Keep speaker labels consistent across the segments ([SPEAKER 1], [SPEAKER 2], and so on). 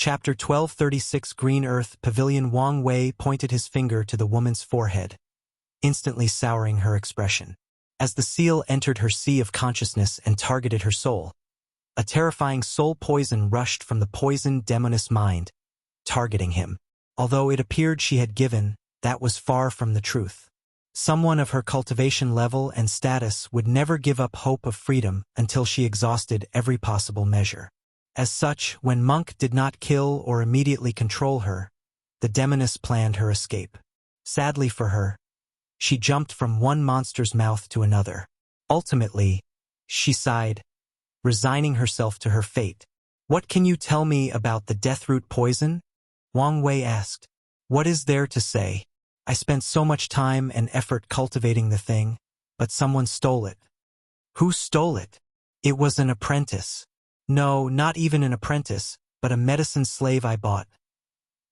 [SPEAKER 1] Chapter 1236 Green Earth Pavilion. Wang Wei pointed his finger to the woman's forehead, instantly souring her expression. As the seal entered her sea of consciousness and targeted her soul, a terrifying soul poison rushed from the poisoned demoness mind, targeting him. Although it appeared she had given, that was far from the truth. Someone of her cultivation level and status would never give up hope of freedom until she exhausted every possible measure. As such, when Monk did not kill or immediately control her, the demoness planned her escape. Sadly for her, she jumped from one monster's mouth to another. Ultimately, she sighed, resigning herself to her fate. "What can you tell me about the deathroot poison?" Wang Wei asked. "What is there to say? I spent so much time and effort cultivating the thing, but someone stole it." "Who stole it?" "It was an apprentice." "No, not even an apprentice, but a medicine slave I bought,"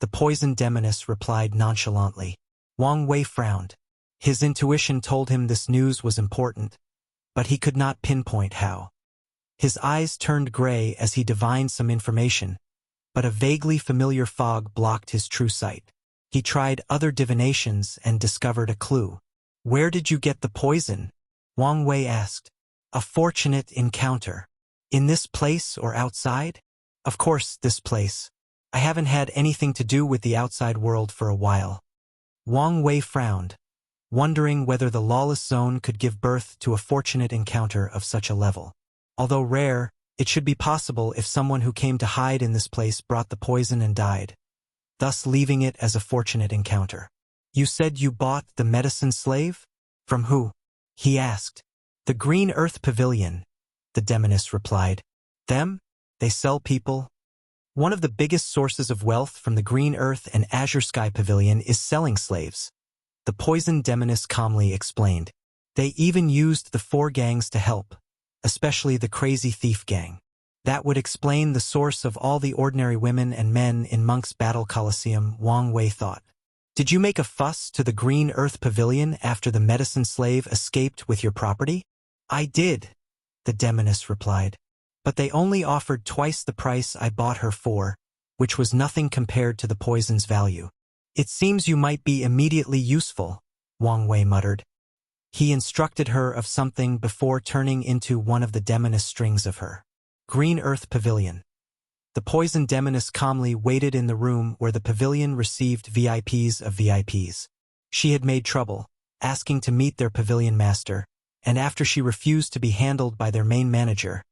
[SPEAKER 1] the poisoned demoness replied nonchalantly. Wang Wei frowned. His intuition told him this news was important, but he could not pinpoint how. His eyes turned gray as he divined some information, but a vaguely familiar fog blocked his true sight. He tried other divinations and discovered a clue. "Where did you get the poison?" Wang Wei asked. "A fortunate encounter." "In this place or outside?" "Of course, this place. I haven't had anything to do with the outside world for a while." Wang Wei frowned, wondering whether the Lawless zone could give birth to a fortunate encounter of such a level. Although rare, it should be possible if someone who came to hide in this place brought the poison and died, thus leaving it as a fortunate encounter. "You said you bought the medicine slave? From who?" he asked. "The Green Earth Pavilion," the demoness replied. "Them? They sell people?" "One of the biggest sources of wealth from the Green Earth and Azure Sky Pavilion is selling slaves," the poisoned demoness calmly explained. "They even used the 4 gangs to help, especially the Crazy Thief Gang. That would explain the source of all the ordinary women and men in Monk's Battle Coliseum," Wang Wei thought. "Did you make a fuss to the Green Earth Pavilion after the medicine slave escaped with your property?" "I did," the demoness replied. "But they only offered twice the price I bought her for, which was nothing compared to the poison's value." "It seems you might be immediately useful," Wang Wei muttered. He instructed her of something before turning into one of the demoness strings of her. Green Earth Pavilion. The poisoned demoness calmly waited in the room where the pavilion received VIPs of VIPs. She had made trouble, asking to meet their pavilion master, and after she refused to be handled by their main manager,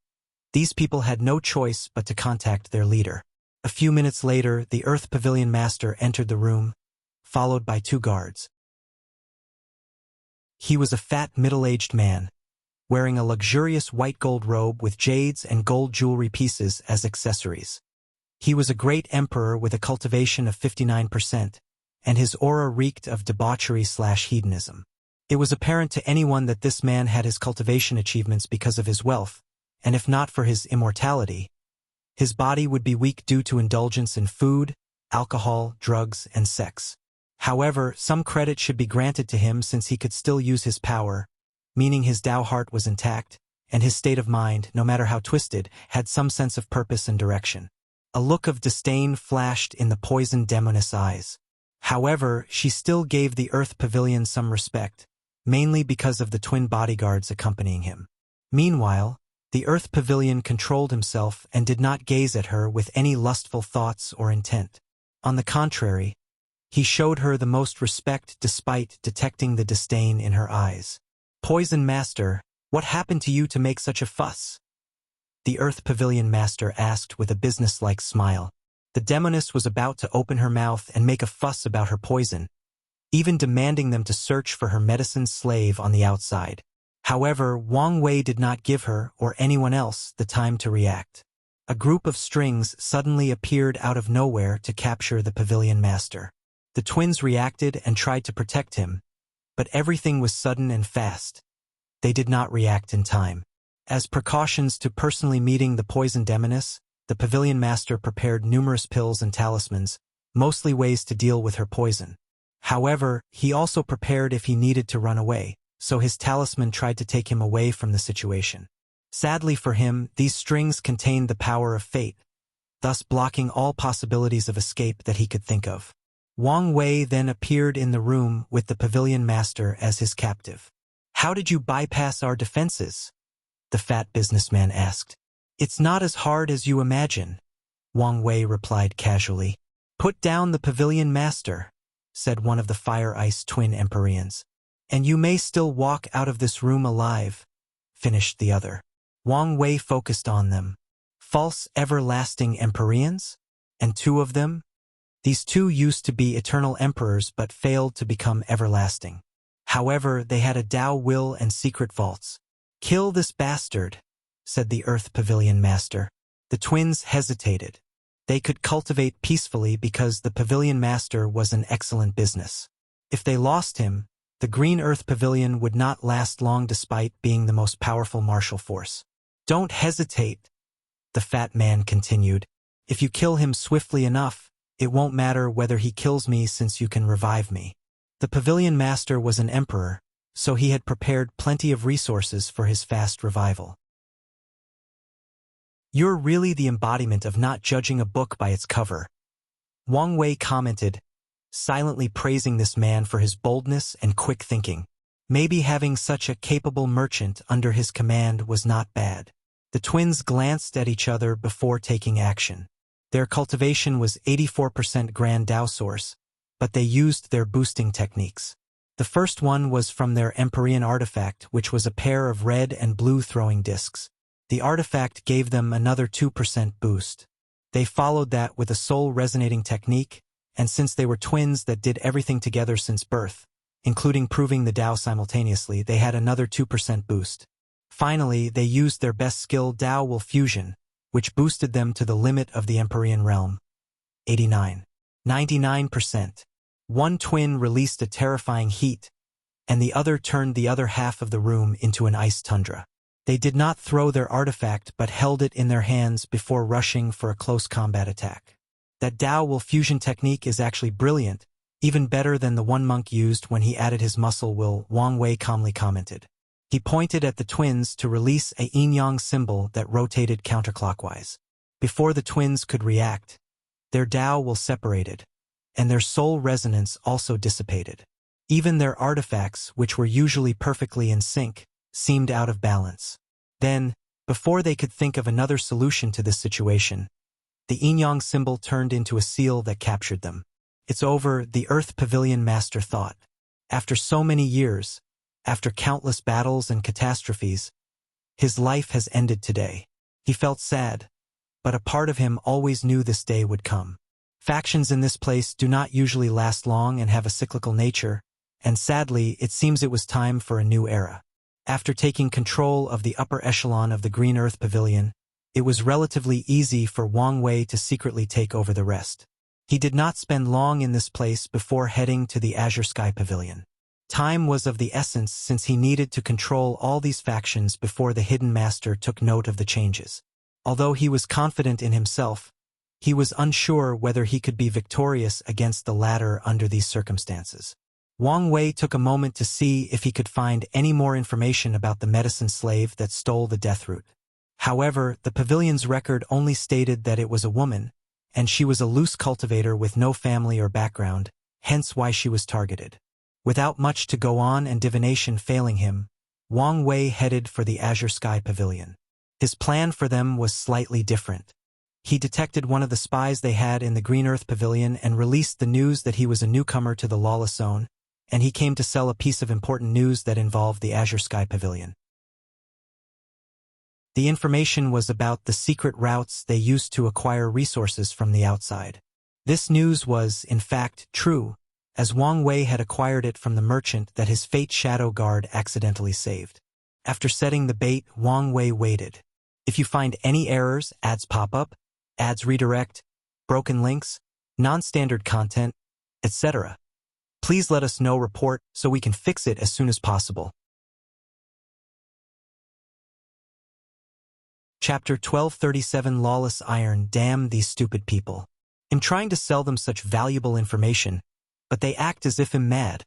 [SPEAKER 1] these people had no choice but to contact their leader. A few minutes later, the Earth Pavilion master entered the room, followed by 2 guards. He was a fat, middle-aged man, wearing a luxurious white gold robe with jades and gold jewelry pieces as accessories. He was a great emperor with a cultivation of 59%, and his aura reeked of debauchery/hedonism. It was apparent to anyone that this man had his cultivation achievements because of his wealth, and if not for his immortality, his body would be weak due to indulgence in food, alcohol, drugs, and sex. However, some credit should be granted to him since he could still use his power, meaning his Tao heart was intact, and his state of mind, no matter how twisted, had some sense of purpose and direction. A look of disdain flashed in the poisoned demoness eyes. However, she still gave the Earth Pavilion some respect, mainly because of the twin bodyguards accompanying him. Meanwhile, the Earth Pavilion controlled himself and did not gaze at her with any lustful thoughts or intent. On the contrary, he showed her the most respect despite detecting the disdain in her eyes. "Poison Master, what happened to you to make such a fuss?" the Earth Pavilion Master asked with a businesslike smile. The demoness was about to open her mouth and make a fuss about her poison, even demanding them to search for her medicine slave on the outside. However, Wang Wei did not give her, or anyone else, the time to react. A group of strings suddenly appeared out of nowhere to capture the Pavilion Master. The twins reacted and tried to protect him, but everything was sudden and fast. They did not react in time. As precautions to personally meeting the poison demoness, the Pavilion Master prepared numerous pills and talismans, mostly ways to deal with her poison. However, he also prepared if he needed to run away, so his talisman tried to take him away from the situation. Sadly for him, these strings contained the power of fate, thus blocking all possibilities of escape that he could think of. Wang Wei then appeared in the room with the Pavilion Master as his captive. "How did you bypass our defenses?" the fat businessman asked. "It's not as hard as you imagine," Wang Wei replied casually. "Put down the Pavilion Master," said one of the Fire Ice twin Empyreans. "And you may still walk out of this room alive," finished the other. Wang Wei focused on them. False everlasting Empyreans? And two of them? These two used to be eternal emperors but failed to become everlasting. However, they had a Tao will and secret vaults. "Kill this bastard," said the Earth Pavilion Master. The twins hesitated. They could cultivate peacefully because the Pavilion Master was an excellent business. If they lost him, the Green Earth Pavilion would not last long despite being the most powerful martial force. "Don't hesitate," the fat man continued. "If you kill him swiftly enough, it won't matter whether he kills me since you can revive me." The Pavilion Master was an emperor, so he had prepared plenty of resources for his fast revival. "You're really the embodiment of not judging a book by its cover," Wang Wei commented, silently praising this man for his boldness and quick thinking. Maybe having such a capable merchant under his command was not bad. The twins glanced at each other before taking action. Their cultivation was 84% Grand Tao Source, but they used their boosting techniques. The first one was from their Empyrean artifact, which was a pair of red and blue throwing discs. The artifact gave them another 2% boost. They followed that with a soul resonating technique, and since they were twins that did everything together since birth, including proving the Tao simultaneously, they had another 2% boost. Finally, they used their best skill, Tao Will Fusion, which boosted them to the limit of the Empyrean realm. 89. 99%. One twin released a terrifying heat, and the other turned the other half of the room into an ice tundra. They did not throw their artifact but held it in their hands before rushing for a close combat attack. That Tao Will Fusion technique is actually brilliant, even better than the one monk used when he added his muscle will, Wang Wei calmly commented. He pointed at the twins to release a yin-yang symbol that rotated counterclockwise. Before the twins could react, their Tao will separated, and their soul resonance also dissipated. Even their artifacts, which were usually perfectly in sync, seemed out of balance. Then, before they could think of another solution to this situation, the yin-yang symbol turned into a seal that captured them. "It's over," the Earth Pavilion Master thought. After so many years, after countless battles and catastrophes, his life has ended today. He felt sad, but a part of him always knew this day would come. Factions in this place do not usually last long and have a cyclical nature, and sadly, it seems it was time for a new era. After taking control of the upper echelon of the Green Earth Pavilion, it was relatively easy for Wang Wei to secretly take over the rest. He did not spend long in this place before heading to the Azure Sky Pavilion. Time was of the essence since he needed to control all these factions before the Hidden Master took note of the changes. Although he was confident in himself, he was unsure whether he could be victorious against the latter under these circumstances. Wang Wei took a moment to see if he could find any more information about the medicine slave that stole the death root. However, the pavilion's record only stated that it was a woman, and she was a loose cultivator with no family or background, hence why she was targeted. Without much to go on and divination failing him, Wang Wei headed for the Azure Sky Pavilion. His plan for them was slightly different. He detected one of the spies they had in the Green Earth Pavilion and released the news that he was a newcomer to the Lawless zone, and he came to sell a piece of important news that involved the Azure Sky Pavilion. The information was about the secret routes they used to acquire resources from the outside. This news was, in fact, true, as Wang Wei had acquired it from the merchant that his Fate Shadow Guard accidentally saved. After setting the bait, Wang Wei waited. If you find any errors, ads pop up, ads redirect, broken links, non-standard content, etc., please let us know, report, so we can fix it as soon as possible. Chapter 1237 Lawless Iron. Damn these stupid people. I'm trying to sell them such valuable information, but they act as if I'm mad.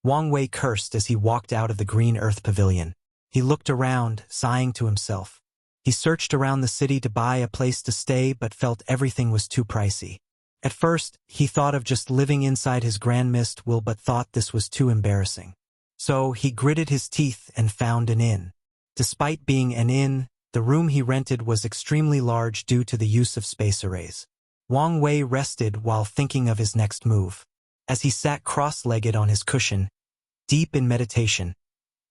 [SPEAKER 1] Wang Wei cursed as he walked out of the Green Earth Pavilion. He looked around, sighing to himself. He searched around the city to buy a place to stay but felt everything was too pricey. At first, he thought of just living inside his Grand Mist will but thought this was too embarrassing. So he gritted his teeth and found an inn. Despite being an inn, the room he rented was extremely large due to the use of space arrays. Wang Wei rested while thinking of his next move. As he sat cross-legged on his cushion, deep in meditation,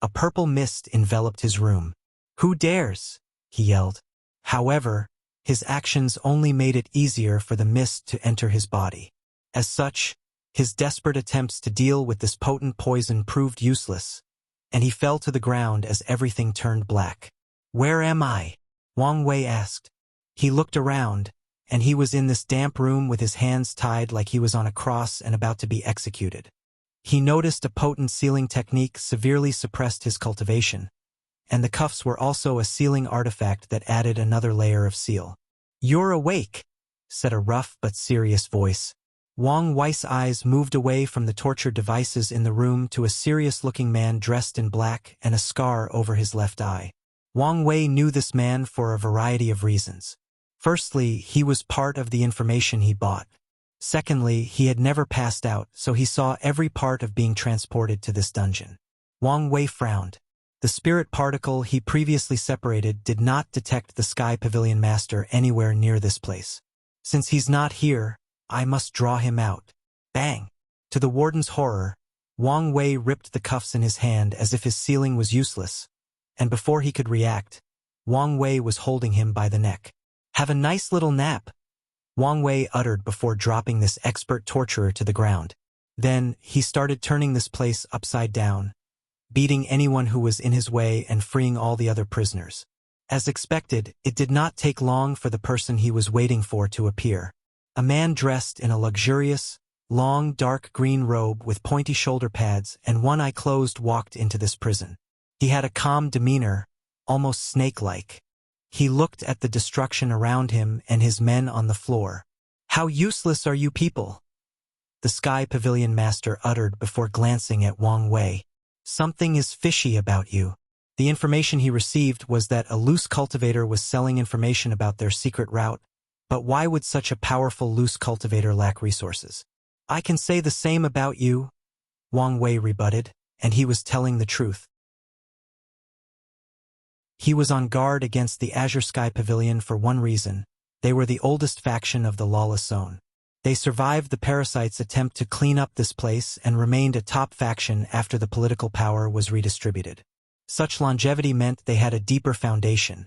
[SPEAKER 1] a purple mist enveloped his room. "Who dares?" he yelled. However, his actions only made it easier for the mist to enter his body. As such, his desperate attempts to deal with this potent poison proved useless, and he fell to the ground as everything turned black. "Where am I?" Wang Wei asked. He looked around, and he was in this damp room with his hands tied like he was on a cross and about to be executed. He noticed a potent sealing technique severely suppressed his cultivation, and the cuffs were also a sealing artifact that added another layer of seal. "You're awake," said a rough but serious voice. Wang Wei's eyes moved away from the torture devices in the room to a serious-looking man dressed in black and a scar over his left eye. Wang Wei knew this man for a variety of reasons. Firstly, he was part of the information he bought. Secondly, he had never passed out, so he saw every part of being transported to this dungeon. Wang Wei frowned. The spirit particle he previously separated did not detect the Sky Pavilion Master anywhere near this place. Since he's not here, I must draw him out. Bang! To the warden's horror, Wang Wei ripped the cuffs in his hand as if his sealing was useless, and before he could react, Wang Wei was holding him by the neck. "Have a nice little nap," Wang Wei uttered before dropping this expert torturer to the ground. Then, he started turning this place upside down, beating anyone who was in his way and freeing all the other prisoners. As expected, it did not take long for the person he was waiting for to appear. A man dressed in a luxurious, long dark green robe with pointy shoulder pads and one eye closed walked into this prison. He had a calm demeanor, almost snake-like. He looked at the destruction around him and his men on the floor. "How useless are you people?" the Sky Pavilion Master uttered before glancing at Wang Wei. "Something is fishy about you." The information he received was that a loose cultivator was selling information about their secret route, but why would such a powerful loose cultivator lack resources? "I can say the same about you," Wang Wei rebutted, and he was telling the truth. He was on guard against the Azure Sky Pavilion for one reason: they were the oldest faction of the Lawless Zone. They survived the parasites' attempt to clean up this place and remained a top faction after the political power was redistributed. Such longevity meant they had a deeper foundation.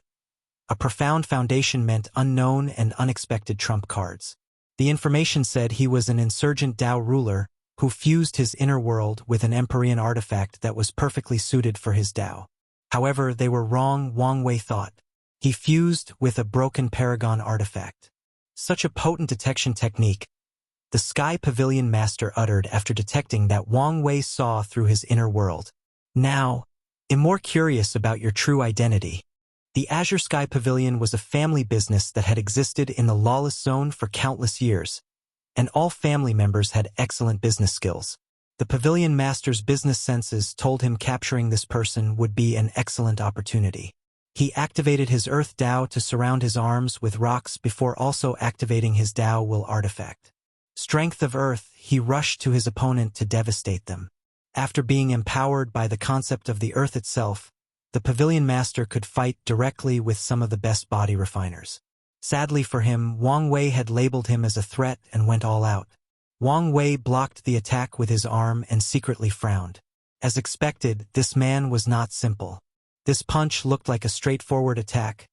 [SPEAKER 1] A profound foundation meant unknown and unexpected trump cards. The information said he was an insurgent Tao ruler who fused his inner world with an Empyrean artifact that was perfectly suited for his Tao. However, they were wrong, Wang Wei thought. He fused with a broken Paragon artifact. Such a potent detection technique, the Sky Pavilion Master uttered after detecting that Wang Wei saw through his inner world. "Now, I'm more curious about your true identity." The Azure Sky Pavilion was a family business that had existed in the Lawless Zone for countless years, and all family members had excellent business skills. The Pavilion Master's business senses told him capturing this person would be an excellent opportunity. He activated his Earth Tao to surround his arms with rocks before also activating his Tao Will artifact. Strength of Earth, he rushed to his opponent to devastate them. After being empowered by the concept of the Earth itself, the Pavilion Master could fight directly with some of the best body refiners. Sadly for him, Wang Wei had labeled him as a threat and went all out. Wang Wei blocked the attack with his arm and secretly frowned. As expected, this man was not simple. This punch looked like a straightforward attack,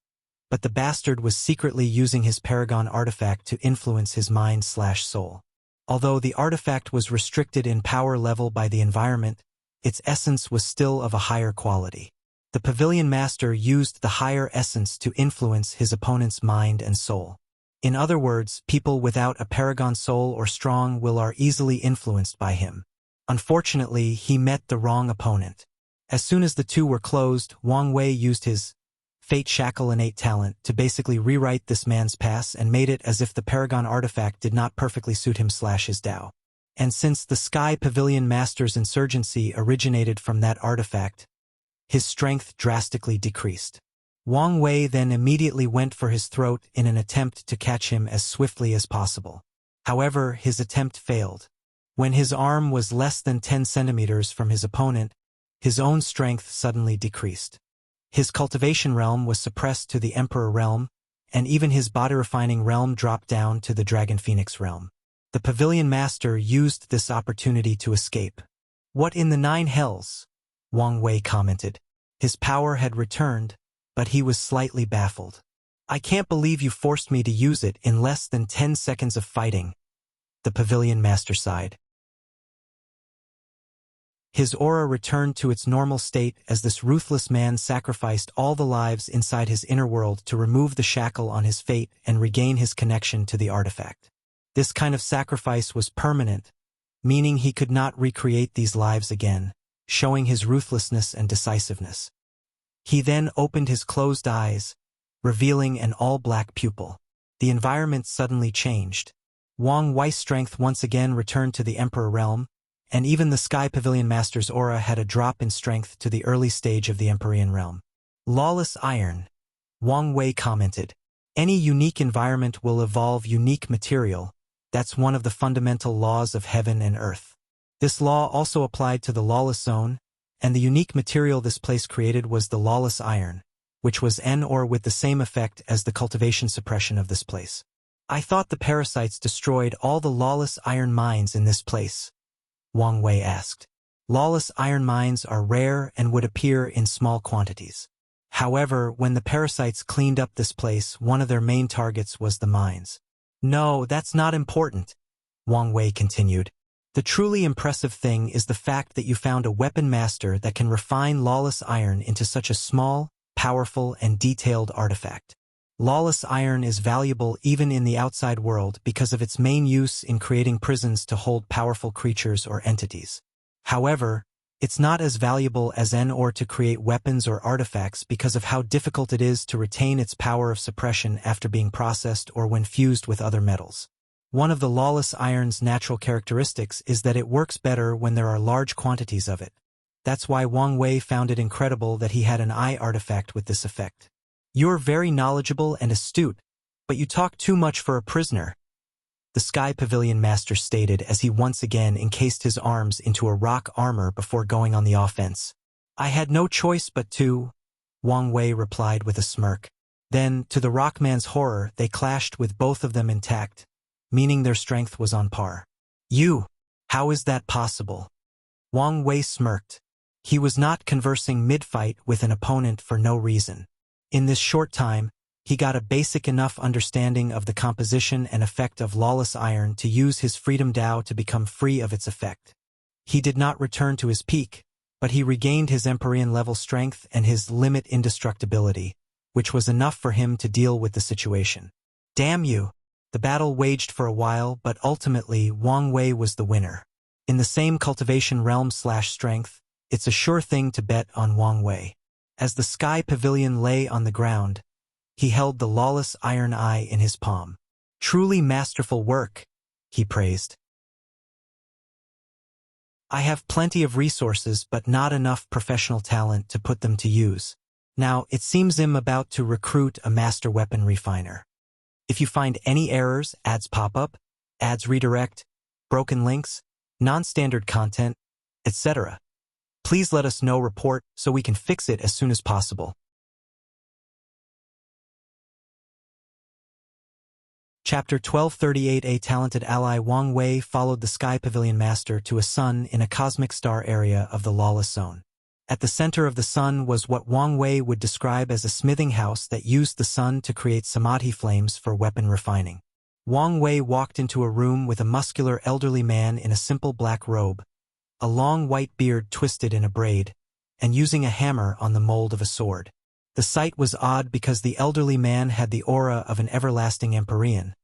[SPEAKER 1] but the bastard was secretly using his Paragon artifact to influence his mind/soul. Although the artifact was restricted in power level by the environment, its essence was still of a higher quality. The Pavilion Master used the higher essence to influence his opponent's mind and soul. In other words, people without a Paragon soul or strong will are easily influenced by him. Unfortunately, he met the wrong opponent. As soon as the two were closed, Wang Wei used his Fate Shackle innate talent to basically rewrite this man's past and made it as if the Paragon artifact did not perfectly suit him/his Tao. And since the Sky Pavilion Master's insurgency originated from that artifact, his strength drastically decreased. Wang Wei then immediately went for his throat in an attempt to catch him as swiftly as possible. However, his attempt failed. When his arm was less than 10 centimeters from his opponent, his own strength suddenly decreased. His cultivation realm was suppressed to the Emperor realm, and even his body refining realm dropped down to the Dragon Phoenix realm. The Pavilion Master used this opportunity to escape. "What in the 9 hells?" Wang Wei commented. His power had returned, but he was slightly baffled. "I can't believe you forced me to use it in less than 10 seconds of fighting," the Pavilion Master sighed. His aura returned to its normal state as this ruthless man sacrificed all the lives inside his inner world to remove the shackle on his fate and regain his connection to the artifact. This kind of sacrifice was permanent, meaning he could not recreate these lives again, showing his ruthlessness and decisiveness. He then opened his closed eyes, revealing an all-black pupil. The environment suddenly changed. Wang Wei's strength once again returned to the Emperor realm, and even the Sky Pavilion Master's aura had a drop in strength to the early stage of the Empyrean realm. "Lawless iron," Wang Wei commented. "Any unique environment will evolve unique material. That's one of the fundamental laws of heaven and earth." This law also applied to the Lawless zone, and the unique material this place created was the Lawless iron, which was an ore with the same effect as the cultivation suppression of this place. "I thought the parasites destroyed all the Lawless iron mines in this place," Wang Wei asked. "Lawless iron mines are rare and would appear in small quantities. However, when the parasites cleaned up this place, one of their main targets was the mines." "No, that's not important," Wang Wei continued. "The truly impressive thing is the fact that you found a weapon master that can refine lawless iron into such a small, powerful, and detailed artifact. Lawless iron is valuable even in the outside world because of its main use in creating prisons to hold powerful creatures or entities. However, it's not as valuable as an ore to create weapons or artifacts because of how difficult it is to retain its power of suppression after being processed or when fused with other metals. One of the lawless iron's natural characteristics is that it works better when there are large quantities of it. That's why Wang Wei found it incredible that he had an eye artifact with this effect. "You're very knowledgeable and astute, but you talk too much for a prisoner," the Sky Pavilion Master stated as he once again encased his arms into a rock armor before going on the offense. "I had no choice but to," Wang Wei replied with a smirk. Then, to the Rockman's horror, they clashed with both of them intact, meaning their strength was on par. "You? How is that possible?" Wang Wei smirked. He was not conversing mid-fight with an opponent for no reason. In this short time, he got a basic enough understanding of the composition and effect of lawless iron to use his freedom Dao to become free of its effect. He did not return to his peak, but he regained his Empyrean level strength and his limit indestructibility, which was enough for him to deal with the situation. "Damn you!" The battle waged for a while, but ultimately Wang Wei was the winner. In the same cultivation realm/strength, it's a sure thing to bet on Wang Wei. As the Sky Pavilion lay on the ground, he held the lawless iron eye in his palm. "Truly masterful work," he praised. "I have plenty of resources but not enough professional talent to put them to use. Now, it seems I'm about to recruit a master weapon refiner. If you find any errors, ads pop up, ads redirect, broken links, non-standard content, etc., please let us know report so we can fix it as soon as possible." Chapter 1238. A talented ally. Wang Wei followed the Sky Pavilion Master to a sun in a cosmic star area of the Lawless Zone. At the center of the sun was what Wang Wei would describe as a smithing house that used the sun to create samadhi flames for weapon refining. Wang Wei walked into a room with a muscular elderly man in a simple black robe, a long white beard twisted in a braid, and using a hammer on the mold of a sword. The sight was odd because the elderly man had the aura of an everlasting Empyrean,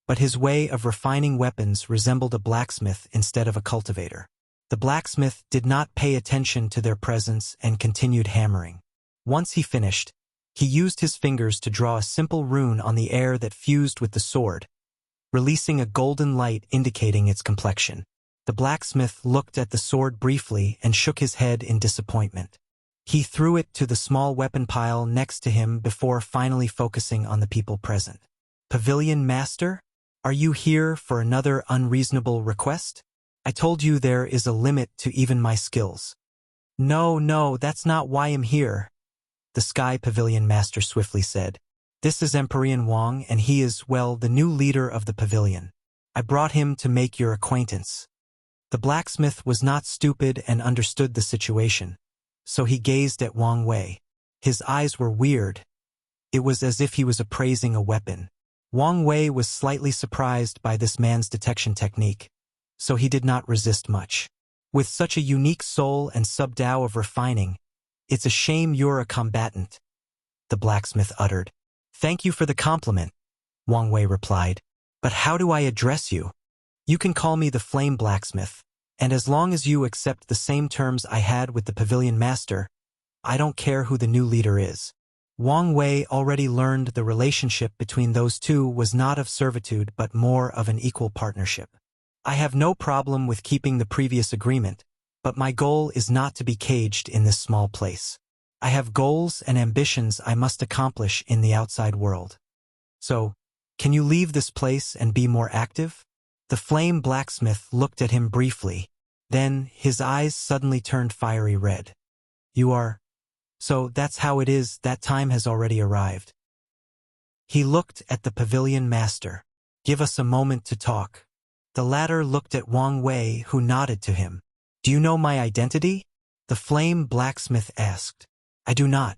[SPEAKER 1] but his way of refining weapons resembled a blacksmith instead of a cultivator. The blacksmith did not pay attention to their presence and continued hammering. Once he finished, he used his fingers to draw a simple rune on the air that fused with the sword, releasing a golden light indicating its complexion. The blacksmith looked at the sword briefly and shook his head in disappointment. He threw it to the small weapon pile next to him before finally focusing on the people present. Pavilion Master? Are you here for another unreasonable request? I told you there is a limit to even my skills. No, that's not why I'm here, the Sky Pavilion Master swiftly said. This is Emperor Wang, and he is, well, the new leader of the pavilion. I brought him to make your acquaintance. The blacksmith was not stupid and understood the situation, so he gazed at Wang Wei. His eyes were weird. It was as if he was appraising a weapon. Wang Wei was slightly surprised by this man's detection technique, so he did not resist much. With such a unique soul and sub-Dao of refining, it's a shame you're a combatant, the blacksmith uttered. Thank you for the compliment, Wang Wei replied. But how do I address you? You can call me the Flame Blacksmith, and as long as you accept the same terms I had with the Pavilion Master, I don't care who the new leader is. Wang Wei already learned the relationship between those two was not of servitude but more of an equal partnership. I have no problem with keeping the previous agreement, but my goal is not to be caged in this small place. I have goals and ambitions I must accomplish in the outside world. So, can you leave this place and be more active? The Flame Blacksmith looked at him briefly. Then, his eyes suddenly turned fiery red. You are... So that's how it is, that time has already arrived. He looked at the Pavilion Master. Give us a moment to talk. The latter looked at Wang Wei, who nodded to him. Do you know my identity? The Flame Blacksmith asked. I do not.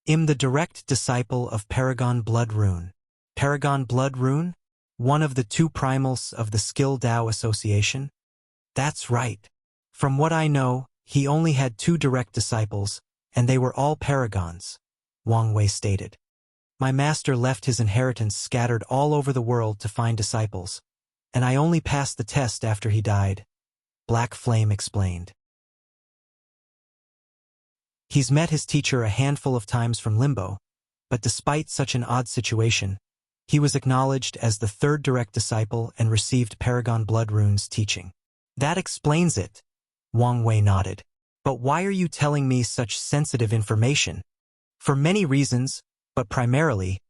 [SPEAKER 1] I'm the direct disciple of Paragon Blood Rune. Paragon Blood Rune? One of the two primals of the Skill Dao Association? That's right. From what I know, he only had 2 direct disciples, and they were all paragons, Wang Wei stated. My master left his inheritance scattered all over the world to find disciples, and I only passed the test after he died, Black Flame explained. He's met his teacher a handful of times from Limbo, but despite such an odd situation, he was acknowledged as the 3rd direct disciple and received Paragon Blood Rune's teaching. That explains it, Wang Wei nodded. But why are you telling me such sensitive information? For many reasons, but primarily,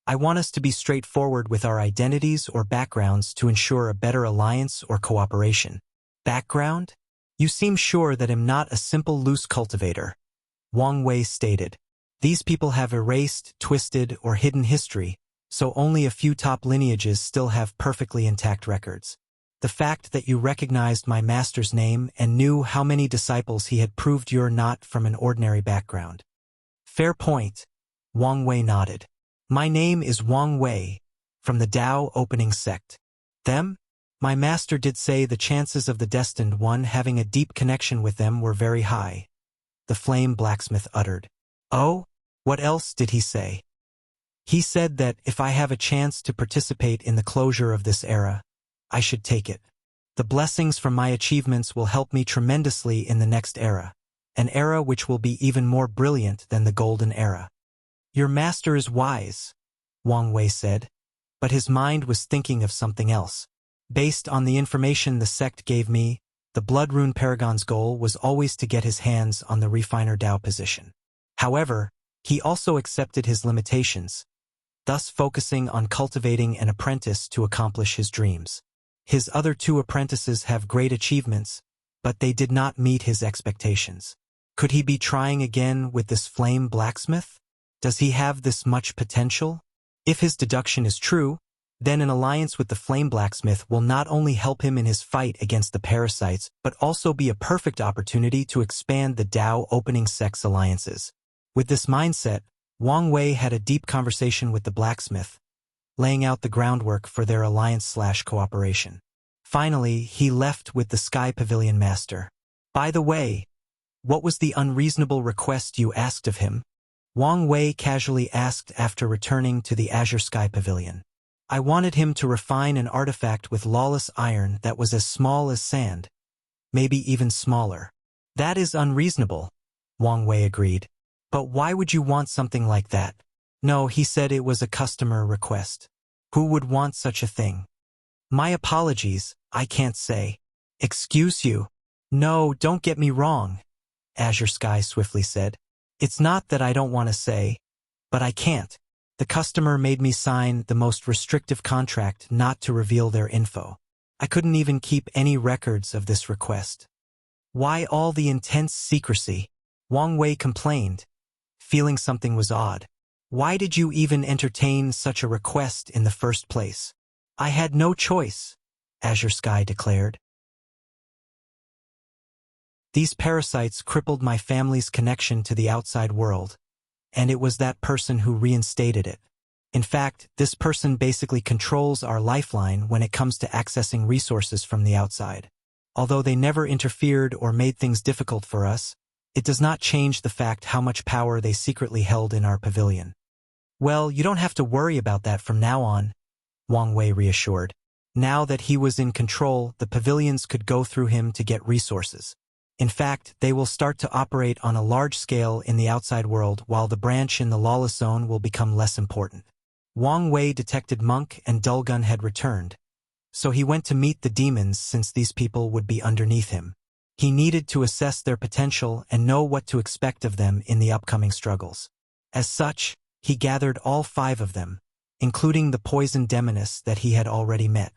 [SPEAKER 1] I want us to be straightforward with our identities or backgrounds to ensure a better alliance or cooperation. Background? You seem sure that I'm not a simple loose cultivator, Wang Wei stated. These people have erased, twisted, or hidden history, so only a few top lineages still have perfectly intact records. The fact that you recognized my master's name and knew how many disciples he had proved you're not from an ordinary background. Fair point, Wang Wei nodded. My name is Wang Wei, from the Dao Opening Sect. Them? My master did say the chances of the Destined One having a deep connection with them were very high, the Flame Blacksmith uttered. Oh? What else did he say? He said that if I have a chance to participate in the closure of this era, I should take it. The blessings from my achievements will help me tremendously in the next era, an era which will be even more brilliant than the Golden Era. Your master is wise, Wang Wei said, but his mind was thinking of something else. Based on the information the sect gave me, the Blood Rune Paragon's goal was always to get his hands on the Refiner Dao position. However, he also accepted his limitations, thus focusing on cultivating an apprentice to accomplish his dreams. His other 2 apprentices have great achievements, but they did not meet his expectations. Could he be trying again with this Flame Blacksmith? Does he have this much potential? If his deduction is true, then an alliance with the Flame Blacksmith will not only help him in his fight against the parasites, but also be a perfect opportunity to expand the Dao Opening Sect's alliances. With this mindset, Wang Wei had a deep conversation with the blacksmith, laying out the groundwork for their alliance/cooperation. Finally, he left with the Sky Pavilion Master. By the way, what was the unreasonable request you asked of him? Wang Wei casually asked after returning to the Azure Sky Pavilion. I wanted him to refine an artifact with lawless iron that was as small as sand, maybe even smaller. That is unreasonable, Wang Wei agreed. But why would you want something like that? No, he said it was a customer request. Who would want such a thing? My apologies, I can't say. Excuse you. No, don't get me wrong, Azure Sky swiftly said. It's not that I don't want to say, but I can't. The customer made me sign the most restrictive contract not to reveal their info. I couldn't even keep any records of this request. Why all the intense secrecy? Wang Wei complained, feeling something was odd. Why did you even entertain such a request in the first place? I had no choice, Azure Sky declared. These parasites crippled my family's connection to the outside world, and it was that person who reinstated it. In fact, this person basically controls our lifeline when it comes to accessing resources from the outside. Although they never interfered or made things difficult for us, it does not change the fact how much power they secretly held in our pavilion. Well, you don't have to worry about that from now on, Wang Wei reassured. Now that he was in control, the pavilions could go through him to get resources. In fact, they will start to operate on a large scale in the outside world, while the branch in the Lawless zone will become less important. Wang Wei detected Monk and Dullgun had returned, so he went to meet the demons since these people would be underneath him. He needed to assess their potential and know what to expect of them in the upcoming struggles. As such, he gathered all 5 of them, including the poison demoness that he had already met.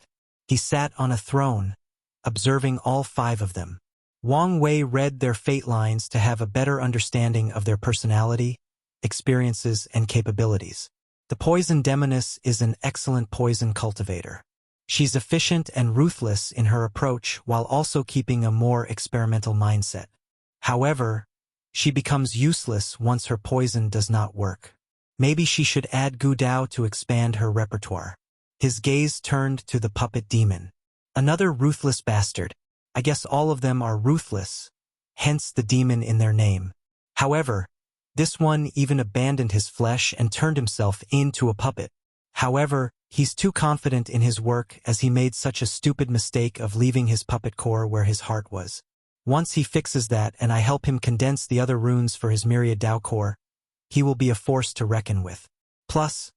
[SPEAKER 1] He sat on a throne, observing all 5 of them. Wang Wei read their fate lines to have a better understanding of their personality, experiences, and capabilities. The poison demoness is an excellent poison cultivator. She's efficient and ruthless in her approach while also keeping a more experimental mindset. However, she becomes useless once her poison does not work. Maybe she should add Gu Dao to expand her repertoire. His gaze turned to the puppet demon. Another ruthless bastard. I guess all of them are ruthless, hence the demon in their name. However, this one even abandoned his flesh and turned himself into a puppet. However, he's too confident in his work as he made such a stupid mistake of leaving his puppet core where his heart was. Once he fixes that and I help him condense the other runes for his myriad Dao core, he will be a force to reckon with. Plus,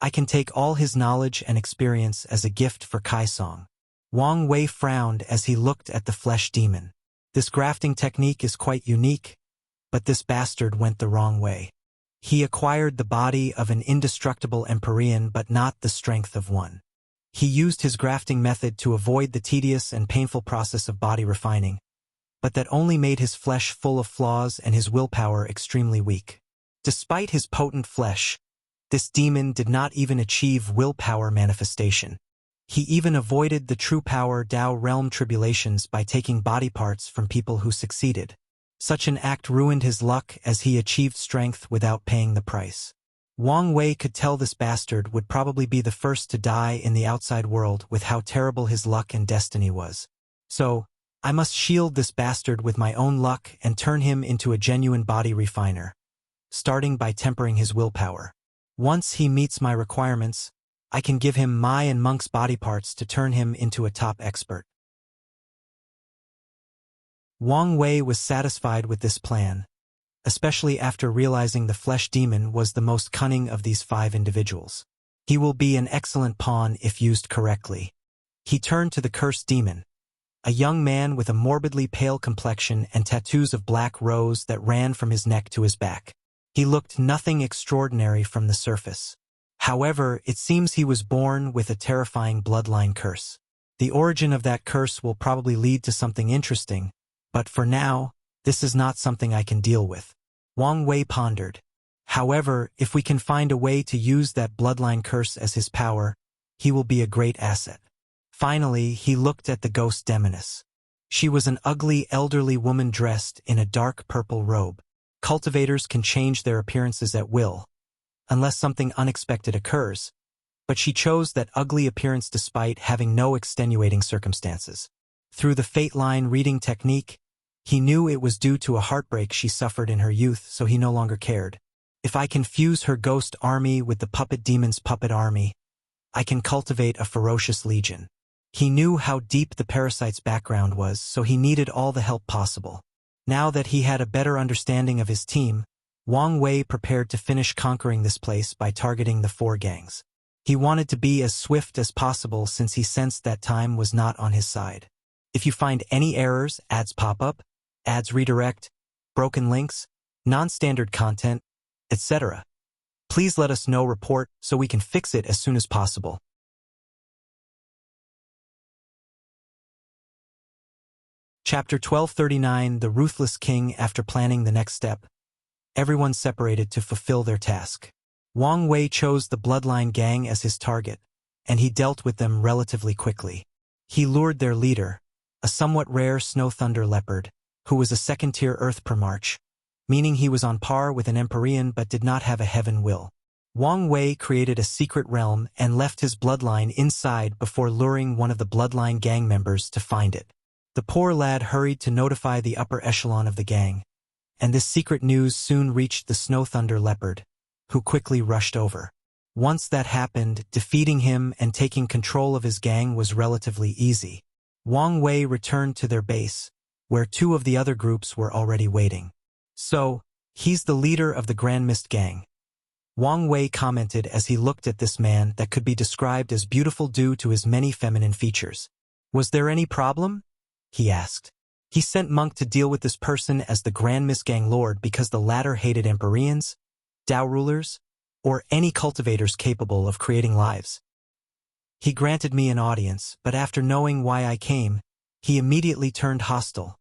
[SPEAKER 1] I can take all his knowledge and experience as a gift for Kai Song. Wang Wei frowned as he looked at the flesh demon. This grafting technique is quite unique, but this bastard went the wrong way. He acquired the body of an indestructible Empyrean but not the strength of one. He used his grafting method to avoid the tedious and painful process of body refining, but that only made his flesh full of flaws and his willpower extremely weak. Despite his potent flesh, this demon did not even achieve willpower manifestation. He even avoided the true power Dao realm tribulations by taking body parts from people who succeeded. Such an act ruined his luck as he achieved strength without paying the price. Wang Wei could tell this bastard would probably be the first to die in the outside world with how terrible his luck and destiny was. So, I must shield this bastard with my own luck and turn him into a genuine body refiner, starting by tempering his willpower. Once he meets my requirements, I can give him my and Monk's body parts to turn him into a top expert. Wang Wei was satisfied with this plan, especially after realizing the flesh demon was the most cunning of these 5 individuals. He will be an excellent pawn if used correctly. He turned to the cursed demon, a young man with a morbidly pale complexion and tattoos of black rose that ran from his neck to his back. He looked nothing extraordinary from the surface. However, it seems he was born with a terrifying bloodline curse. The origin of that curse will probably lead to something interesting, but for now, this is not something I can deal with. Wang Wei pondered. However, if we can find a way to use that bloodline curse as his power, he will be a great asset. Finally, he looked at the ghost demoness. She was an ugly elderly woman dressed in a dark purple robe. Cultivators can change their appearances at will, unless something unexpected occurs, but she chose that ugly appearance despite having no extenuating circumstances. Through the fate line reading technique, he knew it was due to a heartbreak she suffered in her youth, so he no longer cared. If I can fuse her ghost army with the puppet demon's puppet army, I can cultivate a ferocious legion. He knew how deep the parasite's background was, so he needed all the help possible. Now that he had a better understanding of his team, Wang Wei prepared to finish conquering this place by targeting the 4 gangs. He wanted to be as swift as possible since he sensed that time was not on his side. If you find any errors, ads pop up, ads redirect, broken links, non-standard content, etc. Please let us know report so we can fix it as soon as possible. Chapter 1239 The Ruthless King. After planning the next step, everyone separated to fulfill their task. Wang Wei chose the Bloodline Gang as his target, and he dealt with them relatively quickly. He lured their leader, a somewhat rare Snow Thunder Leopard, who was a second-tier Earth Primarch, meaning he was on par with an Empyrean but did not have a heaven will. Wang Wei created a secret realm and left his bloodline inside before luring one of the Bloodline Gang members to find it. The poor lad hurried to notify the upper echelon of the gang, and this secret news soon reached the Snow Thunder Leopard, who quickly rushed over. Once that happened, defeating him and taking control of his gang was relatively easy. Wang Wei returned to their base, where two of the other groups were already waiting. So, he's the leader of the Grand Mist Gang. Wang Wei commented as he looked at this man that could be described as beautiful due to his many feminine features. Was there any problem? He asked. He sent Monk to deal with this person as the Grand Mist Gang Lord because the latter hated Empyreans, Dao rulers, or any cultivators capable of creating lives. He granted me an audience, but after knowing why I came, he immediately turned hostile,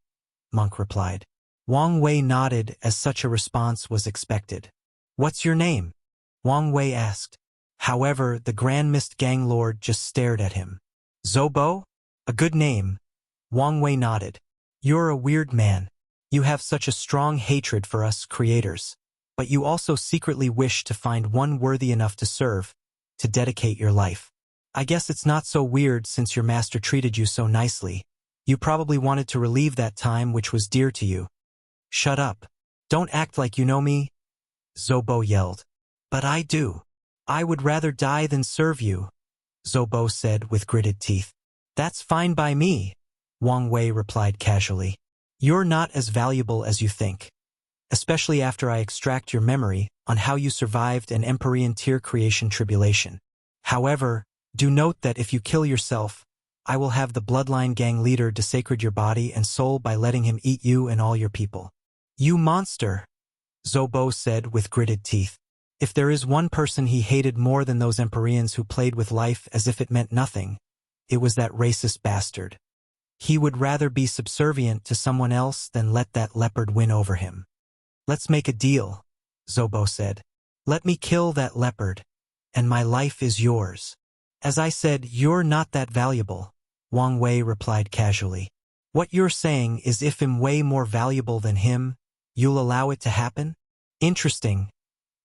[SPEAKER 1] Monk replied. Wang Wei nodded as such a response was expected. What's your name? Wang Wei asked. However, the Grand Mist Gang Lord just stared at him. Zobo? A good name. Wang Wei nodded. You're a weird man. You have such a strong hatred for us creators, but you also secretly wish to find one worthy enough to serve, to dedicate your life. I guess it's not so weird since your master treated you so nicely. You probably wanted to relieve that time which was dear to you. Shut up. Don't act like you know me, Zobo yelled. But I do. I would rather die than serve you, Zobo said with gritted teeth. That's fine by me, Wang Wei replied casually. You're not as valuable as you think, especially after I extract your memory on how you survived an Empyrean tier creation tribulation. However, do note that if you kill yourself, I will have the Bloodline Gang leader desecrate your body and soul by letting him eat you and all your people. You monster, Zobo said with gritted teeth. If there is one person he hated more than those Empyreans who played with life as if it meant nothing, it was that racist bastard. He would rather be subservient to someone else than let that leopard win over him. Let's make a deal, Zobo said. Let me kill that leopard, and my life is yours. As I said, you're not that valuable, Wang Wei replied casually. What you're saying is if I'm way more valuable than him, you'll allow it to happen? Interesting,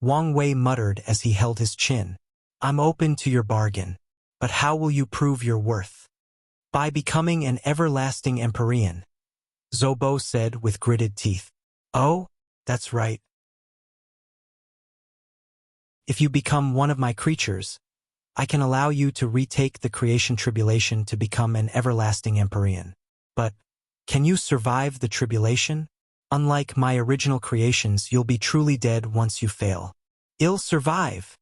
[SPEAKER 1] Wang Wei muttered as he held his chin. I'm open to your bargain, but how will you prove your worth? By becoming an everlasting Empyrean, Zobo said with gritted teeth. Oh, that's right. If you become one of my creatures, I can allow you to retake the creation tribulation to become an everlasting Empyrean. But, can you survive the tribulation? Unlike my original creations, you'll be truly dead once you fail. I'll survive,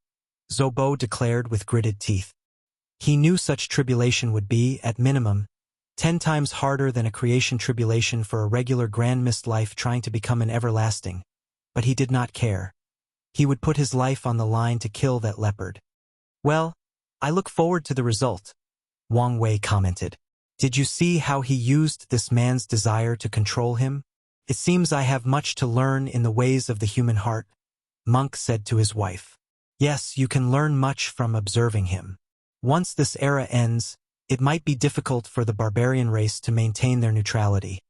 [SPEAKER 1] Zobo declared with gritted teeth. He knew such tribulation would be, at minimum, 10 times harder than a creation tribulation for a regular Grand Mist life trying to become an everlasting, but he did not care. He would put his life on the line to kill that leopard. Well, I look forward to the result, Wang Wei commented. Did you see how he used this man's desire to control him? It seems I have much to learn in the ways of the human heart, Monk said to his wife. Yes, you can learn much from observing him. Once this era ends, it might be difficult for the barbarian race to maintain their neutrality,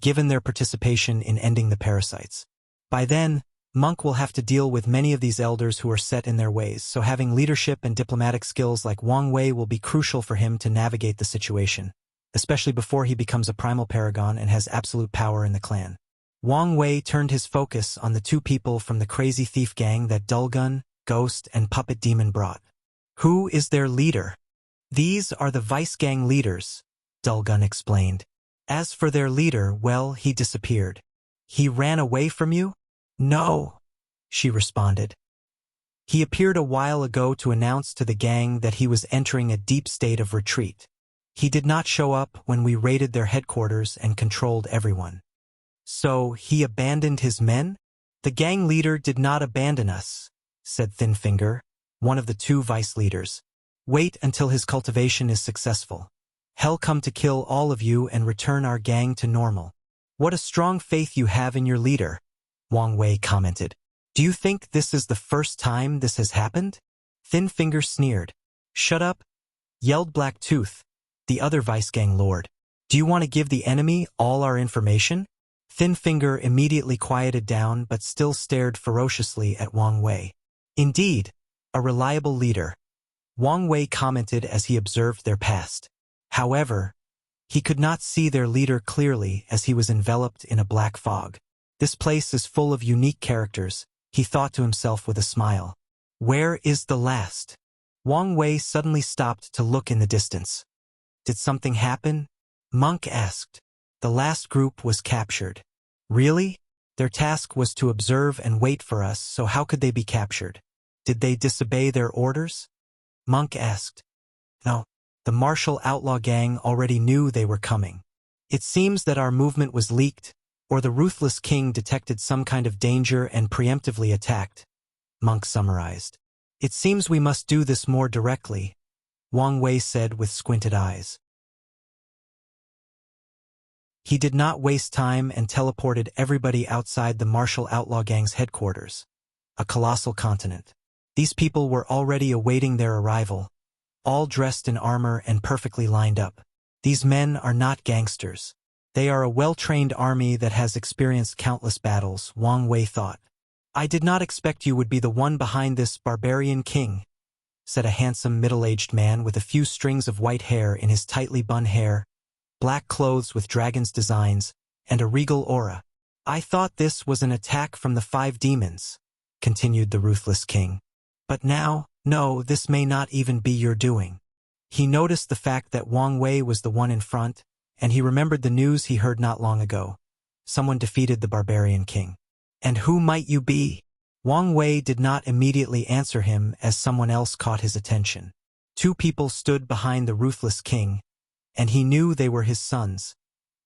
[SPEAKER 1] given their participation in ending the parasites. By then, Monk will have to deal with many of these elders who are set in their ways, so having leadership and diplomatic skills like Wang Wei will be crucial for him to navigate the situation, especially before he becomes a primal paragon and has absolute power in the clan. Wang Wei turned his focus on the two people from the crazy thief gang that Dullgun, Ghost, and Puppet Demon brought. Who is their leader? These are the Vice Gang leaders, Dullgun explained. As for their leader, well, he disappeared. He ran away from you? No, she responded. He appeared a while ago to announce to the gang that he was entering a deep state of retreat. He did not show up when we raided their headquarters and controlled everyone. So, he abandoned his men? The gang leader did not abandon us, said Thin Finger, one of the two vice leaders. Wait until his cultivation is successful. He'll come to kill all of you and return our gang to normal. What a strong faith you have in your leader, Wang Wei commented. Do you think this is the first time this has happened? Thin Finger sneered. Shut up, yelled Black Tooth, the other vice gang lord. Do you want to give the enemy all our information? Thin Finger immediately quieted down but still stared ferociously at Wang Wei. Indeed, a reliable leader, Wang Wei commented as he observed their past. However, he could not see their leader clearly as he was enveloped in a black fog. This place is full of unique characters, he thought to himself with a smile. Where is the last? Wang Wei suddenly stopped to look in the distance. Did something happen? Monk asked. The last group was captured. Really? Their task was to observe and wait for us, so how could they be captured? Did they disobey their orders? Monk asked. No, the martial outlaw gang already knew they were coming. It seems that our movement was leaked, or the Ruthless King detected some kind of danger and preemptively attacked, Monk summarized. It seems we must do this more directly, Wang Wei said with squinted eyes. He did not waste time and teleported everybody outside the martial outlaw gang's headquarters, a colossal continent. These people were already awaiting their arrival, all dressed in armor and perfectly lined up. These men are not gangsters. They are a well-trained army that has experienced countless battles, Wang Wei thought. I did not expect you would be the one behind this barbarian king, said a handsome middle-aged man with a few strings of white hair in his tightly bun hair, black clothes with dragon's designs, and a regal aura. I thought this was an attack from the 5 demons, continued the Ruthless King. But now, no, this may not even be your doing. He noticed the fact that Wang Wei was the one in front, and he remembered the news he heard not long ago. Someone defeated the barbarian king. And who might you be? Wang Wei did not immediately answer him as someone else caught his attention. 2 people stood behind the Ruthless King, and he knew they were his sons,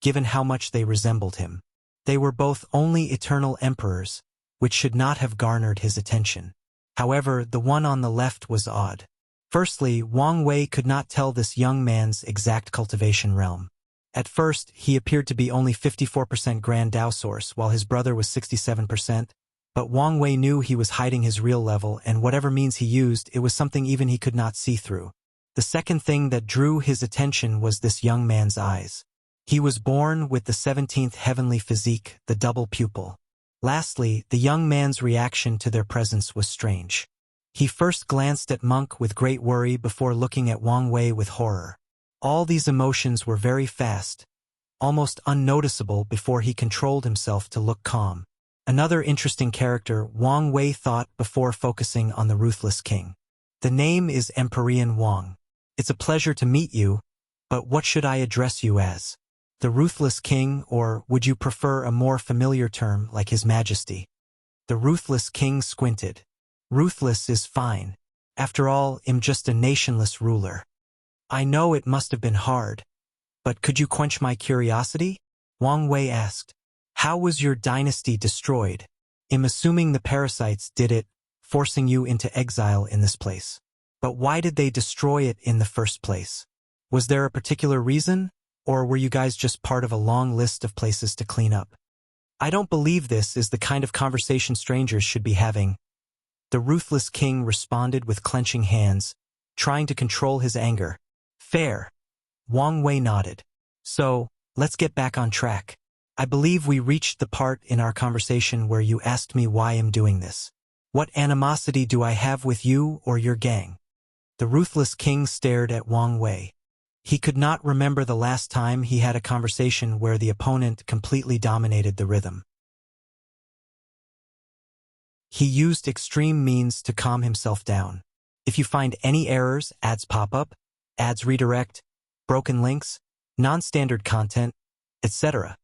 [SPEAKER 1] given how much they resembled him. They were both only eternal emperors, which should not have garnered his attention. However, the one on the left was odd. Firstly, Wang Wei could not tell this young man's exact cultivation realm. At first, he appeared to be only 54% Grand Dao Source, while his brother was 67%, but Wang Wei knew he was hiding his real level, and whatever means he used, it was something even he could not see through. The second thing that drew his attention was this young man's eyes. He was born with the 17th heavenly physique, the double pupil. Lastly, the young man's reaction to their presence was strange. He first glanced at Monk with great worry before looking at Wang Wei with horror. All these emotions were very fast, almost unnoticeable before he controlled himself to look calm. Another interesting character, Wang Wei thought before focusing on the Ruthless King. The name is Empyrean Wang. It's a pleasure to meet you, but what should I address you as? The Ruthless King, or would you prefer a more familiar term like His Majesty? The Ruthless King squinted. Ruthless is fine. After all, I'm just a nationless ruler. I know it must have been hard, but could you quench my curiosity? Wang Wei asked. How was your dynasty destroyed? I'm assuming the parasites did it, forcing you into exile in this place. But why did they destroy it in the first place? Was there a particular reason, or were you guys just part of a long list of places to clean up? I don't believe this is the kind of conversation strangers should be having. The Ruthless King responded with clenching hands, trying to control his anger. Fair. Wang Wei nodded. So, let's get back on track. I believe we reached the part in our conversation where you asked me why I'm doing this. What animosity do I have with you or your gang? The Ruthless King stared at Wang Wei. He could not remember the last time he had a conversation where the opponent completely dominated the rhythm. He used extreme means to calm himself down. If you find any errors, ads pop up, ads redirect, broken links, non-standard content, etc.,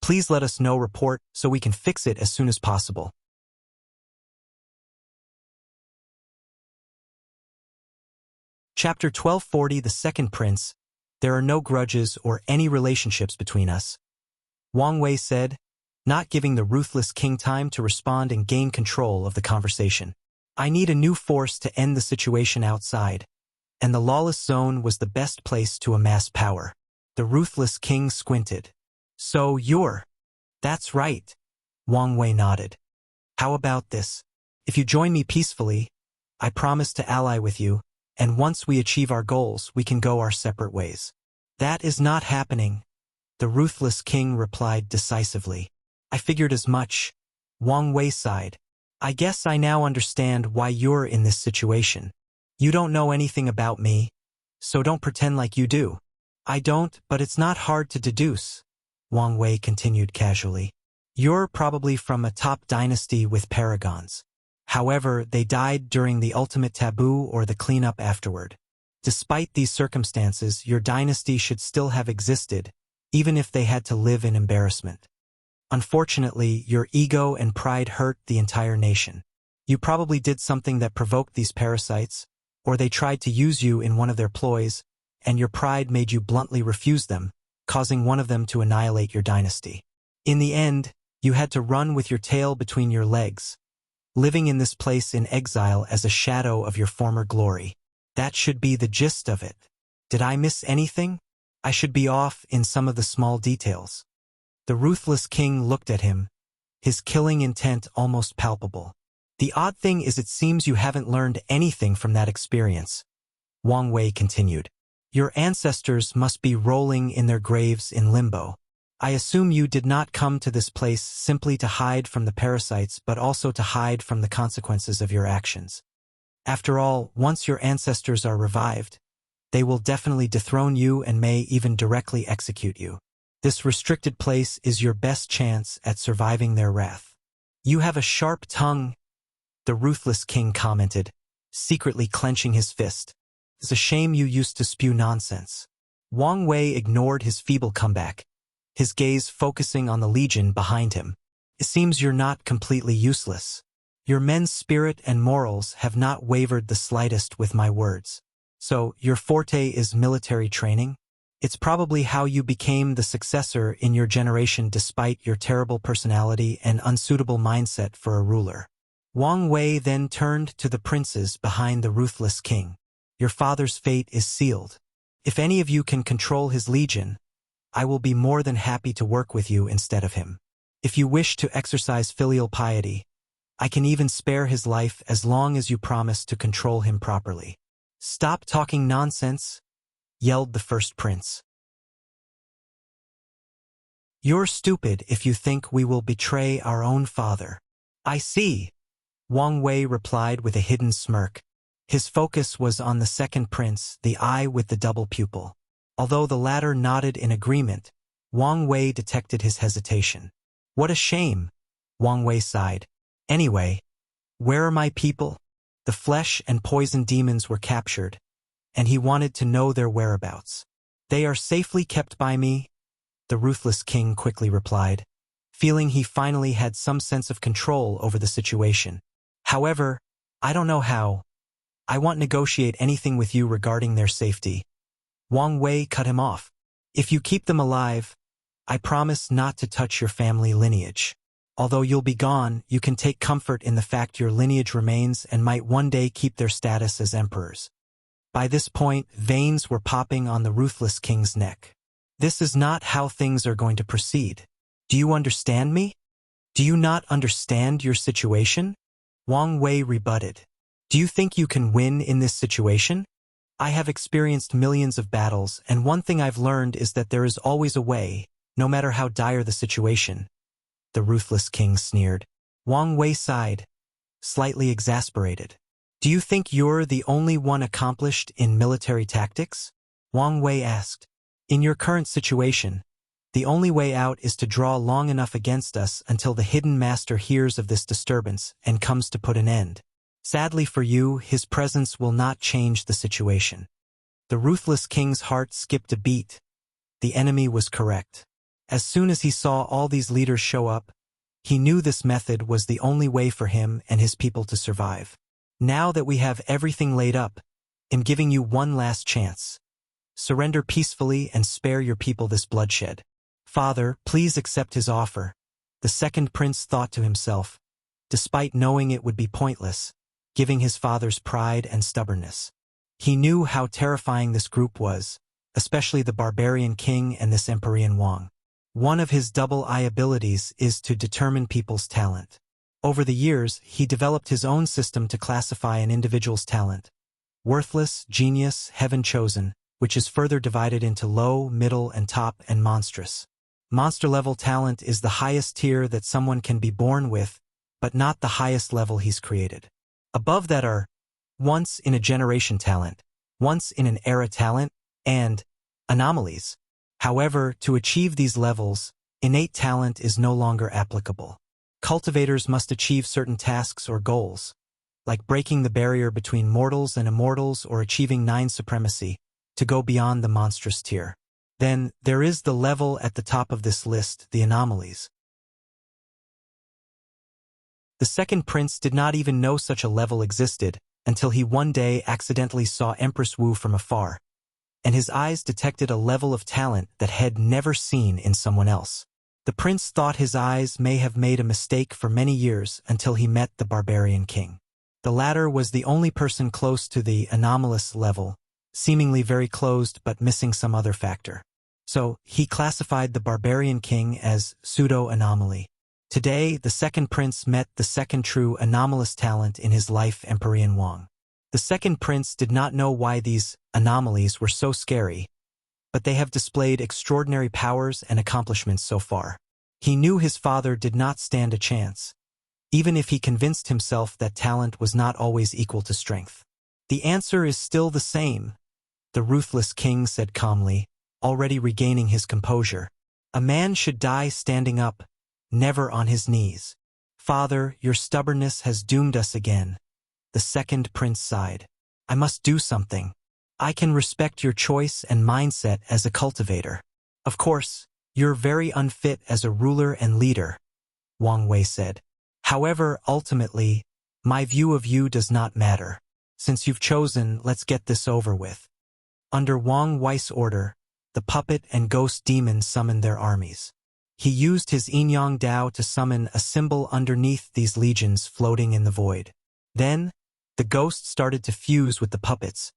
[SPEAKER 1] please let us know. Report so we can fix it as soon as possible. Chapter 1240, The Second Prince. There are no grudges or any relationships between us. Wang Wei said, not giving the ruthless king time to respond and gain control of the conversation. I need a new force to end the situation outside, and the lawless zone was the best place to amass power. The ruthless king squinted. So you're... That's right. Wang Wei nodded. How about this? If you join me peacefully, I promise to ally with you, and once we achieve our goals, we can go our separate ways. That is not happening, the ruthless king replied decisively. I figured as much. Wang Wei sighed. I guess I now understand why you're in this situation. You don't know anything about me, so don't pretend like you do. I don't, but it's not hard to deduce, Wang Wei continued casually. You're probably from a top dynasty with paragons. However, they died during the ultimate taboo or the cleanup afterward. Despite these circumstances, your dynasty should still have existed, even if they had to live in embarrassment. Unfortunately, your ego and pride hurt the entire nation. You probably did something that provoked these parasites, or they tried to use you in one of their ploys, and your pride made you bluntly refuse them, causing one of them to annihilate your dynasty. In the end, you had to run with your tail between your legs, living in this place in exile as a shadow of your former glory. That should be the gist of it. Did I miss anything? I should be off in some of the small details. The ruthless king looked at him, his killing intent almost palpable. The odd thing is it seems you haven't learned anything from that experience, Wang Wei continued. Your ancestors must be rolling in their graves in limbo. I assume you did not come to this place simply to hide from the parasites but also to hide from the consequences of your actions. After all, once your ancestors are revived, they will definitely dethrone you and may even directly execute you. This restricted place is your best chance at surviving their wrath. You have a sharp tongue, the ruthless king commented, secretly clenching his fist. It's a shame you used to spew nonsense. Wang Wei ignored his feeble comeback, his gaze focusing on the legion behind him. It seems you're not completely useless. Your men's spirit and morals have not wavered the slightest with my words. So, your forte is military training? It's probably how you became the successor in your generation despite your terrible personality and unsuitable mindset for a ruler. Wang Wei then turned to the princes behind the ruthless king. Your father's fate is sealed. If any of you can control his legion, I will be more than happy to work with you instead of him. If you wish to exercise filial piety, I can even spare his life as long as you promise to control him properly. Stop talking nonsense, yelled the first prince. You're stupid if you think we will betray our own father. I see, Wang Wei replied with a hidden smirk. His focus was on the second prince, the eye with the double pupil. Although the latter nodded in agreement, Wang Wei detected his hesitation. What a shame, Wang Wei sighed. Anyway, where are my people? The flesh and poison demons were captured, and he wanted to know their whereabouts. They are safely kept by me, the ruthless king quickly replied, feeling he finally had some sense of control over the situation. However, I don't know how. I won't negotiate anything with you regarding their safety. Wang Wei cut him off. If you keep them alive, I promise not to touch your family lineage. Although you'll be gone, you can take comfort in the fact your lineage remains and might one day keep their status as emperors. By this point, veins were popping on the ruthless king's neck. This is not how things are going to proceed. Do you understand me? Do you not understand your situation? Wang Wei rebutted. Do you think you can win in this situation? I have experienced millions of battles, and one thing I've learned is that there is always a way, no matter how dire the situation. The ruthless king sneered. Wang Wei sighed, slightly exasperated. Do you think you're the only one accomplished in military tactics? Wang Wei asked. In your current situation, the only way out is to draw long enough against us until the hidden master hears of this disturbance and comes to put an end. Sadly for you, his presence will not change the situation. The ruthless king's heart skipped a beat. The enemy was correct. As soon as he saw all these leaders show up, he knew this method was the only way for him and his people to survive. Now that we have everything laid up, I'm giving you one last chance. Surrender peacefully and spare your people this bloodshed. Father, please accept his offer. The second prince thought to himself, despite knowing it would be pointless, giving his father's pride and stubbornness. He knew how terrifying this group was, especially the barbarian king and this Empyrean Wang. One of his double-eye abilities is to determine people's talent. Over the years, he developed his own system to classify an individual's talent. Worthless, genius, heaven chosen, which is further divided into low, middle, and top, and monstrous. Monster-level talent is the highest tier that someone can be born with, but not the highest level he's created. Above that are once-in-a-generation talent, once-in-an-era talent, and anomalies. However, to achieve these levels, innate talent is no longer applicable. Cultivators must achieve certain tasks or goals, like breaking the barrier between mortals and immortals or achieving 9 supremacy, to go beyond the monstrous tier. Then, there is the level at the top of this list, the anomalies. The second prince did not even know such a level existed until he one day accidentally saw Empress Wu from afar, and his eyes detected a level of talent that had never seen in someone else. The prince thought his eyes may have made a mistake for many years until he met the barbarian king. The latter was the only person close to the anomalous level, seemingly very closed but missing some other factor. So, he classified the barbarian king as pseudo-anomaly. Today, the second prince met the second true anomalous talent in his life, Empyrean Wang. The second prince did not know why these anomalies were so scary, but they have displayed extraordinary powers and accomplishments so far. He knew his father did not stand a chance, even if he convinced himself that talent was not always equal to strength. The answer is still the same, the ruthless king said calmly, already regaining his composure. A man should die standing up, never on his knees. Father, your stubbornness has doomed us again. The second prince sighed. I must do something. I can respect your choice and mindset as a cultivator. Of course, you're very unfit as a ruler and leader, Wang Wei said. However, ultimately, my view of you does not matter. Since you've chosen, let's get this over with. Under Wang Wei's order, the puppet and ghost demons summoned their armies. He used his yin-yang Dao to summon a symbol underneath these legions floating in the void. Then, the ghosts started to fuse with the puppets,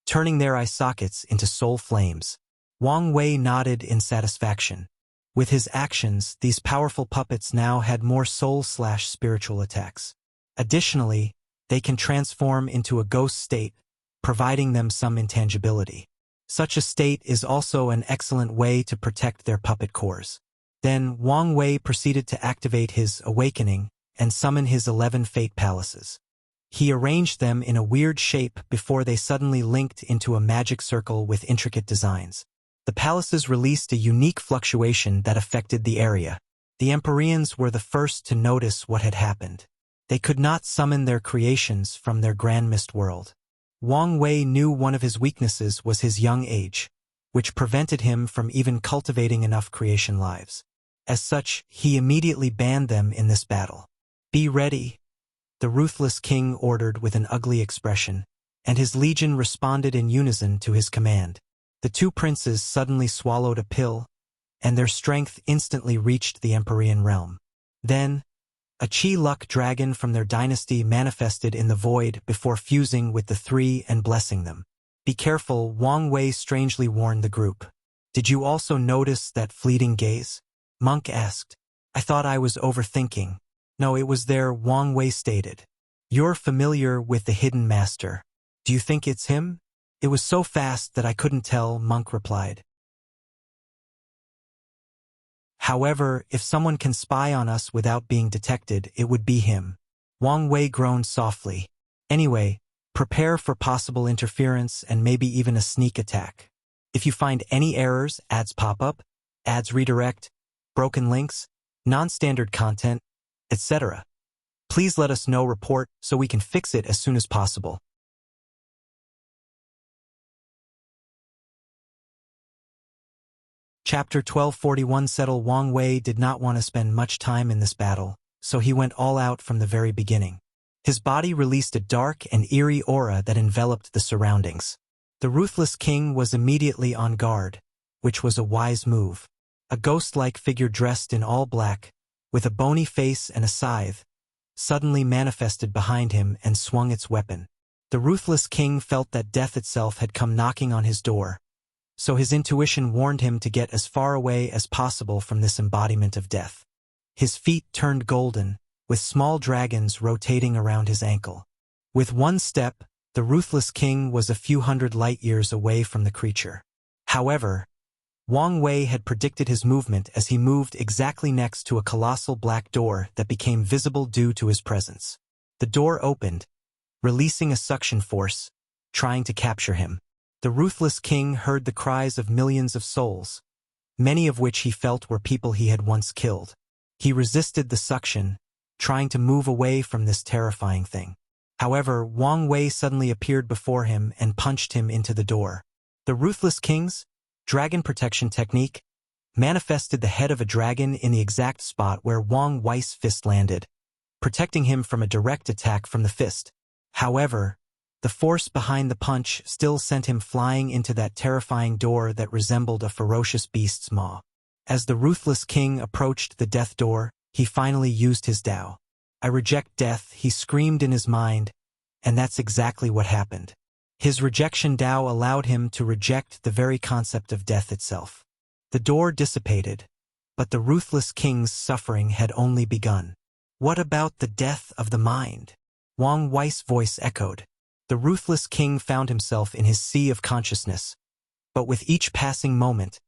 [SPEAKER 1] turning their eye sockets into soul flames. Wang Wei nodded in satisfaction. With his actions, these powerful puppets now had more soul/spiritual attacks. Additionally, they can transform into a ghost state, providing them some intangibility. Such a state is also an excellent way to protect their puppet cores. Then Wang Wei proceeded to activate his awakening and summon his 11 fate palaces. He arranged them in a weird shape before they suddenly linked into a magic circle with intricate designs. The palaces released a unique fluctuation that affected the area. The Empyreans were the first to notice what had happened. They could not summon their creations from their grand mist world. Wang Wei knew one of his weaknesses was his young age, which prevented him from even cultivating enough creation lives. As such, he immediately banned them in this battle. Be ready, the ruthless king ordered with an ugly expression, and his legion responded in unison to his command. The two princes suddenly swallowed a pill, and their strength instantly reached the Empyrean realm. Then, a Chi-Luck dragon from their dynasty manifested in the void before fusing with the three and blessing them. Be careful, Wang Wei strangely warned the group. Did you also notice that fleeting gaze? Monk asked. I thought I was overthinking. No, it was there, Wang Wei stated. You're familiar with the hidden master. Do you think it's him? It was so fast that I couldn't tell, Monk replied. However, if someone can spy on us without being detected, it would be him. Wang Wei groaned softly. Anyway, prepare for possible interference and maybe even a sneak attack. If you find any errors, ads pop up, ads redirect, broken links, non-standard content, etc., please let us know, report, so we can fix it as soon as possible. Chapter 1241 Settle. Wang Wei did not want to spend much time in this battle, so he went all out from the very beginning. His body released a dark and eerie aura that enveloped the surroundings. The ruthless king was immediately on guard, which was a wise move. A ghost-like figure dressed in all black, with a bony face and a scythe, suddenly manifested behind him and swung its weapon. The ruthless king felt that death itself had come knocking on his door, so his intuition warned him to get as far away as possible from this embodiment of death. His feet turned golden, with small dragons rotating around his ankle. With one step, the ruthless king was a few hundred light-years away from the creature. However, Wang Wei had predicted his movement as he moved exactly next to a colossal black door that became visible due to his presence. The door opened, releasing a suction force, trying to capture him. The ruthless king heard the cries of millions of souls, many of which he felt were people he had once killed. He resisted the suction, trying to move away from this terrifying thing. However, Wang Wei suddenly appeared before him and punched him into the door. The ruthless king's dragon protection technique manifested the head of a dragon in the exact spot where Wang Wei's fist landed, protecting him from a direct attack from the fist. However, the force behind the punch still sent him flying into that terrifying door that resembled a ferocious beast's maw. As the ruthless king approached the death door, he finally used his Tao. "I reject death," he screamed in his mind, and that's exactly what happened. His rejection Tao allowed him to reject the very concept of death itself. The door dissipated, but the ruthless king's suffering had only begun. "What about the death of the mind?" Wang Wei's voice echoed. The ruthless king found himself in his sea of consciousness, but with each passing moment,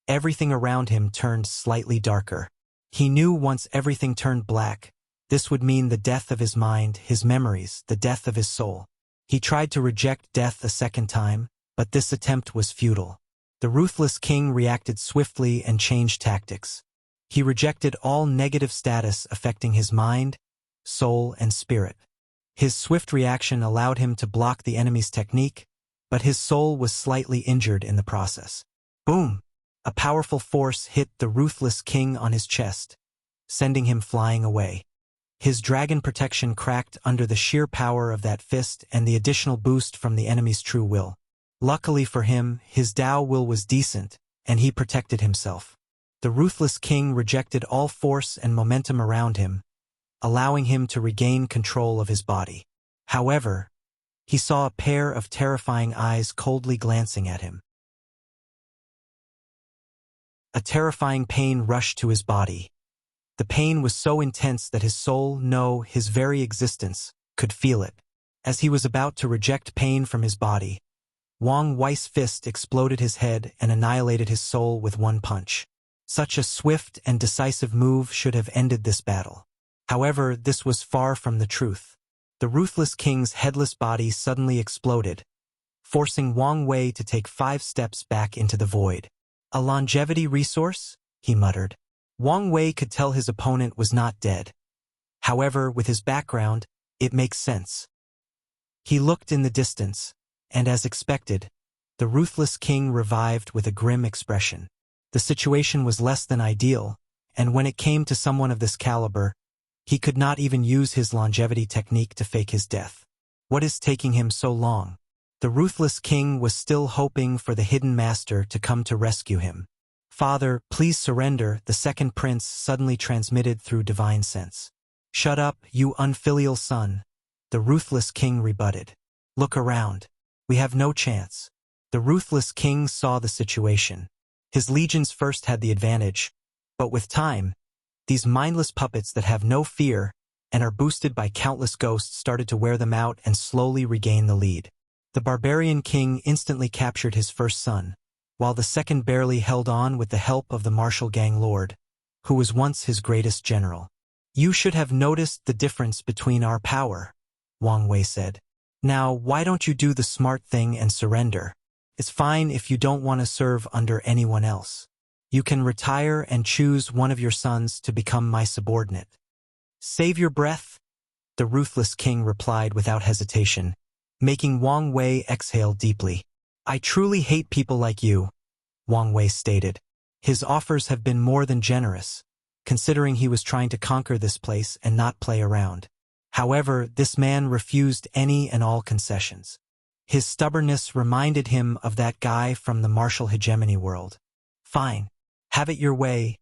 [SPEAKER 1] everything around him turned slightly darker. He knew once everything turned black, this would mean the death of his mind, his memories, the death of his soul. He tried to reject death a second time, but this attempt was futile. The ruthless king reacted swiftly and changed tactics. He rejected all negative status affecting his mind, soul, and spirit. His swift reaction allowed him to block the enemy's technique, but his soul was slightly injured in the process. Boom! A powerful force hit the ruthless king on his chest, sending him flying away. His dragon protection cracked under the sheer power of that fist and the additional boost from the enemy's true will. Luckily for him, his Tao will was decent, and he protected himself. The ruthless king rejected all force and momentum around him, allowing him to regain control of his body. However, he saw a pair of terrifying eyes coldly glancing at him. A terrifying pain rushed to his body. The pain was so intense that his soul, no, his very existence, could feel it. As he was about to reject pain from his body, Wang Wei's fist exploded his head and annihilated his soul with one punch. Such a swift and decisive move should have ended this battle. However, this was far from the truth. The ruthless king's headless body suddenly exploded, forcing Wang Wei to take 5 steps back into the void. "A longevity resource?" he muttered. Wang Wei could tell his opponent was not dead. However, with his background, it makes sense. He looked in the distance, and as expected, the ruthless king revived with a grim expression. The situation was less than ideal, and when it came to someone of this caliber, he could not even use his longevity technique to fake his death. What is taking him so long? The ruthless king was still hoping for the hidden master to come to rescue him. "Father, please surrender," the second prince suddenly transmitted through divine sense. "Shut up, you unfilial son," the ruthless king rebutted. "Look around. We have no chance." The ruthless king saw the situation. His legions first had the advantage, but with time, these mindless puppets that have no fear and are boosted by countless ghosts started to wear them out and slowly regain the lead. The barbarian king instantly captured his first son, while the second barely held on with the help of the martial gang lord, who was once his greatest general. "You should have noticed the difference between our power," Wang Wei said. "Now, why don't you do the smart thing and surrender? It's fine if you don't want to serve under anyone else. You can retire and choose one of your sons to become my subordinate." "Save your breath," the ruthless king replied without hesitation, making Wang Wei exhale deeply. "I truly hate people like you," Wang Wei stated. "His offers have been more than generous, considering he was trying to conquer this place and not play around. However, this man refused any and all concessions. His stubbornness reminded him of that guy from the martial hegemony world. "Fine. Have it your way,"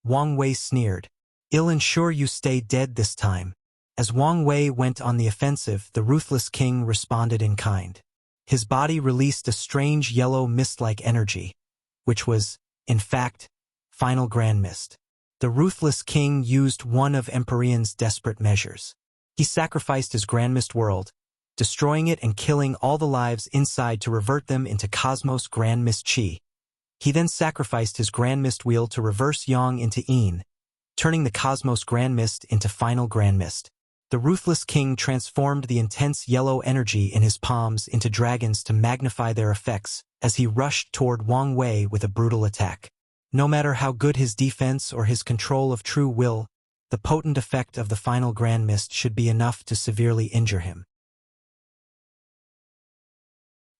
[SPEAKER 1] Wang Wei sneered. I'll ensure you stay dead this time. As Wang Wei went on the offensive, the Ruthless King responded in kind. His body released a strange yellow mist-like energy, which was, in fact, final grand mist. The Ruthless King used one of Empyrean's desperate measures. He sacrificed his Grand Mist world, destroying it and killing all the lives inside to revert them into Cosmos Grand Mist Chi. He then sacrificed his Grand Mist wheel to reverse Yang into Yin, turning the Cosmos Grand Mist into Final Grand Mist. The Ruthless King transformed the intense yellow energy in his palms into dragons to magnify their effects as he rushed toward Wang Wei with a brutal attack. No matter how good his defense or his control of true will, the potent effect of the final Grand Mist should be enough to severely injure him.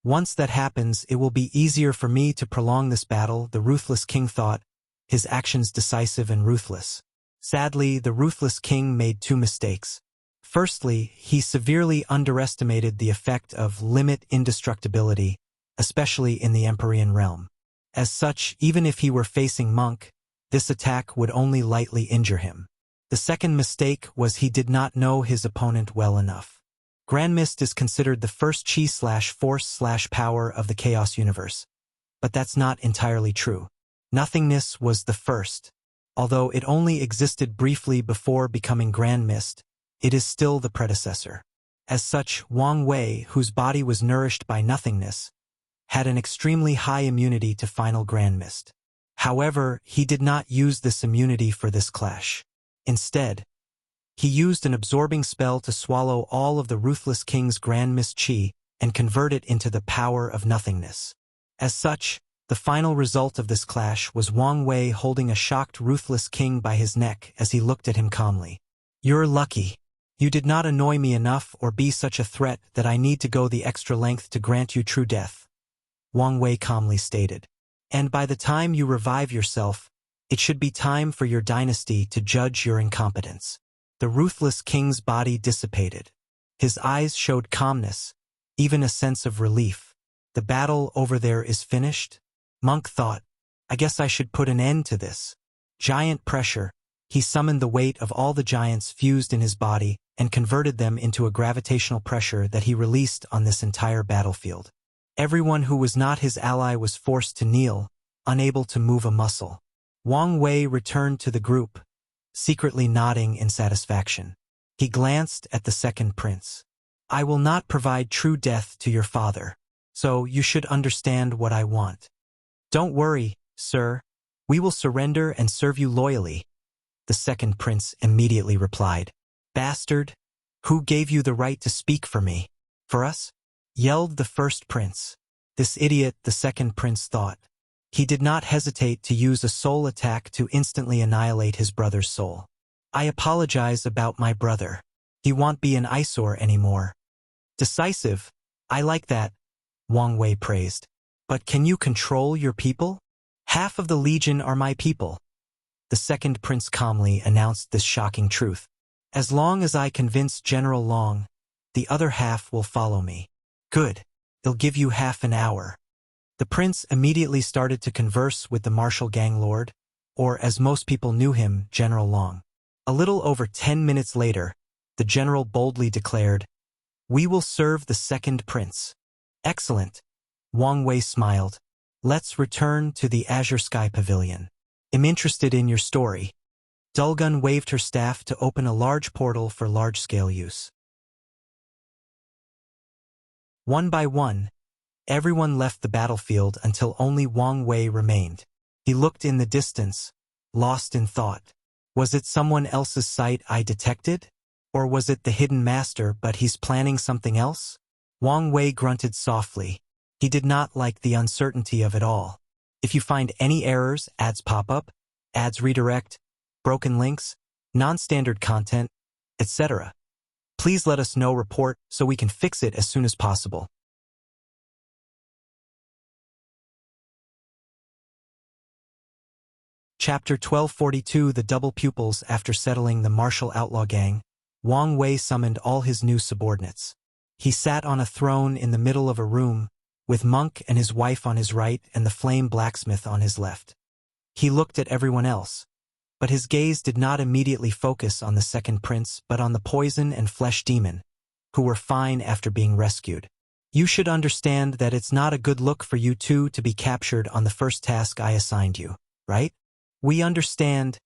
[SPEAKER 1] Once that happens, it will be easier for me to prolong this battle, the Ruthless King thought, his actions decisive and ruthless. Sadly, the Ruthless King made two mistakes. Firstly, he severely underestimated the effect of limit indestructibility, especially in the Empyrean realm. As such, even if he were facing Monk, this attack would only lightly injure him. The second mistake was he did not know his opponent well enough. Grand Mist is considered the first chi/force/power of the Chaos Universe. But that's not entirely true. Nothingness was the first. Although it only existed briefly before becoming Grand Mist, it is still the predecessor. As such, Wang Wei, whose body was nourished by nothingness, had an extremely high immunity to Final Grand Mist. However, he did not use this immunity for this clash. Instead, he used an absorbing spell to swallow all of the Ruthless King's Grand Mist Chi and convert it into the power of nothingness. As such, the final result of this clash was Wang Wei holding a shocked Ruthless King by his neck as he looked at him calmly. "You're lucky. You did not annoy me enough or be such a threat that I need to go the extra length to grant you true death," Wang Wei calmly stated. "And by the time you revive yourself, it should be time for your dynasty to judge your incompetence." The Ruthless King's body dissipated. His eyes showed calmness, even a sense of relief. "The battle over there is finished?" Monk thought. "I guess I should put an end to this." Giant pressure. He summoned the weight of all the giants fused in his body and converted them into a gravitational pressure that he released on this entire battlefield. Everyone who was not his ally was forced to kneel, unable to move a muscle. Wang Wei returned to the group, secretly nodding in satisfaction. He glanced at the second prince. "I will not provide true death to your father, so you should understand what I want." "Don't worry, sir. We will surrender and serve you loyally," the second prince immediately replied. "Bastard! Who gave you the right to speak for me?" "For us?" yelled the first prince. "This idiot," the second prince thought. He did not hesitate to use a soul attack to instantly annihilate his brother's soul. "I apologize about my brother. He won't be an eyesore anymore." "Decisive. I like that," Wang Wei praised. "But can you control your people?" "Half of the Legion are my people," the second prince calmly announced this shocking truth. "As long as I convince General Long, the other half will follow me." "Good. They'll give you half an hour." The prince immediately started to converse with the martial gang lord, or as most people knew him, General Long. A little over 10 minutes later, the general boldly declared, "We will serve the second prince." "Excellent," Wang Wei smiled. "Let's return to the Azure Sky Pavilion. I'm interested in your story." Dulgun waved her staff to open a large portal for large-scale use. One by one, everyone left the battlefield until only Wang Wei remained. He looked in the distance, lost in thought. Was it someone else's sight I detected? Or was it the hidden master but he's planning something else? Wang Wei grunted softly. He did not like the uncertainty of it all. If you find any errors, ads pop up, ads redirect, broken links, non-standard content, etc., please let us know. Report so we can fix it as soon as possible. Chapter 1242 The Double Pupils. After settling the martial outlaw gang, Wang Wei summoned all his new subordinates. He sat on a throne in the middle of a room, with Monk and his wife on his right and the flame blacksmith on his left. He looked at everyone else, but his gaze did not immediately focus on the second prince but on the poison and flesh demon, who were fine after being rescued. You should understand that it's not a good look for you two to be captured on the first task I assigned you, right? We understand.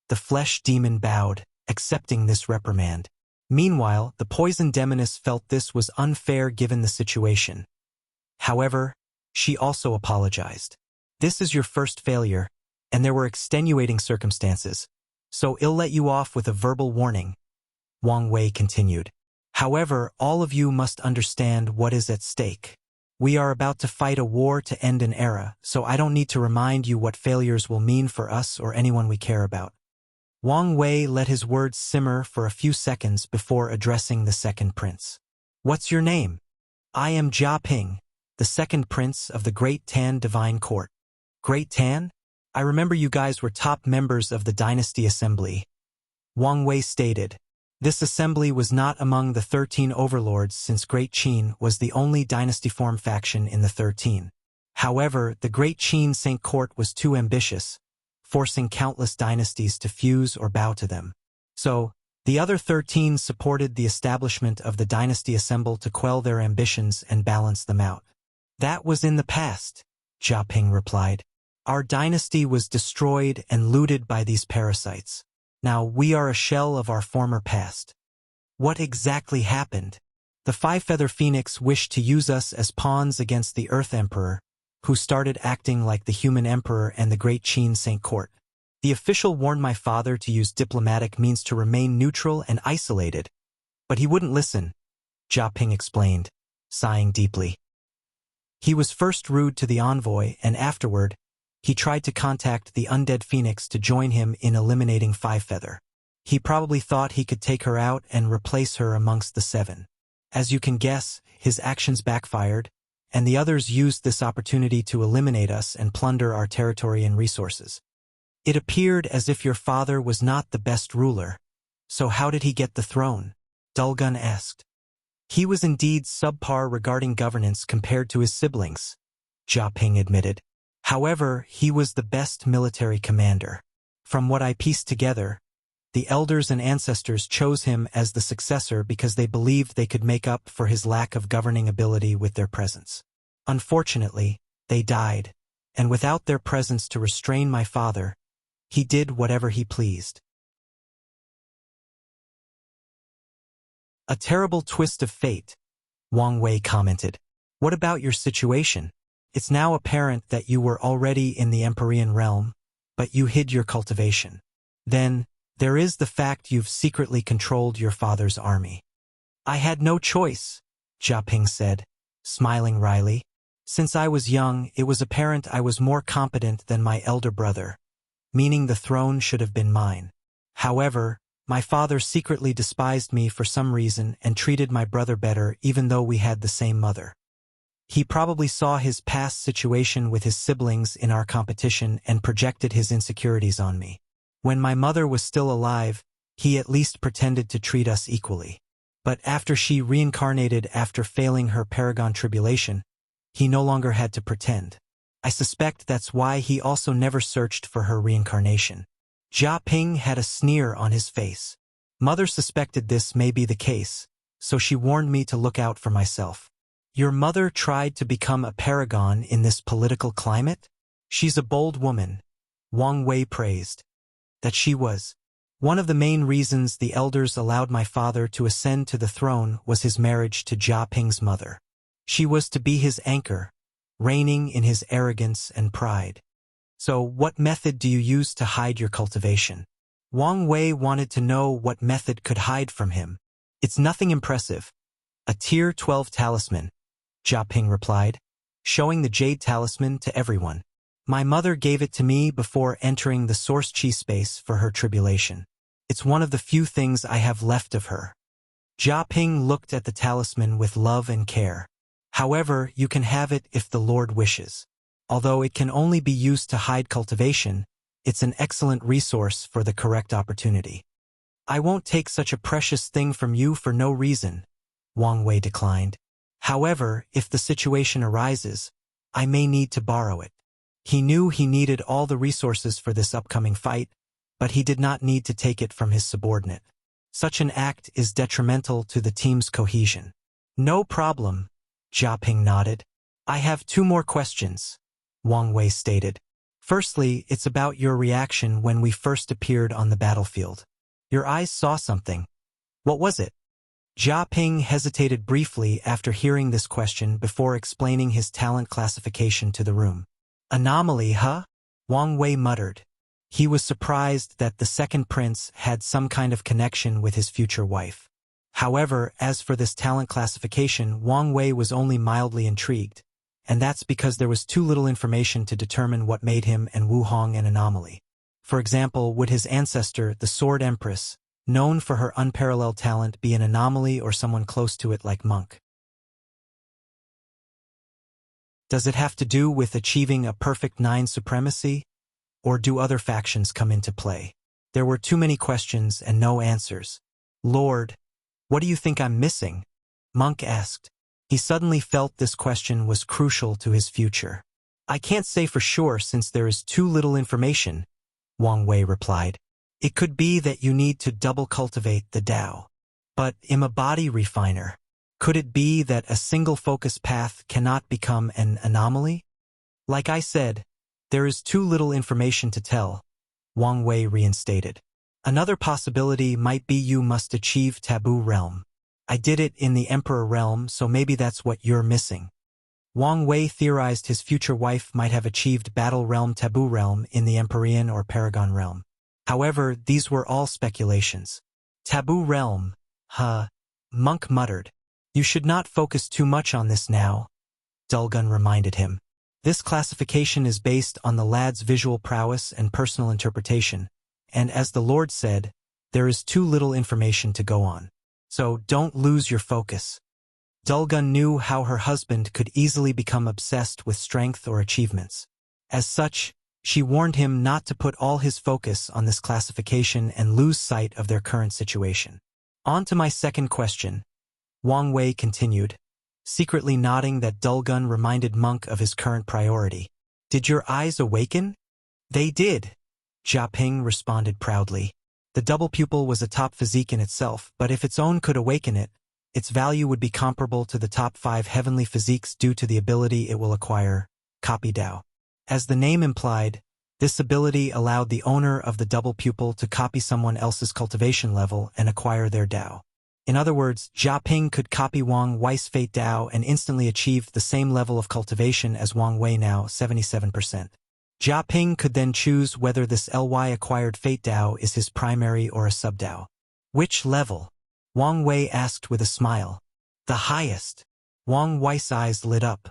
[SPEAKER 1] The flesh demon bowed, accepting this reprimand. Meanwhile, the poison demoness felt this was unfair given the situation. However, she also apologized. This is your first failure, and there were extenuating circumstances, so I'll let you off with a verbal warning. Wang Wei continued. However, all of you must understand what is at stake. We are about to fight a war to end an era, so I don't need to remind you what failures will mean for us or anyone we care about. Wang Wei let his words simmer for a few seconds before addressing the second prince. What's your name? I am Jia Ping, the second prince of the Great Tan Divine Court. Great Tan? I remember you guys were top members of the Dynasty Assembly. Wang Wei stated. This assembly was not among the 13 overlords since Great Qin was the only dynasty-form faction in the 13. However, the Great Qin Saint Court was too ambitious, forcing countless dynasties to fuse or bow to them. So, the other 13 supported the establishment of the Dynasty Assembly to quell their ambitions and balance them out. That was in the past, Jia Ping replied. Our dynasty was destroyed and looted by these parasites. Now we are a shell of our former past. What exactly happened? The Five-Feather Phoenix wished to use us as pawns against the Earth Emperor, who started acting like the human emperor and the Great Qin Saint Court. The official warned my father to use diplomatic means to remain neutral and isolated, but he wouldn't listen, Jia Ping explained, sighing deeply. He was first rude to the envoy, and afterward, he tried to contact the undead phoenix to join him in eliminating Five-Feather. He probably thought he could take her out and replace her amongst the 7. As you can guess, his actions backfired, and the others used this opportunity to eliminate us and plunder our territory and resources. It appeared as if your father was not the best ruler. So how did he get the throne? Dulgun asked. He was indeed subpar regarding governance compared to his siblings, Jia Ping admitted. However, he was the best military commander. From what I pieced together, the elders and ancestors chose him as the successor because they believed they could make up for his lack of governing ability with their presence. Unfortunately, they died, and without their presence to restrain my father, he did whatever he pleased. A terrible twist of fate, Wang Wei commented. What about your situation? It's now apparent that you were already in the Empyrean realm, but you hid your cultivation. Then, there is the fact you've secretly controlled your father's army. I had no choice, Jia Ping said, smiling wryly. Since I was young, it was apparent I was more competent than my elder brother, meaning the throne should have been mine. However, my father secretly despised me for some reason and treated my brother better even though we had the same mother. He probably saw his past situation with his siblings in our competition and projected his insecurities on me. When my mother was still alive, he at least pretended to treat us equally. But after she reincarnated after failing her Paragon tribulation, he no longer had to pretend. I suspect that's why he also never searched for her reincarnation. Jia Ping had a sneer on his face. Mother suspected this may be the case, so she warned me to look out for myself. Your mother tried to become a paragon in this political climate? She's a bold woman, Wang Wei praised. That she was. One of the main reasons the elders allowed my father to ascend to the throne was his marriage to Jia Ping's mother. She was to be his anchor, reigning in his arrogance and pride. So what method do you use to hide your cultivation? Wang Wei wanted to know what method could hide from him. It's nothing impressive. A Tier 12 talisman, Jia Ping replied, showing the jade talisman to everyone. My mother gave it to me before entering the source chi space for her tribulation. It's one of the few things I have left of her. Jia Ping looked at the talisman with love and care. However, you can have it if the Lord wishes. Although it can only be used to hide cultivation, it's an excellent resource for the correct opportunity. I won't take such a precious thing from you for no reason, Wang Wei declined. However, if the situation arises, I may need to borrow it. He knew he needed all the resources for this upcoming fight, but he did not need to take it from his subordinate. Such an act is detrimental to the team's cohesion. No problem, Jia Ping nodded. I have 2 more questions, Wang Wei stated. Firstly, it's about your reaction when we first appeared on the battlefield. Your eyes saw something. What was it? Jia Ping hesitated briefly after hearing this question before explaining his talent classification to the room. Anomaly, huh? Wang Wei muttered. He was surprised that the second prince had some kind of connection with his future wife. However, as for this talent classification, Wang Wei was only mildly intrigued, and that's because there was too little information to determine what made him and Wu Hong an anomaly. For example, would his ancestor, the Sword Empress, known for her unparalleled talent, be an anomaly or someone close to it like Monk? Does it have to do with achieving a perfect 9 supremacy? Or do other factions come into play? There were too many questions and no answers. Lord, what do you think I'm missing? Monk asked. He suddenly felt this question was crucial to his future. I can't say for sure since there is too little information, Wang Wei replied. It could be that you need to double cultivate the Tao. But I'm a body refiner. Could it be that a single focus path cannot become an anomaly? Like I said, there is too little information to tell, Wang Wei reinstated. Another possibility might be you must achieve Taboo Realm. I did it in the Emperor Realm, so maybe that's what you're missing. Wang Wei theorized his future wife might have achieved Battle Realm Taboo Realm in the Empyrean or Paragon Realm. However, these were all speculations. Taboo Realm, huh? Monk muttered. You should not focus too much on this now, Dulgun reminded him. This classification is based on the lad's visual prowess and personal interpretation, and as the Lord said, there is too little information to go on. So don't lose your focus. Dulgun knew how her husband could easily become obsessed with strength or achievements. As such, she warned him not to put all his focus on this classification and lose sight of their current situation. On to my second question, Wang Wei continued, secretly nodding that Dulgun reminded Monk of his current priority. Did your eyes awaken? They did, Jia Ping responded proudly. The double pupil was a top physique in itself, but if its own could awaken it, its value would be comparable to the top 5 heavenly physiques due to the ability it will acquire, Copy Tao. As the name implied, this ability allowed the owner of the double pupil to copy someone else's cultivation level and acquire their Tao. In other words, Jia Ping could copy Wang Wei's Fate Tao and instantly achieved the same level of cultivation as Wang Wei, now 77%. Jia Ping could then choose whether this LY acquired Fate Tao is his primary or a sub-Tao. Which level? Wang Wei asked with a smile. The highest. Wang Wei's eyes lit up.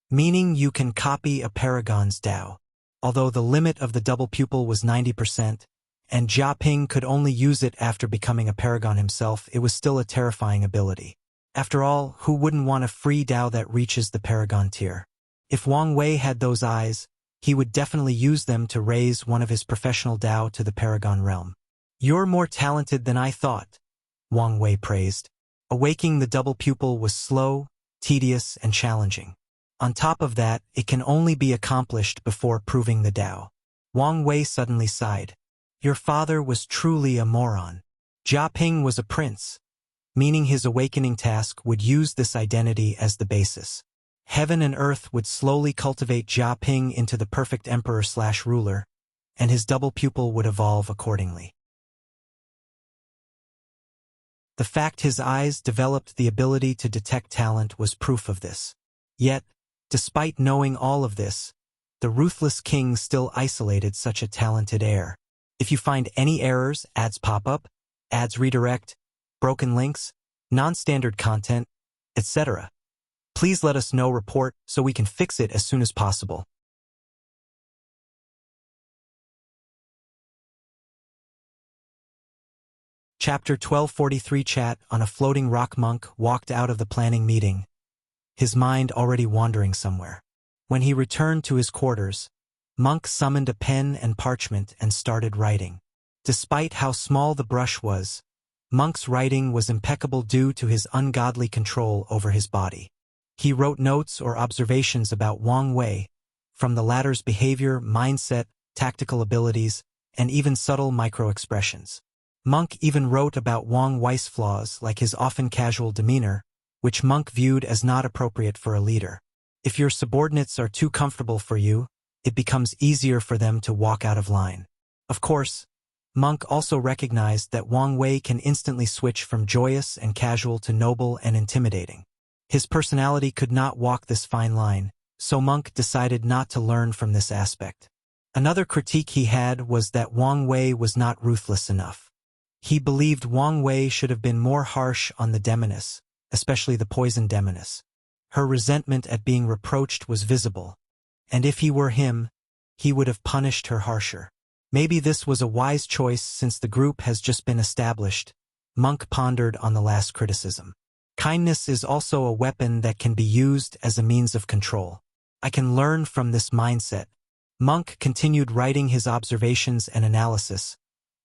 [SPEAKER 1] Meaning you can copy a Paragon's Tao. Although the limit of the double pupil was 90%, and Jia Ping could only use it after becoming a Paragon himself, it was still a terrifying ability. After all, who wouldn't want a free Tao that reaches the Paragon tier? If Wang Wei had those eyes, he would definitely use them to raise one of his professional Tao to the Paragon realm. You're more talented than I thought, Wang Wei praised. Awaking the double pupil was slow, tedious, and challenging. On top of that, it can only be accomplished before proving the Tao. Wang Wei suddenly sighed. Your father was truly a moron. Jia Ping was a prince, meaning his awakening task would use this identity as the basis. Heaven and earth would slowly cultivate Jia Ping into the perfect emperor/ruler, and his double pupil would evolve accordingly. The fact his eyes developed the ability to detect talent was proof of this. Yet, despite knowing all of this, the Ruthless king still isolated such a talented heir. If you find any errors, ads pop up, ads redirect, broken links, non-standard content, etc., please let us know, report, so we can fix it as soon as possible. Chapter 1243. Chat on a floating rock. Monk walked out of the planning meeting, his mind already wandering somewhere. When he returned to his quarters, Monk summoned a pen and parchment and started writing. Despite how small the brush was, Monk's writing was impeccable due to his ungodly control over his body. He wrote notes or observations about Wang Wei, from the latter's behavior, mindset, tactical abilities, and even subtle micro-expressions. Monk even wrote about Wang Wei's flaws like his often casual demeanor, which Monk viewed as not appropriate for a leader. If your subordinates are too comfortable for you, it becomes easier for them to walk out of line. Of course, Monk also recognized that Wang Wei can instantly switch from joyous and casual to noble and intimidating. His personality could not walk this fine line, so Monk decided not to learn from this aspect. Another critique he had was that Wang Wei was not ruthless enough. He believed Wang Wei should have been more harsh on the demoness, especially the poison demoness. Her resentment at being reproached was visible, and if he were him, he would have punished her harsher. Maybe this was a wise choice since the group has just been established. Monk pondered on the last criticism. Kindness is also a weapon that can be used as a means of control. I can learn from this mindset. Monk continued writing his observations and analysis,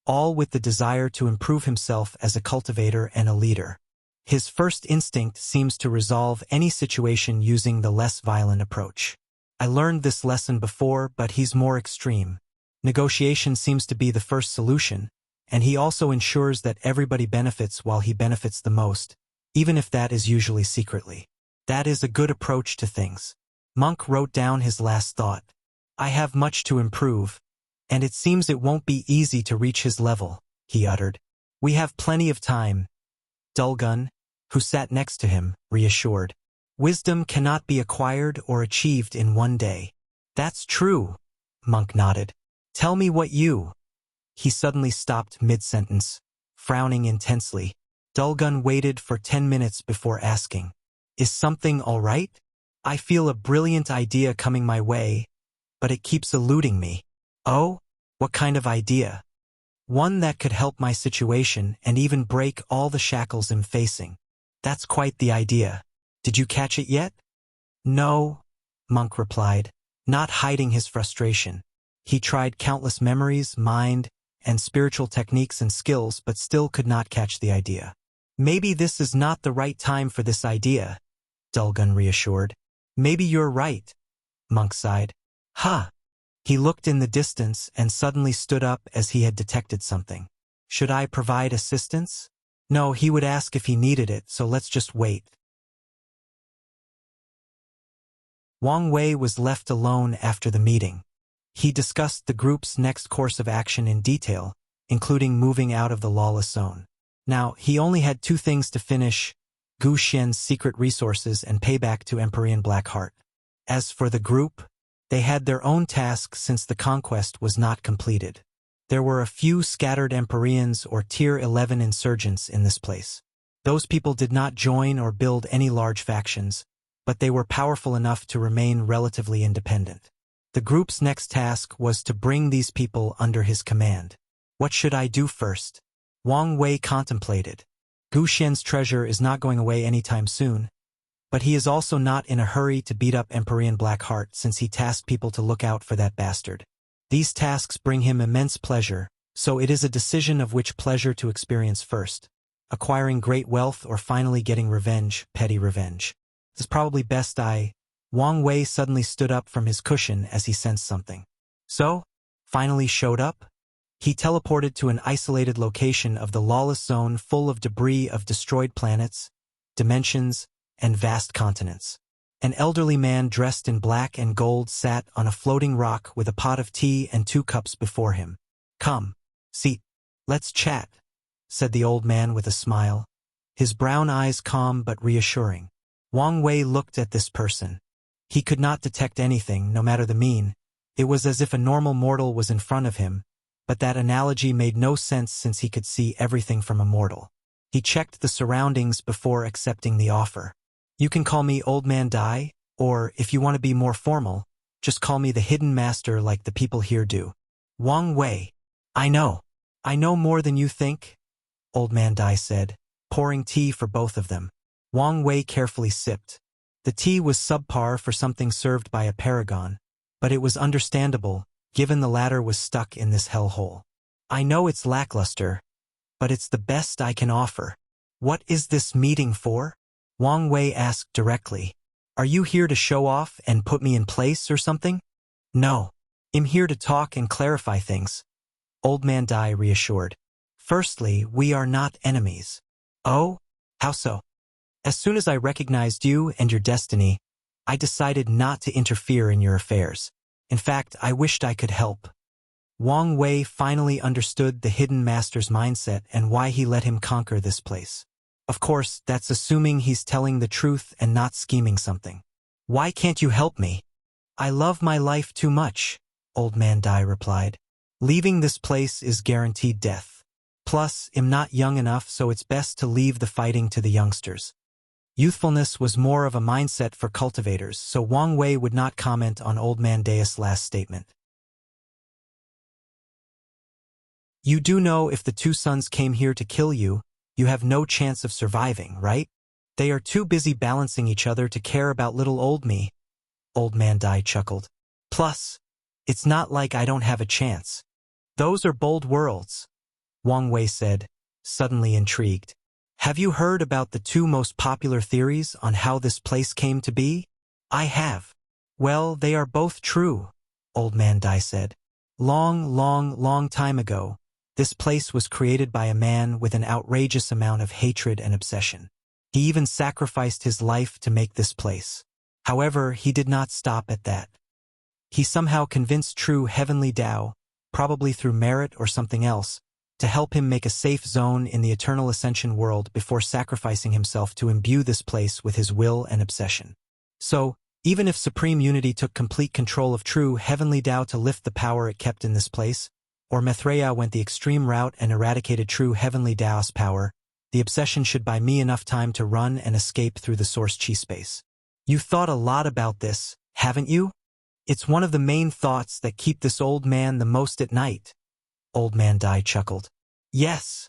[SPEAKER 1] all with the desire to improve himself as a cultivator and a leader. His first instinct seems to resolve any situation using the less violent approach. I learned this lesson before, but he's more extreme. Negotiation seems to be the first solution, and he also ensures that everybody benefits while he benefits the most, even if that is usually secretly. That is a good approach to things. Monk wrote down his last thought. I have much to improve, and it seems it won't be easy to reach his level, he uttered. We have plenty of time. Dulgun, who sat next to him, reassured. Wisdom cannot be acquired or achieved in one day. That's true, Monk nodded. Tell me what you... He suddenly stopped mid-sentence, frowning intensely. Dulgun waited for 10 minutes before asking, Is something all right? I feel a brilliant idea coming my way, but it keeps eluding me. Oh? What kind of idea? One that could help my situation and even break all the shackles I'm facing. That's quite the idea. Did you catch it yet? No, Monk replied, not hiding his frustration. He tried countless memories, mind, and spiritual techniques and skills, but still could not catch the idea. Maybe this is not the right time for this idea, Dulgun reassured. Maybe you're right, Monk sighed. Ha! He looked in the distance and suddenly stood up as he had detected something. Should I provide assistance? No, he would ask if he needed it, so let's just wait. Wang Wei was left alone after the meeting. He discussed the group's next course of action in detail, including moving out of the Lawless zone. Now, he only had 2 things to finish: Gu Xian's secret resources and payback to Empyrean Blackheart. As for the group, they had their own tasks since the conquest was not completed. There were a few scattered Empyreans or Tier 11 insurgents in this place. Those people did not join or build any large factions, but they were powerful enough to remain relatively independent. The group's next task was to bring these people under his command. What should I do first? Wang Wei contemplated. Gu Xian's treasure is not going away anytime soon, but he is also not in a hurry to beat up Empyrean Blackheart since he tasked people to look out for that bastard. These tasks bring him immense pleasure, so it is a decision of which pleasure to experience first. Acquiring great wealth or finally getting revenge, petty revenge. It's probably best Wang Wei suddenly stood up from his cushion as he sensed something. So, finally showed up? He teleported to an isolated location of the Lawless zone full of debris of destroyed planets, dimensions, and vast continents. An elderly man dressed in black and gold sat on a floating rock with a pot of tea and 2 cups before him. Come, sit. Let's chat, said the old man with a smile, his brown eyes calm but reassuring. Wang Wei looked at this person. He could not detect anything, no matter the mean. It was as if a normal mortal was in front of him, but that analogy made no sense since he could see everything from a mortal. He checked the surroundings before accepting the offer. You can call me Old Man Dai, or, if you want to be more formal, just call me the Hidden Master like the people here do. Wang Wei. I know more than you think, Old Man Dai said, pouring tea for both of them. Wang Wei carefully sipped. The tea was subpar for something served by a Paragon, but it was understandable, given the latter was stuck in this hellhole. I know it's lackluster, but it's the best I can offer. What is this meeting for? Wang Wei asked directly. Are you here to show off and put me in place or something? No. I'm here to talk and clarify things. Old Man Dai reassured. Firstly, we are not enemies. Oh? How so? As soon as I recognized you and your destiny, I decided not to interfere in your affairs. In fact, I wished I could help. Wang Wei finally understood the hidden master's mindset and why he let him conquer this place. Of course, that's assuming he's telling the truth and not scheming something. Why can't you help me? I love my life too much, Old Man Dai replied. Leaving this place is guaranteed death. Plus, I'm not young enough, so it's best to leave the fighting to the youngsters. Youthfulness was more of a mindset for cultivators, so Wang Wei would not comment on Old Man Dai's last statement. You do know if the two sons came here to kill you, you have no chance of surviving, right? They are too busy balancing each other to care about little old me. Old Man Dai chuckled. Plus, it's not like I don't have a chance. Those are bold words, Wang Wei said, suddenly intrigued. Have you heard about the two most popular theories on how this place came to be? I have. Well, they are both true, Old Man Dai said. Long time ago, this place was created by a man with an outrageous amount of hatred and obsession. He even sacrificed his life to make this place. However, he did not stop at that. He somehow convinced true heavenly Tao, probably through merit or something else, to help him make a safe zone in the eternal ascension world before sacrificing himself to imbue this place with his will and obsession. So, even if Supreme Unity took complete control of true heavenly Tao to lift the power it kept in this place, or Maitreya went the extreme route and eradicated true heavenly Tao's power, the obsession should buy me enough time to run and escape through the source chi space. You thought a lot about this, haven't you? It's one of the main thoughts that keep this old man the most at night. Old Man Dai chuckled. Yes,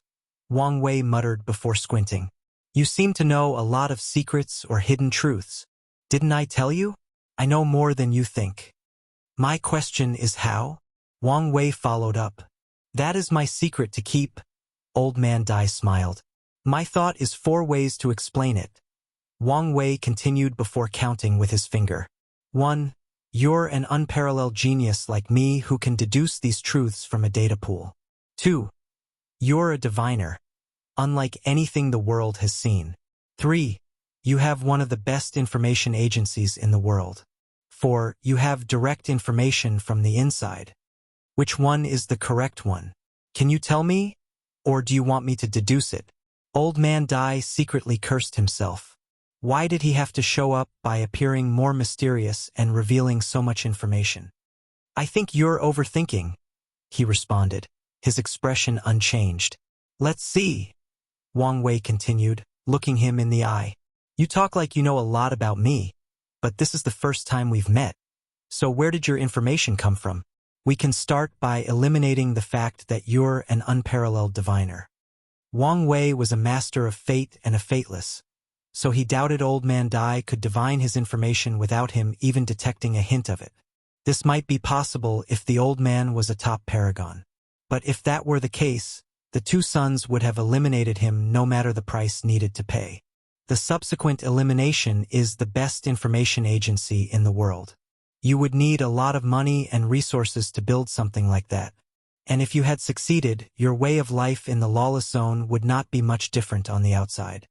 [SPEAKER 1] Wang Wei muttered before squinting. You seem to know a lot of secrets or hidden truths. Didn't I tell you? I know more than you think. My question is how? Wang Wei followed up. That is my secret to keep. Old Man Dai smiled. My thought is 4 ways to explain it. Wang Wei continued before counting with his finger. 1. You're an unparalleled genius like me who can deduce these truths from a data pool. 2. You're a diviner, unlike anything the world has seen. 3. You have one of the best information agencies in the world. 4. You have direct information from the inside. Which one is the correct one? Can you tell me? Or do you want me to deduce it? Old Man Dai secretly cursed himself. Why did he have to show up by appearing more mysterious and revealing so much information? I think you're overthinking, he responded, his expression unchanged. Let's see, Wang Wei continued, looking him in the eye. You talk like you know a lot about me, but this is the first time we've met. So where did your information come from? We can start by eliminating the fact that you're an unparalleled diviner. Wang Wei was a master of fate and a fateless, so he doubted Old Man Dai could divine his information without him even detecting a hint of it. This might be possible if the old man was a top paragon. But if that were the case, the two sons would have eliminated him no matter the price needed to pay. The subsequent elimination is the best information agency in the world. You would need a lot of money and resources to build something like that. And if you had succeeded, your way of life in the Lawless zone would not be much different on the outside.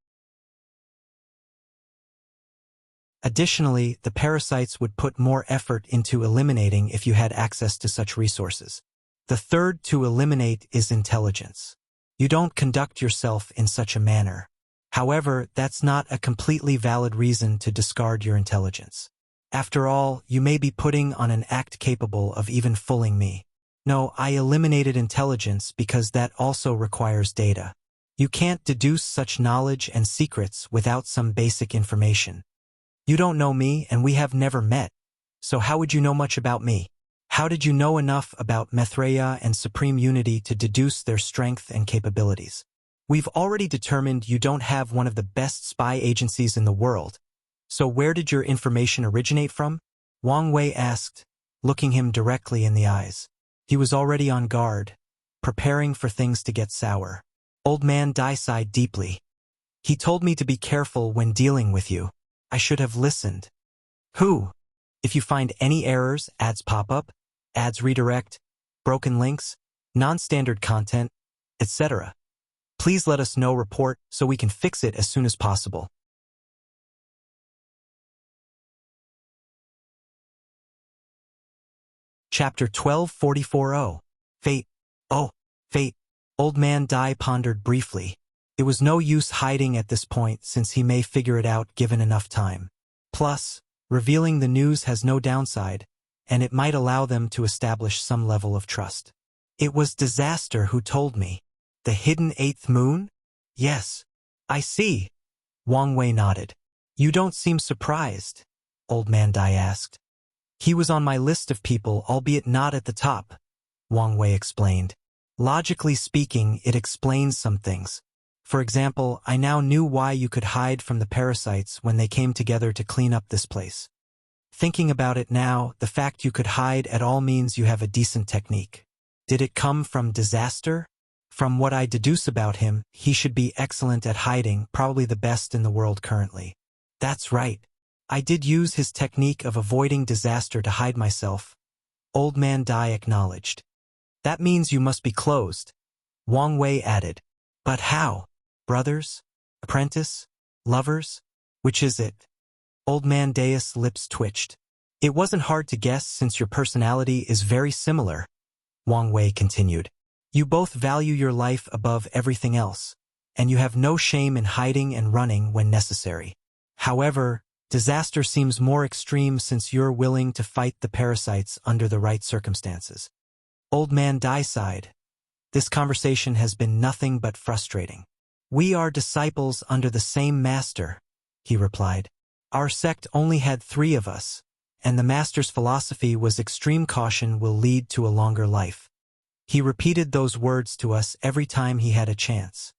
[SPEAKER 1] Additionally, the parasites would put more effort into eliminating if you had access to such resources. The third to eliminate is intelligence. You don't conduct yourself in such a manner. However, that's not a completely valid reason to discard your intelligence. After all, you may be putting on an act capable of even fooling me. No, I eliminated intelligence because that also requires data. You can't deduce such knowledge and secrets without some basic information. You don't know me and we have never met. So how would you know much about me? How did you know enough about Maitreya and Supreme Unity to deduce their strength and capabilities? We've already determined you don't have one of the best spy agencies in the world. So where did your information originate from? Wang Wei asked, looking him directly in the eyes. He was already on guard, preparing for things to get sour. Old Man Dai sighed deeply. He told me to be careful when dealing with you. I should have listened. Who? If you find any errors, ads pop up, ads redirect, broken links, non-standard content, etc. Please let us know report so we can fix it as soon as possible. Chapter 12:44. Fate. Oh, fate. Old Man Dai pondered briefly. It was no use hiding at this point since he may figure it out given enough time. Plus, revealing the news has no downside, and it might allow them to establish some level of trust. It was Disaster who told me. The hidden eighth moon? Yes. I see. Wang Wei nodded. You don't seem surprised, Old Man Dai asked. He was on my list of people, albeit not at the top, Wang Wei explained. Logically speaking, it explains some things. For example, I now knew why you could hide from the parasites when they came together to clean up this place. Thinking about it now, the fact you could hide at all means you have a decent technique. Did it come from Disaster? From what I deduce about him, he should be excellent at hiding, probably the best in the world currently. That's right. I did use his technique of avoiding disaster to hide myself, Old Man Dai acknowledged. That means you must be closed, Wang Wei added. But how? Brothers? Apprentice? Lovers? Which is it? Old Man Dai's lips twitched. It wasn't hard to guess since your personality is very similar, Wang Wei continued. You both value your life above everything else, and you have no shame in hiding and running when necessary. However, Disaster seems more extreme since you're willing to fight the parasites under the right circumstances. Old Man Dai sighed. This conversation has been nothing but frustrating. We are disciples under the same master, he replied. Our sect only had 3 of us, and the master's philosophy was extreme caution will lead to a longer life. He repeated those words to us every time he had a chance.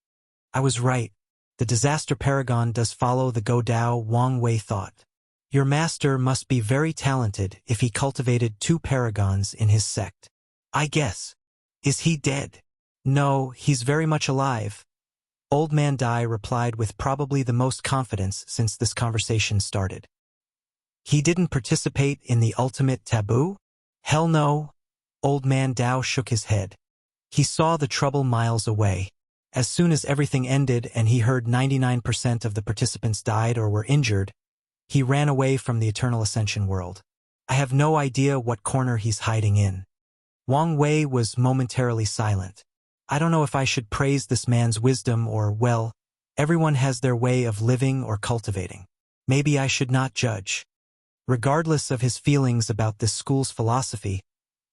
[SPEAKER 1] I was right. The Disaster Paragon does follow the Go Dao, Wang Wei thought. Your master must be very talented if he cultivated 2 paragons in his sect. I guess. Is he dead? No, he's very much alive. Old Man Dai replied with probably the most confidence since this conversation started. He didn't participate in the ultimate taboo? Hell no. Old Man Dao shook his head. He saw the trouble miles away. As soon as everything ended and he heard 99% of the participants died or were injured, he ran away from the Eternal Ascension world. I have no idea what corner he's hiding in. Wang Wei was momentarily silent. I don't know if I should praise this man's wisdom or, well, everyone has their way of living or cultivating. Maybe I should not judge. Regardless of his feelings about this school's philosophy,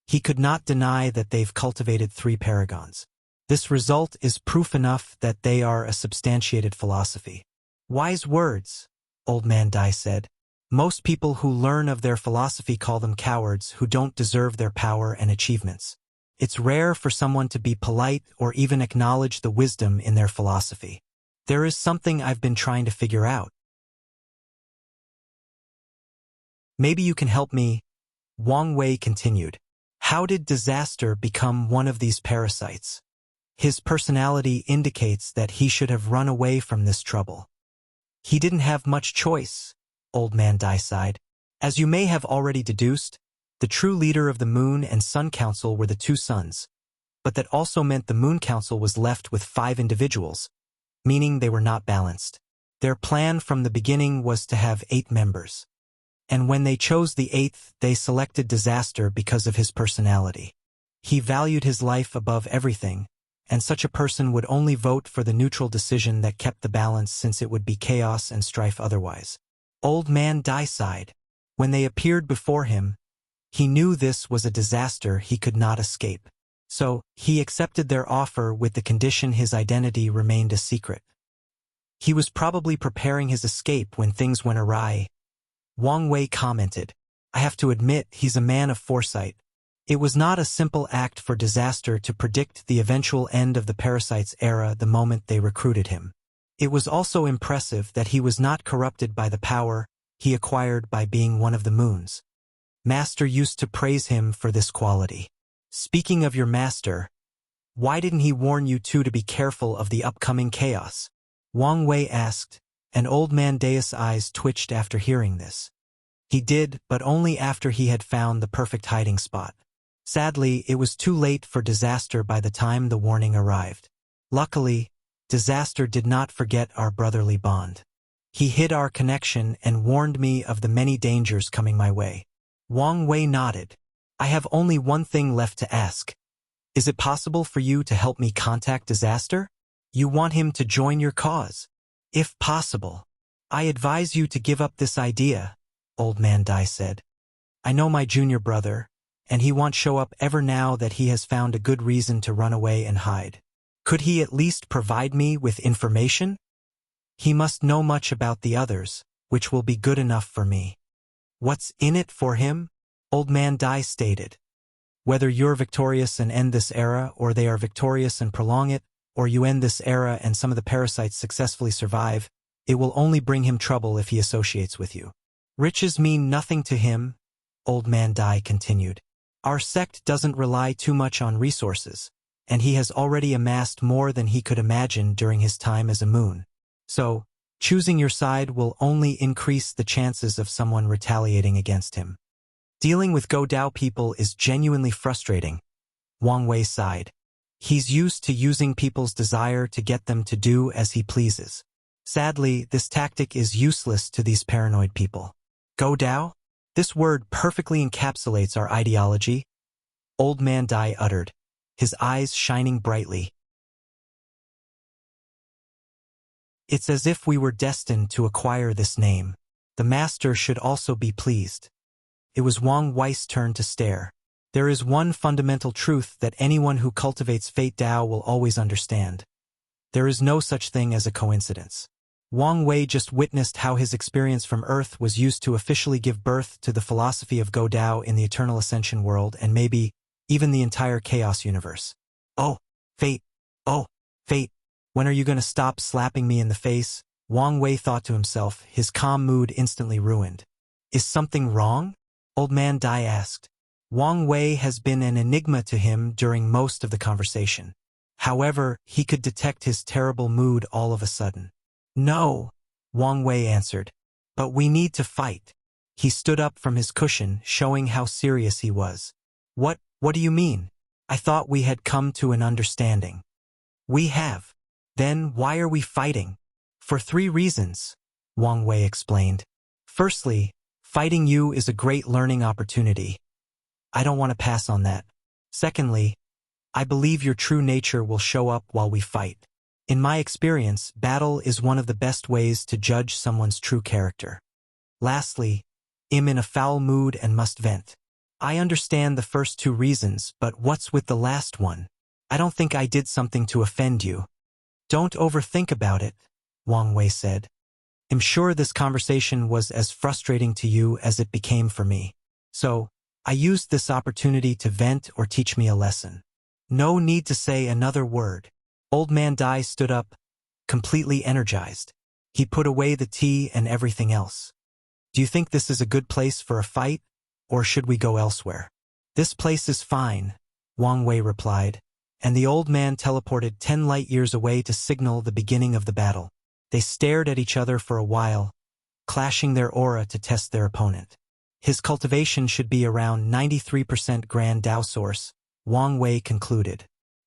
[SPEAKER 1] he could not deny that they've cultivated 3 paragons. This result is proof enough that they are a substantiated philosophy. Wise words, Old Man Dai said. Most people who learn of their philosophy call them cowards who don't deserve their power and achievements. It's rare for someone to be polite or even acknowledge the wisdom in their philosophy. There is something I've been trying to figure out. Maybe you can help me, Wang Wei continued. How did Disaster become one of these parasites? His personality indicates that he should have run away from this trouble. He didn't have much choice, Old Man Dai sighed. As you may have already deduced, the true leader of the Moon and Sun Council were the 2 sons, but that also meant the Moon Council was left with 5 individuals, meaning they were not balanced. Their plan from the beginning was to have 8 members. And when they chose the 8th, they selected Disaster because of his personality. He valued his life above everything, and such a person would only vote for the neutral decision that kept the balance since it would be chaos and strife otherwise. Old Man Dai sighed. When they appeared before him, he knew this was a disaster he could not escape. So, he accepted their offer with the condition his identity remained a secret. He was probably preparing his escape when things went awry. Wang Wei commented, I have to admit he's a man of foresight. It was not a simple act for Disaster to predict the eventual end of the parasites' era the moment they recruited him. It was also impressive that he was not corrupted by the power he acquired by being one of the moons. Master used to praise him for this quality. Speaking of your master, why didn't he warn you 2 to be careful of the upcoming chaos? Wang Wei asked, and Old Man Dai's eyes twitched after hearing this. He did, but only after he had found the perfect hiding spot. Sadly, it was too late for Disaster by the time the warning arrived. Luckily, Disaster did not forget our brotherly bond. He hid our connection and warned me of the many dangers coming my way. Wang Wei nodded. I have only one thing left to ask. Is it possible for you to help me contact Disaster? You want him to join your cause? If possible. I advise you to give up this idea, Old Man Dai said. I know my junior brother, and he won't show up ever now that he has found a good reason to run away and hide. Could he at least provide me with information? He must know much about the others, which will be good enough for me. What's in it for him? Old Man Dai stated. Whether you're victorious and end this era, or they are victorious and prolong it, or you end this era and some of the parasites successfully survive, it will only bring him trouble if he associates with you. Riches mean nothing to him, Old Man Dai continued. Our sect doesn't rely too much on resources, and he has already amassed more than he could imagine during his time as a moon. So, choosing your side will only increase the chances of someone retaliating against him. Dealing with Go Dao people is genuinely frustrating, Wang Wei sighed. He's used to using people's desire to get them to do as he pleases. Sadly, this tactic is useless to these paranoid people. Go Dao? This word perfectly encapsulates our ideology, Old Man Dai uttered, his eyes shining brightly. It's as if we were destined to acquire this name. The master should also be pleased. It was Wang Wei's turn to stare. There is one fundamental truth that anyone who cultivates Fate Dao will always understand. There is no such thing as a coincidence. Wang Wei just witnessed how his experience from Earth was used to officially give birth to the philosophy of Go Dao in the Eternal Ascension world and maybe even the entire Chaos universe. Oh, Fate. Oh, Fate. When are you going to stop slapping me in the face? Wang Wei thought to himself, his calm mood instantly ruined. Is something wrong? Old Man Dai asked. Wang Wei has been an enigma to him during most of the conversation. However, he could detect his terrible mood all of a sudden. No, Wang Wei answered. But we need to fight. He stood up from his cushion, showing how serious he was. What do you mean? I thought we had come to an understanding. We have. Then why are we fighting? For 3 reasons, Wang Wei explained. Firstly, fighting you is a great learning opportunity. I don't want to pass on that. Secondly, I believe your true nature will show up while we fight. In my experience, battle is one of the best ways to judge someone's true character. Lastly, I'm in a foul mood and must vent. I understand the first 2 reasons, but what's with the last one? I don't think I did something to offend you. Don't overthink about it, Wang Wei said. I'm sure this conversation was as frustrating to you as it became for me. So, I used this opportunity to vent or teach me a lesson. No need to say another word. Old Man Dai stood up, completely energized. He put away the tea and everything else. Do you think this is a good place for a fight, or should we go elsewhere? This place is fine, Wang Wei replied, and the old man teleported 10 light years away to signal the beginning of the battle. They stared at each other for a while, clashing their aura to test their opponent. His cultivation should be around 93% Grand Dao Source, Wang Wei concluded.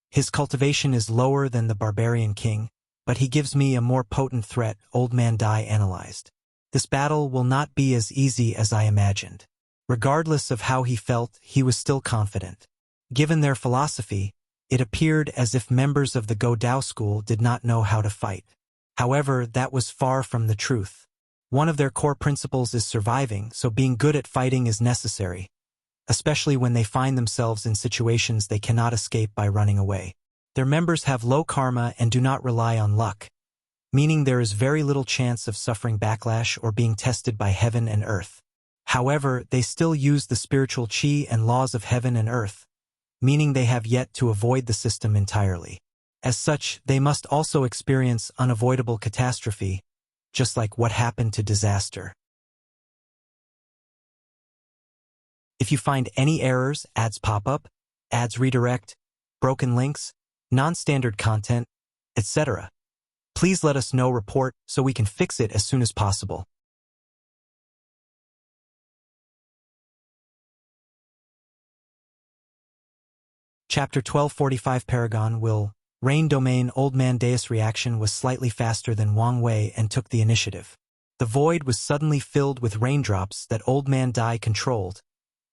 [SPEAKER 1] His cultivation is lower than the Barbarian King, but he gives me a more potent threat, Old Man Dai analyzed. This battle will not be as easy as I imagined. Regardless of how he felt, he was still confident. Given their philosophy, it appeared as if members of the Go Dao school did not know how to fight. However, that was far from the truth. One of their core principles is surviving, so being good at fighting is necessary, especially when they find themselves in situations they cannot escape by running away. Their members have low karma and do not rely on luck, meaning there is very little chance of suffering backlash or being tested by heaven and earth. However, they still use the spiritual chi and laws of heaven and earth, meaning they have yet to avoid the system entirely. As such, they must also experience unavoidable catastrophe, just like what happened to Disaster. If you find any errors, ads pop up, ads redirect, broken links, non-standard content, etc., please let us know report so we can fix it as soon as possible. Chapter 1245 Paragon Will. Rain Domain. Old Man Deus' reaction was slightly faster than Wang Wei and took the initiative. The void was suddenly filled with raindrops that Old Man Dai controlled,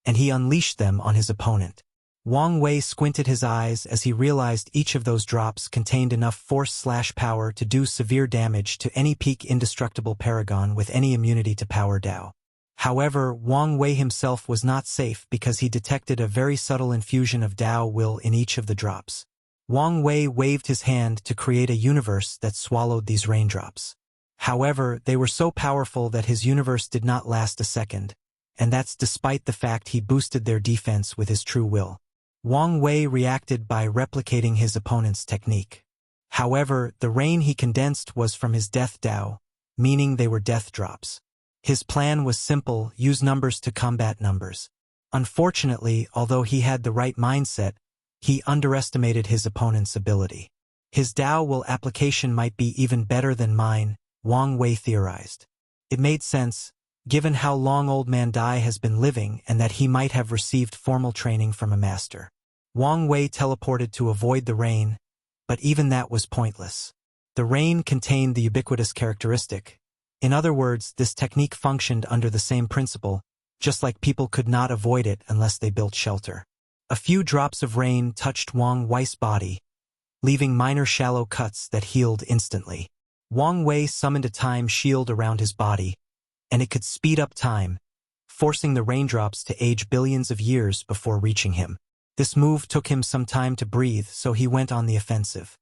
[SPEAKER 1] and he unleashed them on his opponent. Wang Wei squinted his eyes as he realized each of those drops contained enough force/power to do severe damage to any peak indestructible paragon with any immunity to power Dao. However, Wang Wei himself was not safe because he detected a very subtle infusion of Dao will in each of the drops. Wang Wei waved his hand to create a universe that swallowed these raindrops. However, they were so powerful that his universe did not last a second, and that's despite the fact he boosted their defense with his true will. Wang Wei reacted by replicating his opponent's technique. However, the rain he condensed was from his death Dao, meaning they were death drops. His plan was simple: use numbers to combat numbers. Unfortunately, although he had the right mindset, he underestimated his opponent's ability. His Dao will application might be even better than mine, Wang Wei theorized. It made sense, given how long Old Man Dai has been living and that he might have received formal training from a master. Wang Wei teleported to avoid the rain, but even that was pointless. The rain contained the ubiquitous characteristic. In other words, this technique functioned under the same principle, just like people could not avoid it unless they built shelter. A few drops of rain touched Wang Wei's body, leaving minor shallow cuts that healed instantly. Wang Wei summoned a time shield around his body, and it could speed up time, forcing the raindrops to age billions of years before reaching him. This move took him some time to breathe, so he went on the offensive.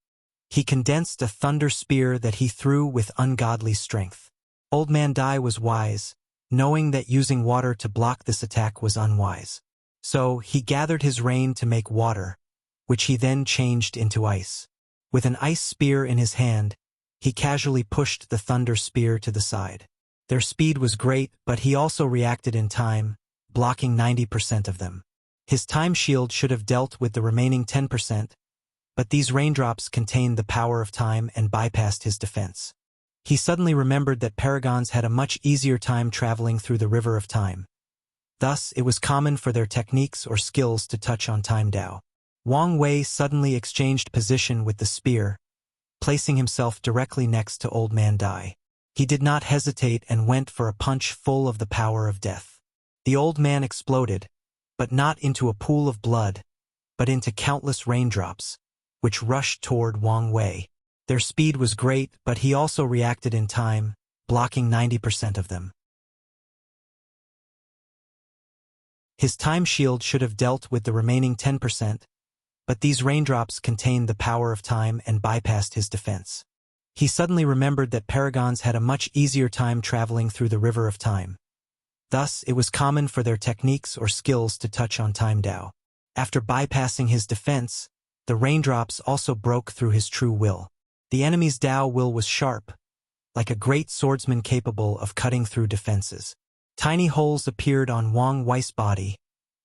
[SPEAKER 1] He condensed a thunder spear that he threw with ungodly strength. Old Man Dai was wise, knowing that using water to block this attack was unwise. So, he gathered his rain to make water, which he then changed into ice. With an ice spear in his hand, he casually pushed the thunder spear to the side. Their speed was great, but he also reacted in time, blocking 90% of them. His time shield should have dealt with the remaining 10%, but these raindrops contained the power of time and bypassed his defense. He suddenly remembered that paragons had a much easier time traveling through the river of time. Thus, it was common for their techniques or skills to touch on time Dao. Wang Wei suddenly exchanged position with the spear, placing himself directly next to Old Man Dai. He did not hesitate and went for a punch full of the power of death. The old man exploded, but not into a pool of blood, but into countless raindrops, which rushed toward Wang Wei. Their speed was great, but he also reacted in time, blocking 90% of them. His time shield should have dealt with the remaining 10%, but these raindrops contained the power of time and bypassed his defense. He suddenly remembered that paragons had a much easier time traveling through the river of time. Thus, it was common for their techniques or skills to touch on time Dao. After bypassing his defense, the raindrops also broke through his true will. The enemy's Dao will was sharp, like a great swordsman capable of cutting through defenses. Tiny holes appeared on Wang Wei's body,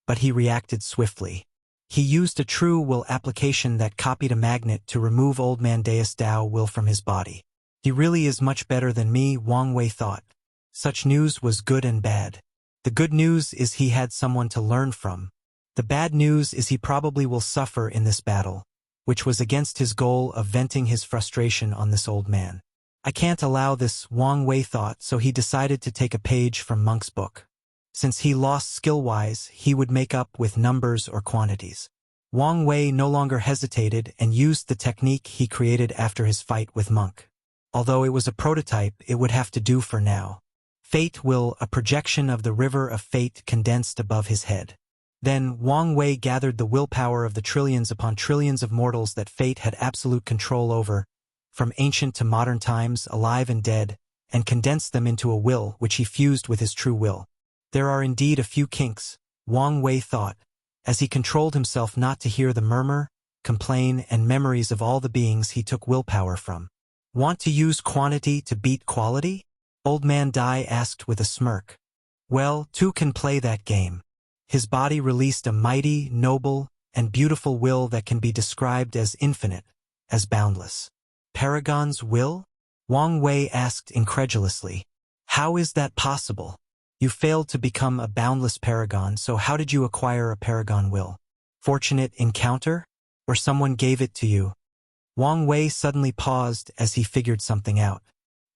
[SPEAKER 1] but he reacted swiftly. He used a true will application that copied a magnet to remove Old Man Deus' Dao will from his body. He really is much better than me, Wang Wei thought. Such news was good and bad. The good news is he had someone to learn from. The bad news is he probably will suffer in this battle, which was against his goal of venting his frustration on this old man. I can't allow this, Wang Wei thought, so he decided to take a page from Monk's book. Since he lost skill-wise, he would make up with numbers or quantities. Wang Wei no longer hesitated and used the technique he created after his fight with Monk. Although it was a prototype, it would have to do for now. Fate will, a projection of the river of fate condensed above his head. Then, Wang Wei gathered the willpower of the trillions upon trillions of mortals that fate had absolute control over, from ancient to modern times, alive and dead, and condensed them into a will which he fused with his true will. There are indeed a few kinks, Wang Wei thought, as he controlled himself not to hear the murmur, complain, and memories of all the beings he took willpower from. Want to use quantity to beat quality? Old Man Dai asked with a smirk. Well, two can play that game. His body released a mighty, noble, and beautiful will that can be described as infinite, as boundless. Paragon's will? Wang Wei asked incredulously. How is that possible? You failed to become a boundless paragon, so how did you acquire a paragon will? Fortunate encounter? Or someone gave it to you? Wang Wei suddenly paused as he figured something out.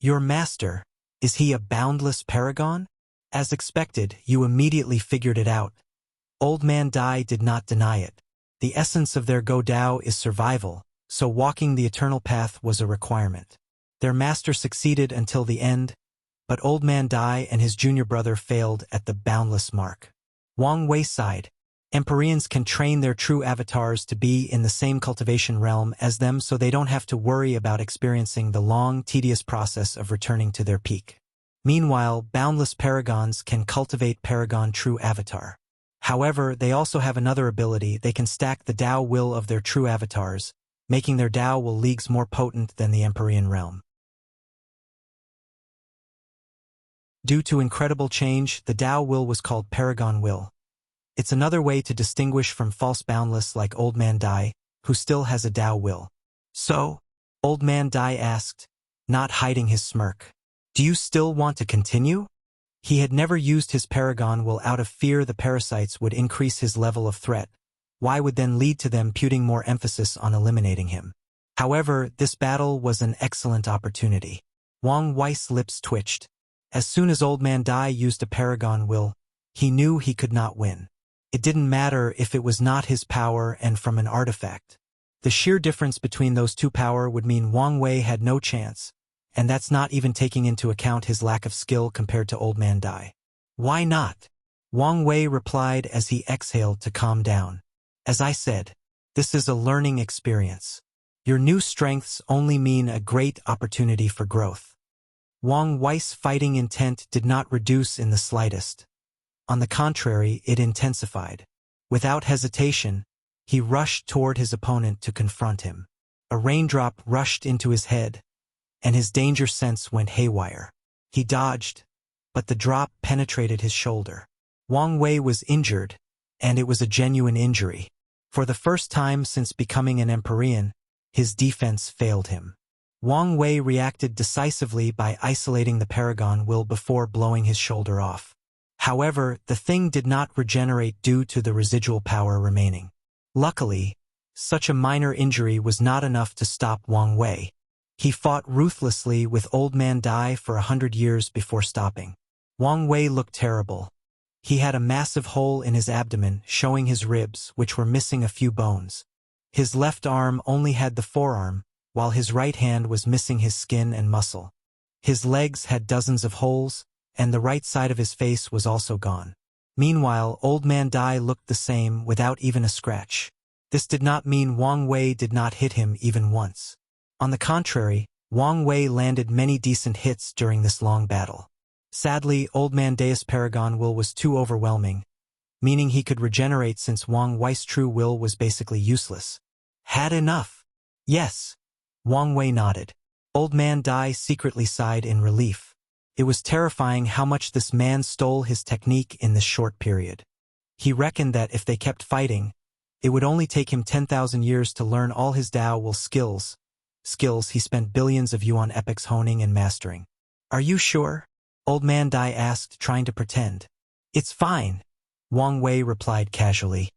[SPEAKER 1] Your master, is he a boundless paragon? As expected, you immediately figured it out. Old Man Dai did not deny it. The essence of their Go Dao is survival, so walking the eternal path was a requirement. Their master succeeded until the end, but Old Man Dai and his junior brother failed at the boundless mark. Wang Wei sighed. Empyreans can train their true avatars to be in the same cultivation realm as them so they don't have to worry about experiencing the long, tedious process of returning to their peak. Meanwhile, boundless paragons can cultivate Paragon true avatar. However, they also have another ability. They can stack the Dao will of their true avatars, making their Dao will leagues more potent than the Empyrean realm. Due to incredible change, the Dao will was called Paragon will. It's another way to distinguish from false boundless like Old Man Dai, who still has a Dao will. So, Old Man Dai asked, not hiding his smirk. Do you still want to continue? He had never used his Paragon will out of fear the parasites would increase his level of threat. Why would then lead to them putting more emphasis on eliminating him? However, this battle was an excellent opportunity. Wang Wei's lips twitched. As soon as Old Man Dai used a Paragon will, he knew he could not win. It didn't matter if it was not his power and from an artifact. The sheer difference between those two power would mean Wang Wei had no chance, and that's not even taking into account his lack of skill compared to Old Man Dai. Why not? Wang Wei replied as he exhaled to calm down. As I said, this is a learning experience. Your new strengths only mean a great opportunity for growth. Wang Wei's fighting intent did not reduce in the slightest. On the contrary, it intensified. Without hesitation, he rushed toward his opponent to confront him. A raindrop rushed into his head, and his danger sense went haywire. He dodged, but the drop penetrated his shoulder. Wang Wei was injured, and it was a genuine injury. For the first time since becoming an Empyrean, his defense failed him. Wang Wei reacted decisively by isolating the Paragon will before blowing his shoulder off. However, the thing did not regenerate due to the residual power remaining. Luckily, such a minor injury was not enough to stop Wang Wei. He fought ruthlessly with Old Man Dai for 100 years before stopping. Wang Wei looked terrible. He had a massive hole in his abdomen, showing his ribs, which were missing a few bones. His left arm only had the forearm, while his right hand was missing his skin and muscle. His legs had dozens of holes, and the right side of his face was also gone. Meanwhile, Old Man Dai looked the same without even a scratch. This did not mean Wang Wei did not hit him even once. On the contrary, Wang Wei landed many decent hits during this long battle. Sadly, Old Man Dai's Paragon will was too overwhelming, meaning he could regenerate since Wang Wei's true will was basically useless. Had enough? Yes. Wang Wei nodded. Old Man Dai secretly sighed in relief. It was terrifying how much this man stole his technique in this short period. He reckoned that if they kept fighting, it would only take him 10,000 years to learn all his Dao will skills he spent billions of yuan epics honing and mastering. Are you sure? Old Man Dai asked, trying to pretend. It's fine, Wang Wei replied casually.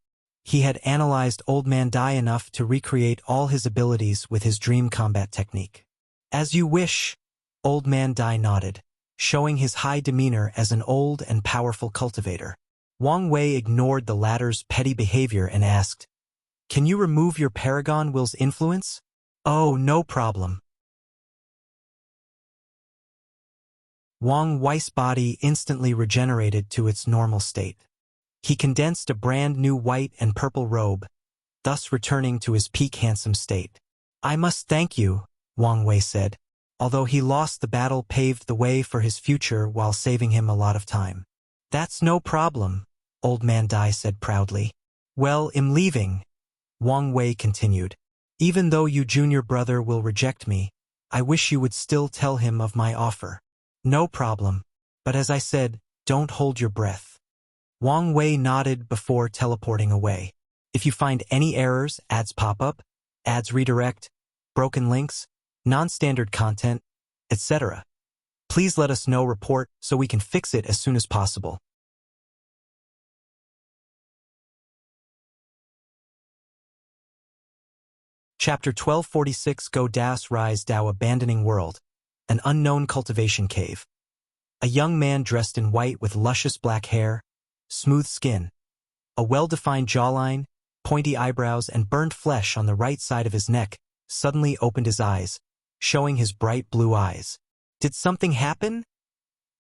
[SPEAKER 1] He had analyzed Old Man Dai enough to recreate all his abilities with his dream combat technique. As you wish, Old Man Dai nodded, showing his high demeanor as an old and powerful cultivator. Wang Wei ignored the latter's petty behavior and asked, Can you remove your Paragon will's influence? Oh, no problem. Wang Wei's body instantly regenerated to its normal state. He condensed a brand new white and purple robe, thus returning to his peak handsome state. I must thank you, Wang Wei said. Although he lost, the battle paved the way for his future while saving him a lot of time. That's no problem, Old Man Dai said proudly. Well, I'm leaving, Wang Wei continued. Even though you junior brother will reject me, I wish you would still tell him of my offer. No problem, but as I said, don't hold your breath. Wang Wei nodded before teleporting away. If you find any errors, ads pop up, ads redirect, broken links, non-standard content, etc., please let us know, report, so we can fix it as soon as possible. Chapter 1246 Go Das Rise Dao Abandoning World, an unknown cultivation cave. A young man dressed in white with luscious black hair, smooth skin, a well-defined jawline, pointy eyebrows, and burned flesh on the right side of his neck, suddenly opened his eyes, showing his bright blue eyes. Did something happen?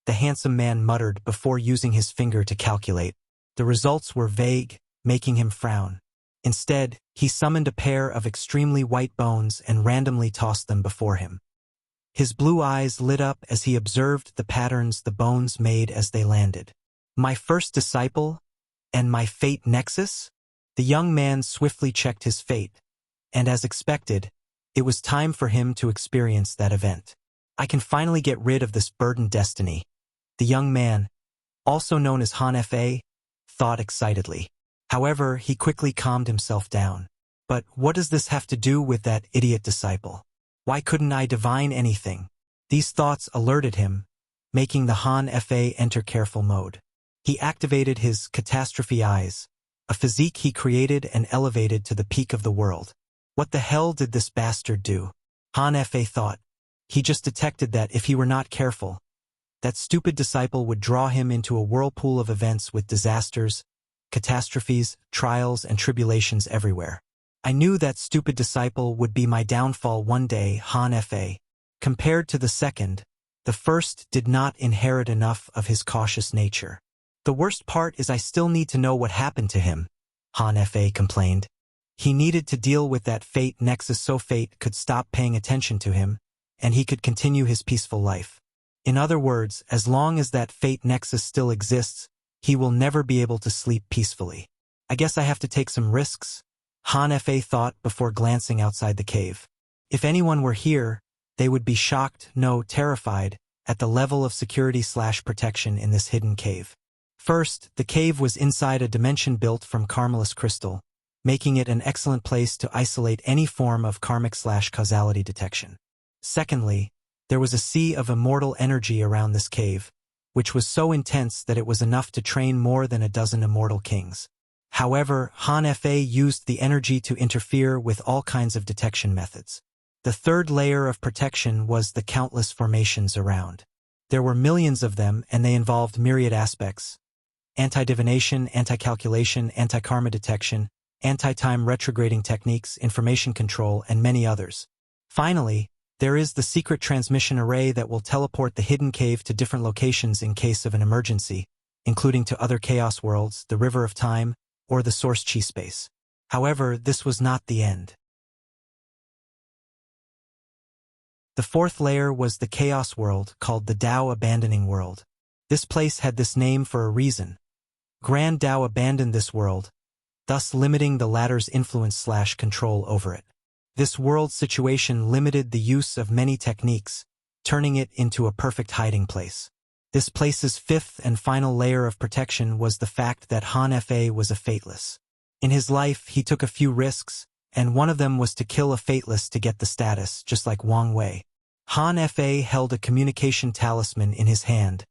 [SPEAKER 1] The handsome man muttered before using his finger to calculate. The results were vague, making him frown. Instead, he summoned a pair of extremely white bones and randomly tossed them before him. His blue eyes lit up as he observed the patterns the bones made as they landed. My first disciple? And my fate nexus? The young man swiftly checked his fate, and as expected, it was time for him to experience that event. I can finally get rid of this burdened destiny. The young man, also known as Han Fa, thought excitedly. However, he quickly calmed himself down. But what does this have to do with that idiot disciple? Why couldn't I divine anything? These thoughts alerted him, making the Han Fa enter careful mode. He activated his catastrophe eyes, a physique he created and elevated to the peak of the world. What the hell did this bastard do? Han Fa thought. He just detected that if he were not careful, that stupid disciple would draw him into a whirlpool of events with disasters, catastrophes, trials, and tribulations everywhere. I knew that stupid disciple would be my downfall one day, Han Fa. Compared to the second, the first did not inherit enough of his cautious nature. The worst part is I still need to know what happened to him, Han Fa complained. He needed to deal with that fate nexus so fate could stop paying attention to him, and he could continue his peaceful life. In other words, as long as that fate nexus still exists, he will never be able to sleep peacefully. I guess I have to take some risks, Han Fa thought before glancing outside the cave. If anyone were here, they would be shocked, no, terrified, at the level of security/protection in this hidden cave. First, the cave was inside a dimension built from karmaless crystal, making it an excellent place to isolate any form of karmic/causality detection. Secondly, there was a sea of immortal energy around this cave, which was so intense that it was enough to train more than a dozen immortal kings. However, Han Fa used the energy to interfere with all kinds of detection methods. The third layer of protection was the countless formations around. There were millions of them, and they involved myriad aspects: anti-divination, anti-calculation, anti-karma detection, anti-time retrograding techniques, information control, and many others. Finally, there is the secret transmission array that will teleport the hidden cave to different locations in case of an emergency, including to other chaos worlds, the River of Time, or the Source Chi space. However, this was not the end. The fourth layer was the chaos world, called the Dao Abandoning World. This place had this name for a reason. Grand Dao abandoned this world, thus limiting the latter's influence/control over it. This world situation limited the use of many techniques, turning it into a perfect hiding place. This place's fifth and final layer of protection was the fact that Han Fa was a fateless. In his life, he took a few risks, and one of them was to kill a fateless to get the status, just like Wang Wei. Han Fa held a communication talisman in his hand,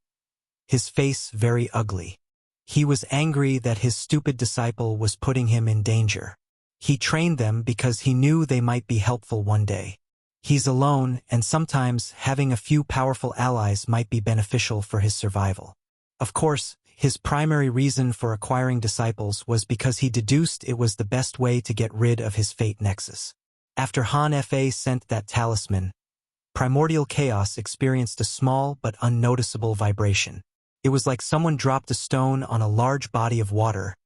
[SPEAKER 1] his face very ugly. He was angry that his stupid disciple was putting him in danger. He trained them because he knew they might be helpful one day. He's alone, and sometimes having a few powerful allies might be beneficial for his survival. Of course, his primary reason for acquiring disciples was because he deduced it was the best way to get rid of his fate nexus. After Han Fa sent that talisman, primordial chaos experienced a small but unnoticeable vibration. It was like someone dropped a stone on a large body of water,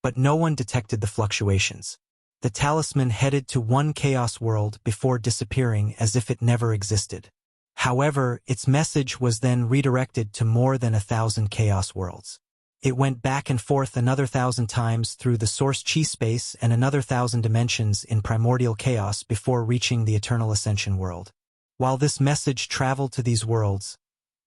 [SPEAKER 1] but no one detected the fluctuations. The talisman headed to one chaos world before disappearing as if it never existed. However, its message was then redirected to more than 1,000 chaos worlds. It went back and forth another 1,000 times through the Source Chi space and another 1,000 dimensions in primordial chaos before reaching the Eternal Ascension world. While this message traveled to these worlds,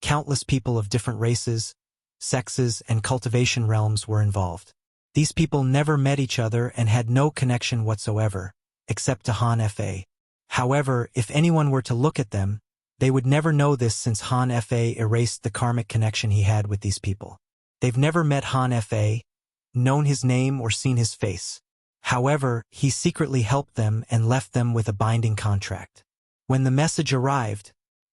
[SPEAKER 1] countless people of different races, sexes, and cultivation realms were involved. These people never met each other and had no connection whatsoever, except to Han Fa. However, if anyone were to look at them, they would never know this since Han Fa erased the karmic connection he had with these people. They've never met Han Fa, known his name, or seen his face. However, he secretly helped them and left them with a binding contract. When the message arrived,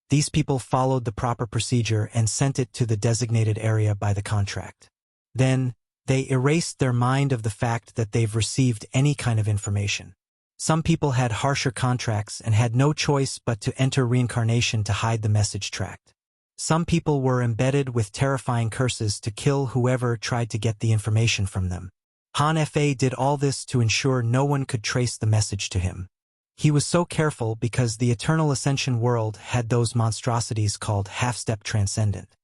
[SPEAKER 1] these people followed the proper procedure and sent it to the designated area by the contract. Then, they erased their mind of the fact that they've received any kind of information. Some people had harsher contracts and had no choice but to enter reincarnation to hide the message tracked. Some people were embedded with terrifying curses to kill whoever tried to get the information from them. Han Fa did all this to ensure no one could trace the message to him. He was so careful because the Eternal Ascension world had those monstrosities called half-step transcendent.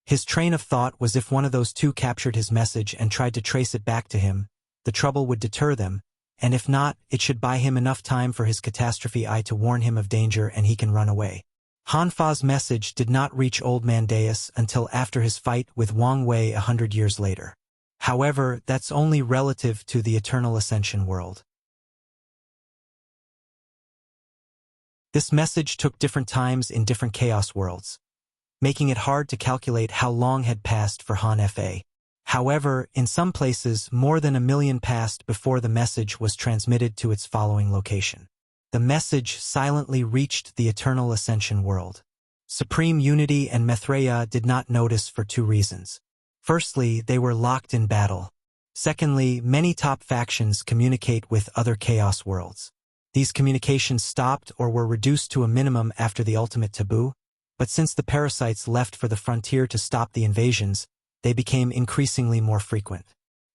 [SPEAKER 1] His train of thought was if one of those two captured his message and tried to trace it back to him, the trouble would deter them, and if not, it should buy him enough time for his catastrophe eye to warn him of danger and he can run away. Han Fa's message did not reach Old Man Deus until after his fight with Wang Wei 100 years later. However, that's only relative to the Eternal Ascension world. This message took different times in different chaos worlds, making it hard to calculate how long had passed for Han Fa. However, in some places, more than 1 million passed before the message was transmitted to its following location. The message silently reached the Eternal Ascension world. Supreme Unity and Maitreya did not notice for 2 reasons. Firstly, they were locked in battle. Secondly, many top factions communicate with other chaos worlds. These communications stopped or were reduced to a minimum after the ultimate taboo, but since the parasites left for the frontier to stop the invasions, they became increasingly more frequent.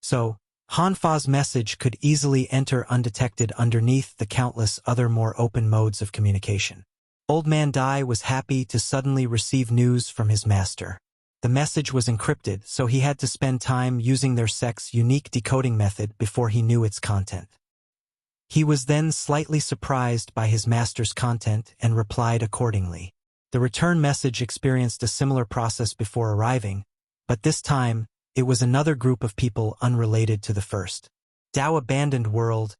[SPEAKER 1] So, Han Fa's message could easily enter undetected underneath the countless other more open modes of communication. Old Man Dai was happy to suddenly receive news from his master. The message was encrypted, so he had to spend time using their sect's unique decoding method before he knew its content. He was then slightly surprised by his master's content and replied accordingly. The return message experienced a similar process before arriving, but this time, it was another group of people unrelated to the first. Dao abandoned world.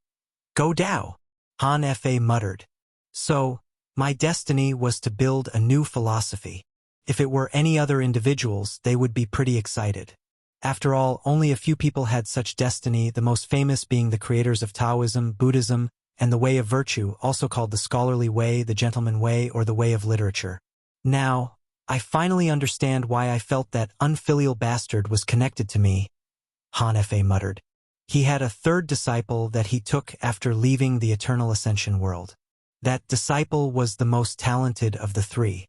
[SPEAKER 1] Go Dao! Han Fa muttered. So, my destiny was to build a new philosophy. If it were any other individuals, they would be pretty excited. After all, only a few people had such destiny, the most famous being the creators of Taoism, Buddhism, and the Way of Virtue, also called the Scholarly Way, the Gentleman Way, or the Way of Literature. Now, I finally understand why I felt that unfilial bastard was connected to me, Han Fa muttered. He had a third disciple that he took after leaving the Eternal Ascension world. That disciple was the most talented of the 3.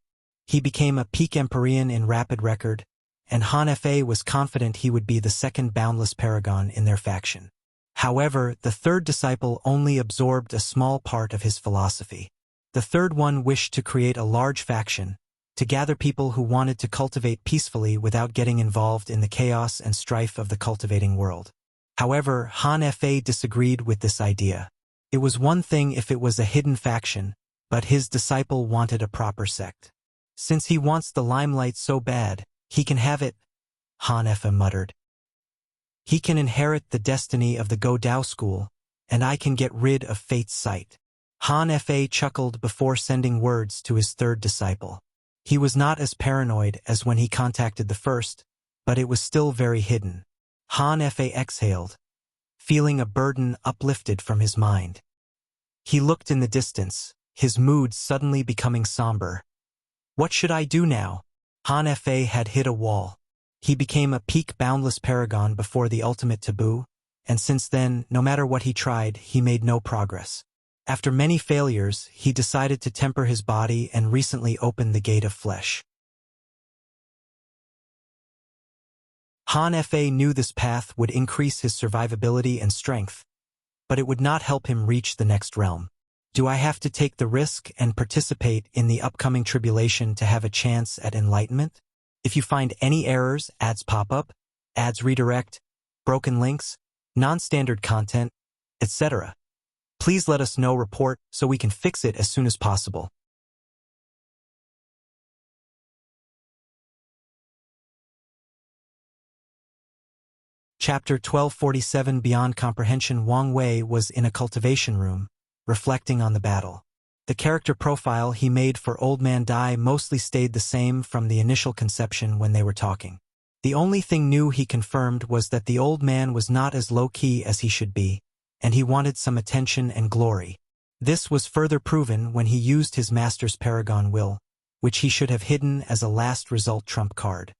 [SPEAKER 1] He became a peak Empyrean in rapid record, and Han Fa was confident he would be the second boundless Paragon in their faction. However, the third disciple only absorbed a small part of his philosophy. The third one wished to create a large faction, to gather people who wanted to cultivate peacefully without getting involved in the chaos and strife of the cultivating world. However, Han Fa disagreed with this idea. It was one thing if it was a hidden faction, but his disciple wanted a proper sect. Since he wants the limelight so bad, he can have it, Han Fa muttered. He can inherit the destiny of the Go Dao school, and I can get rid of fate's sight. Han Fa chuckled before sending words to his third disciple. He was not as paranoid as when he contacted the first, but it was still very hidden. Han Fa exhaled, feeling a burden uplifted from his mind. He looked in the distance, his mood suddenly becoming somber. What should I do now? Han Fa had hit a wall. He became a peak boundless Paragon before the ultimate taboo, and since then, no matter what he tried, he made no progress. After many failures, he decided to temper his body and recently opened the gate of flesh. Han Fa knew this path would increase his survivability and strength, but it would not help him reach the next realm. Do I have to take the risk and participate in the upcoming tribulation to have a chance at enlightenment? If you find any errors, ads pop up, ads redirect, broken links, non-standard content, etc., please let us know. Report so we can fix it as soon as possible. Chapter 1247 Beyond Comprehension. Wang Wei was in a cultivation room, reflecting on the battle. The character profile he made for Old Man Dai mostly stayed the same from the initial conception when they were talking. The only thing new he confirmed was that the old man was not as low-key as he should be, and he wanted some attention and glory. This was further proven when he used his master's Paragon will, which he should have hidden as a last result trump card.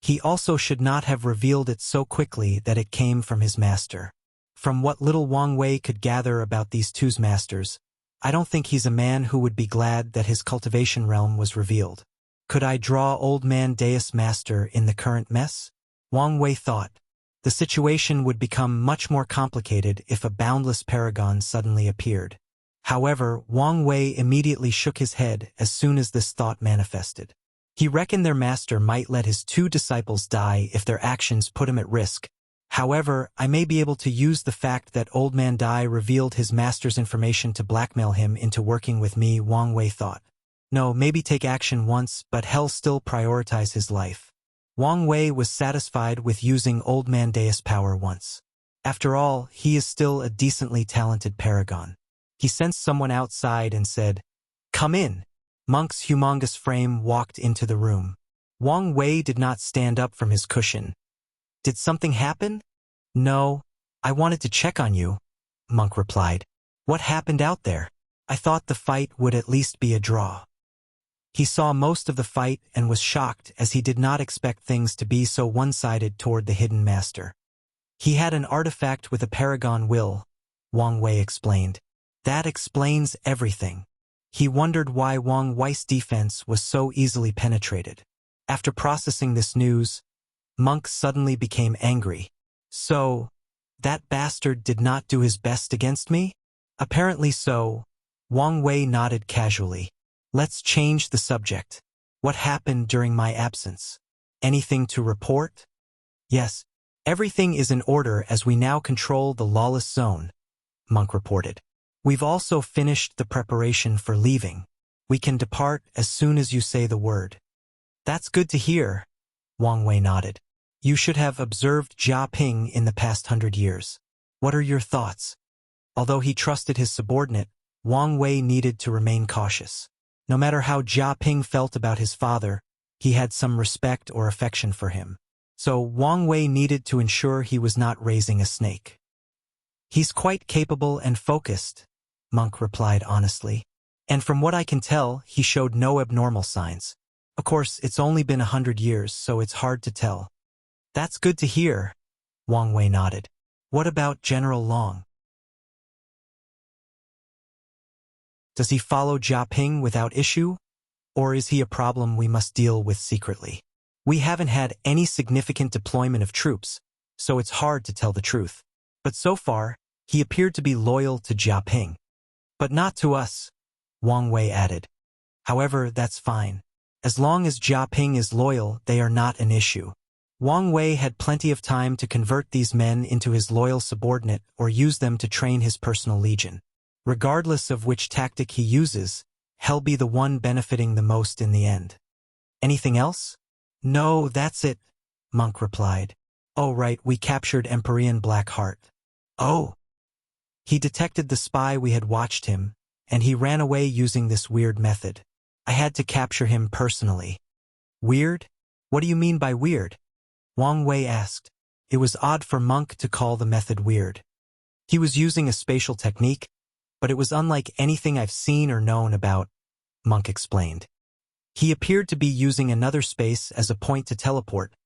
[SPEAKER 1] He also should not have revealed it so quickly that it came from his master. From what little Wang Wei could gather about these two's masters, I don't think he's a man who would be glad that his cultivation realm was revealed. Could I draw Old Man Deus Master in the current mess? Wang Wei thought. The situation would become much more complicated if a boundless Paragon suddenly appeared. However, Wang Wei immediately shook his head as soon as this thought manifested. He reckoned their master might let his two disciples die if their actions put him at risk. However, I may be able to use the fact that Old Man Dai revealed his master's information to blackmail him into working with me, Wang Wei thought. No, maybe take action once, but hell still prioritize his life. Wang Wei was satisfied with using Old Man Dai's power once. After all, he is still a decently talented Paragon. He sensed someone outside and said, "Come in." Monk's humongous frame walked into the room. Wang Wei did not stand up from his cushion. "Did something happen?" "No, I wanted to check on you," Monk replied. "What happened out there? I thought the fight would at least be a draw." He saw most of the fight and was shocked as he did not expect things to be so one-sided toward the hidden master. "He had an artifact with a Paragon will," Wang Wei explained. "That explains everything." He wondered why Wang Wei's defense was so easily penetrated. After processing this news, Monk suddenly became angry. "So, that bastard did not do his best against me?" "Apparently so," Wang Wei nodded casually. "Let's change the subject. What happened during my absence? Anything to report?" "Yes, everything is in order as we now control the Lawless zone," Monk reported. "We've also finished the preparation for leaving. We can depart as soon as you say the word." "That's good to hear," Wang Wei nodded. "You should have observed Jia Ping in the past 100 years. What are your thoughts?" Although he trusted his subordinate, Wang Wei needed to remain cautious. No matter how Jia Ping felt about his father, he had some respect or affection for him. So Wang Wei needed to ensure he was not raising a snake. "He's quite capable and focused," Monk replied honestly. "And from what I can tell, he showed no abnormal signs. Of course, it's only been 100 years, so it's hard to tell." "That's good to hear," Wang Wei nodded. "What about General Long? Does he follow Jia Ping without issue? Or is he a problem we must deal with secretly? We haven't had any significant deployment of troops, so it's hard to tell the truth. But so far, he appeared to be loyal to Jia Ping. But not to us," Wang Wei added. "However, that's fine. As long as Jia Ping is loyal, they are not an issue." Wang Wei had plenty of time to convert these men into his loyal subordinate or use them to train his personal legion. Regardless of which tactic he uses, he'll be the one benefiting the most in the end. "Anything else?" "No, that's it," Monk replied. "Oh right, we captured Empyrean Blackheart." "Oh." He detected the spy we had watched him, and he ran away using this weird method. I had to capture him personally. "Weird? What do you mean by weird?" Wang Wei asked. It was odd for Monk to call the method weird. He was using a spatial technique, but it was unlike anything I've seen or known about, Monk explained. He appeared to be using another space as a point to teleport,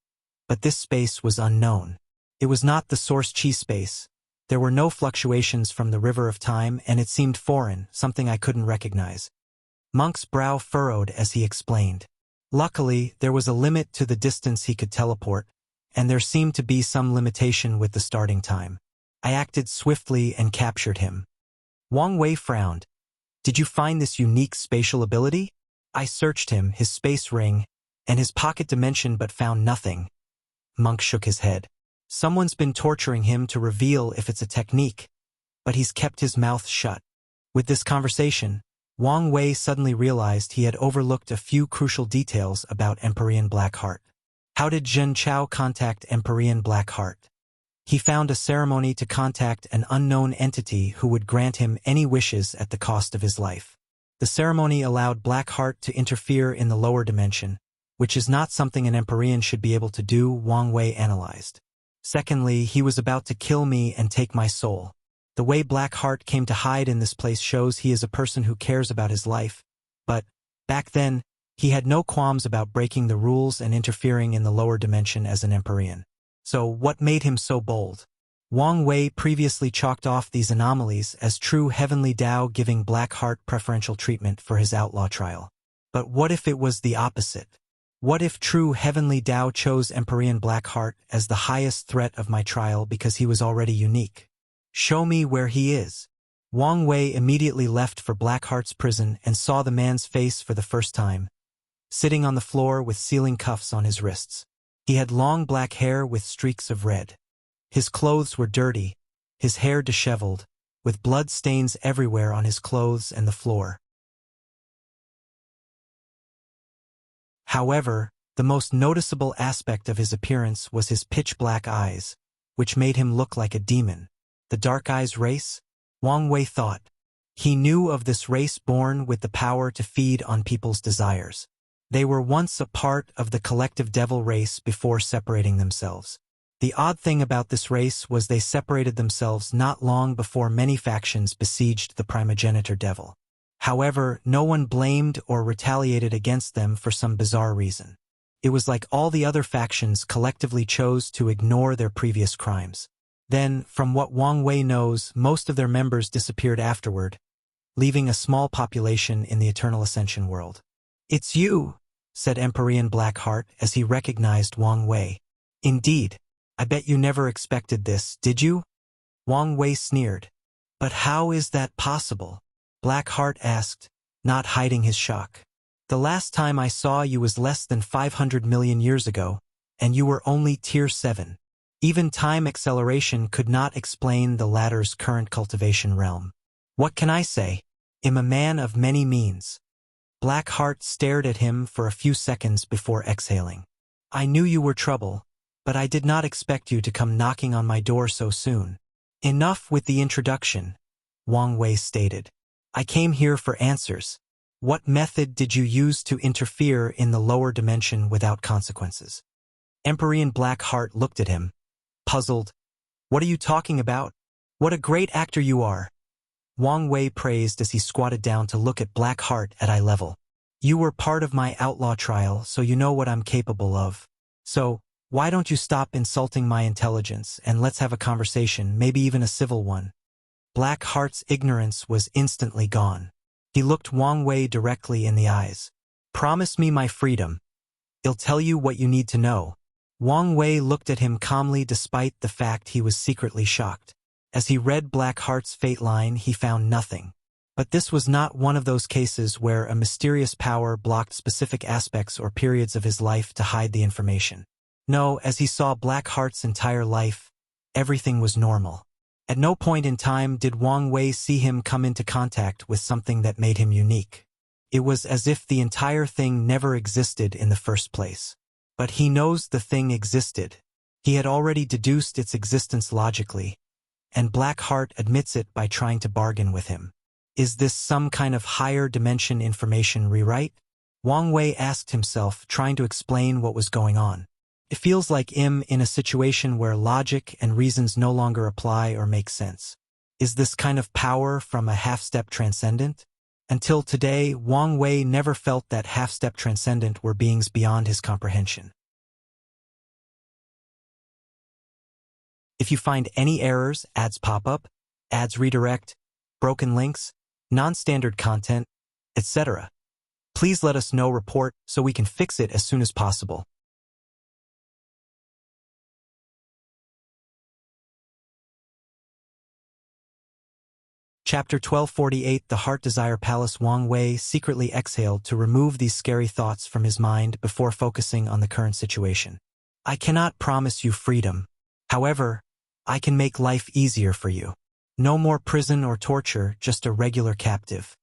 [SPEAKER 1] but this space was unknown. It was not the source chi space. There were no fluctuations from the river of time, and it seemed foreign, something I couldn't recognize. Monk's brow furrowed as he explained. Luckily, there was a limit to the distance he could teleport, and there seemed to be some limitation with the starting time. I acted swiftly and captured him. Wang Wei frowned. "Did you find this unique spatial ability?" "I searched him, his space ring, and his pocket dimension but found nothing." Monk shook his head. "Someone's been torturing him to reveal if it's a technique, but he's kept his mouth shut." With this conversation, Wang Wei suddenly realized he had overlooked a few crucial details about Empyrean Blackheart. How did Zhen Chao contact Empyrean Blackheart? He found a ceremony to contact an unknown entity who would grant him any wishes at the cost of his life. The ceremony allowed Blackheart to interfere in the lower dimension, which is not something an Empyrean should be able to do, Wang Wei analyzed. Secondly, he was about to kill me and take my soul. The way Blackheart came to hide in this place shows he is a person who cares about his life. But, back then, he had no qualms about breaking the rules and interfering in the lower dimension as an Empyrean. So, what made him so bold? Wang Wei previously chalked off these anomalies as true heavenly Tao, giving Blackheart preferential treatment for his outlaw trial. But what if it was the opposite? What if true heavenly Tao chose Empyrean Blackheart as the highest threat of my trial because he was already unique? Show me where he is. Wang Wei immediately left for Blackheart's prison and saw the man's face for the first time, sitting on the floor with sealing cuffs on his wrists. He had long black hair with streaks of red. His clothes were dirty, his hair disheveled, with blood stains everywhere on his clothes and the floor. However, the most noticeable aspect of his appearance was his pitch-black eyes, which made him look like a demon. The Dark Eyes race? Wang Wei thought. He knew of this race born with the power to feed on people's desires. They were once a part of the collective devil race before separating themselves. The odd thing about this race was they separated themselves not long before many factions besieged the primogenitor devil. However, no one blamed or retaliated against them for some bizarre reason. It was like all the other factions collectively chose to ignore their previous crimes. Then, from what Wang Wei knows, most of their members disappeared afterward, leaving a small population in the Eternal Ascension world. "It's you," said Empyrean Blackheart as he recognized Wang Wei. "Indeed. I bet you never expected this, did you?" Wang Wei sneered. "But how is that possible?" Blackheart asked, not hiding his shock. "The last time I saw you was less than 500 million years ago, and you were only Tier 7. Even time acceleration could not explain the latter's current cultivation realm. What can I say? I'm a man of many means." Blackheart stared at him for a few seconds before exhaling. "I knew you were trouble, but I did not expect you to come knocking on my door so soon." "Enough with the introduction," Wang Wei stated. "I came here for answers. What method did you use to interfere in the lower dimension without consequences?" Empyrean Blackheart looked at him, puzzled. "What are you talking about? What a great actor you are," Wang Wei praised as he squatted down to look at Blackheart at eye level. "You were part of my outlaw trial, so you know what I'm capable of. So, why don't you stop insulting my intelligence and let's have a conversation, maybe even a civil one." Blackheart's ignorance was instantly gone. He looked Wang Wei directly in the eyes. "Promise me my freedom. I'll tell you what you need to know." Wang Wei looked at him calmly despite the fact he was secretly shocked. As he read Blackheart's fate line, he found nothing. But this was not one of those cases where a mysterious power blocked specific aspects or periods of his life to hide the information. No, as he saw Blackheart's entire life, everything was normal. At no point in time did Wang Wei see him come into contact with something that made him unique. It was as if the entire thing never existed in the first place. But he knows the thing existed. He had already deduced its existence logically, and Blackheart admits it by trying to bargain with him. Is this some kind of higher dimension information rewrite? Wang Wei asked himself, trying to explain what was going on. It feels like I'm in a situation where logic and reasons no longer apply or make sense. Is this kind of power from a half-step transcendent? Until today, Wang Wei never felt that half-step transcendent were beings beyond his comprehension. If you find any errors, ads pop up, ads redirect, broken links, non-standard content, etc., please let us know, report, so we can fix it as soon as possible. Chapter 1248 The Heart Desire Palace. Wang Wei secretly exhaled to remove these scary thoughts from his mind before focusing on the current situation. "I cannot promise you freedom. However, I can make life easier for you. No more prison or torture, just a regular captive."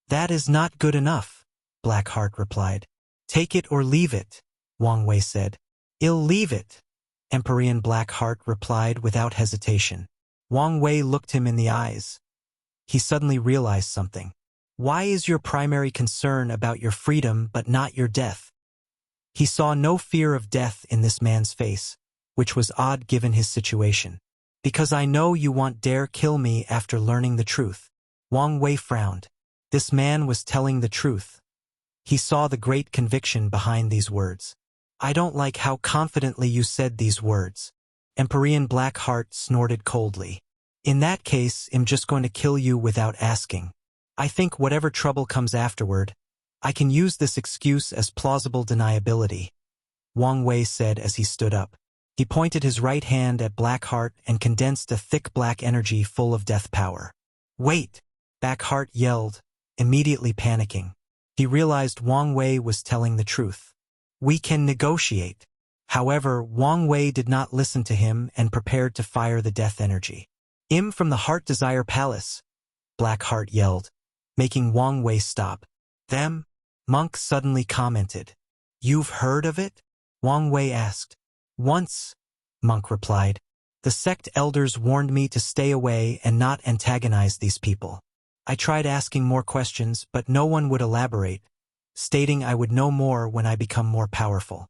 [SPEAKER 1] "That is not good enough," Blackheart replied. "Take it or leave it," Wang Wei said. "I'll leave it," Empyrean Blackheart replied without hesitation. Wang Wei looked him in the eyes. He suddenly realized something. "Why is your primary concern about your freedom but not your death?" He saw no fear of death in this man's face, which was odd given his situation. Because I know you won't dare kill me after learning the truth. Wang Wei frowned. This man was telling the truth. He saw the great conviction behind these words. I don't like how confidently you said these words. Empyrean Blackheart snorted coldly. In that case, I'm just going to kill you without asking. I think whatever trouble comes afterward, I can use this excuse as plausible deniability, Wang Wei said as he stood up. He pointed his right hand at Blackheart and condensed a thick black energy full of death power. Wait! Blackheart yelled, immediately panicking. He realized Wang Wei was telling the truth. We can negotiate. However, Wang Wei did not listen to him and prepared to fire the death energy. I'm from the Heart Desire Palace, Blackheart yelled, making Wang Wei stop. Them? Monk suddenly commented. You've heard of it? Wang Wei asked. Once, Monk replied. The sect elders warned me to stay away and not antagonize these people. I tried asking more questions, but no one would elaborate, stating I would know more when I become more powerful.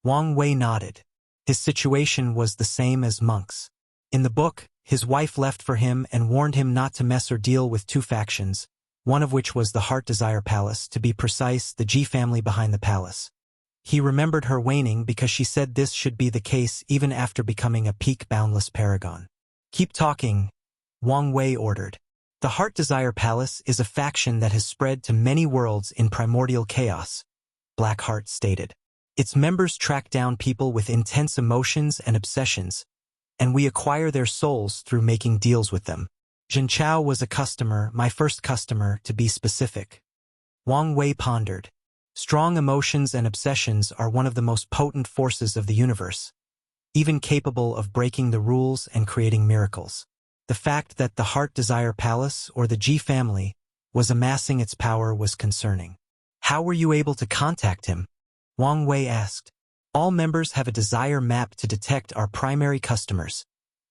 [SPEAKER 1] Wang Wei nodded. His situation was the same as Monk's. In the book, his wife left for him and warned him not to mess or deal with two factions, one of which was the Heart Desire Palace, to be precise, the G family behind the palace. He remembered her waning because she said this should be the case even after becoming a peak boundless paragon. Keep talking, Wang Wei ordered. The Heart Desire Palace is a faction that has spread to many worlds in primordial chaos, Blackheart stated. Its members track down people with intense emotions and obsessions, and we acquire their souls through making deals with them. Jin Chao was a customer, my first customer, to be specific. Wang Wei pondered. Strong emotions and obsessions are one of the most potent forces of the universe, even capable of breaking the rules and creating miracles. The fact that the Heart Desire Palace, or the G family, was amassing its power was concerning. How were you able to contact him? Wang Wei asked. All members have a desire map to detect our primary customers,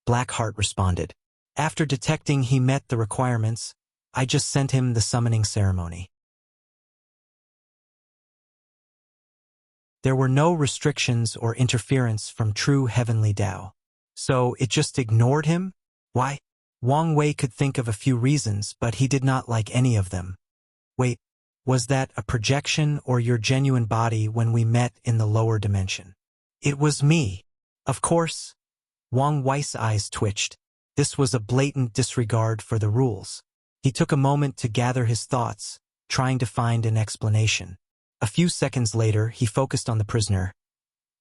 [SPEAKER 1] Blackheart responded. After detecting he met the requirements, I just sent him the summoning ceremony. There were no restrictions or interference from true heavenly Tao. So it just ignored him? Why? Wang Wei could think of a few reasons, but he did not like any of them. Wait, was that a projection or your genuine body when we met in the lower dimension? It was me. Of course. Wang Wei's eyes twitched. This was a blatant disregard for the rules. He took a moment to gather his thoughts, trying to find an explanation. A few seconds later, he focused on the prisoner.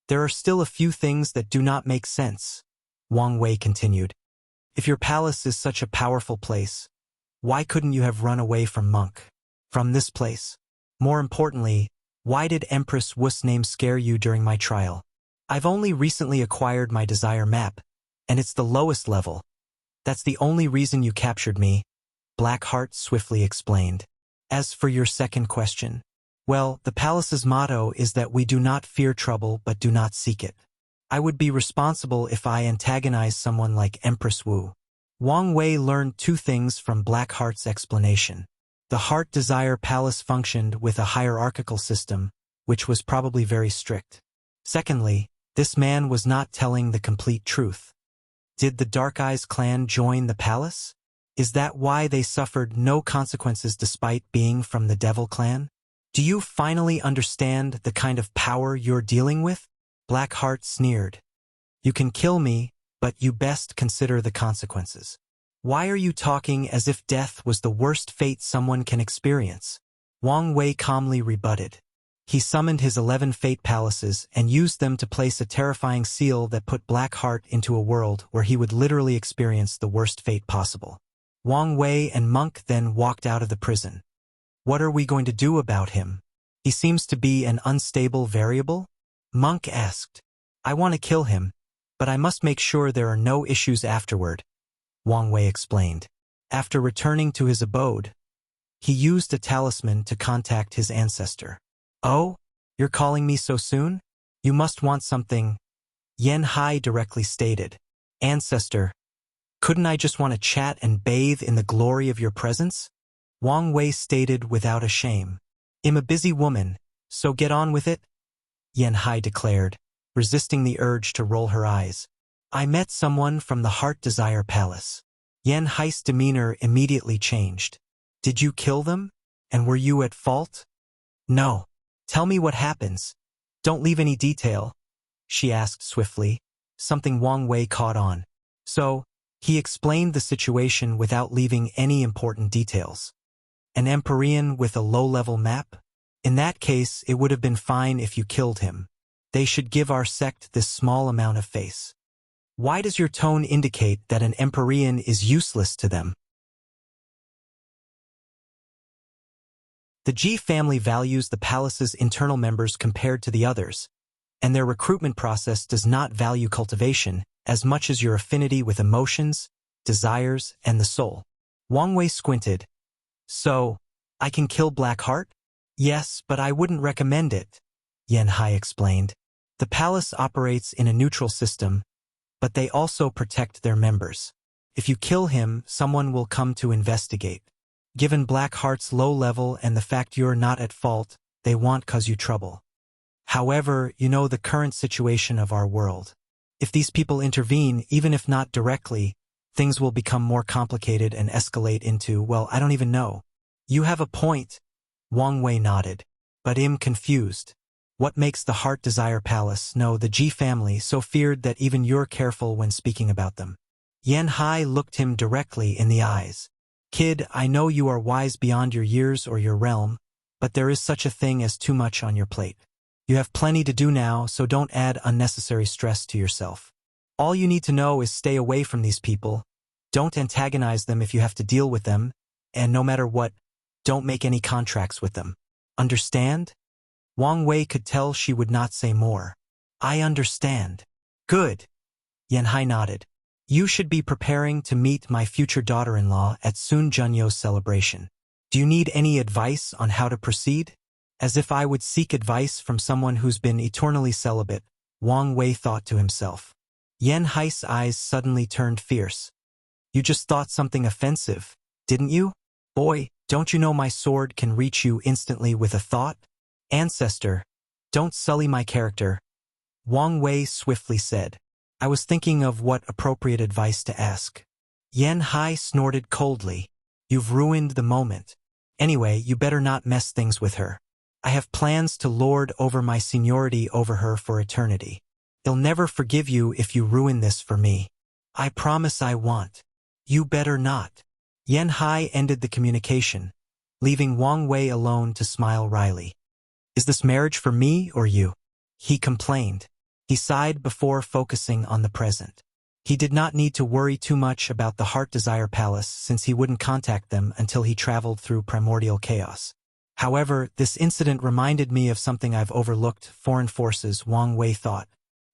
[SPEAKER 1] There are still a few things that do not make sense, Wang Wei continued. If your palace is such a powerful place, why couldn't you have run away from Monk? From this place? More importantly, why did Empress Wu's name scare you during my trial? I've only recently acquired my desire map, and it's the lowest level. That's the only reason you captured me, Blackheart swiftly explained. As for your second question, well, the palace's motto is that we do not fear trouble but do not seek it. I would be responsible if I antagonize someone like Empress Wu. Wang Wei learned two things from Blackheart's explanation. The Heart Desire Palace functioned with a hierarchical system, which was probably very strict. Secondly, this man was not telling the complete truth. Did the Dark Eyes clan join the palace? Is that why they suffered no consequences despite being from the Devil clan? Do you finally understand the kind of power you're dealing with? Blackheart sneered. You can kill me, but you best consider the consequences. Why are you talking as if death was the worst fate someone can experience? Wang Wei calmly rebutted. He summoned his 11 fate palaces and used them to place a terrifying seal that put Blackheart into a world where he would literally experience the worst fate possible. Wang Wei and Monk then walked out of the prison. What are we going to do about him? He seems to be an unstable variable? Monk asked. I want to kill him, but I must make sure there are no issues afterward, Wang Wei explained. After returning to his abode, he used a talisman to contact his ancestor. Oh, you're calling me so soon? You must want something, Yen Hai directly stated. Ancestor, couldn't I just want to chat and bathe in the glory of your presence? Wang Wei stated without a shame. I'm a busy woman, so get on with it, Yen Hai declared, resisting the urge to roll her eyes. I met someone from the Heart Desire Palace. Yan Hai's demeanor immediately changed. Did you kill them? And were you at fault? No. Tell me what happens. Don't leave any detail, she asked swiftly, something Wang Wei caught on. So, he explained the situation without leaving any important details. An Empyrean with a low-level map? In that case, it would have been fine if you killed him. They should give our sect this small amount of face. Why does your tone indicate that an Empyrean is useless to them? The Ji family values the palace's internal members compared to the others, and their recruitment process does not value cultivation as much as your affinity with emotions, desires, and the soul. Wang Wei squinted. So, I can kill Blackheart? Yes, but I wouldn't recommend it, Yan Hai explained. The palace operates in a neutral system, but they also protect their members. If you kill him, someone will come to investigate. Given Blackheart's low level and the fact you're not at fault, they won't cause you trouble. However, you know the current situation of our world. If these people intervene, even if not directly, things will become more complicated and escalate into, well, I don't even know. You have a point, Wang Wei nodded, but I'm confused. What makes the Heart Desire Palace, no, the Ji family, so feared that even you're careful when speaking about them? Yan Hai looked him directly in the eyes. Kid, I know you are wise beyond your years or your realm, but there is such a thing as too much on your plate. You have plenty to do now, so don't add unnecessary stress to yourself. All you need to know is stay away from these people. Don't antagonize them if you have to deal with them, and no matter what, don't make any contracts with them. Understand? Wang Wei could tell she would not say more. I understand. Good. Yan Hai nodded. You should be preparing to meet my future daughter-in-law at Sun Junyo's celebration. Do you need any advice on how to proceed? As if I would seek advice from someone who's been eternally celibate, Wang Wei thought to himself. Yan Hai's eyes suddenly turned fierce. You just thought something offensive, didn't you? Boy, don't you know my sword can reach you instantly with a thought? Ancestor, don't sully my character, Wang Wei swiftly said. I was thinking of what appropriate advice to ask. Yan Hai snorted coldly. You've ruined the moment. Anyway, you better not mess things with her. I have plans to lord over my seniority over her for eternity. They'll never forgive you if you ruin this for me. I promise I won't. You better not. Yan Hai ended the communication, leaving Wang Wei alone to smile wryly. Is this marriage for me or you? He complained. He sighed before focusing on the present. He did not need to worry too much about the Heart Desire Palace since he wouldn't contact them until he traveled through primordial chaos. However, this incident reminded me of something I've overlooked. Foreign forces, Wang Wei thought.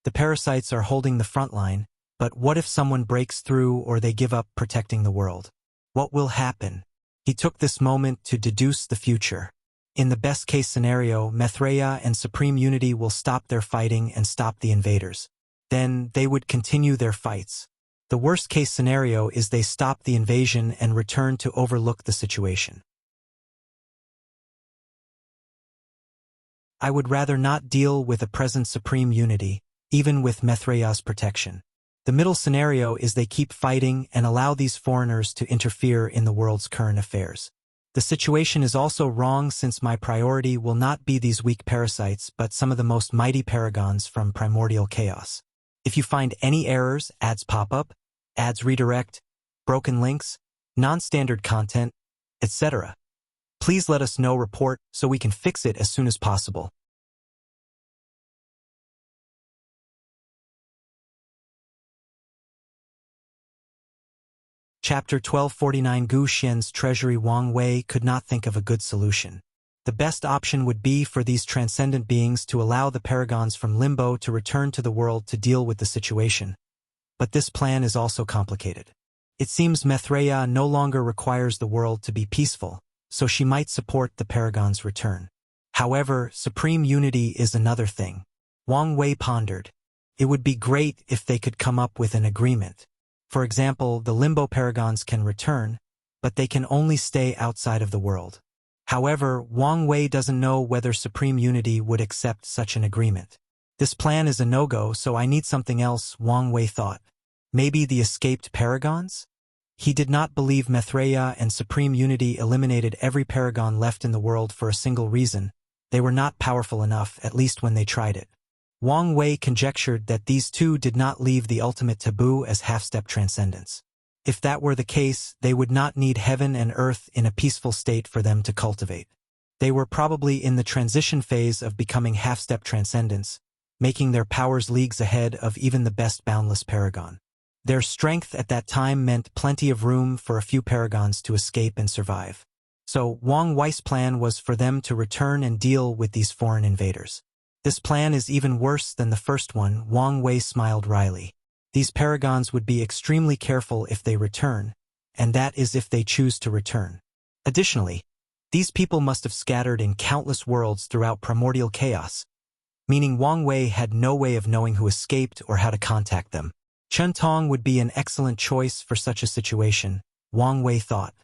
[SPEAKER 1] The parasites are holding the front line, but what if someone breaks through or they give up protecting the world? What will happen? He took this moment to deduce the future. In the best-case scenario, Maitreya and Supreme Unity will stop their fighting and stop the invaders. Then they would continue their fights. The worst-case scenario is they stop the invasion and return to overlook the situation. I would rather not deal with a present Supreme Unity, even with Maitreya's protection. The middle scenario is they keep fighting and allow these foreigners to interfere in the world's current affairs. The situation is also wrong since my priority will not be these weak parasites but some of the most mighty paragons from primordial chaos. If you find any errors, ads pop up, ads redirect, broken links, non-standard content, etc., please let us know. Report so we can fix it as soon as possible. Chapter 1249 Gu Xian's Treasury. Wang Wei could not think of a good solution. The best option would be for these transcendent beings to allow the paragons from Limbo to return to the world to deal with the situation. But this plan is also complicated. It seems Maitreya no longer requires the world to be peaceful, so she might support the paragons' return. However, Supreme Unity is another thing. Wang Wei pondered. It would be great if they could come up with an agreement. For example, the Limbo Paragons can return, but they can only stay outside of the world. However, Wang Wei doesn't know whether Supreme Unity would accept such an agreement. This plan is a no-go, so I need something else, Wang Wei thought. Maybe the escaped Paragons? He did not believe Maitreya and Supreme Unity eliminated every Paragon left in the world for a single reason. They were not powerful enough, at least when they tried it. Wang Wei conjectured that these two did not leave the ultimate taboo as half-step transcendence. If that were the case, they would not need heaven and earth in a peaceful state for them to cultivate. They were probably in the transition phase of becoming half-step transcendence, making their powers leagues ahead of even the best boundless Paragon. Their strength at that time meant plenty of room for a few Paragons to escape and survive. So Wang Wei's plan was for them to return and deal with these foreign invaders. This plan is even worse than the first one, Wang Wei smiled wryly. These Paragons would be extremely careful if they return, and that is if they choose to return. Additionally, these people must have scattered in countless worlds throughout primordial chaos, meaning Wang Wei had no way of knowing who escaped or how to contact them. Chen Tong would be an excellent choice for such a situation, Wang Wei thought.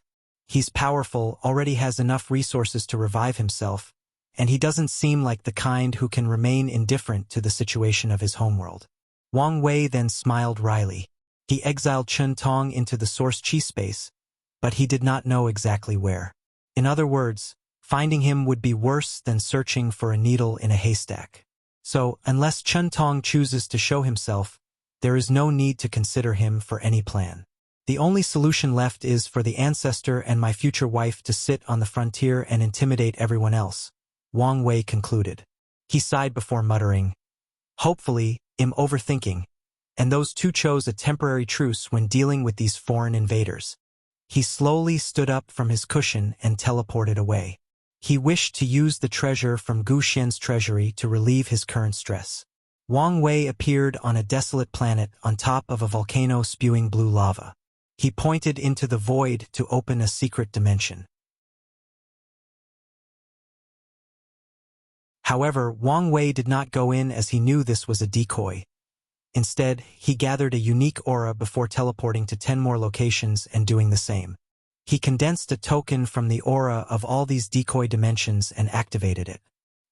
[SPEAKER 1] He's powerful, already has enough resources to revive himself, and he doesn't seem like the kind who can remain indifferent to the situation of his homeworld. Wang Wei then smiled wryly. He exiled Chen Tong into the source chi space, but he did not know exactly where. In other words, finding him would be worse than searching for a needle in a haystack. So, unless Chen Tong chooses to show himself, there is no need to consider him for any plan. The only solution left is for the ancestor and my future wife to sit on the frontier and intimidate everyone else, Wang Wei concluded. He sighed before muttering, "Hopefully, I'm overthinking," and those two chose a temporary truce when dealing with these foreign invaders. He slowly stood up from his cushion and teleported away. He wished to use the treasure from Gu Xian's treasury to relieve his current stress. Wang Wei appeared on a desolate planet on top of a volcano spewing blue lava. He pointed into the void to open a secret dimension. However, Wang Wei did not go in as he knew this was a decoy. Instead, he gathered a unique aura before teleporting to 10 more locations and doing the same. He condensed a token from the aura of all these decoy dimensions and activated it.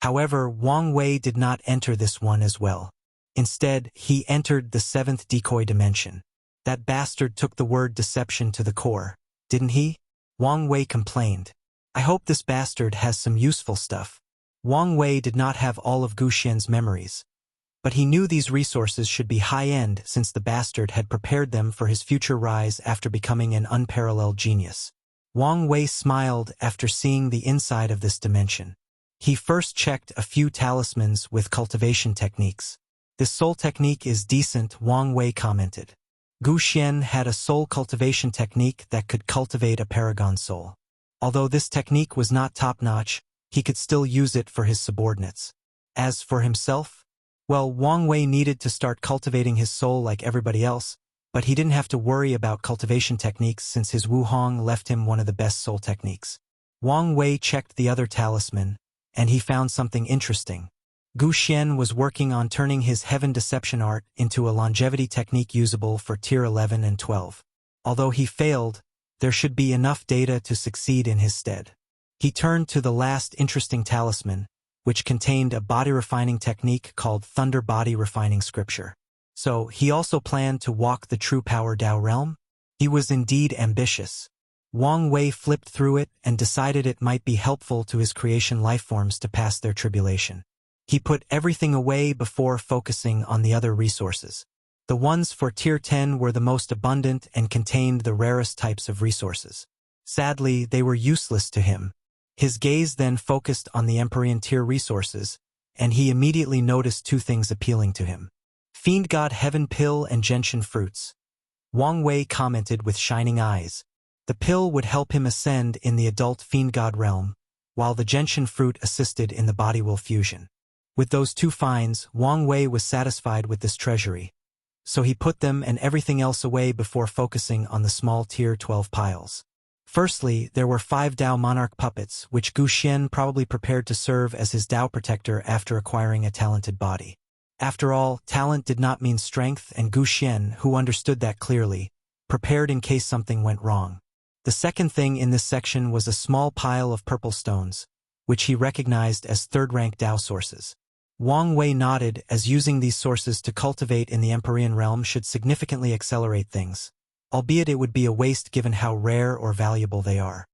[SPEAKER 1] However, Wang Wei did not enter this one as well. Instead, he entered the 7th decoy dimension. That bastard took the word deception to the core, didn't he? Wang Wei complained. I hope this bastard has some useful stuff. Wang Wei did not have all of Gu Xian's memories, but he knew these resources should be high-end since the bastard had prepared them for his future rise after becoming an unparalleled genius. Wang Wei smiled after seeing the inside of this dimension. He first checked a few talismans with cultivation techniques. This soul technique is decent, Wang Wei commented. Gu Xian had a soul cultivation technique that could cultivate a paragon soul. Although this technique was not top-notch, he could still use it for his subordinates. As for himself, well, Wang Wei needed to start cultivating his soul like everybody else, but he didn't have to worry about cultivation techniques since his Wuhong left him one of the best soul techniques. Wang Wei checked the other talisman, and he found something interesting. Gu Xian was working on turning his heaven deception art into a longevity technique usable for tier 11 and 12. Although he failed, there should be enough data to succeed in his stead. He turned to the last interesting talisman, which contained a body refining technique called Thunder Body Refining Scripture. So, he also planned to walk the true power Dao realm? He was indeed ambitious. Wang Wei flipped through it and decided it might be helpful to his creation lifeforms to pass their tribulation. He put everything away before focusing on the other resources. The ones for tier 10 were the most abundant and contained the rarest types of resources. Sadly, they were useless to him. His gaze then focused on the Empyrean tier resources, and he immediately noticed two things appealing to him. Fiend God Heaven Pill and Gentian Fruits. Wang Wei commented with shining eyes. The pill would help him ascend in the adult Fiend God realm, while the Gentian Fruit assisted in the body will fusion. With those two finds, Wang Wei was satisfied with this treasury, so he put them and everything else away before focusing on the small tier 12 piles. Firstly, there were 5 Dao Monarch puppets, which Gu Xian probably prepared to serve as his Dao protector after acquiring a talented body. After all, talent did not mean strength, and Gu Xian, who understood that clearly, prepared in case something went wrong. The second thing in this section was a small pile of purple stones, which he recognized as third-rank Dao sources. Wang Wei nodded, as using these sources to cultivate in the Empyrean realm should significantly accelerate things, albeit it would be a waste given how rare or valuable they are.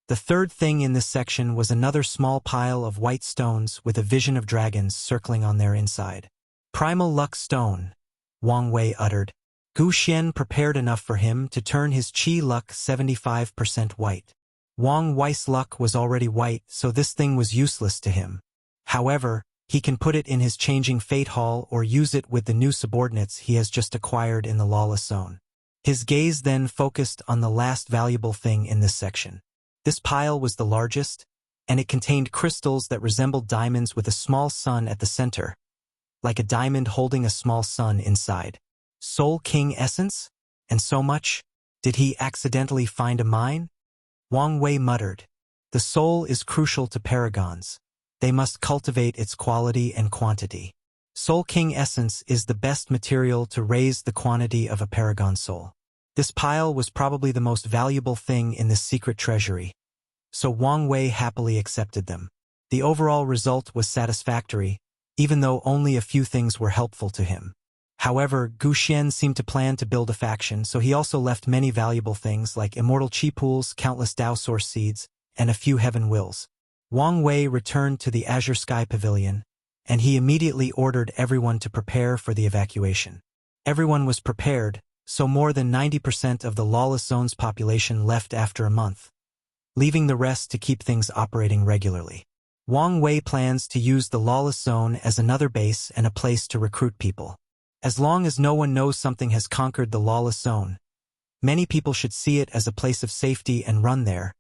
[SPEAKER 1] The third thing in this section was another small pile of white stones with a vision of dragons circling on their inside. Primal luck stone, Wang Wei uttered. Gu Xian prepared enough for him to turn his qi luck 75% white. Wang Wei's luck was already white, so this thing was useless to him. However, he can put it in his changing fate hall or use it with the new subordinates he has just acquired in the Lawless zone. His gaze then focused on the last valuable thing in this section. This pile was the largest, and it contained crystals that resembled diamonds with a small sun at the center, like a diamond holding a small sun inside. Soul King essence? And so much? Did he accidentally find a mine? Wang Wei muttered. The soul is crucial to paragons. They must cultivate its quality and quantity. Soul King essence is the best material to raise the quantity of a paragon soul. This pile was probably the most valuable thing in this secret treasury, so Wang Wei happily accepted them. The overall result was satisfactory, even though only a few things were helpful to him. However, Gu Xian seemed to plan to build a faction, so he also left many valuable things like immortal chi pools, countless Dao source seeds, and a few heaven wills. Wang Wei returned to the Azure Sky Pavilion, and he immediately ordered everyone to prepare for the evacuation. Everyone was prepared, so more than 90% of the Lawless Zone's population left after a month, leaving the rest to keep things operating regularly. Wang Wei plans to use the Lawless Zone as another base and a place to recruit people. As long as no one knows something has conquered the Lawless Zone, many people should see it as a place of safety and run there,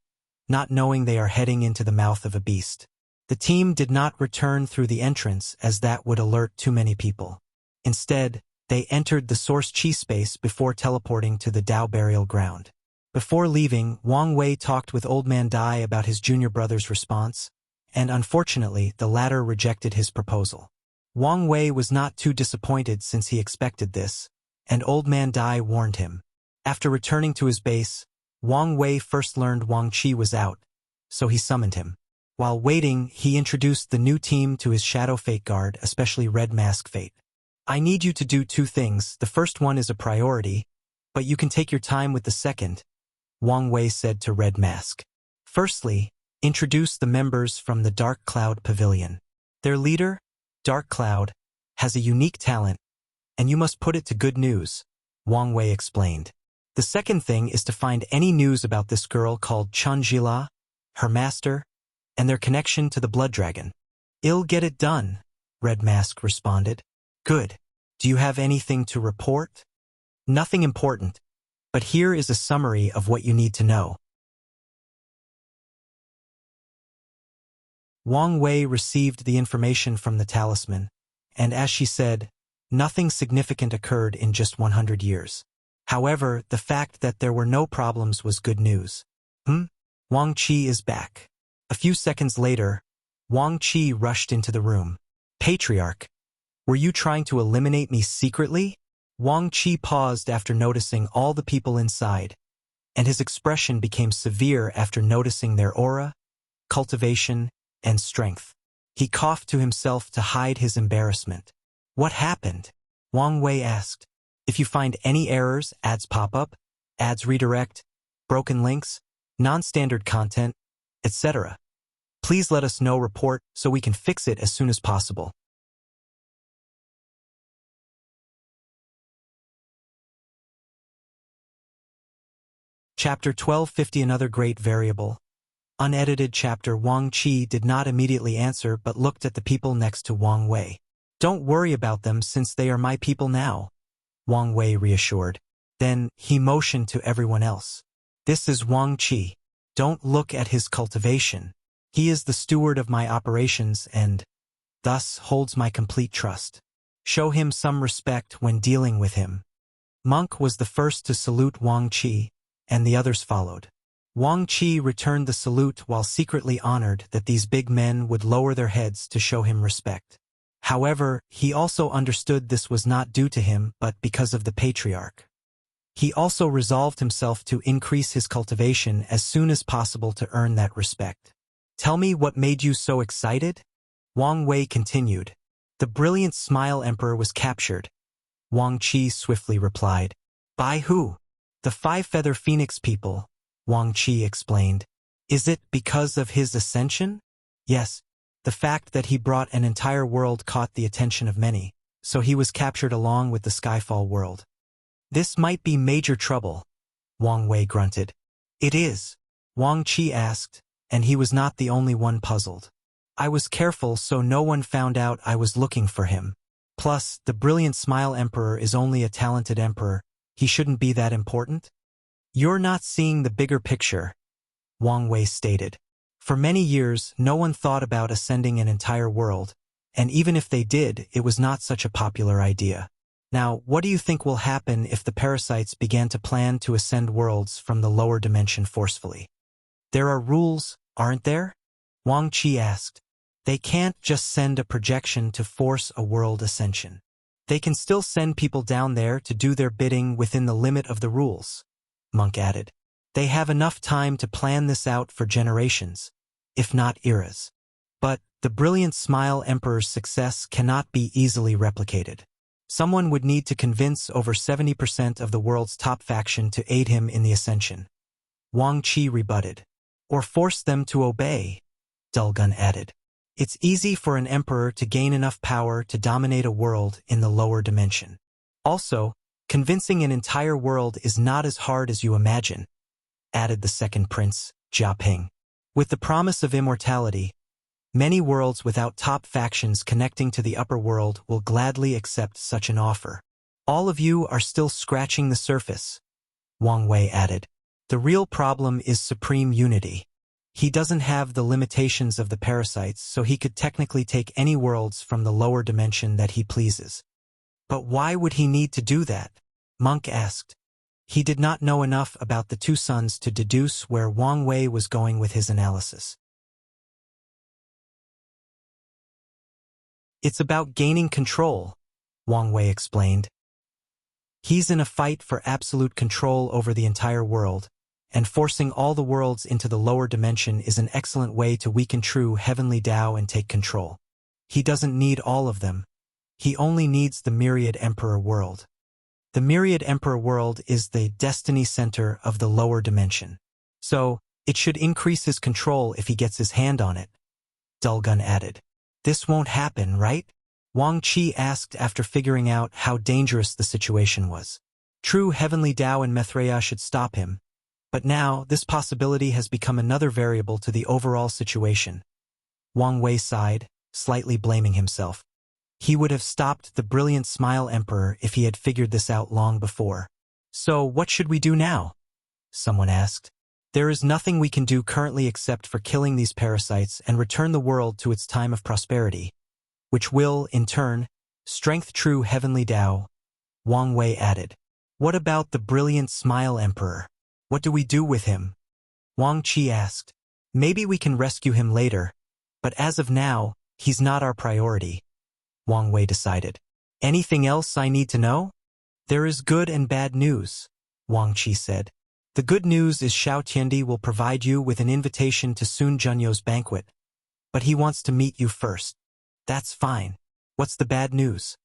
[SPEAKER 1] not knowing they are heading into the mouth of a beast. The team did not return through the entrance as that would alert too many people. Instead, they entered the source chi space before teleporting to the Dao burial ground. Before leaving, Wang Wei talked with Old Man Dai about his junior brother's response, and unfortunately the latter rejected his proposal. Wang Wei was not too disappointed since he expected this, and Old Man Dai warned him. After returning to his base, Wang Wei first learned Wang Qi was out, so he summoned him. While waiting, he introduced the new team to his Shadow Fate Guard, especially Red Mask Fate. I need you to do two things. The first one is a priority, but you can take your time with the second, Wang Wei said to Red Mask. Firstly, introduce the members from the Dark Cloud Pavilion. Their leader, Dark Cloud, has a unique talent, and you must put it to good use, Wang Wei explained. The second thing is to find any news about this girl called Chanjila, her master, and their connection to the Blood Dragon. I'll get it done, Red Mask responded. Good. Do you have anything to report? Nothing important, but here is a summary of what you need to know. Wang Wei received the information from the talisman, and as she said, nothing significant occurred in just 100 years. However, the fact that there were no problems was good news. Wang Qi is back. A few seconds later, Wang Qi rushed into the room. Patriarch, were you trying to eliminate me secretly? Wang Qi paused after noticing all the people inside, and his expression became severe after noticing their aura, cultivation, and strength. He coughed to himself to hide his embarrassment. What happened? Wang Wei asked. If you find any errors, ads pop up, ads redirect, broken links, non-standard content, etc., please let us know. Report so we can fix it as soon as possible. Chapter 1250 Another Great Variable. Unedited chapter. Wang Qi did not immediately answer but looked at the people next to Wang Wei. Don't worry about them since they are my people now, Wang Wei reassured. Then he motioned to everyone else. This is Wang Qi. Don't look at his cultivation. He is the steward of my operations and, thus, holds my complete trust. Show him some respect when dealing with him. Monk was the first to salute Wang Qi, and the others followed. Wang Qi returned the salute while secretly honored that these big men would lower their heads to show him respect. However, he also understood this was not due to him but because of the patriarch. He also resolved himself to increase his cultivation as soon as possible to earn that respect. Tell me what made you so excited? Wang Wei continued. The brilliant Smile Emperor was captured. Wang Qi swiftly replied. By who? The Five-Feather Phoenix people, Wang Qi explained. Is it because of his ascension? Yes. The fact that he brought an entire world caught the attention of many, so he was captured along with the Skyfall world. This might be major trouble, Wang Wei grunted. It is, Wang Qi asked, and he was not the only one puzzled. I was careful so no one found out I was looking for him. Plus, the brilliant Smile Emperor is only a talented emperor. He shouldn't be that important? You're not seeing the bigger picture, Wang Wei stated. For many years, no one thought about ascending an entire world, and even if they did, it was not such a popular idea. Now, what do you think will happen if the parasites began to plan to ascend worlds from the lower dimension forcefully? There are rules, aren't there? Wang Qi asked. They can't just send a projection to force a world ascension. They can still send people down there to do their bidding within the limit of the rules, Monk added. They have enough time to plan this out for generations, if not eras. But the brilliant Smile Emperor's success cannot be easily replicated. Someone would need to convince over 70% of the world's top faction to aid him in the ascension. Wang Qi rebutted. Or force them to obey, Dulgun added. It's easy for an emperor to gain enough power to dominate a world in the lower dimension. Also, convincing an entire world is not as hard as you imagine, added the second prince, Jia Ping. With the promise of immortality, many worlds without top factions connecting to the upper world will gladly accept such an offer. All of you are still scratching the surface, Wang Wei added. The real problem is supreme unity. He doesn't have the limitations of the parasites, so he could technically take any worlds from the lower dimension that he pleases. But why would he need to do that? Monk asked. He did not know enough about the two sons to deduce where Wang Wei was going with his analysis. It's about gaining control, Wang Wei explained. He's in a fight for absolute control over the entire world, and forcing all the worlds into the lower dimension is an excellent way to weaken true heavenly Tao and take control. He doesn't need all of them. He only needs the Myriad Emperor world. The Myriad Emperor world is the destiny center of the lower dimension. So, it should increase his control if he gets his hand on it, Dulgun added. This won't happen, right? Wang Qi asked after figuring out how dangerous the situation was. True heavenly Tao and Maitreya should stop him. But now, this possibility has become another variable to the overall situation. Wang Wei sighed, slightly blaming himself. He would have stopped the brilliant Smile Emperor if he had figured this out long before. So, what should we do now? Someone asked. There is nothing we can do currently except for killing these parasites and return the world to its time of prosperity, which will, in turn, strengthen true heavenly Tao, Wang Wei added. What about the brilliant Smile Emperor? What do we do with him? Wang Qi asked. Maybe we can rescue him later, but as of now, he's not our priority, Wang Wei decided. Anything else I need to know? There is good and bad news, Wang Qi said. The good news is Xiao Tiandi will provide you with an invitation to Sun Junyo's banquet, but he wants to meet you first. That's fine. What's the bad news?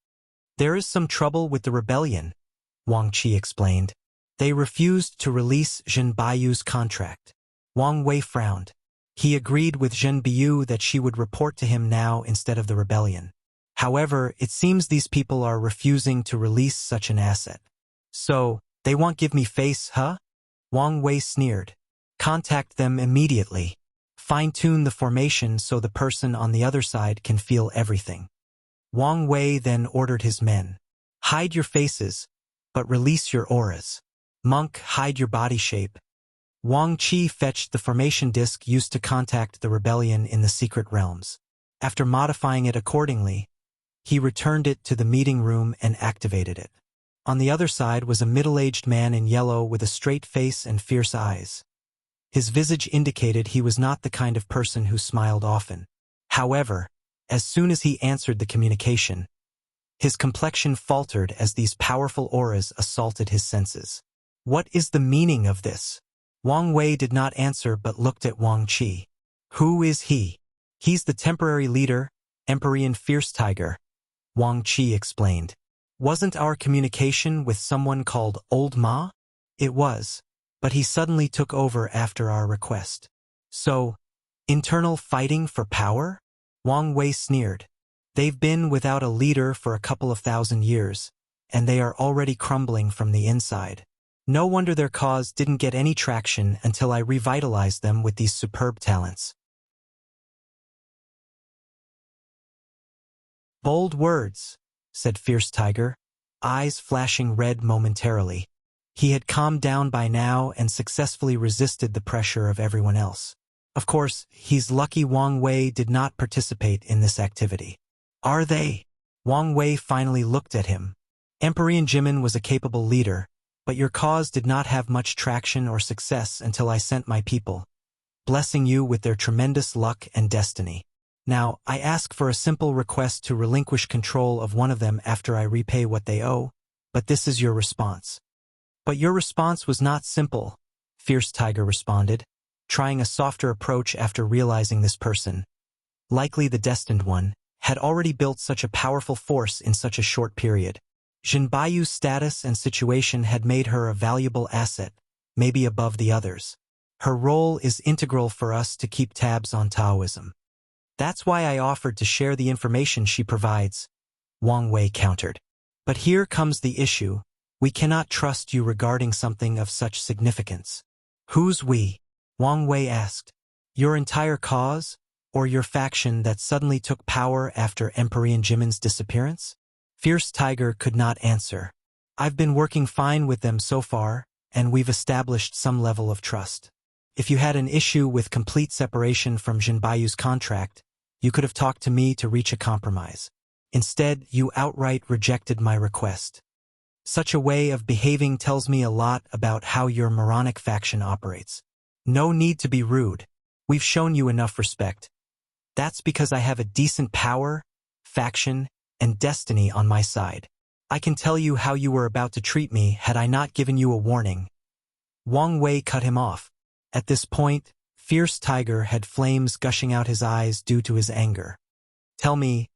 [SPEAKER 1] There is some trouble with the rebellion, Wang Qi explained. They refused to release Zhen Baiyu's contract. Wang Wei frowned. He agreed with Zhen Baiyu that she would report to him now instead of the rebellion. However, it seems these people are refusing to release such an asset. So, they won't give me face, huh? Wang Wei sneered. Contact them immediately. Fine-tune the formation so the person on the other side can feel everything. Wang Wei then ordered his men. Hide your faces, but release your auras. Monk, hide your body shape. Wang Qi fetched the formation disc used to contact the rebellion in the secret realms. After modifying it accordingly, he returned it to the meeting room and activated it. On the other side was a middle-aged man in yellow with a straight face and fierce eyes. His visage indicated he was not the kind of person who smiled often. However, as soon as he answered the communication, his complexion faltered as these powerful auras assaulted his senses. What is the meaning of this? Wang Wei did not answer but looked at Wang Qi. Who is he? He's the temporary leader, Empyrean Fierce Tiger, Wang Qi explained. Wasn't our communication with someone called Old Ma? It was, but he suddenly took over after our request. So, internal fighting for power? Wang Wei sneered. They've been without a leader for a couple of thousand years, and they are already crumbling from the inside. No wonder their cause didn't get any traction until I revitalized them with these superb talents. Bold words, said Fierce Tiger, eyes flashing red momentarily. He had calmed down by now and successfully resisted the pressure of everyone else. Of course, he's lucky Wang Wei did not participate in this activity. Are they? Wang Wei finally looked at him. Empyrean Jimin was a capable leader, but your cause did not have much traction or success until I sent my people, blessing you with their tremendous luck and destiny. Now, I ask for a simple request to relinquish control of one of them after I repay what they owe, but this is your response. But your response was not simple, Fierce Tiger responded, trying a softer approach after realizing this person, likely the destined one, had already built such a powerful force in such a short period. Jinbayu's status and situation had made her a valuable asset, maybe above the others. Her role is integral for us to keep tabs on Taoism. That's why I offered to share the information she provides, Wang Wei countered. But here comes the issue. We cannot trust you regarding something of such significance. Who's we? Wang Wei asked. Your entire cause, or your faction that suddenly took power after Empyrean Jimin's disappearance? Fierce Tiger could not answer. I've been working fine with them so far, and we've established some level of trust. If you had an issue with complete separation from Jinbayu's contract, you could have talked to me to reach a compromise. Instead, you outright rejected my request. Such a way of behaving tells me a lot about how your moronic faction operates. No need to be rude. We've shown you enough respect. That's because I have a decent power, faction, and destiny on my side. I can tell you how you were about to treat me had I not given you a warning. Wang Wei cut him off. At this point, Fierce Tiger had flames gushing out his eyes due to his anger. Tell me,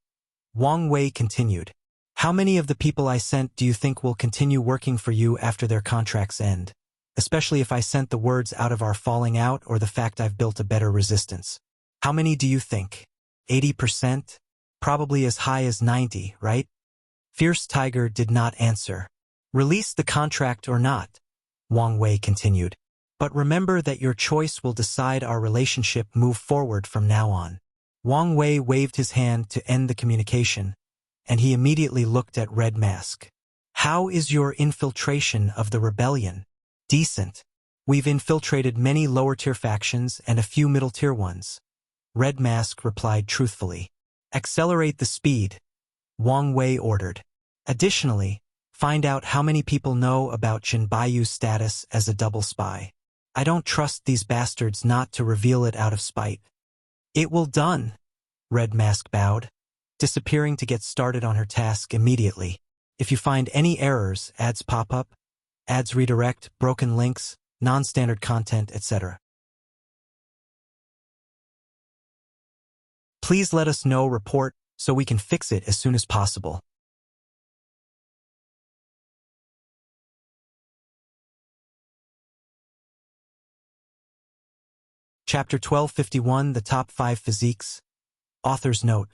[SPEAKER 1] Wang Wei continued, how many of the people I sent do you think will continue working for you after their contracts end? Especially if I sent the words out of our falling out or the fact I've built a better resistance. How many do you think? 80%? Probably as high as 90, right? Fierce Tiger did not answer. Release the contract or not, Wang Wei continued. But remember that your choice will decide our relationship move forward from now on. Wang Wei waved his hand to end the communication, and he immediately looked at Red Mask. How is your infiltration of the rebellion? Decent. We've infiltrated many lower-tier factions and a few middle-tier ones. Red Mask replied truthfully. Accelerate the speed, Wang Wei ordered. Additionally, find out how many people know about Jinbayu's status as a double spy. I don't trust these bastards not to reveal it out of spite. It will done, Red Mask bowed, disappearing to get started on her task immediately. If you find any errors, ads pop up, ads redirect, broken links, non-standard content, etc. Please let us know, report, so we can fix it as soon as possible. Chapter 1251, The Top 5 Physiques. Author's note.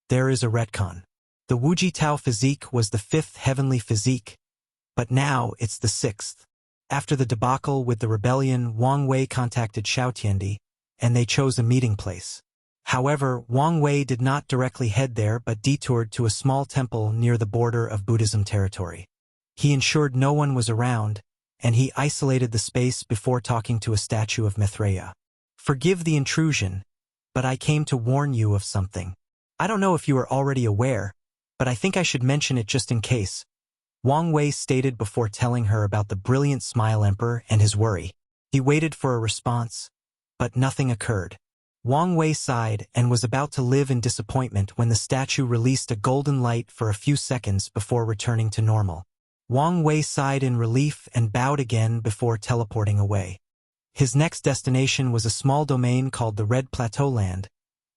[SPEAKER 1] There is a retcon. The Wuji Tao physique was the 5th heavenly physique, but now it's the 6th. After the debacle with the rebellion, Wang Wei contacted Xiaotiandi, and they chose a meeting place. However, Wang Wei did not directly head there but detoured to a small temple near the border of Buddhism territory. He ensured no one was around, and he isolated the space before talking to a statue of Mithraea. Forgive the intrusion, but I came to warn you of something. I don't know if you are already aware, but I think I should mention it just in case, Wang Wei stated before telling her about the brilliant Smile Emperor and his worry. He waited for a response, but nothing occurred. Wang Wei sighed and was about to live in disappointment when the statue released a golden light for a few seconds before returning to normal. Wang Wei sighed in relief and bowed again before teleporting away. His next destination was a small domain called the Red Plateau Land,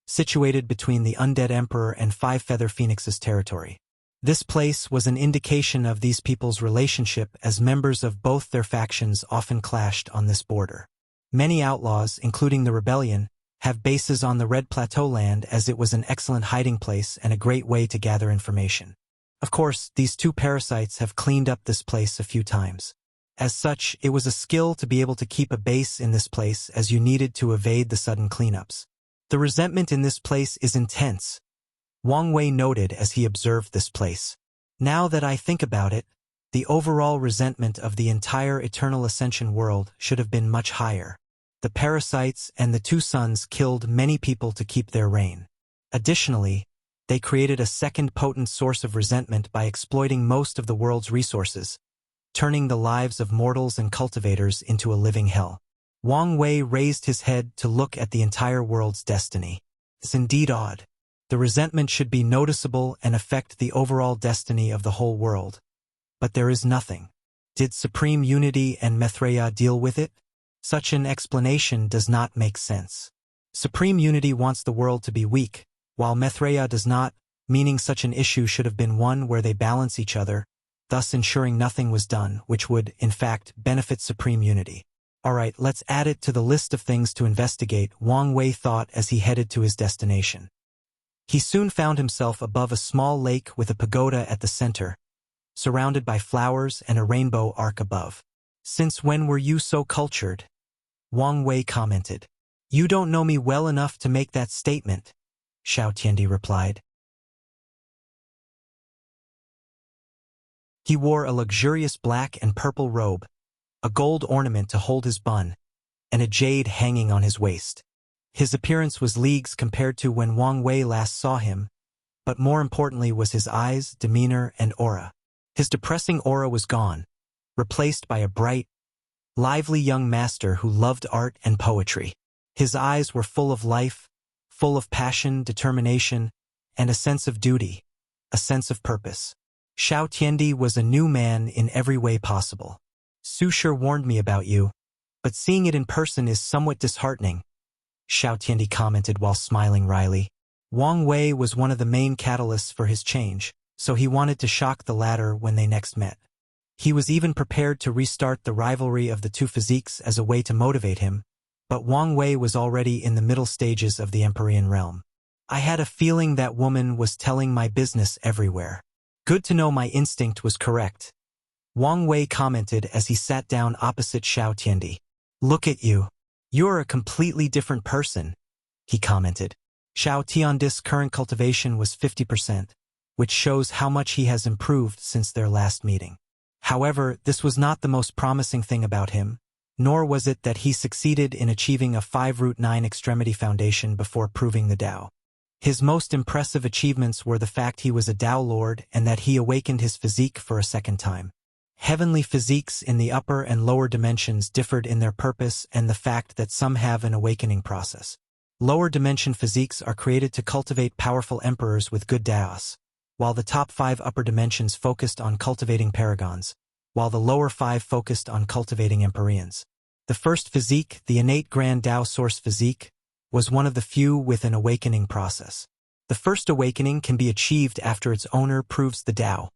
[SPEAKER 1] situated between the Undead Emperor and Five Feather Phoenix's territory. This place was an indication of these people's relationship, as members of both their factions often clashed on this border. Many outlaws, including the rebellion, have bases on the Red Plateau Land, as it was an excellent hiding place and a great way to gather information. Of course, these two parasites have cleaned up this place a few times. As such, it was a skill to be able to keep a base in this place, as you needed to evade the sudden cleanups. The resentment in this place is intense, Wang Wei noted as he observed this place. Now that I think about it, the overall resentment of the entire Eternal Ascension world should have been much higher. The parasites and the two suns killed many people to keep their reign. Additionally, they created a second potent source of resentment by exploiting most of the world's resources, turning the lives of mortals and cultivators into a living hell. Wang Wei raised his head to look at the entire world's destiny. It's indeed odd. The resentment should be noticeable and affect the overall destiny of the whole world. But there is nothing. Did Supreme Unity and Maitreya deal with it? Such an explanation does not make sense. Supreme Unity wants the world to be weak, while Maitreya does not, meaning such an issue should have been one where they balance each other, thus ensuring nothing was done, which would, in fact, benefit Supreme Unity. Alright, let's add it to the list of things to investigate, Wang Wei thought as he headed to his destination. He soon found himself above a small lake with a pagoda at the center, surrounded by flowers and a rainbow arc above. Since when were you so cultured? Wang Wei commented. You don't know me well enough to make that statement, Xiao Tiandi replied. He wore a luxurious black and purple robe, a gold ornament to hold his bun, and a jade hanging on his waist. His appearance was leagues compared to when Wang Wei last saw him, but more importantly was his eyes, demeanor, and aura. His depressing aura was gone, replaced by a bright, lively young master who loved art and poetry. His eyes were full of life, full of passion, determination, and a sense of duty, a sense of purpose. Xiao Tiandi was a new man in every way possible. Su Shi warned me about you, but seeing it in person is somewhat disheartening, Xiao Tiandi commented while smiling wryly. Wang Wei was one of the main catalysts for his change, so he wanted to shock the latter when they next met. He was even prepared to restart the rivalry of the two physiques as a way to motivate him, but Wang Wei was already in the middle stages of the Empyrean realm. I had a feeling that woman was telling my business everywhere. Good to know my instinct was correct, Wang Wei commented as he sat down opposite Xiao Tiandi. Look at you. You're a completely different person, he commented. Xiao Tiandi's current cultivation was 50%, which shows how much he has improved since their last meeting. However, this was not the most promising thing about him, nor was it that he succeeded in achieving a 5-root 9 extremity foundation before proving the Tao. His most impressive achievements were the fact he was a Tao Lord and that he awakened his physique for a second time. Heavenly physiques in the upper and lower dimensions differed in their purpose and the fact that some have an awakening process. Lower dimension physiques are created to cultivate powerful emperors with good Taos, while the top 5 upper dimensions focused on cultivating paragons, while the lower 5 focused on cultivating empyreans. The first physique, the innate Grand Tao Source physique, was one of the few with an awakening process. The first awakening can be achieved after its owner proves the Tao,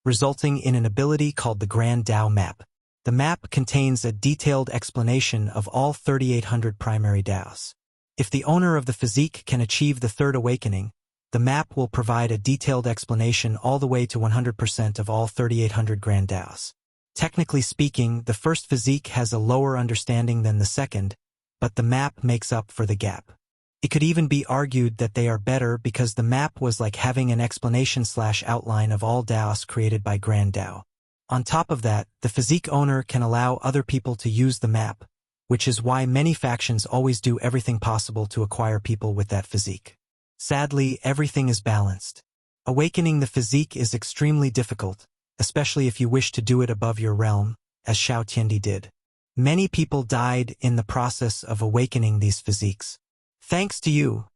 [SPEAKER 1] resulting in an ability called the Grand Tao Map. The map contains a detailed explanation of all 3,800 primary Taos. If the owner of the physique can achieve the third awakening, the map will provide a detailed explanation all the way to 100% of all 3,800 Grand Taos. Technically speaking, the first physique has a lower understanding than the second, but the map makes up for the gap. It could even be argued that they are better because the map was like having an explanation/outline of all Taos created by Grand Tao. On top of that, the physique owner can allow other people to use the map, which is why many factions always do everything possible to acquire people with that physique. Sadly, everything is balanced. Awakening the physique is extremely difficult, especially if you wish to do it above your realm, as Xiao Tiandi did. Many people died in the process of awakening these physiques. Thanks to you,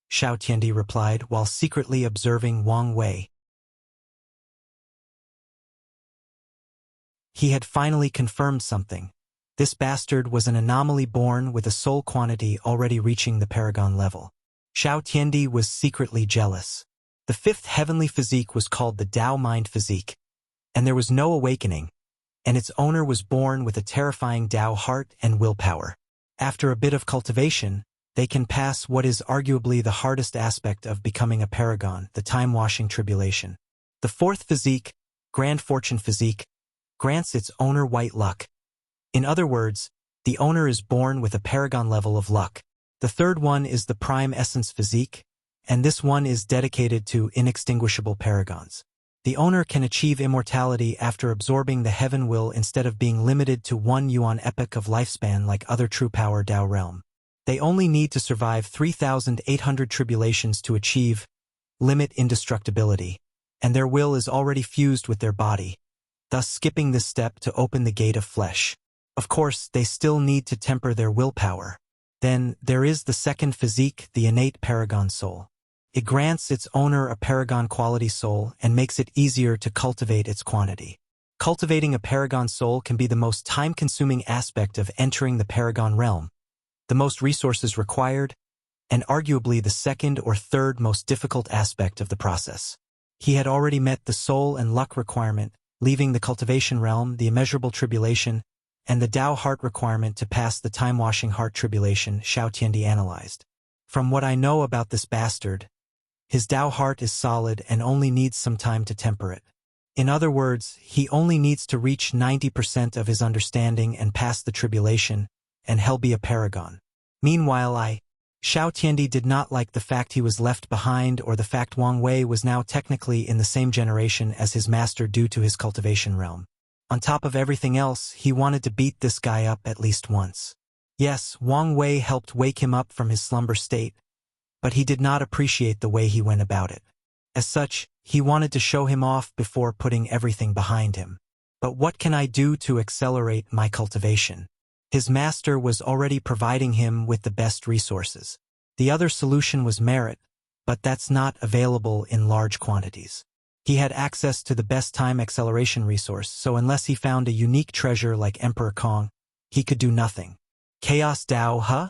[SPEAKER 1] Xiao Tiandi replied while secretly observing Wang Wei. He had finally confirmed something. This bastard was an anomaly born with a soul quantity already reaching the Paragon level. Xiao Tiandi was secretly jealous. The fifth heavenly physique was called the Tao Mind Physique, and there was no awakening, and its owner was born with a terrifying Tao heart and willpower. After a bit of cultivation, they can pass what is arguably the hardest aspect of becoming a paragon, the time-washing tribulation. The fourth physique, Grand Fortune Physique, grants its owner white luck. In other words, the owner is born with a paragon level of luck. The third one is the Prime Essence Physique, and this one is dedicated to inextinguishable paragons. The owner can achieve immortality after absorbing the heaven will instead of being limited to 1 yuan epoch of lifespan like other true power Tao realm. They only need to survive 3,800 tribulations to achieve limit indestructibility, and their will is already fused with their body, thus skipping this step to open the gate of flesh. Of course, they still need to temper their willpower. Then, there is the second physique, the innate paragon soul. It grants its owner a paragon quality soul and makes it easier to cultivate its quantity. Cultivating a paragon soul can be the most time-consuming aspect of entering the paragon realm, the most resources required, and arguably the second or third most difficult aspect of the process. He had already met the soul and luck requirement, leaving the cultivation realm, the immeasurable tribulation, and the Tao heart requirement to pass the time-washing heart tribulation, Xiao Tiandi analyzed. From what I know about this bastard, his Tao heart is solid and only needs some time to temper it. In other words, he only needs to reach 90% of his understanding and pass the tribulation, and he'll be a paragon. Meanwhile Xiao Tiandi did not like the fact he was left behind or the fact Wang Wei was now technically in the same generation as his master due to his cultivation realm. On top of everything else, he wanted to beat this guy up at least once. Yes, Wang Wei helped wake him up from his slumber state, but he did not appreciate the way he went about it. As such, he wanted to show him off before putting everything behind him. But what can I do to accelerate my cultivation? His master was already providing him with the best resources. The other solution was merit, but that's not available in large quantities. He had access to the best time acceleration resource, so unless he found a unique treasure like Emperor Kong, he could do nothing. Chaos Tao, huh?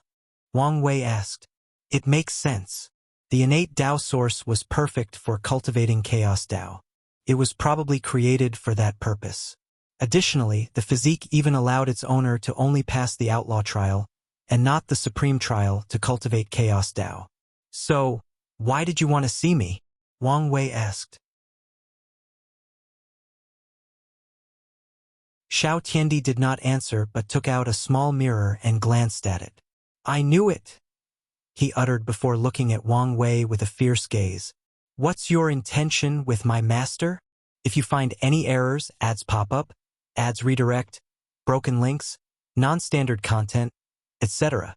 [SPEAKER 1] Wang Wei asked. It makes sense. The innate Tao source was perfect for cultivating Chaos Tao. It was probably created for that purpose. Additionally, the physique even allowed its owner to only pass the outlaw trial, and not the supreme trial to cultivate Chaos Tao. So, why did you want to see me? Wang Wei asked. Xiao Tiandi did not answer but took out a small mirror and glanced at it. I knew it, he uttered before looking at Wang Wei with a fierce gaze. What's your intention with my master? If you find any errors, ads pop up, ads redirect, broken links, non-standard content, etc.,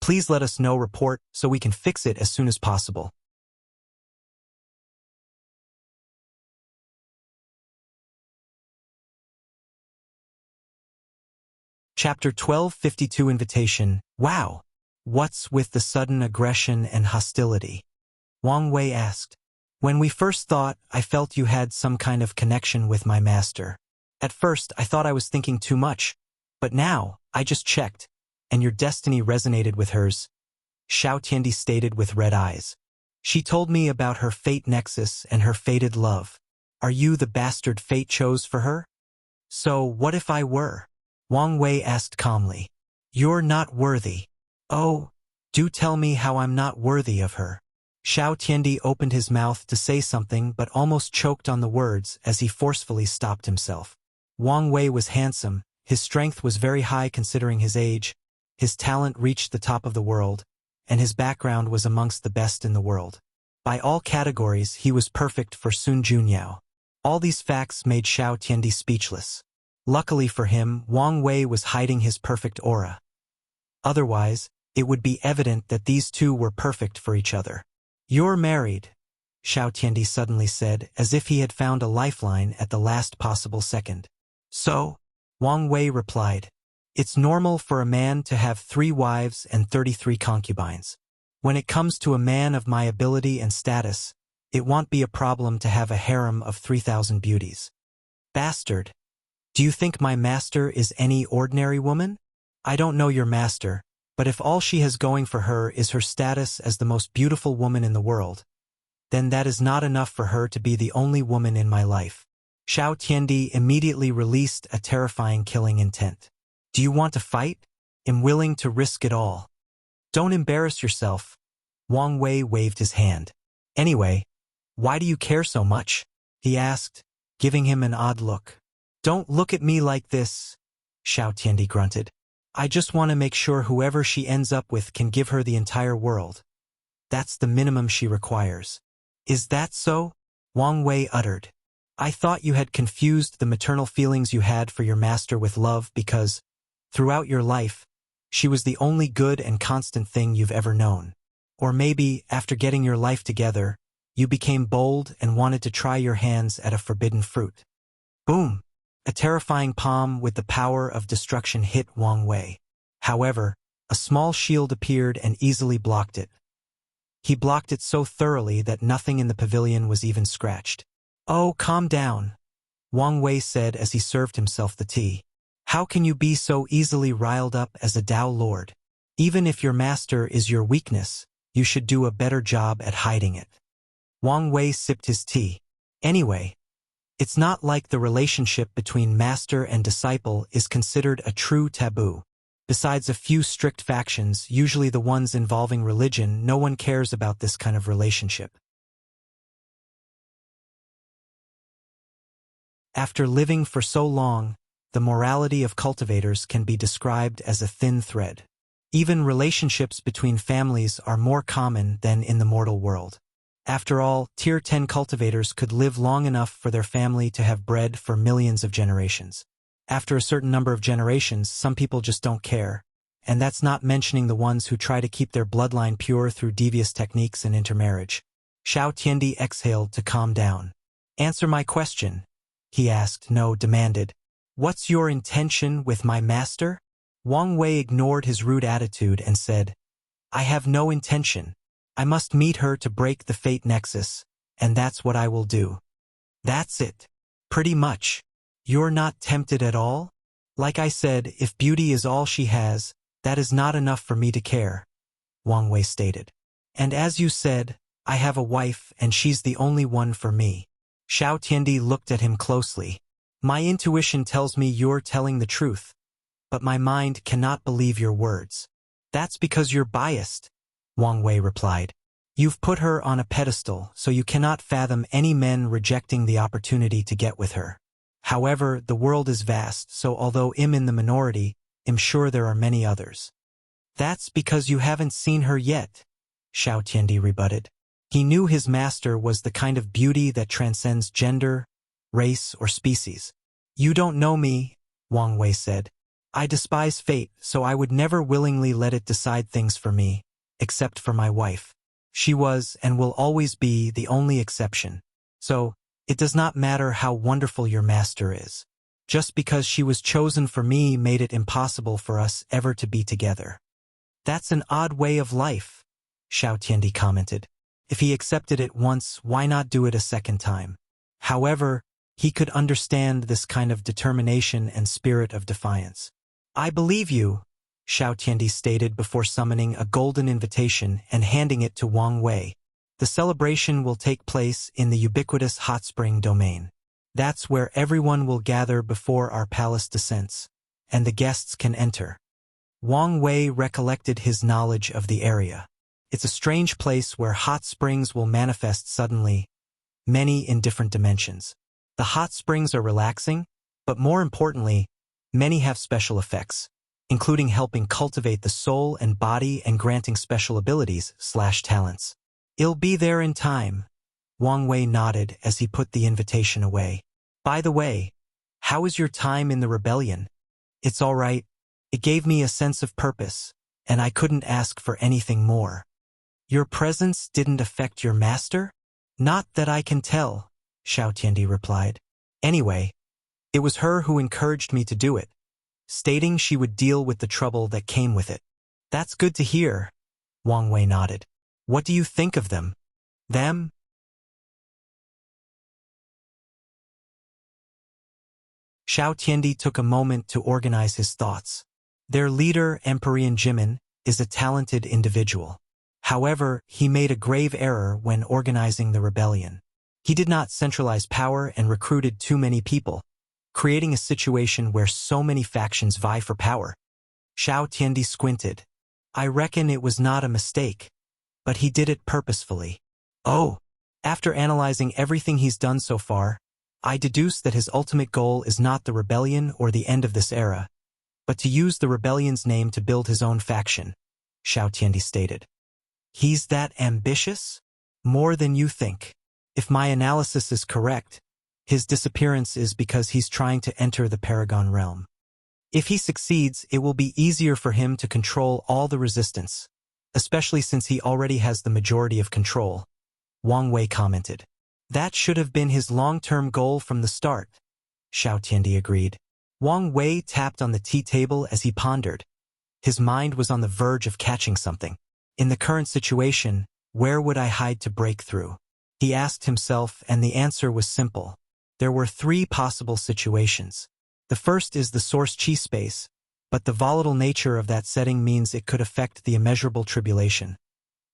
[SPEAKER 1] please let us know. Report so we can fix it as soon as possible. Chapter 1252 Invitation. Wow! What's with the sudden aggression and hostility? Wang Wei asked. When we first thought, I felt you had some kind of connection with my master. At first, I thought I was thinking too much, but now, I just checked, and your destiny resonated with hers, Xiao Tiandi stated with red eyes. She told me about her fate nexus and her fated love. Are you the bastard fate chose for her? So, what if I were? Wang Wei asked calmly. You're not worthy. Oh, do tell me how I'm not worthy of her. Xiao Tiandi opened his mouth to say something but almost choked on the words as he forcefully stopped himself. Wang Wei was handsome, his strength was very high considering his age, his talent reached the top of the world, and his background was amongst the best in the world. By all categories, he was perfect for Sun Junyao. All these facts made Xiao Tiandi speechless. Luckily for him, Wang Wei was hiding his perfect aura. Otherwise, it would be evident that these two were perfect for each other. You're married, Xiao Tiandi suddenly said, as if he had found a lifeline at the last possible second. So? Wang Wei replied. It's normal for a man to have 3 wives and 33 concubines. When it comes to a man of my ability and status, it won't be a problem to have a harem of 3,000 beauties. Bastard. Do you think my master is any ordinary woman? I don't know your master, but if all she has going for her is her status as the most beautiful woman in the world, then that is not enough for her to be the only woman in my life. Xiao Tiandi immediately released a terrifying killing intent. Do you want to fight? I'm willing to risk it all. Don't embarrass yourself. Wang Wei waved his hand. Anyway, why do you care so much? He asked, giving him an odd look. Don't look at me like this, Xiao Tiandi grunted. I just want to make sure whoever she ends up with can give her the entire world. That's the minimum she requires. Is that so? Wang Wei uttered. I thought you had confused the maternal feelings you had for your master with love because, throughout your life, she was the only good and constant thing you've ever known. Or maybe, after getting your life together, you became bold and wanted to try your hands at a forbidden fruit. Boom! A terrifying palm with the power of destruction hit Wang Wei. However, a small shield appeared and easily blocked it. He blocked it so thoroughly that nothing in the pavilion was even scratched. Oh, calm down, Wang Wei said as he served himself the tea. How can you be so easily riled up as a Dao Lord? Even if your master is your weakness, you should do a better job at hiding it. Wang Wei sipped his tea. Anyway, it's not like the relationship between master and disciple is considered a true taboo. Besides a few strict factions, usually the ones involving religion, no one cares about this kind of relationship. After living for so long, the morality of cultivators can be described as a thin thread. Even relationships between families are more common than in the mortal world. After all, Tier 10 cultivators could live long enough for their family to have bread for millions of generations. After a certain number of generations, some people just don't care. And that's not mentioning the ones who try to keep their bloodline pure through devious techniques and intermarriage. Xiao Tiandi exhaled to calm down. Answer my question, he asked, no, demanded. What's your intention with my master? Wang Wei ignored his rude attitude and said, I have no intention. I must meet her to break the fate nexus, and that's what I will do. That's it. Pretty much. You're not tempted at all? Like I said, if beauty is all she has, that is not enough for me to care, Wang Wei stated. And as you said, I have a wife and she's the only one for me. Xiao Tiandi looked at him closely. My intuition tells me you're telling the truth, but my mind cannot believe your words. That's because you're biased, Wang Wei replied. You've put her on a pedestal, so you cannot fathom any men rejecting the opportunity to get with her. However, the world is vast, so although I'm in the minority, I'm sure there are many others. That's because you haven't seen her yet, Xiao Tiandi rebutted. He knew his master was the kind of beauty that transcends gender, race, or species. You don't know me, Wang Wei said. I despise fate, so I would never willingly let it decide things for me, except for my wife. She was and will always be the only exception. So, it does not matter how wonderful your master is. Just because she was chosen for me made it impossible for us ever to be together. That's an odd way of life, Xiao Tiandi commented. If he accepted it once, why not do it a second time? However, he could understand this kind of determination and spirit of defiance. I believe you, Xiao Tiandi stated before summoning a golden invitation and handing it to Wang Wei. The celebration will take place in the ubiquitous hot spring domain. That's where everyone will gather before our palace descents, and the guests can enter. Wang Wei recollected his knowledge of the area. It's a strange place where hot springs will manifest suddenly, many in different dimensions. The hot springs are relaxing, but more importantly, many have special effects, including helping cultivate the soul and body and granting special abilities/talents. I'll be there in time. Wang Wei nodded as he put the invitation away. By the way, how is your time in the rebellion? It's all right. It gave me a sense of purpose, and I couldn't ask for anything more. Your presence didn't affect your master? Not that I can tell, Xiao Tiandi replied. Anyway, it was her who encouraged me to do it, stating she would deal with the trouble that came with it. That's good to hear, Wang Wei nodded. What do you think of them? Them? Xiao Tiandi took a moment to organize his thoughts. Their leader, Emperor Jimin, is a talented individual. However, he made a grave error when organizing the rebellion. He did not centralize power and recruited too many people, creating a situation where so many factions vie for power. Xiao Tiandi squinted. I reckon it was not a mistake, but he did it purposefully. Oh, after analyzing everything he's done so far, I deduce that his ultimate goal is not the rebellion or the end of this era, but to use the rebellion's name to build his own faction, Xiao Tiandi stated. He's that ambitious? More than you think. If my analysis is correct, his disappearance is because he's trying to enter the Paragon realm. If he succeeds, it will be easier for him to control all the resistance, especially since he already has the majority of control, Wang Wei commented. That should have been his long-term goal from the start, Xiao Tiandi agreed. Wang Wei tapped on the tea table as he pondered. His mind was on the verge of catching something. In the current situation, where would I hide to break through? He asked himself, and the answer was simple. There were 3 possible situations. The first is the source chi space, but the volatile nature of that setting means it could affect the immeasurable tribulation,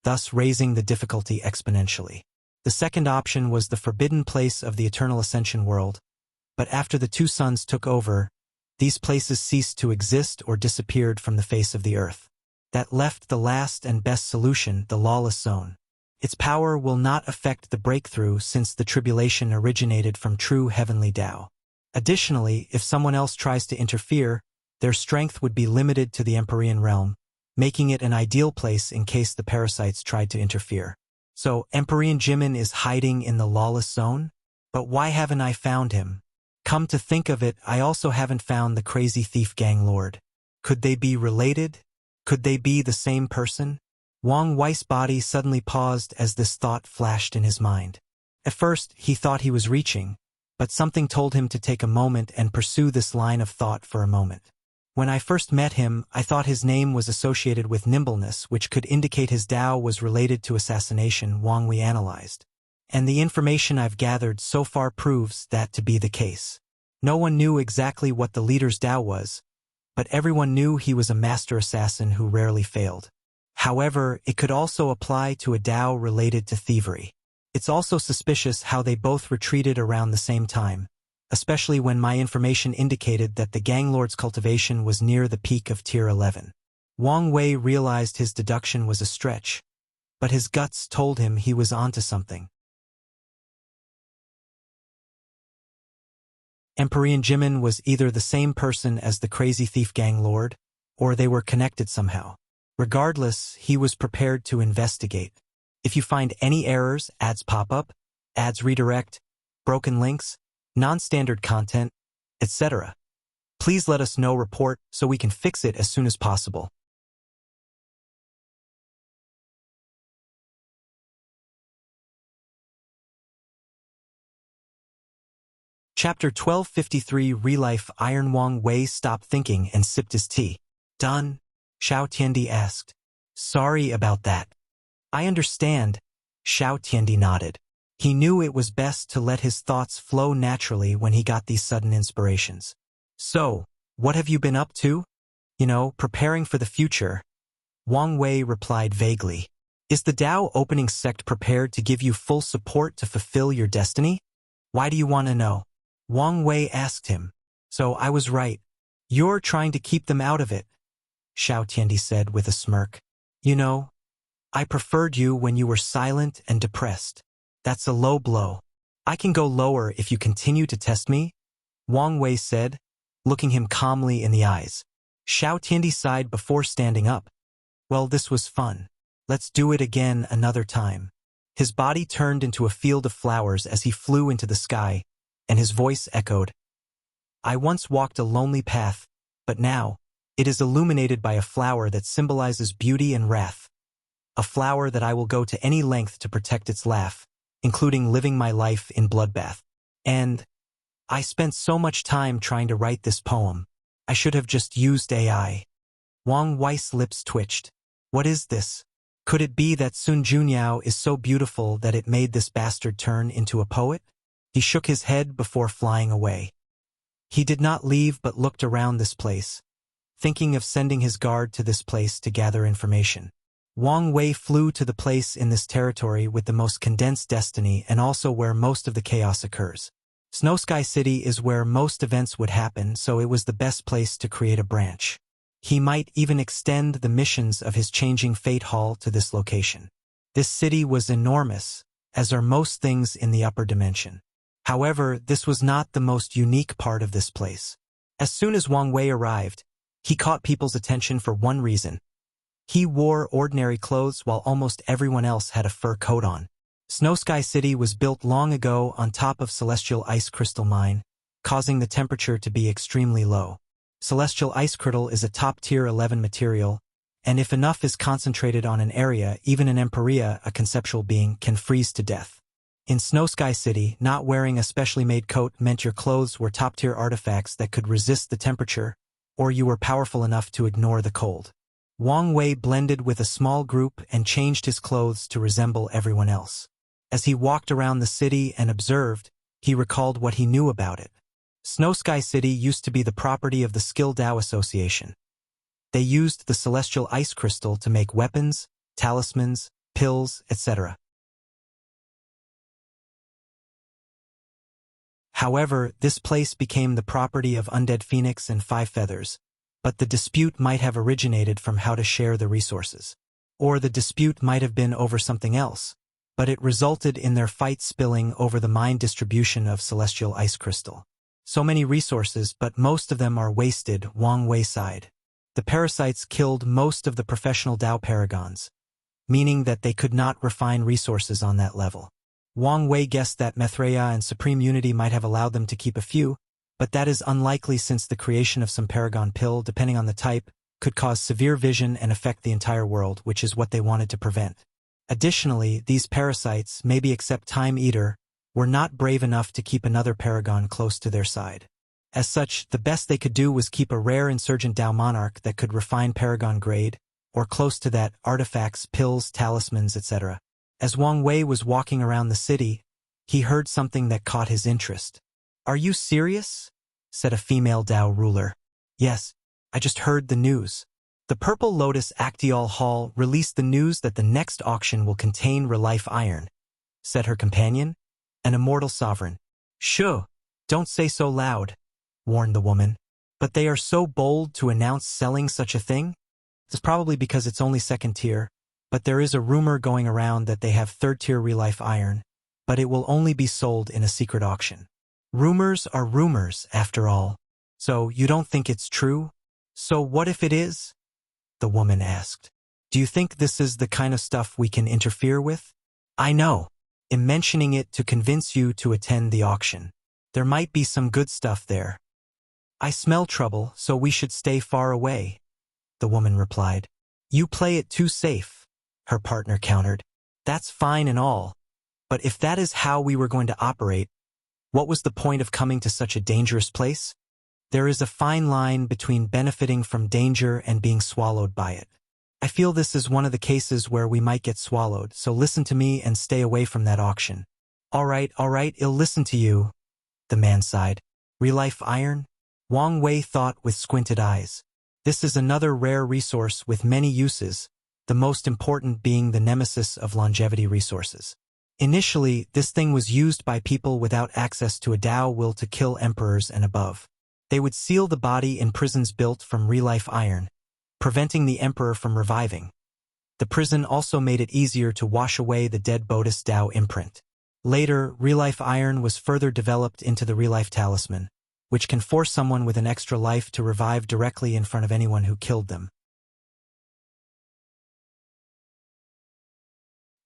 [SPEAKER 1] thus raising the difficulty exponentially. The second option was the forbidden place of the Eternal Ascension world, but after the 2 suns took over, these places ceased to exist or disappeared from the face of the earth. That left the last and best solution, the Lawless zone. Its power will not affect the breakthrough since the tribulation originated from true heavenly Tao. Additionally, if someone else tries to interfere, their strength would be limited to the Empyrean realm, making it an ideal place in case the parasites tried to interfere. So, Emperor Jimin is hiding in the Lawless zone? But why haven't I found him? Come to think of it, I also haven't found the crazy thief gang lord. Could they be related? Could they be the same person? Wang Wei's body suddenly paused as this thought flashed in his mind. At first, he thought he was reaching, but something told him to take a moment and pursue this line of thought for a moment. When I first met him, I thought his name was associated with nimbleness, which could indicate his Tao was related to assassination, Wang Wei analyzed. And the information I've gathered so far proves that to be the case. No one knew exactly what the leader's Tao was, but everyone knew he was a master assassin who rarely failed. However, it could also apply to a Tao related to thievery. It's also suspicious how they both retreated around the same time, especially when my information indicated that the gang lord's cultivation was near the peak of Tier 11. Wang Wei realized his deduction was a stretch, but his guts told him he was onto something. Emperor Jimin was either the same person as the crazy thief gang lord, or they were connected somehow. Regardless, he was prepared to investigate. If you find any errors, ads pop up, ads redirect, broken links, non-standard content, etc., please let us know. Report so we can fix it as soon as possible. Chapter 1253 Relife Iron. Wang Wei stopped thinking and sipped his tea. Done? Xiao Tiandi asked. Sorry about that. I understand. Xiao Tiandi nodded. He knew it was best to let his thoughts flow naturally when he got these sudden inspirations. So, what have you been up to? Preparing for the future. Wang Wei replied vaguely. Is the Tao opening sect prepared to give you full support to fulfill your destiny? Why do you want to know? Wang Wei asked him. So I was right. You're trying to keep them out of it, Xiao Tiandi said with a smirk. I preferred you when you were silent and depressed. That's a low blow. I can go lower if you continue to test me, Wang Wei said, looking him calmly in the eyes. Xiao Tiandi sighed before standing up. Well, this was fun. Let's do it again another time. His body turned into a field of flowers as he flew into the sky, and his voice echoed. I once walked a lonely path, but now, it is illuminated by a flower that symbolizes beauty and wrath. A flower that I will go to any length to protect its laugh, including living my life in bloodbath. And I spent so much time trying to write this poem. I should have just used AI. Wang Wei's lips twitched. What is this? Could it be that Sun Junyao is so beautiful that it made this bastard turn into a poet? He shook his head before flying away. He did not leave but looked around this place, thinking of sending his guard to this place to gather information. Wang Wei flew to the place in this territory with the most condensed destiny and also where most of the chaos occurs. Snow Sky City is where most events would happen, so it was the best place to create a branch. He might even extend the missions of his changing fate hall to this location. This city was enormous, as are most things in the upper dimension. However, this was not the most unique part of this place. As soon as Wang Wei arrived, he caught people's attention for one reason. He wore ordinary clothes while almost everyone else had a fur coat on. Snow Sky City was built long ago on top of Celestial Ice Crystal Mine, causing the temperature to be extremely low. Celestial Ice Crystal is a top-tier 11 material, and if enough is concentrated on an area, even an Emperia, a conceptual being, can freeze to death. In Snow Sky City, not wearing a specially made coat meant your clothes were top-tier artifacts that could resist the temperature, or you were powerful enough to ignore the cold. Wang Wei blended with a small group and changed his clothes to resemble everyone else. As he walked around the city and observed, he recalled what he knew about it. Snow Sky City used to be the property of the Skill Dao Association. They used the celestial ice crystal to make weapons, talismans, pills, etc. However, this place became the property of Undead Phoenix and Five Feathers, but the dispute might have originated from how to share the resources. Or the dispute might have been over something else, but it resulted in their fight spilling over the mine distribution of celestial ice crystal. So many resources, but most of them are wasted, Wang Wei sighed. The parasites killed most of the professional Dao Paragons, meaning that they could not refine resources on that level. Wang Wei guessed that Mithraea and Supreme Unity might have allowed them to keep a few, but that is unlikely since the creation of some Paragon pill, depending on the type, could cause severe vision and affect the entire world, which is what they wanted to prevent. Additionally, these parasites, maybe except Time Eater, were not brave enough to keep another Paragon close to their side. As such, the best they could do was keep a rare insurgent Dao Monarch that could refine Paragon grade, or close to that, artifacts, pills, talismans, etc. As Wang Wei was walking around the city, he heard something that caught his interest. "Are you serious?" said a female Dao ruler. "Yes, I just heard the news. The Purple Lotus Actiol Hall released the news that the next auction will contain Relife Iron," said her companion, an immortal sovereign. "Shoo, don't say so loud," warned the woman. "But they are so bold to announce selling such a thing? It's probably because it's only second tier, but there is a rumor going around that they have third tier Relife Iron, but it will only be sold in a secret auction. Rumors are rumors, after all. So you don't think it's true? So what if it is?" the woman asked. "Do you think this is the kind of stuff we can interfere with? I know. I'm mentioning it to convince you to attend the auction. There might be some good stuff there." "I smell trouble, so we should stay far away," the woman replied. "You play it too safe," her partner countered. "That's fine and all, but if that is how we were going to operate, what was the point of coming to such a dangerous place? There is a fine line between benefiting from danger and being swallowed by it. I feel this is one of the cases where we might get swallowed, so listen to me and stay away from that auction." All right, I'll listen to you," the man sighed. "Relife Iron?" Wang Wei thought with squinted eyes. This is another rare resource with many uses, the most important being the nemesis of longevity resources. Initially, this thing was used by people without access to a Dao will to kill emperors and above. They would seal the body in prisons built from Relife Iron, preventing the emperor from reviving. The prison also made it easier to wash away the dead Bodis Dao imprint. Later, Relife Iron was further developed into the Relife Talisman, which can force someone with an extra life to revive directly in front of anyone who killed them.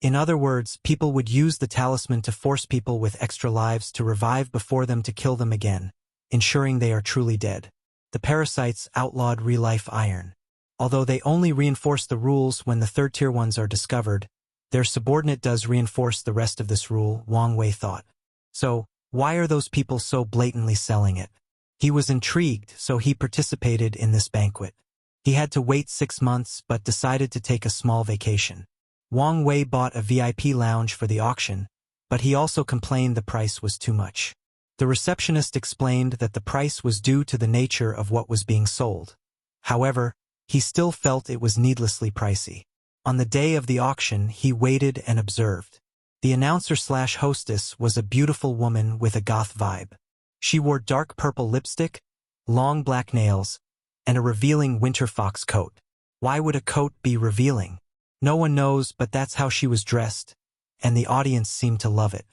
[SPEAKER 1] In other words, people would use the talisman to force people with extra lives to revive before them to kill them again, ensuring they are truly dead. The parasites outlawed Relife Iron. Although they only reinforce the rules when the third-tier ones are discovered, their subordinate does reinforce the rest of this rule, Wang Wei thought. So, why are those people so blatantly selling it? He was intrigued, so he participated in this banquet. He had to wait 6 months but decided to take a small vacation. Wang Wei bought a VIP lounge for the auction, but he also complained the price was too much. The receptionist explained that the price was due to the nature of what was being sold. However, he still felt it was needlessly pricey. On the day of the auction, he waited and observed. The announcer/hostess was a beautiful woman with a goth vibe. She wore dark purple lipstick, long black nails, and a revealing winter fox coat. Why would a coat be revealing? No one knows, but that's how she was dressed, and the audience seemed to love it.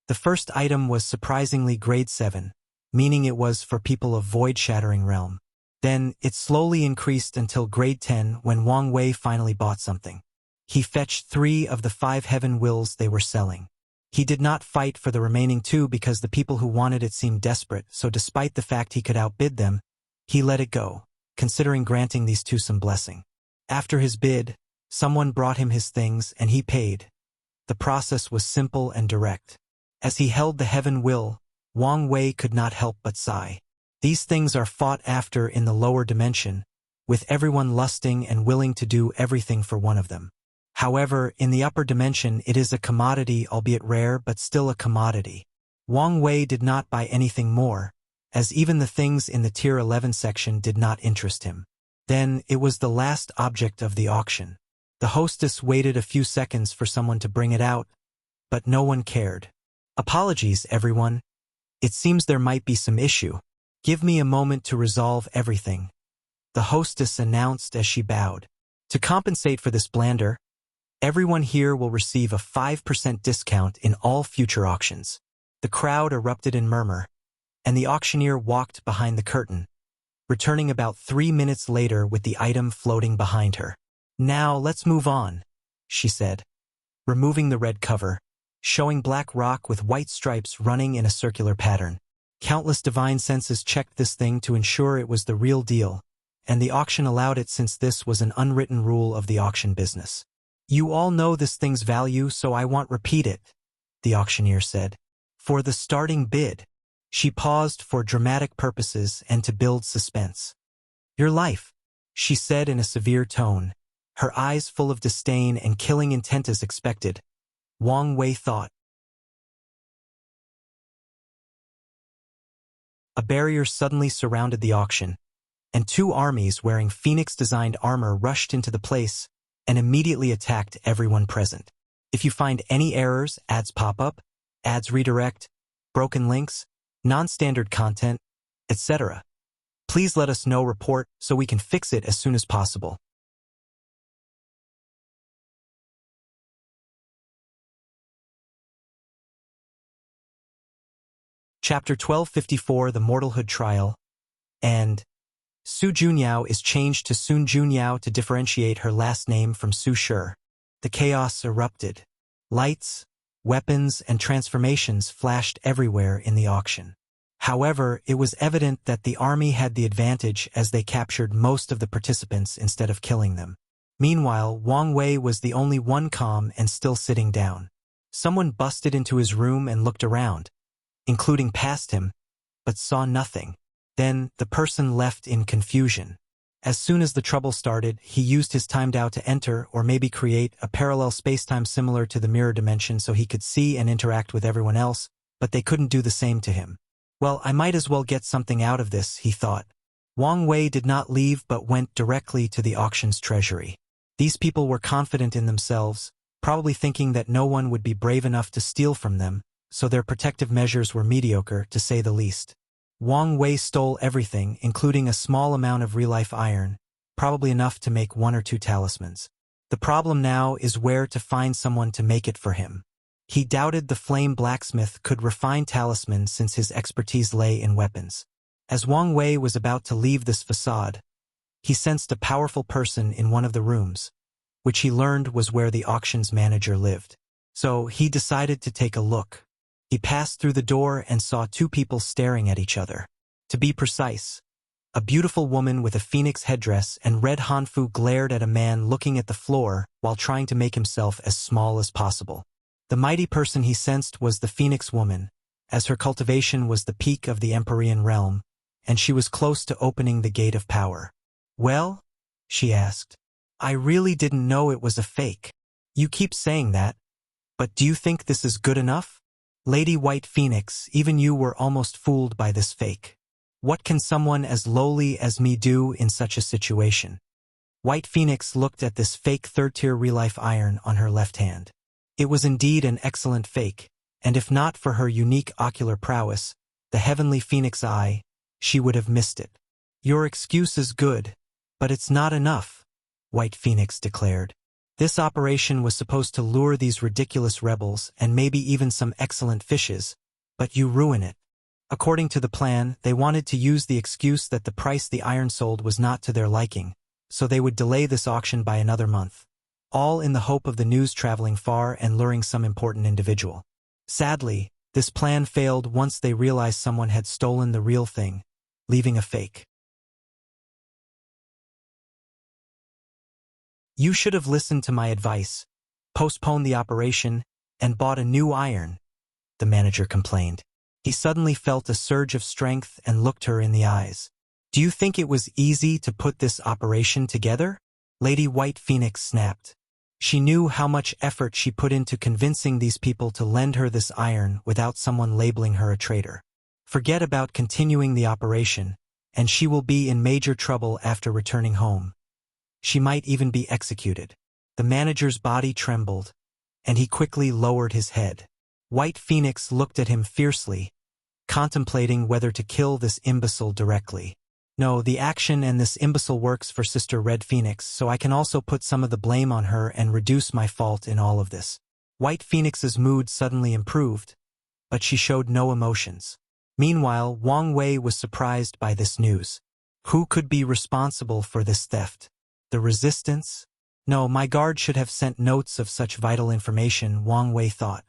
[SPEAKER 1] The first item was surprisingly grade 7, meaning it was for people of void-shattering realm. Then, it slowly increased until grade 10 when Wang Wei finally bought something. He fetched 3 of the 5 heaven wills they were selling. He did not fight for the remaining 2 because the people who wanted it seemed desperate, so despite the fact he could outbid them, he let it go, considering granting these 2 some blessing. After his bid, someone brought him his things and he paid. The process was simple and direct. As he held the heaven will, Wang Wei could not help but sigh. These things are fought after in the lower dimension, with everyone lusting and willing to do everything for one of them. However, in the upper dimension it is a commodity, albeit rare, but still a commodity. Wang Wei did not buy anything more, as even the things in the Tier 11 section did not interest him. Then, it was the last object of the auction. The hostess waited a few seconds for someone to bring it out, but no one cared. "Apologies, everyone. It seems there might be some issue. Give me a moment to resolve everything," the hostess announced as she bowed. "To compensate for this blunder, everyone here will receive a 5% discount in all future auctions." The crowd erupted in murmur, and the auctioneer walked behind the curtain, returning about 3 minutes later with the item floating behind her. "Now let's move on," she said, removing the red cover, showing black rock with white stripes running in a circular pattern. Countless divine senses checked this thing to ensure it was the real deal, and the auction allowed it since this was an unwritten rule of the auction business. "You all know this thing's value, so I won't repeat it," the auctioneer said. "For the starting bid," she paused for dramatic purposes and to build suspense. "Your life," she said in a severe tone, her eyes full of disdain and killing intent as expected. Wang Wei thought. A barrier suddenly surrounded the auction, and 2 armies wearing Phoenix-designed armor rushed into the place and immediately attacked everyone present. If you find any errors, ads pop up, ads redirect, broken links, non-standard content, etc., please let us know. Report so we can fix it as soon as possible. Chapter 1254, The Mortalhood Trial, and Su Junyao is changed to Sun Junyao to differentiate her last name from Su Shi. The chaos erupted. Lights, weapons, and transformations flashed everywhere in the auction. However, it was evident that the army had the advantage as they captured most of the participants instead of killing them. Meanwhile, Wang Wei was the only one calm and still sitting down. Someone busted into his room and looked around, including past him, but saw nothing. Then, the person left in confusion. As soon as the trouble started, he used his time Dao to enter or maybe create a parallel spacetime similar to the mirror dimension so he could see and interact with everyone else, but they couldn't do the same to him. Well, I might as well get something out of this, he thought. Wang Wei did not leave but went directly to the auction's treasury. These people were confident in themselves, probably thinking that no one would be brave enough to steal from them, so their protective measures were mediocre, to say the least. Wang Wei stole everything, including a small amount of real-life iron, probably enough to make 1 or 2 talismans. The problem now is where to find someone to make it for him. He doubted the flame blacksmith could refine talismans since his expertise lay in weapons. As Wang Wei was about to leave this facade, he sensed a powerful person in one of the rooms, which he learned was where the auction's manager lived. So he decided to take a look. He passed through the door and saw 2 people staring at each other. To be precise, a beautiful woman with a phoenix headdress and red hanfu glared at a man looking at the floor while trying to make himself as small as possible. The mighty person he sensed was the phoenix woman, as her cultivation was the peak of the Empyrean realm, and she was close to opening the gate of power. "Well?" she asked. "I really didn't know it was a fake. You keep saying that, but do you think this is good enough?" Lady White Phoenix, even you were almost fooled by this fake. What can someone as lowly as me do in such a situation? White Phoenix looked at this fake third-tier real-life iron on her left hand. It was indeed an excellent fake, and if not for her unique ocular prowess, the heavenly phoenix eye, she would have missed it. Your excuse is good, but it's not enough, White Phoenix declared. This operation was supposed to lure these ridiculous rebels and maybe even some excellent fishes, but you ruin it. According to the plan, they wanted to use the excuse that the price the iron sold was not to their liking, so they would delay this auction by another month, all in the hope of the news traveling far and luring some important individual. Sadly, this plan failed once they realized someone had stolen the real thing, leaving a fake. You should have listened to my advice, postponed the operation, and bought a new iron, the manager complained. He suddenly felt a surge of strength and looked her in the eyes. Do you think it was easy to put this operation together? Lady White Phoenix snapped. She knew how much effort she put into convincing these people to lend her this iron without someone labeling her a traitor. Forget about continuing the operation, and she will be in major trouble after returning home. She might even be executed. The manager's body trembled, and he quickly lowered his head. White Phoenix looked at him fiercely, contemplating whether to kill this imbecile directly. No, the action and this imbecile works for Sister Red Phoenix, so I can also put some of the blame on her and reduce my fault in all of this. White Phoenix's mood suddenly improved, but she showed no emotions. Meanwhile, Wang Wei was surprised by this news. Who could be responsible for this theft? The resistance? No, my guard should have sent notes of such vital information, Wang Wei thought.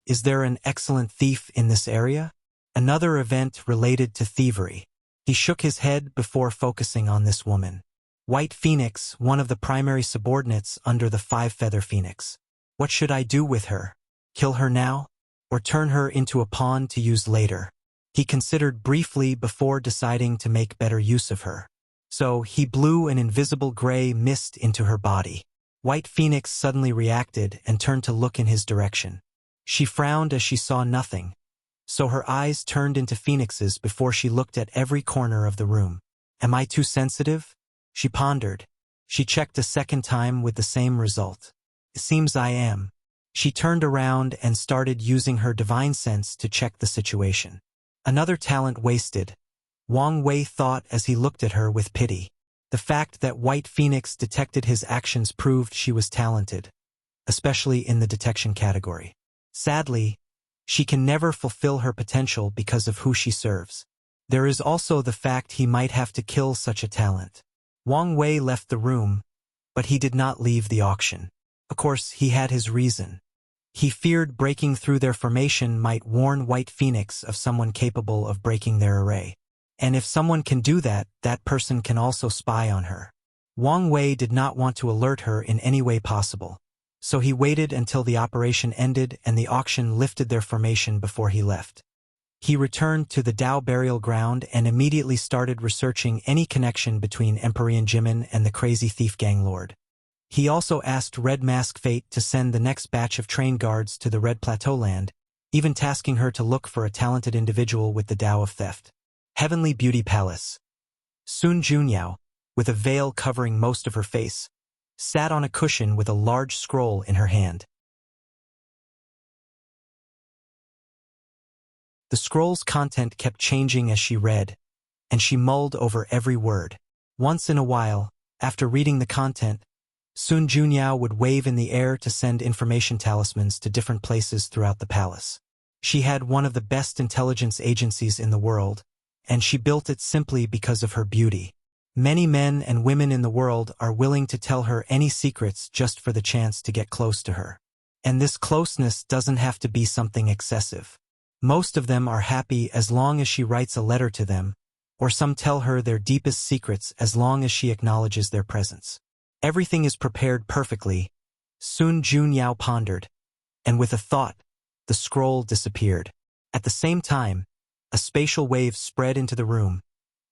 [SPEAKER 1] Is there an excellent thief in this area? Another event related to thievery. He shook his head before focusing on this woman. White Phoenix, one of the primary subordinates under the Five-Feather Phoenix. What should I do with her? Kill her now? Or turn her into a pawn to use later? He considered briefly before deciding to make better use of her. So he blew an invisible gray mist into her body. White Phoenix suddenly reacted and turned to look in his direction. She frowned as she saw nothing, so her eyes turned into phoenixes before she looked at every corner of the room. Am I too sensitive? She pondered. She checked a second time with the same result. It seems I am. She turned around and started using her divine sense to check the situation. Another talent wasted, Wang Wei thought as he looked at her with pity. The fact that White Phoenix detected his actions proved she was talented, especially in the detection category. Sadly, she can never fulfill her potential because of who she serves. There is also the fact he might have to kill such a talent. Wang Wei left the room, but he did not leave the auction. Of course, he had his reason. He feared breaking through their formation might warn White Phoenix of someone capable of breaking their array. And if someone can do that, that person can also spy on her. Wang Wei did not want to alert her in any way possible, so he waited until the operation ended and the auction lifted their formation before he left. He returned to the Dao burial ground and immediately started researching any connection between Empyrean Jimin and the crazy thief gang lord. He also asked Red Mask Fate to send the next batch of train guards to the Red Plateau land, even tasking her to look for a talented individual with the Dao of theft. Heavenly Beauty Palace. Sun Junyao, with a veil covering most of her face, sat on a cushion with a large scroll in her hand. The scroll's content kept changing as she read, and she mulled over every word. Once in a while, after reading the content, Sun Junyao would wave in the air to send information talismans to different places throughout the palace. She had one of the best intelligence agencies in the world, and she built it simply because of her beauty. Many men and women in the world are willing to tell her any secrets just for the chance to get close to her. And this closeness doesn't have to be something excessive. Most of them are happy as long as she writes a letter to them, or some tell her their deepest secrets as long as she acknowledges their presence. Everything is prepared perfectly, Sun Junyao pondered, and with a thought, the scroll disappeared. At the same time, a spatial wave spread into the room,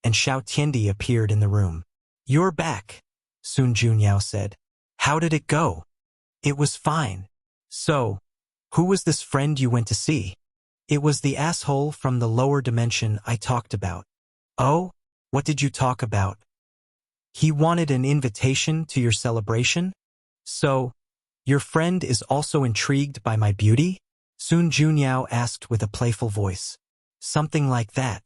[SPEAKER 1] and Xiao Tiendi appeared in the room. You're back, Sun Junyao said. How did it go? It was fine. So, who was this friend you went to see? It was the asshole from the lower dimension I talked about. Oh? What did you talk about? He wanted an invitation to your celebration? So, your friend is also intrigued by my beauty? Sun Junyao asked with a playful voice. Something like that.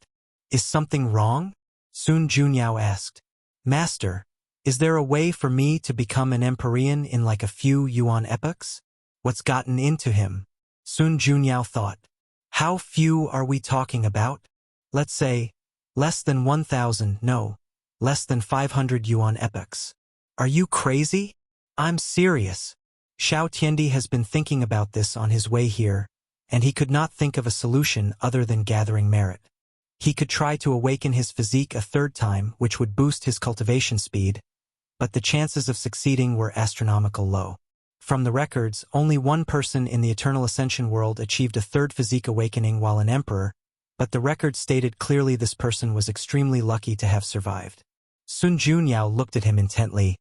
[SPEAKER 1] Is something wrong? Sun Junyao asked. Master, is there a way for me to become an Empyrean in like a few yuan epochs? What's gotten into him? Sun Junyao thought. How few are we talking about? Let's say, less than 1,000, no, less than 500 yuan epochs. Are you crazy? I'm serious. Xiao Tiandi has been thinking about this on his way here, and he could not think of a solution other than gathering merit. He could try to awaken his physique a third time, which would boost his cultivation speed, but the chances of succeeding were astronomical low. From the records, only one person in the Eternal Ascension world achieved a third physique awakening while an emperor, but the record stated clearly this person was extremely lucky to have survived. Sun Junyao looked at him intently.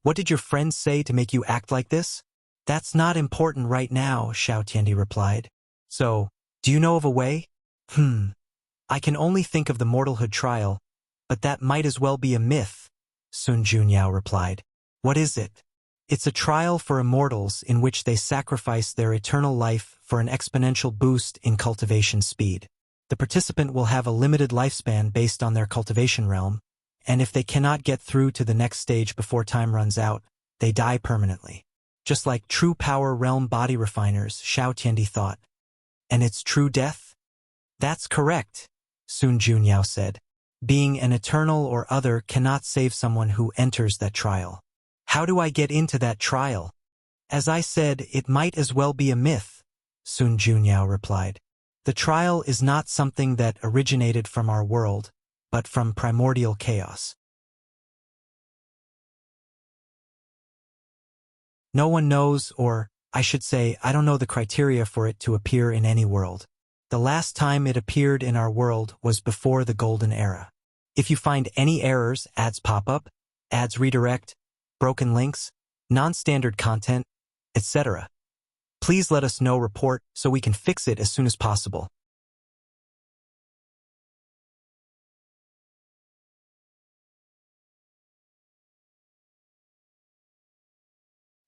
[SPEAKER 1] What did your friend say to make you act like this? That's not important right now, Xiao Tiandi replied. So, do you know of a way? I can only think of the Mortalhood trial, but that might as well be a myth, Sun Junyao replied. What is it? It's a trial for immortals in which they sacrifice their eternal life for an exponential boost in cultivation speed. The participant will have a limited lifespan based on their cultivation realm, and if they cannot get through to the next stage before time runs out, they die permanently. Just like true power realm body refiners, Xiao Tiandi thought. And it's true death? That's correct, Sun Junyao said. Being an eternal or other cannot save someone who enters that trial. How do I get into that trial? As I said, it might as well be a myth, Sun Junyao replied. The trial is not something that originated from our world, but from primordial chaos. No one knows, or, I should say, I don't know the criteria for it to appear in any world. The last time it appeared in our world was before the Golden Era. If you find any errors, ads pop up, ads redirect, broken links, non-standard content, etc., please let us know report so we can fix it as soon as possible.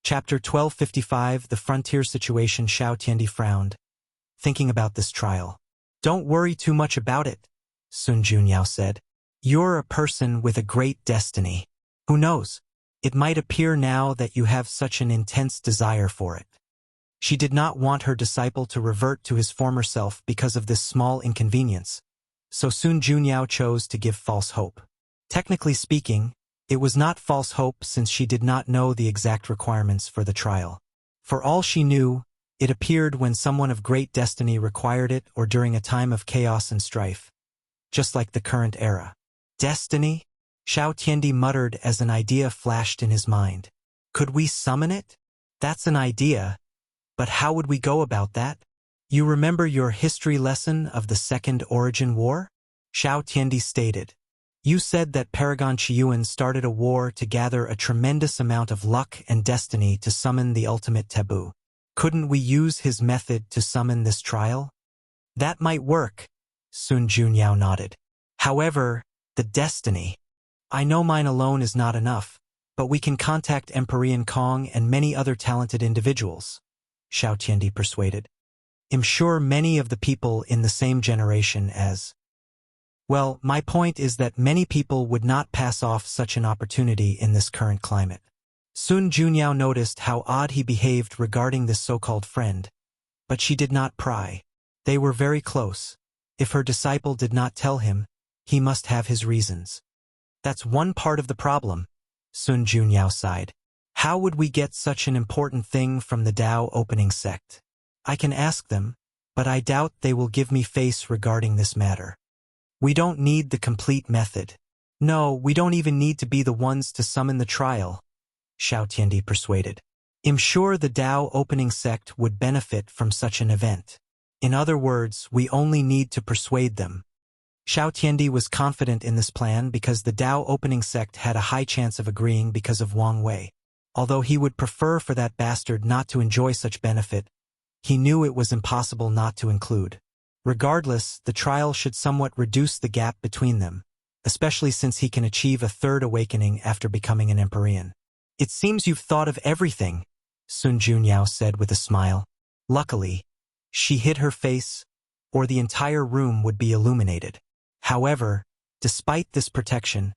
[SPEAKER 1] Chapter 1255 The Frontier Situation. Xiao Tiandi frowned, thinking about this trial. Don't worry too much about it, Sun Junyao said. You're a person with a great destiny. Who knows? It might appear now that you have such an intense desire for it. She did not want her disciple to revert to his former self because of this small inconvenience, so Sun Junyao chose to give false hope. Technically speaking, it was not false hope since she did not know the exact requirements for the trial. For all she knew, it appeared when someone of great destiny required it or during a time of chaos and strife, just like the current era. Destiny? Xiao Tiandi muttered as an idea flashed in his mind. Could we summon it? That's an idea, but how would we go about that? You remember your history lesson of the Second Origin War? Xiao Tiandi stated. You said that Paragon Xuan started a war to gather a tremendous amount of luck and destiny to summon the ultimate taboo. Couldn't we use his method to summon this trial? That might work, Sun Junyao nodded. However, the destiny. I know mine alone is not enough, but we can contact Empyrean Kong and many other talented individuals, Xiao Tiandi persuaded. I'm sure many of the people in the same generation as. Well, my point is that many people would not pass off such an opportunity in this current climate. Sun Junyao noticed how odd he behaved regarding this so-called friend, but she did not pry. They were very close. If her disciple did not tell him, he must have his reasons. That's one part of the problem, Sun Junyao sighed. How would we get such an important thing from the Tao opening sect? I can ask them, but I doubt they will give me face regarding this matter. We don't need the complete method. No, we don't even need to be the ones to summon the trial, Xiao Tiandi persuaded. I'm sure the Tao opening sect would benefit from such an event. In other words, we only need to persuade them. Xiao Tiandi was confident in this plan because the Tao opening sect had a high chance of agreeing because of Wang Wei. Although he would prefer for that bastard not to enjoy such benefit, he knew it was impossible not to include. Regardless, the trial should somewhat reduce the gap between them, especially since he can achieve a third awakening after becoming an Empyrean. It seems you've thought of everything, Sun Junyao said with a smile. Luckily, she hid her face, or the entire room would be illuminated. However, despite this protection,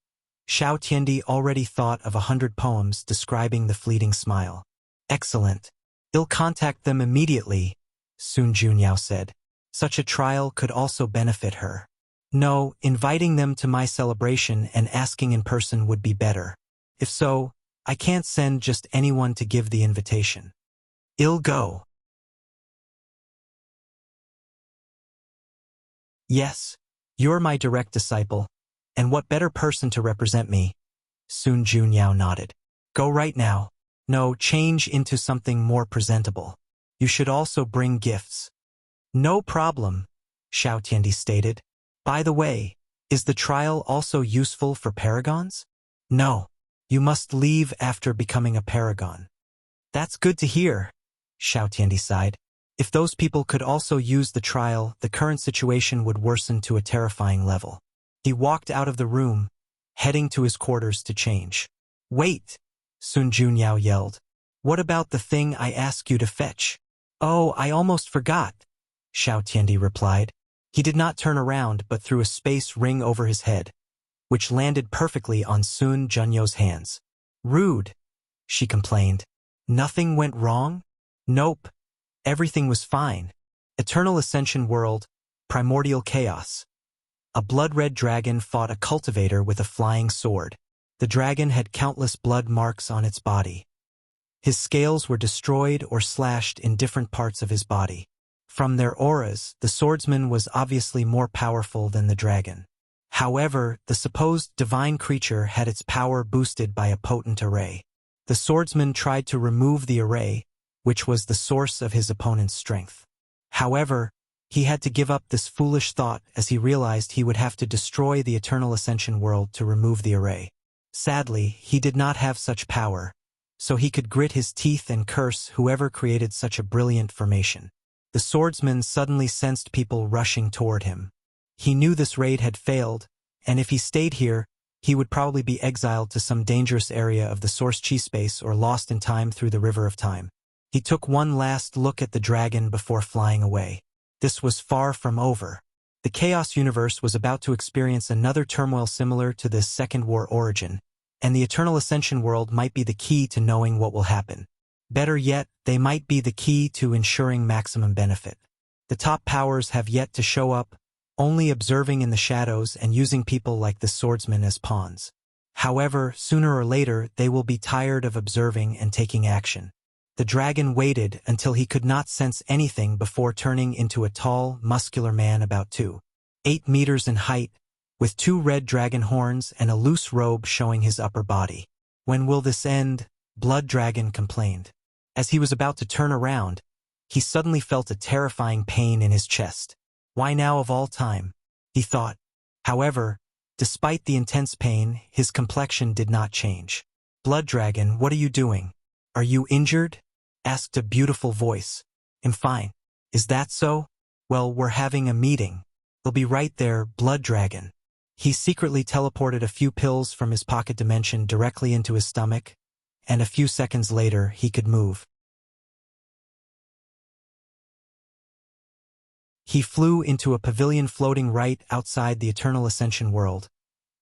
[SPEAKER 1] Xiao Tiandi already thought of 100 poems describing the fleeting smile. Excellent. I'll contact them immediately, Sun Junyao said. Such a trial could also benefit her. No, inviting them to my celebration and asking in person would be better. If so, I can't send just anyone to give the invitation. I'll go. Yes, you're my direct disciple, and what better person to represent me? Sun Junyao nodded. Go right now. No, change into something more presentable. You should also bring gifts. No problem, Xiao Tiandi stated. By the way, is the trial also useful for paragons? No, you must leave after becoming a paragon. That's good to hear, Xiao Tiandi sighed. If those people could also use the trial, the current situation would worsen to a terrifying level. He walked out of the room, heading to his quarters to change. Wait, Sun Junyao yelled. What about the thing I asked you to fetch? Oh, I almost forgot, Xiao Tiandi replied. He did not turn around but threw a space ring over his head, which landed perfectly on Sun Junyao's hands. Rude, she complained. Nothing went wrong? Nope. Everything was fine. Eternal Ascension World, Primordial Chaos. A blood-red dragon fought a cultivator with a flying sword. The dragon had countless blood marks on its body. His scales were destroyed or slashed in different parts of his body. From their auras, the swordsman was obviously more powerful than the dragon. However, the supposed divine creature had its power boosted by a potent array. The swordsman tried to remove the array, which was the source of his opponent's strength. However, he had to give up this foolish thought as he realized he would have to destroy the Eternal Ascension World to remove the array. Sadly, he did not have such power, so he could grit his teeth and curse whoever created such a brilliant formation. The swordsman suddenly sensed people rushing toward him. He knew this raid had failed, and if he stayed here, he would probably be exiled to some dangerous area of the Source Chi space or lost in time through the River of Time. He took one last look at the dragon before flying away. This was far from over. The Chaos Universe was about to experience another turmoil similar to this Second War origin, and the Eternal Ascension World might be the key to knowing what will happen. Better yet, they might be the key to ensuring maximum benefit. The top powers have yet to show up, only observing in the shadows and using people like the swordsman as pawns. However, sooner or later, they will be tired of observing and taking action. The dragon waited until he could not sense anything before turning into a tall, muscular man about 2.8 meters in height, with 2 red dragon horns and a loose robe showing his upper body. When will this end? Blood Dragon complained. As he was about to turn around, he suddenly felt a terrifying pain in his chest. Why now of all time? He thought. However, despite the intense pain, his complexion did not change. Blood Dragon, what are you doing? Are you injured? Asked a beautiful voice. I'm fine. Is that so? Well, we're having a meeting. I'll be right there, Blood Dragon. He secretly teleported a few pills from his pocket dimension directly into his stomach, and a few seconds later he could move. He flew into a pavilion floating right outside the Eternal Ascension World,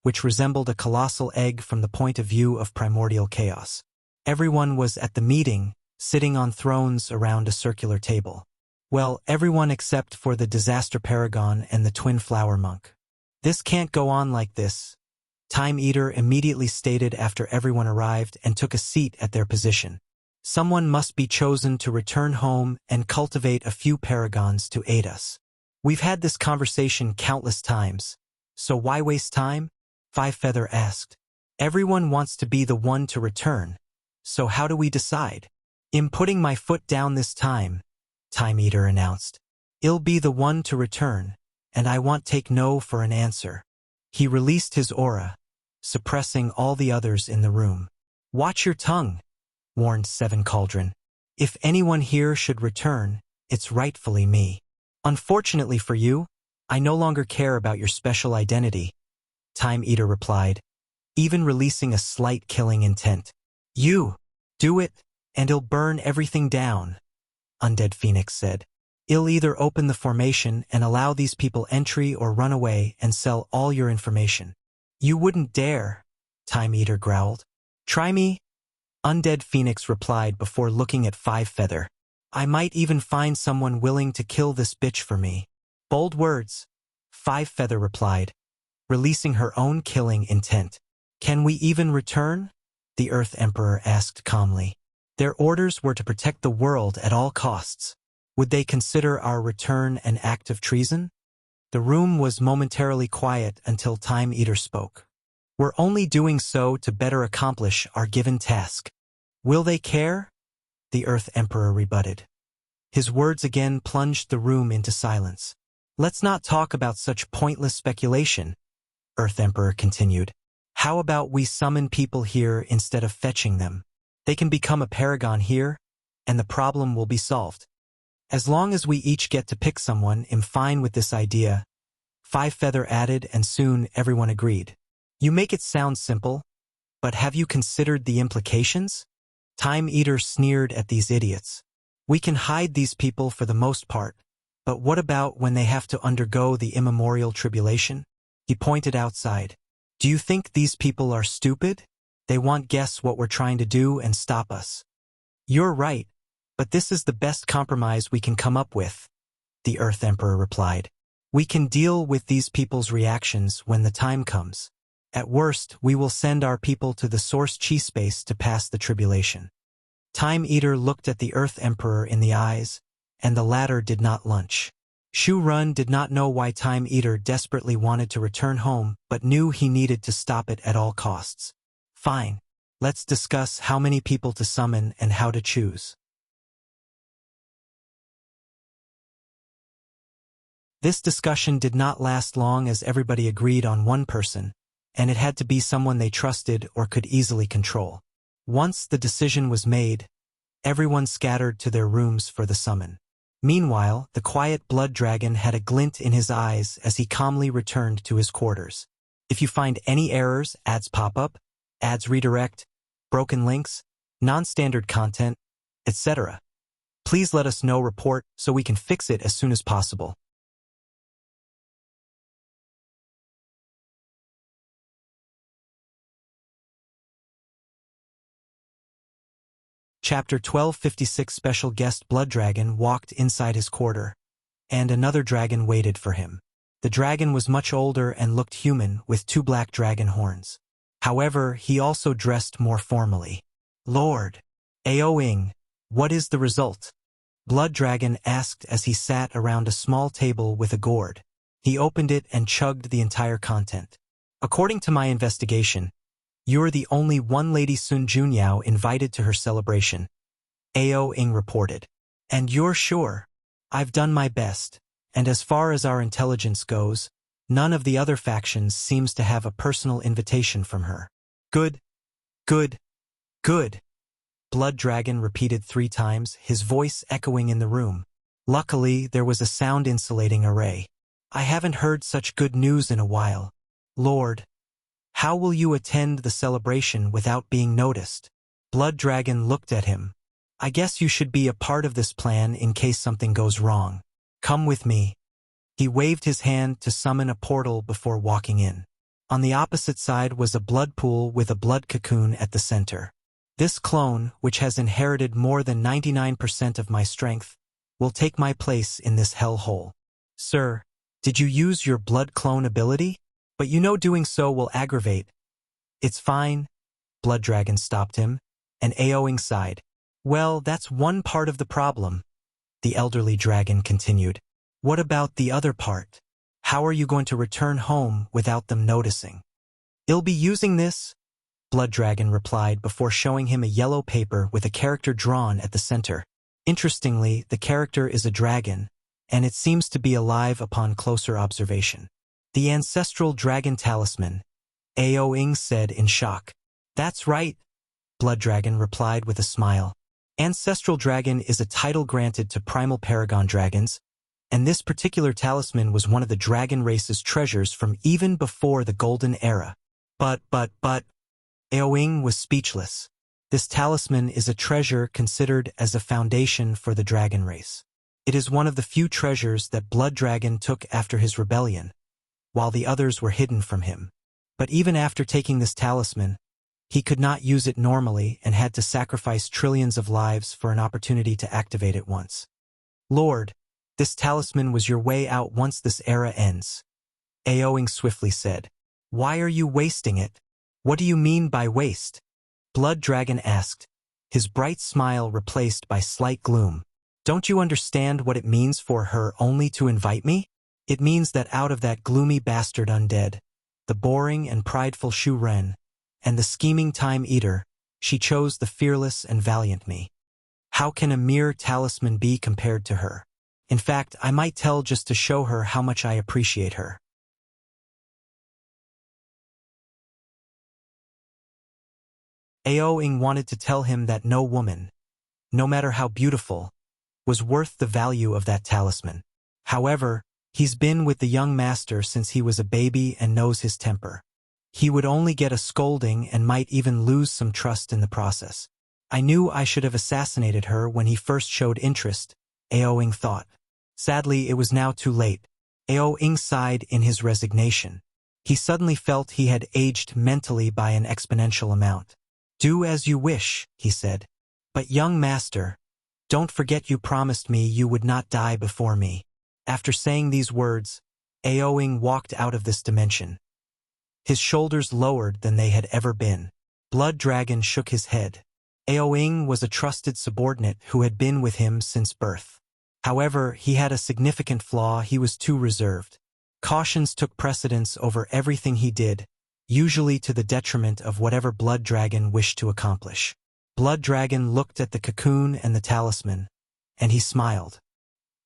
[SPEAKER 1] which resembled a colossal egg from the point of view of primordial chaos. Everyone was at the meeting, sitting on thrones around a circular table. Well, everyone except for the Disaster Paragon and the Twin Flower Monk. This can't go on like this, Time Eater immediately stated after everyone arrived and took a seat at their position. Someone must be chosen to return home and cultivate a few paragons to aid us. We've had this conversation countless times, so why waste time? Five Feather asked. Everyone wants to be the one to return, so how do we decide? I'm putting my foot down this time, Time Eater announced. I'll be the one to return, and I won't take no for an answer. He released his aura, suppressing all the others in the room. Watch your tongue, warned Seven Cauldron. If anyone here should return, it's rightfully me. Unfortunately for you, I no longer care about your special identity, Time Eater replied, even releasing a slight killing intent. You, do it, and it'll burn everything down, Undead Phoenix said. It'll either open the formation and allow these people entry or run away and sell all your information. You wouldn't dare, Time Eater growled. Try me, Undead Phoenix replied before looking at Five Feather. I might even find someone willing to kill this bitch for me. Bold words, Five Feather replied, releasing her own killing intent. Can we even return? The Earth Emperor asked calmly. Their orders were to protect the world at all costs. Would they consider our return an act of treason? The room was momentarily quiet until Time Eater spoke. We're only doing so to better accomplish our given task. Will they care? The Earth Emperor rebutted. His words again plunged the room into silence. Let's not talk about such pointless speculation, Earth Emperor continued. How about we summon people here instead of fetching them? They can become a paragon here, and the problem will be solved. As long as we each get to pick someone, I'm fine with this idea, Five Feather added, and soon everyone agreed. You make it sound simple, but have you considered the implications? Time Eater sneered at these idiots. We can hide these people for the most part, but what about when they have to undergo the immemorial tribulation? He pointed outside. Do you think these people are stupid? They won't guess what we're trying to do and stop us. You're right, but this is the best compromise we can come up with, the Earth Emperor replied. We can deal with these people's reactions when the time comes. At worst, we will send our people to the Source Chi space to pass the tribulation. Time Eater looked at the Earth Emperor in the eyes, and the latter did not lunch. Xuan did not know why Time Eater desperately wanted to return home, but knew he needed to stop it at all costs. Fine, let's discuss how many people to summon and how to choose. This discussion did not last long as everybody agreed on one person, and it had to be someone they trusted or could easily control. Once the decision was made, everyone scattered to their rooms for the summon. Meanwhile, the quiet blood dragon had a glint in his eyes as he calmly returned to his quarters. If you find any errors, ads pop up, ads redirect, broken links, non-standard content, etc., please let us know. Report so we can fix it as soon as possible. Chapter 1256 Special Guest Blood Dragon walked inside his quarter, and another dragon waited for him. The dragon was much older and looked human with two black dragon horns. However, he also dressed more formally. Lord Aoing, what is the result? Blood Dragon asked as he sat around a small table with a gourd. He opened it and chugged the entire content. According to my investigation, you're the only one Lady Sun Junyao invited to her celebration, Aoing reported. And you're sure? I've done my best, and as far as our intelligence goes, none of the other factions seems to have a personal invitation from her. Good, good, good, Blood Dragon repeated 3 times, his voice echoing in the room. Luckily, there was a sound-insulating array. I haven't heard such good news in a while. Lord, how will you attend the celebration without being noticed? Blood Dragon looked at him. I guess you should be a part of this plan in case something goes wrong. Come with me. He waved his hand to summon a portal before walking in. On the opposite side was a blood pool with a blood cocoon at the center. This clone, which has inherited more than 99% of my strength, will take my place in this hellhole. Sir, did you use your blood clone ability? But you know doing so will aggravate. It's fine. Blood Dragon stopped him, and Aoing sighed. Well, that's one part of the problem, the elderly dragon continued. What about the other part? How are you going to return home without them noticing? I'll be using this, Blood Dragon replied before showing him a yellow paper with a character drawn at the center. Interestingly, the character is a dragon, and it seems to be alive upon closer observation. The ancestral dragon talisman, Aoing said in shock. That's right, Blood Dragon replied with a smile. Ancestral dragon is a title granted to primal paragon dragons, And this particular talisman was one of the dragon race's treasures from even before the Golden Era. But, Aoing was speechless. This talisman is a treasure considered as a foundation for the dragon race. It is one of the few treasures that Blood Dragon took after his rebellion, while the others were hidden from him. But even after taking this talisman, he could not use it normally and had to sacrifice trillions of lives for an opportunity to activate it once. Lord, this talisman was your way out once this era ends. Aoing swiftly said. Why are you wasting it? What do you mean by waste? Blood Dragon asked, his bright smile replaced by slight gloom. Don't you understand what it means for her only to invite me? It means that out of that gloomy bastard undead, the boring and prideful Xuan, and the scheming Time Eater, she chose the fearless and valiant me. How can a mere talisman be compared to her? In fact, I might tell just to show her how much I appreciate her. Aoing wanted to tell him that no woman, no matter how beautiful, was worth the value of that talisman. However, he's been with the young master since he was a baby and knows his temper. He would only get a scolding and might even lose some trust in the process. I knew I should have assassinated her when he first showed interest, Aoing thought. Sadly, it was now too late. Aoing sighed in his resignation. He suddenly felt he had aged mentally by an exponential amount. Do as you wish, he said. But young master, don't forget you promised me you would not die before me. After saying these words, Aoing walked out of this dimension. His shoulders lowered than they had ever been. Blood Dragon shook his head. Aoing was a trusted subordinate who had been with him since birth. However, he had a significant flaw: he was too reserved. Cautions took precedence over everything he did, usually to the detriment of whatever Blood Dragon wished to accomplish. Blood Dragon looked at the cocoon and the talisman, and he smiled.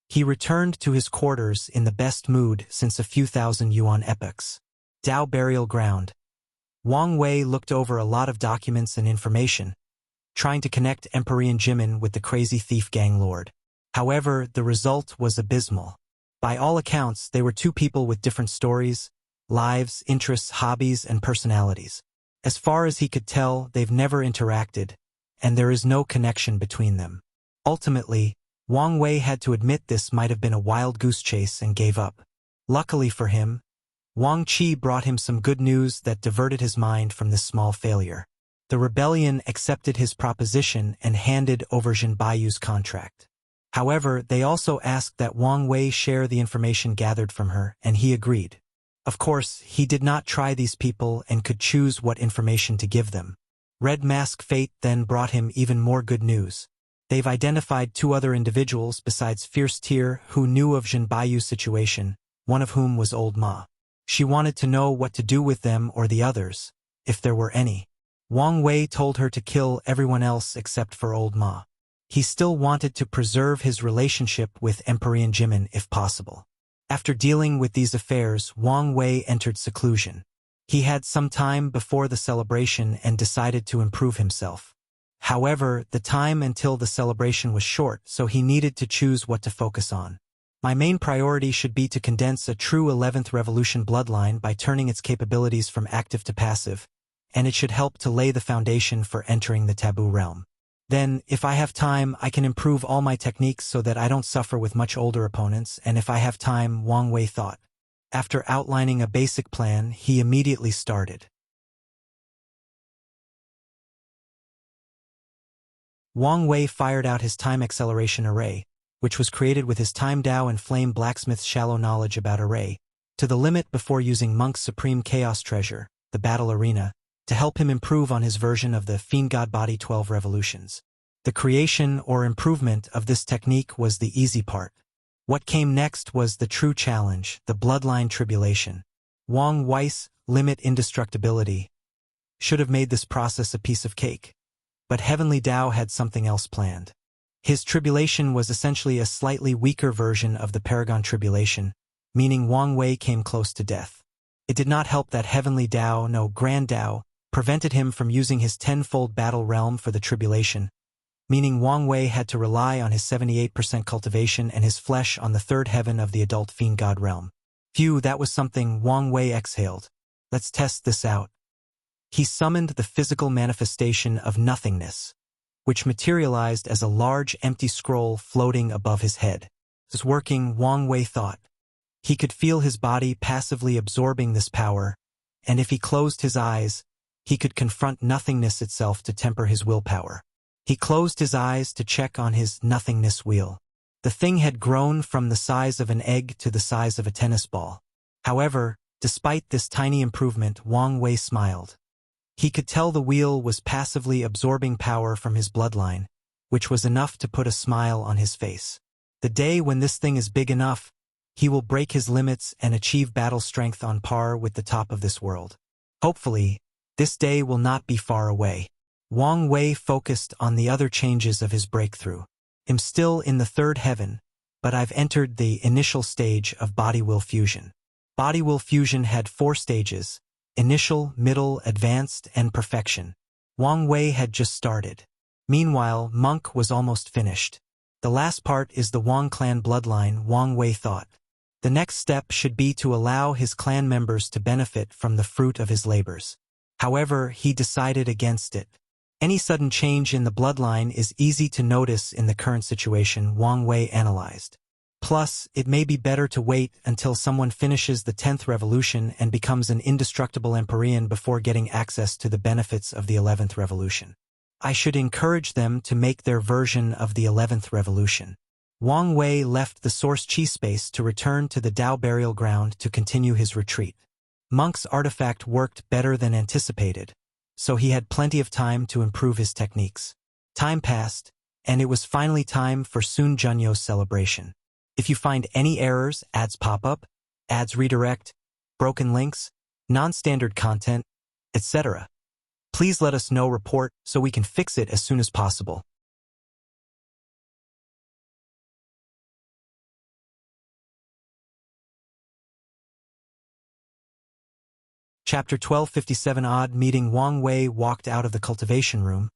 [SPEAKER 1] He returned to his quarters in the best mood since a few thousand Yuan epochs. Dao Burial Ground. Wang Wei looked over a lot of documents and information, trying to connect Empyrean Jimin with the crazy thief gang lord. However, the result was abysmal. By all accounts, they were two people with different stories, lives, interests, hobbies, and personalities. As far as he could tell, they've never interacted, and there is no connection between them. Ultimately, Wang Wei had to admit this might have been a wild goose chase and gave up. Luckily for him, Wang Qi brought him some good news that diverted his mind from this small failure. The rebellion accepted his proposition and handed over Jinbayu's contract. However, they also asked that Wang Wei share the information gathered from her, and he agreed. Of course, he did not try these people and could choose what information to give them. Red Mask Fate then brought him even more good news. They've identified two other individuals besides Fierce Tear who knew of Jinbayu's situation, one of whom was Old Ma. She wanted to know what to do with them or the others, if there were any. Wang Wei told her to kill everyone else except for Old Ma. He still wanted to preserve his relationship with Empyrean Jimin if possible. After dealing with these affairs, Wang Wei entered seclusion. He had some time before the celebration and decided to improve himself. However, the time until the celebration was short, so he needed to choose what to focus on. My main priority should be to condense a true 11th Revolution bloodline by turning its capabilities from active to passive, and it should help to lay the foundation for entering the taboo realm. Then, if I have time, I can improve all my techniques so that I don't suffer with much older opponents, and if I have time, Wang Wei thought. After outlining a basic plan, he immediately started. Wang Wei fired out his time acceleration array, which was created with his Time Dao and Flame Blacksmith's shallow knowledge about array, to the limit before using Monk's Supreme Chaos Treasure, the Battle Arena, to help him improve on his version of the Fiend God Body 12 Revolutions. The creation or improvement of this technique was the easy part. What came next was the true challenge, the Bloodline Tribulation. Wang Wei's limit indestructibility should have made this process a piece of cake. But Heavenly Dao had something else planned. His tribulation was essentially a slightly weaker version of the Paragon Tribulation, meaning Wang Wei came close to death. It did not help that Heavenly Dao, no Grand Dao, prevented him from using his tenfold battle realm for the tribulation, meaning Wang Wei had to rely on his 78% cultivation and his flesh on the third heaven of the adult fiend god realm. Phew, that was something. Wang Wei exhaled. Let's test this out. He summoned the physical manifestation of nothingness, which materialized as a large empty scroll floating above his head. It was working, Wang Wei thought. He could feel his body passively absorbing this power, and if he closed his eyes, he could confront nothingness itself to temper his willpower. He closed his eyes to check on his nothingness wheel. The thing had grown from the size of an egg to the size of a tennis ball. However, despite this tiny improvement, Wang Wei smiled. He could tell the wheel was passively absorbing power from his bloodline, which was enough to put a smile on his face. The day when this thing is big enough, he will break his limits and achieve battle strength on par with the top of this world. Hopefully, this day will not be far away. Wang Wei focused on the other changes of his breakthrough. I'm still in the third heaven, but I've entered the initial stage of body-will fusion. Body-will fusion had 4 stages: initial, middle, advanced, and perfection. Wang Wei had just started. Meanwhile, Monk was almost finished. The last part is the Wang clan bloodline, Wang Wei thought. The next step should be to allow his clan members to benefit from the fruit of his labors. However, he decided against it. Any sudden change in the bloodline is easy to notice in the current situation, Wang Wei analyzed. Plus, it may be better to wait until someone finishes the 10th revolution and becomes an indestructible Empyrean before getting access to the benefits of the 11th revolution. I should encourage them to make their version of the 11th revolution. Wang Wei left the source chi space to return to the Dao burial ground to continue his retreat. Monk's artifact worked better than anticipated, so he had plenty of time to improve his techniques. Time passed, and it was finally time for Sun Junyo's celebration. If you find any errors, ads pop up, ads redirect, broken links, non-standard content, etc., please let us know. Report so we can fix it as soon as possible. Chapter 1257. Odd meeting. Wang Wei walked out of the cultivation room,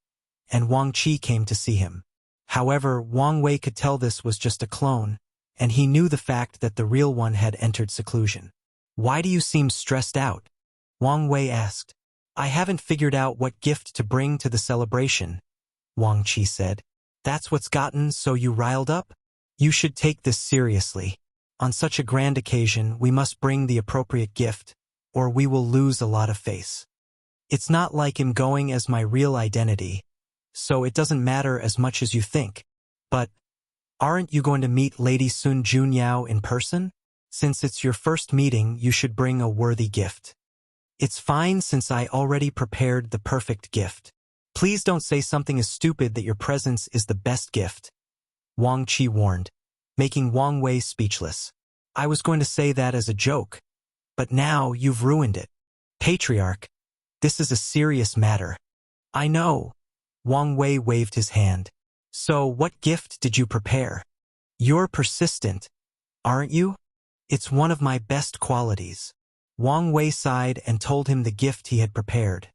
[SPEAKER 1] and Wang Qi came to see him. However, Wang Wei could tell this was just a clone, and he knew the fact that the real one had entered seclusion. Why do you seem stressed out? Wang Wei asked. I haven't figured out what gift to bring to the celebration, Wang Qi said. That's what's gotten so you riled up? You should take this seriously. On such a grand occasion, we must bring the appropriate gift, or we will lose a lot of face. It's not like I'm going as my real identity, so it doesn't matter as much as you think. But aren't you going to meet Lady Sun Junyao in person? Since it's your first meeting, you should bring a worthy gift. It's fine since I already prepared the perfect gift. Please don't say something as stupid that your presence is the best gift, Wang Qi warned, making Wang Wei speechless. I was going to say that as a joke, but now you've ruined it. Patriarch, this is a serious matter. I know. Wang Wei waved his hand. So what gift did you prepare? You're persistent, aren't you? It's one of my best qualities. Wang Wei sighed and told him the gift he had prepared.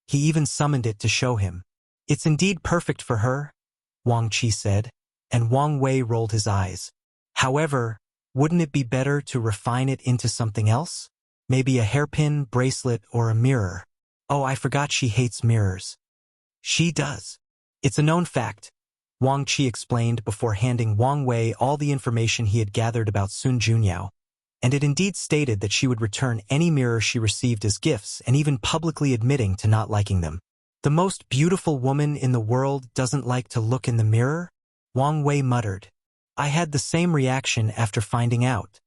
[SPEAKER 1] He even summoned it to show him. It's indeed perfect for her, Wang Qi said, and Wang Wei rolled his eyes. However, wouldn't it be better to refine it into something else? Maybe a hairpin, bracelet, or a mirror. Oh, I forgot she hates mirrors. She does. It's a known fact, Wang Qi explained before handing Wang Wei all the information he had gathered about Sun Junyao, and it indeed stated that she would return any mirror she received as gifts and even publicly admitting to not liking them. The most beautiful woman in the world doesn't like to look in the mirror? Wang Wei muttered. I had the same reaction after finding out,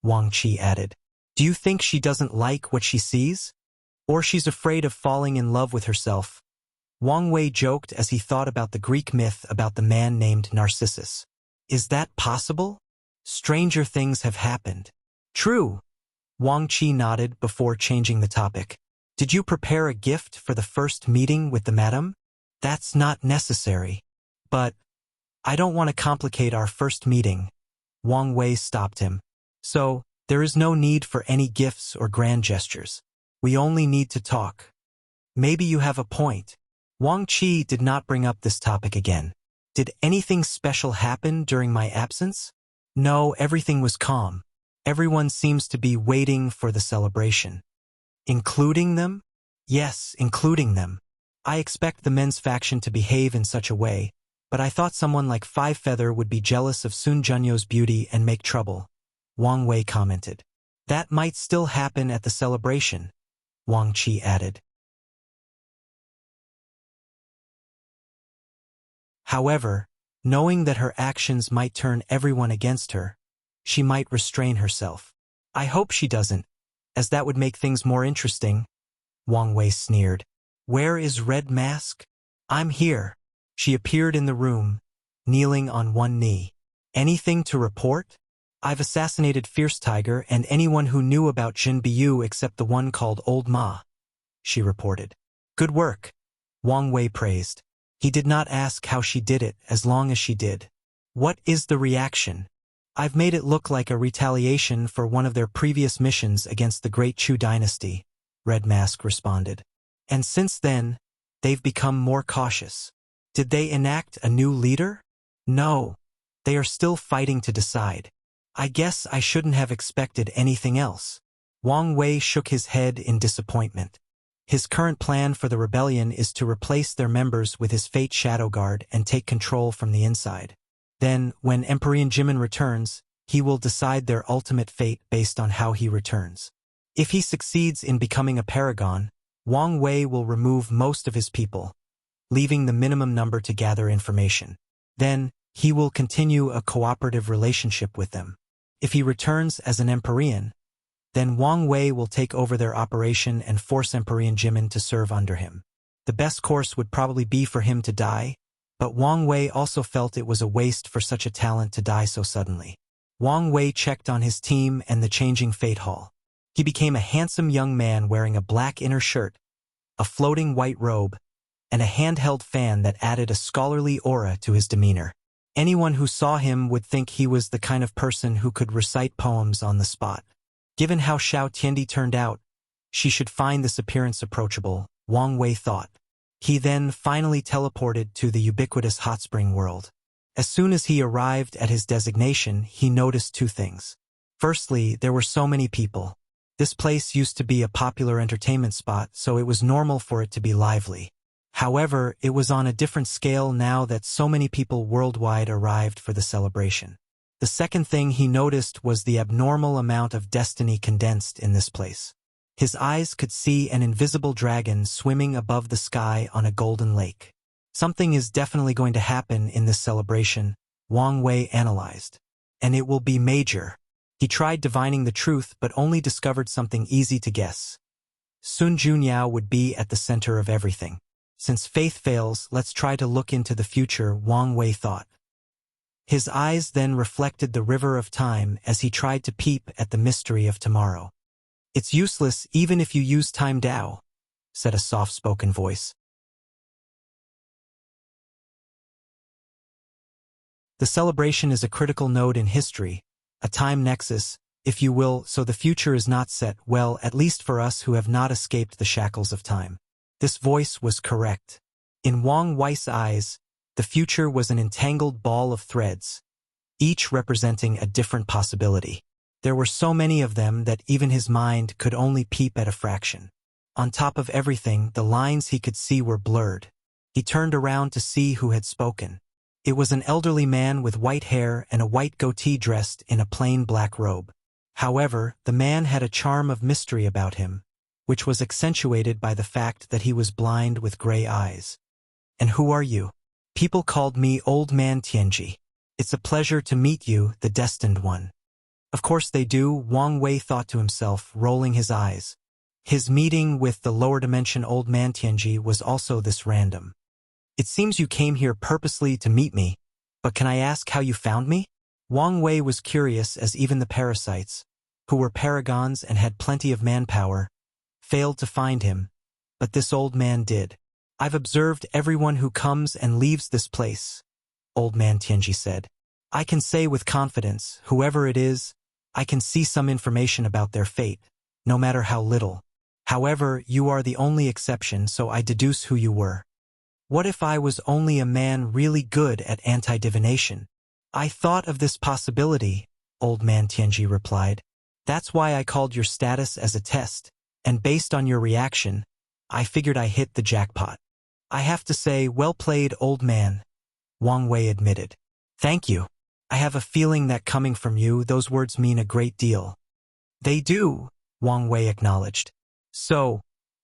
[SPEAKER 1] Wang Qi added. Do you think she doesn't like what she sees? Or she's afraid of falling in love with herself? Wang Wei joked as he thought about the Greek myth about the man named Narcissus. Is that possible? Stranger things have happened. True. Wang Qi nodded before changing the topic. Did you prepare a gift for the first meeting with the madam? That's not necessary. But I don't want to complicate our first meeting. Wang Wei stopped him. So, there is no need for any gifts or grand gestures. We only need to talk. Maybe you have a point. Wang Qi did not bring up this topic again. Did anything special happen during my absence? No, everything was calm. Everyone seems to be waiting for the celebration. Including them? Yes, including them. I expect the men's faction to behave in such a way, but I thought someone like Five Feather would be jealous of Sun Junyo's beauty and make trouble, Wang Wei commented. That might still happen at the celebration, Wang Qi added. However, knowing that her actions might turn everyone against her, she might restrain herself. I hope she doesn't, as that would make things more interesting, Wang Wei sneered. Where is Red Mask? I'm here. She appeared in the room, kneeling on one knee. Anything to report? I've assassinated Fierce Tiger and anyone who knew about Jin Biu except the one called Old Ma, she reported. Good work, Wang Wei praised. He did not ask how she did it as long as she did. What is the reaction? I've made it look like a retaliation for one of their previous missions against the Great Chu dynasty, Red Mask responded. And since then, they've become more cautious. Did they enact a new leader? No. They are still fighting to decide. I guess I shouldn't have expected anything else. Wang Wei shook his head in disappointment. His current plan for the rebellion is to replace their members with his Fate Shadow Guard and take control from the inside. Then, when Emperor Jimin returns, he will decide their ultimate fate based on how he returns. If he succeeds in becoming a Paragon, Wang Wei will remove most of his people, leaving the minimum number to gather information. Then, he will continue a cooperative relationship with them. If he returns as an Empyrean, then Wang Wei will take over their operation and force Emperor Jimin to serve under him. The best course would probably be for him to die, but Wang Wei also felt it was a waste for such a talent to die so suddenly. Wang Wei checked on his team and the changing Fate Hall. He became a handsome young man wearing a black inner shirt, a floating white robe, and a handheld fan that added a scholarly aura to his demeanor. Anyone who saw him would think he was the kind of person who could recite poems on the spot. Given how Xiao Tiandi turned out, she should find this appearance approachable, Wang Wei thought. He then finally teleported to the ubiquitous hot spring world. As soon as he arrived at his designation, he noticed two things. Firstly, there were so many people. This place used to be a popular entertainment spot, so it was normal for it to be lively. However, it was on a different scale now that so many people worldwide arrived for the celebration. The second thing he noticed was the abnormal amount of destiny condensed in this place. His eyes could see an invisible dragon swimming above the sky on a golden lake. Something is definitely going to happen in this celebration, Wang Wei analyzed. And it will be major. He tried divining the truth but only discovered something easy to guess. Sun Junyao would be at the center of everything. Since faith fails, let's try to look into the future, Wang Wei thought. His eyes then reflected the river of time as he tried to peep at the mystery of tomorrow. It's useless even if you use time Dao, said a soft-spoken voice. The celebration is a critical node in history, a time nexus, if you will, so the future is not set well, at least for us who have not escaped the shackles of time. This voice was correct. In Wang Wei's eyes, the future was an entangled ball of threads, each representing a different possibility. There were so many of them that even his mind could only peep at a fraction. On top of everything, the lines he could see were blurred. He turned around to see who had spoken. It was an elderly man with white hair and a white goatee dressed in a plain black robe. However, the man had a charm of mystery about him, which was accentuated by the fact that he was blind with gray eyes. And who are you? People called me Old Man Tianji. It's a pleasure to meet you, the destined one. Of course they do, Wang Wei thought to himself, rolling his eyes. His meeting with the lower dimension Old Man Tianji was also this random. It seems you came here purposely to meet me, but can I ask how you found me? Wang Wei was curious as even the parasites, who were paragons and had plenty of manpower, failed to find him, but this old man did. I've observed everyone who comes and leaves this place, Old Man Tianji said. I can say with confidence, whoever it is, I can see some information about their fate, no matter how little. However, you are the only exception, so I deduce who you were. What if I was only a man really good at anti-divination? I thought of this possibility, Old Man Tianji replied. That's why I called your status as a test, and based on your reaction, I figured I hit the jackpot. I have to say, well played, old man, Wang Wei admitted. Thank you. I have a feeling that coming from you, those words mean a great deal. They do, Wang Wei acknowledged. So,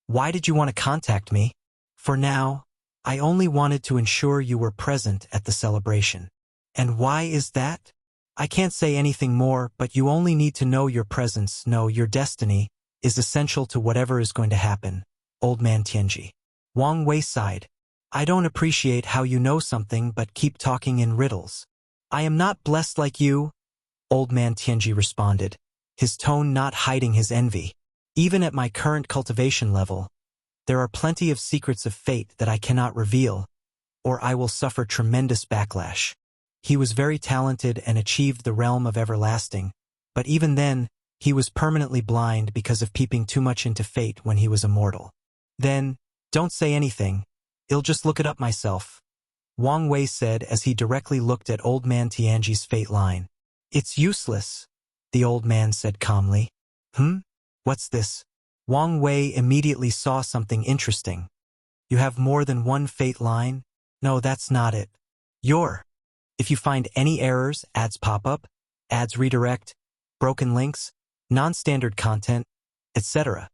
[SPEAKER 1] why did you want to contact me? For now, I only wanted to ensure you were present at the celebration. And why is that? I can't say anything more, but you only need to know your presence, know your destiny, is essential to whatever is going to happen, Old Man Tianji. Wang Wei sighed. I don't appreciate how you know something but keep talking in riddles. I am not blessed like you, Old Man Tianji responded, his tone not hiding his envy. Even at my current cultivation level, there are plenty of secrets of fate that I cannot reveal, or I will suffer tremendous backlash. He was very talented and achieved the realm of everlasting, but even then, he was permanently blind because of peeping too much into fate when he was immortal. Then, don't say anything, I'll just look it up myself, Wang Wei said as he directly looked at Old Man Tianji's fate line. It's useless, the old man said calmly. What's this? Wang Wei immediately saw something interesting. You have more than one fate line? No, that's not it. If you find any errors, ads pop up, ads redirect, broken links, non-standard content, etc.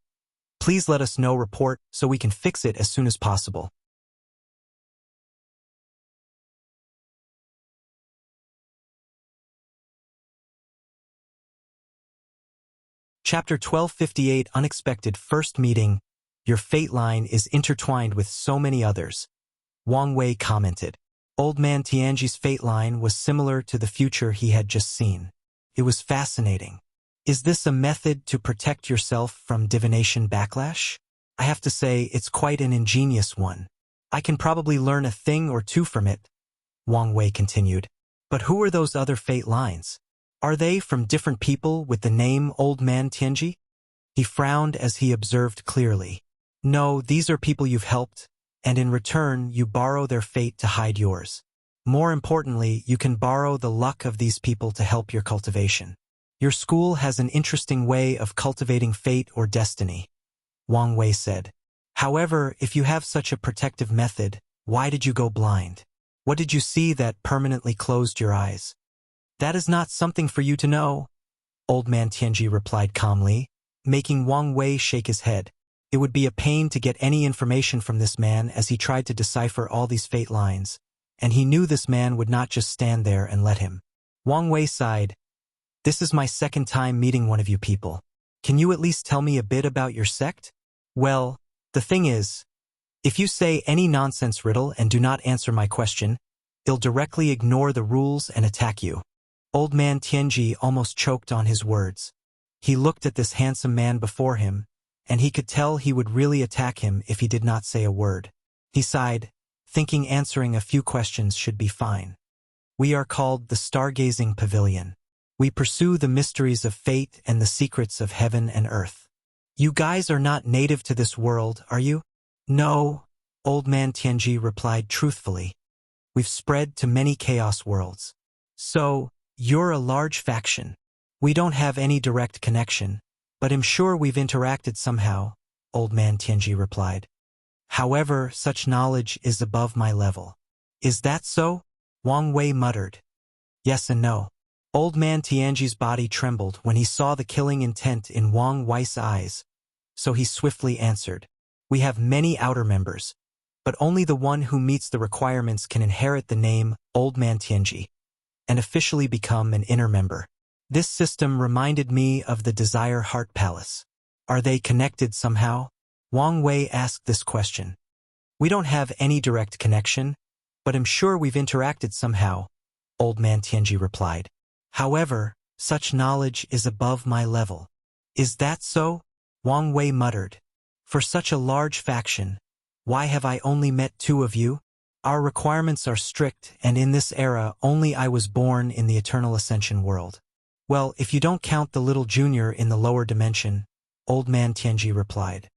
[SPEAKER 1] Please let us know, report so we can fix it as soon as possible. Chapter 1258 Unexpected First Meeting. Your fate line is intertwined with so many others, Wang Wei commented. Old Man Tianji's fate line was similar to the future he had just seen. It was fascinating. Is this a method to protect yourself from divination backlash? I have to say, it's quite an ingenious one. I can probably learn a thing or two from it, Wang Wei continued. But who are those other fate lines? Are they from different people with the name Old Man Tianji? He frowned as he observed clearly. No, these are people you've helped, and in return you borrow their fate to hide yours. More importantly, you can borrow the luck of these people to help your cultivation. Your school has an interesting way of cultivating fate or destiny, Wang Wei said. However, if you have such a protective method, why did you go blind? What did you see that permanently closed your eyes? That is not something for you to know, Old Man Tianji replied calmly, making Wang Wei shake his head. It would be a pain to get any information from this man as he tried to decipher all these fate lines, and he knew this man would not just stand there and let him. Wang Wei sighed. This is my second time meeting one of you people. Can you at least tell me a bit about your sect? Well, the thing is, if you say any nonsense riddle and do not answer my question, I'll directly ignore the rules and attack you. Old Man Tianji almost choked on his words. He looked at this handsome man before him, and he could tell he would really attack him if he did not say a word. He sighed, thinking answering a few questions should be fine. We are called the Stargazing Pavilion. We pursue the mysteries of fate and the secrets of heaven and earth. You guys are not native to this world, are you? No, Old Man Tianji replied truthfully. We've spread to many chaos worlds. So, you're a large faction. We don't have any direct connection, but I'm sure we've interacted somehow, Old Man Tianji replied. However, such knowledge is above my level. Is that so? Wang Wei muttered. Yes and no. Old Man Tianji's body trembled when he saw the killing intent in Wang Wei's eyes, so he swiftly answered. We have many outer members, but only the one who meets the requirements can inherit the name Old Man Tianji and officially become an inner member. This system reminded me of the Desire Heart Palace. Are they connected somehow? Wang Wei asked this question. We don't have any direct connection, but I'm sure we've interacted somehow, Old Man Tianji replied. However, such knowledge is above my level. Is that so? Wang Wei muttered. For such a large faction, why have I only met two of you? Our requirements are strict, and in this era only I was born in the Eternal Ascension world. Well, if you don't count the little junior in the lower dimension, Old Man Tianji replied.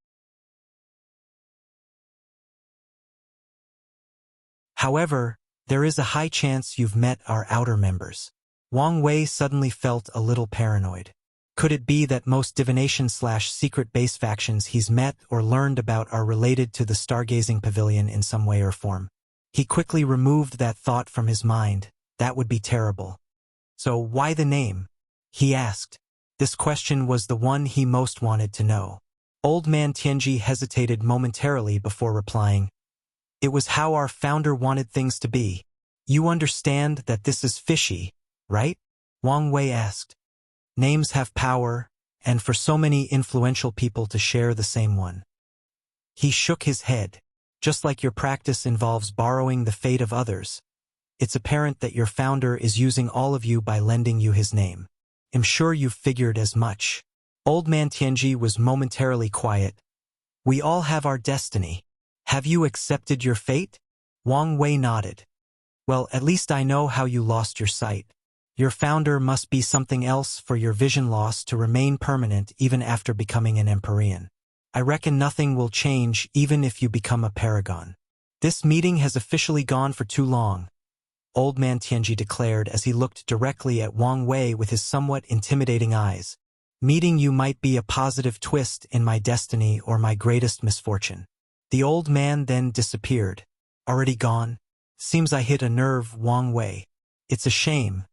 [SPEAKER 1] However, there is a high chance you've met our outer members. Wang Wei suddenly felt a little paranoid. Could it be that most divination/secret base factions he's met or learned about are related to the stargazing pavilion in some way or form? He quickly removed that thought from his mind. That would be terrible. So why the name? He asked. This question was the one he most wanted to know. Old man Tianji hesitated momentarily before replying. It was how our founder wanted things to be. You understand that this is fishy, right? Wang Wei asked. Names have power, and for so many influential people to share the same one. He shook his head. Just like your practice involves borrowing the fate of others, it's apparent that your founder is using all of you by lending you his name. I'm sure you've figured as much. Old man Tianji was momentarily quiet. We all have our destiny. Have you accepted your fate? Wang Wei nodded. Well, at least I know how you lost your sight. Your founder must be something else for your vision loss to remain permanent even after becoming an Empyrean. I reckon nothing will change even if you become a Paragon. This meeting has officially gone for too long, Old man Tianji declared as he looked directly at Wang Wei with his somewhat intimidating eyes. Meeting you might be a positive twist in my destiny or my greatest misfortune. The old man then disappeared. Already gone? Seems I hit a nerve, Wang Wei. It's a shame.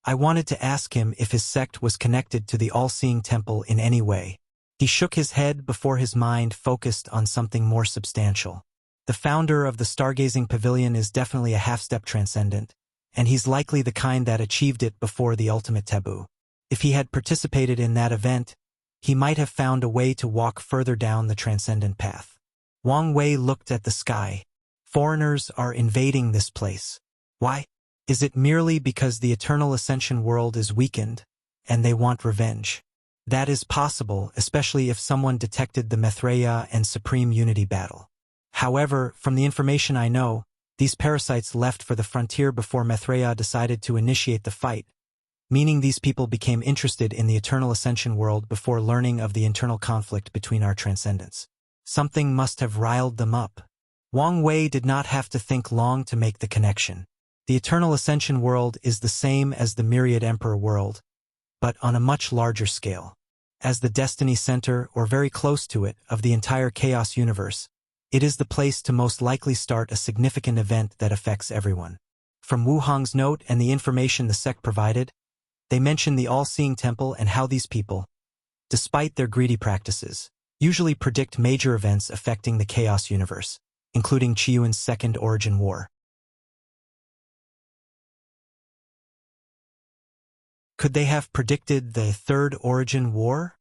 [SPEAKER 1] I wanted to ask him if his sect was connected to the all-seeing temple in any way. He shook his head before his mind focused on something more substantial. The founder of the Stargazing Pavilion is definitely a half-step transcendent, and he's likely the kind that achieved it before the ultimate taboo. If he had participated in that event, he might have found a way to walk further down the transcendent path. Wang Wei looked at the sky. Foreigners are invading this place. Why? Is it merely because the Eternal Ascension world is weakened, and they want revenge? That is possible, especially if someone detected the Maitreya and Supreme Unity battle. However, from the information I know, these parasites left for the frontier before Maitreya decided to initiate the fight, meaning these people became interested in the Eternal Ascension world before learning of the internal conflict between our transcendents. Something must have riled them up. Wang Wei did not have to think long to make the connection. The Eternal Ascension world is the same as the Myriad Emperor world, but on a much larger scale. As the destiny center, or very close to it, of the entire chaos universe, it is the place to most likely start a significant event that affects everyone. From Wu Hong's note and the information the sect provided, they mention the all-seeing temple and how these people, despite their greedy practices, usually predict major events affecting the chaos universe, including Qiyuan's Second Origin War. Could they have predicted the Third Origin War?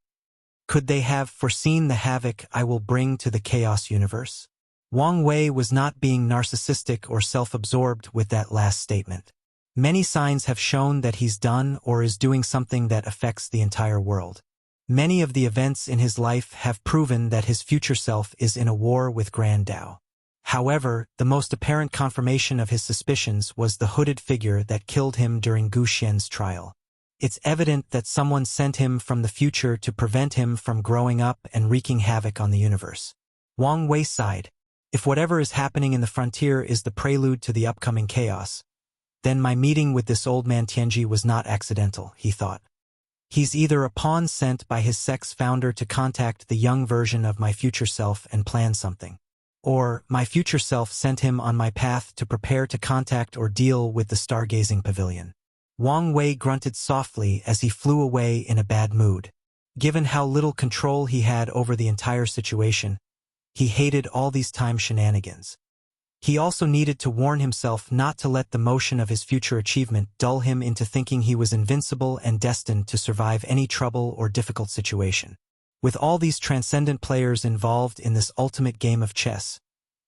[SPEAKER 1] Could they have foreseen the havoc I will bring to the chaos universe? Wang Wei was not being narcissistic or self-absorbed with that last statement. Many signs have shown that he's done or is doing something that affects the entire world. Many of the events in his life have proven that his future self is in a war with Grand Dao. However, the most apparent confirmation of his suspicions was the hooded figure that killed him during Gu Xian's trial. It's evident that someone sent him from the future to prevent him from growing up and wreaking havoc on the universe. Wang Wei sighed. If whatever is happening in the frontier is the prelude to the upcoming chaos, then my meeting with this old man Tianji was not accidental, he thought. He's either a pawn sent by his sect's founder to contact the young version of my future self and plan something, or my future self sent him on my path to prepare to contact or deal with the Stargazing Pavilion. Wang Wei grunted softly as he flew away in a bad mood. Given how little control he had over the entire situation, he hated all these time shenanigans. He also needed to warn himself not to let the motion of his future achievement dull him into thinking he was invincible and destined to survive any trouble or difficult situation. With all these transcendent players involved in this ultimate game of chess,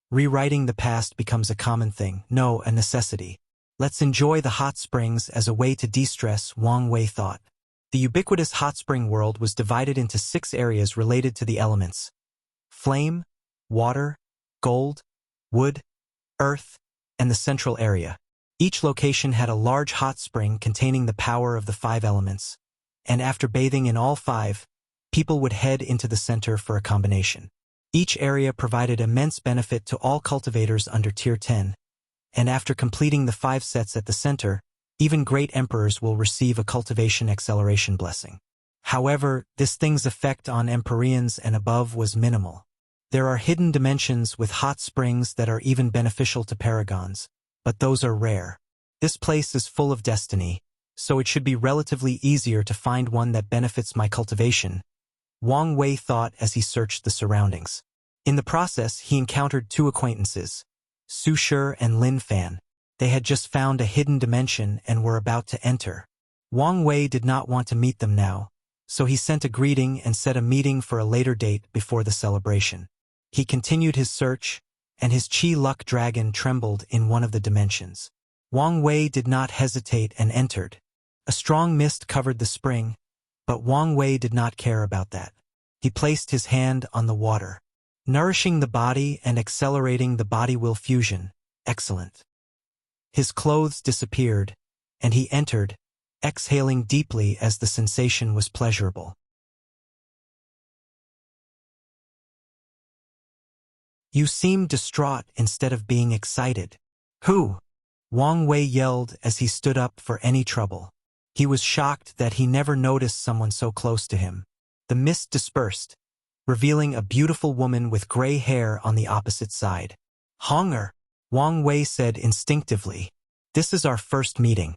[SPEAKER 1] rewriting the past becomes a common thing, no, a necessity. Let's enjoy the hot springs as a way to de-stress, Wang Wei thought. The ubiquitous hot spring world was divided into 6 areas related to the elements: flame, water, gold, wood, earth, and the central area. Each location had a large hot spring containing the power of the 5 elements, and after bathing in all 5, people would head into the center for a combination. Each area provided immense benefit to all cultivators under Tier 10, and after completing the 5 sets at the center, even great emperors will receive a cultivation acceleration blessing. However, this thing's effect on Empyreans and above was minimal. There are hidden dimensions with hot springs that are even beneficial to Paragons, but those are rare. This place is full of destiny, so it should be relatively easier to find one that benefits my cultivation, Wang Wei thought as he searched the surroundings. In the process, he encountered 2 acquaintances, Su Shi and Lin Fan. They had just found a hidden dimension and were about to enter. Wang Wei did not want to meet them now, so he sent a greeting and set a meeting for a later date before the celebration. He continued his search, and his Qi Luck Dragon trembled in one of the dimensions. Wang Wei did not hesitate and entered. A strong mist covered the spring, but Wang Wei did not care about that. He placed his hand on the water, nourishing the body and accelerating the body-will fusion. Excellent. His clothes disappeared, and he entered, exhaling deeply as the sensation was pleasurable. You seem distraught instead of being excited. Who? Wang Wei yelled as he stood up for any trouble. He was shocked that he never noticed someone so close to him. The mist dispersed, revealing a beautiful woman with gray hair on the opposite side. Honger, Wang Wei said instinctively. This is our first meeting.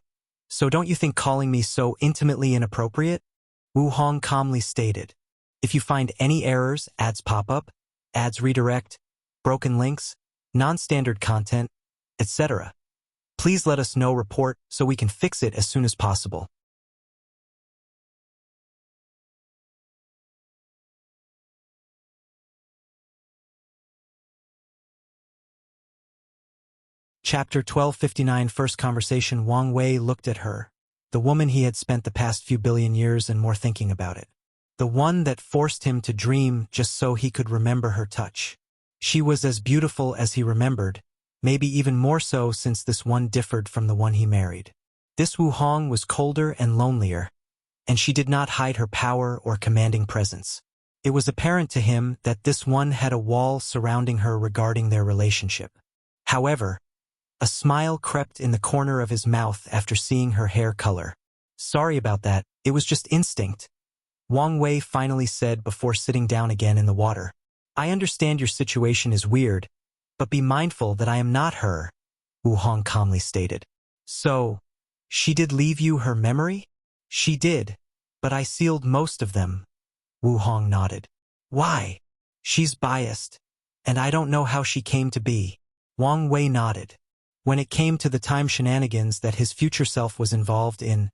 [SPEAKER 1] So don't you think calling me so intimately inappropriate? Wu Hong calmly stated. If you find any errors, ads pop up, ads redirect, broken links, non-standard content, etc. Please let us know report so we can fix it as soon as possible. Chapter 1259 First Conversation. Wang Wei looked at her, the woman he had spent the past few billion years and more thinking about it. The one that forced him to dream just so he could remember her touch. She was as beautiful as he remembered, maybe even more so since this one differed from the one he married. This Wu Hong was colder and lonelier, and she did not hide her power or commanding presence. It was apparent to him that this one had a wall surrounding her regarding their relationship. However, a smile crept in the corner of his mouth after seeing her hair color. Sorry about that, it was just instinct, Wang Wei finally said before sitting down again in the water. I understand your situation is weird, but be mindful that I am not her, Wu Hong calmly stated. So, she did leave you her memory? She did, but I sealed most of them, Wu Hong nodded. Why? She's biased, and I don't know how she came to be. Wang Wei nodded. When it came to the time shenanigans that his future self was involved in,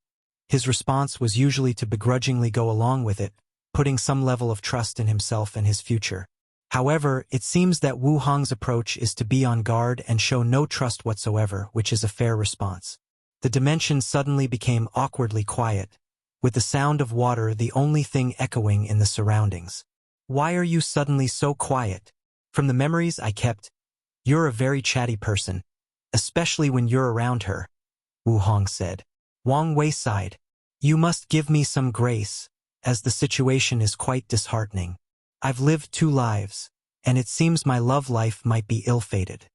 [SPEAKER 1] his response was usually to begrudgingly go along with it, putting some level of trust in himself and his future. However, it seems that Wu Hong's approach is to be on guard and show no trust whatsoever, which is a fair response. The dimension suddenly became awkwardly quiet, with the sound of water the only thing echoing in the surroundings. Why are you suddenly so quiet? From the memories I kept, you're a very chatty person, especially when you're around her, Wu Hong said. Wang Wei sighed. You must give me some grace, as the situation is quite disheartening. I've lived 2 lives, and it seems my love life might be ill-fated.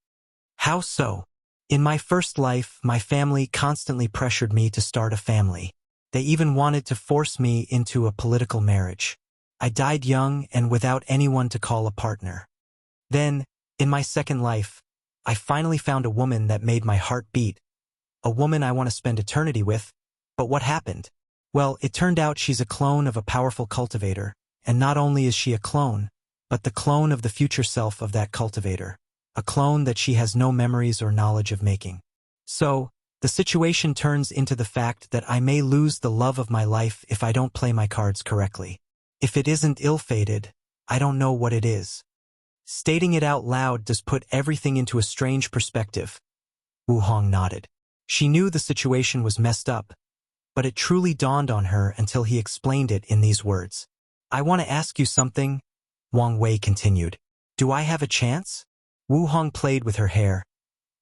[SPEAKER 1] How so? In my first life, my family constantly pressured me to start a family. They even wanted to force me into a political marriage. I died young and without anyone to call a partner. Then, in my second life, I finally found a woman that made my heart beat. A woman I want to spend eternity with. But what happened? Well, it turned out she's a clone of a powerful cultivator. And not only is she a clone, but the clone of the future self of that cultivator. A clone that she has no memories or knowledge of making. So, the situation turns into the fact that I may lose the love of my life if I don't play my cards correctly. If it isn't ill-fated, I don't know what it is. Stating it out loud does put everything into a strange perspective. Wu Hong nodded. She knew the situation was messed up, but it truly dawned on her until he explained it in these words. I want to ask you something, Wang Wei continued. Do I have a chance? Wu Hong played with her hair.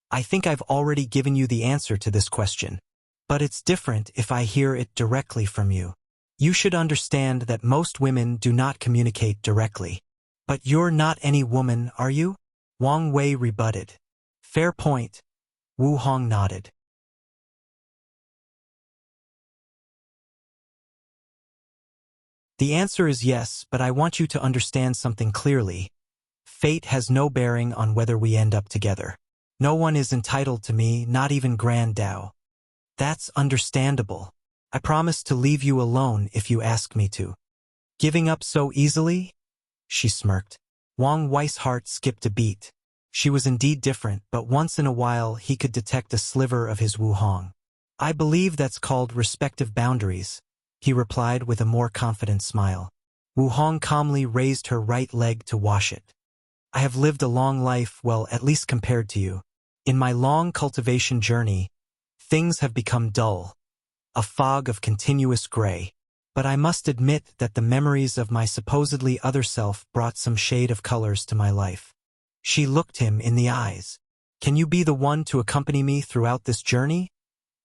[SPEAKER 1] I think I've already given you the answer to this question, but it's different if I hear it directly from you. You should understand that most women do not communicate directly. But you're not any woman, are you? Wang Wei rebutted. Fair point. Wu Hong nodded. The answer is yes, but I want you to understand something clearly. Fate has no bearing on whether we end up together. No one is entitled to me, not even Grand Dao. That's understandable. I promise to leave you alone if you ask me to. Giving up so easily? She smirked. Wang Wei's heart skipped a beat. She was indeed different, but once in a while he could detect a sliver of his Wu Hong. I believe that's called respective boundaries, he replied with a more confident smile. Wu Hong calmly raised her right leg to wash it. I have lived a long life, well, at least compared to you. In my long cultivation journey, things have become dull, a fog of continuous gray. But I must admit that the memories of my supposedly other self brought some shade of colors to my life. She looked him in the eyes. Can you be the one to accompany me throughout this journey?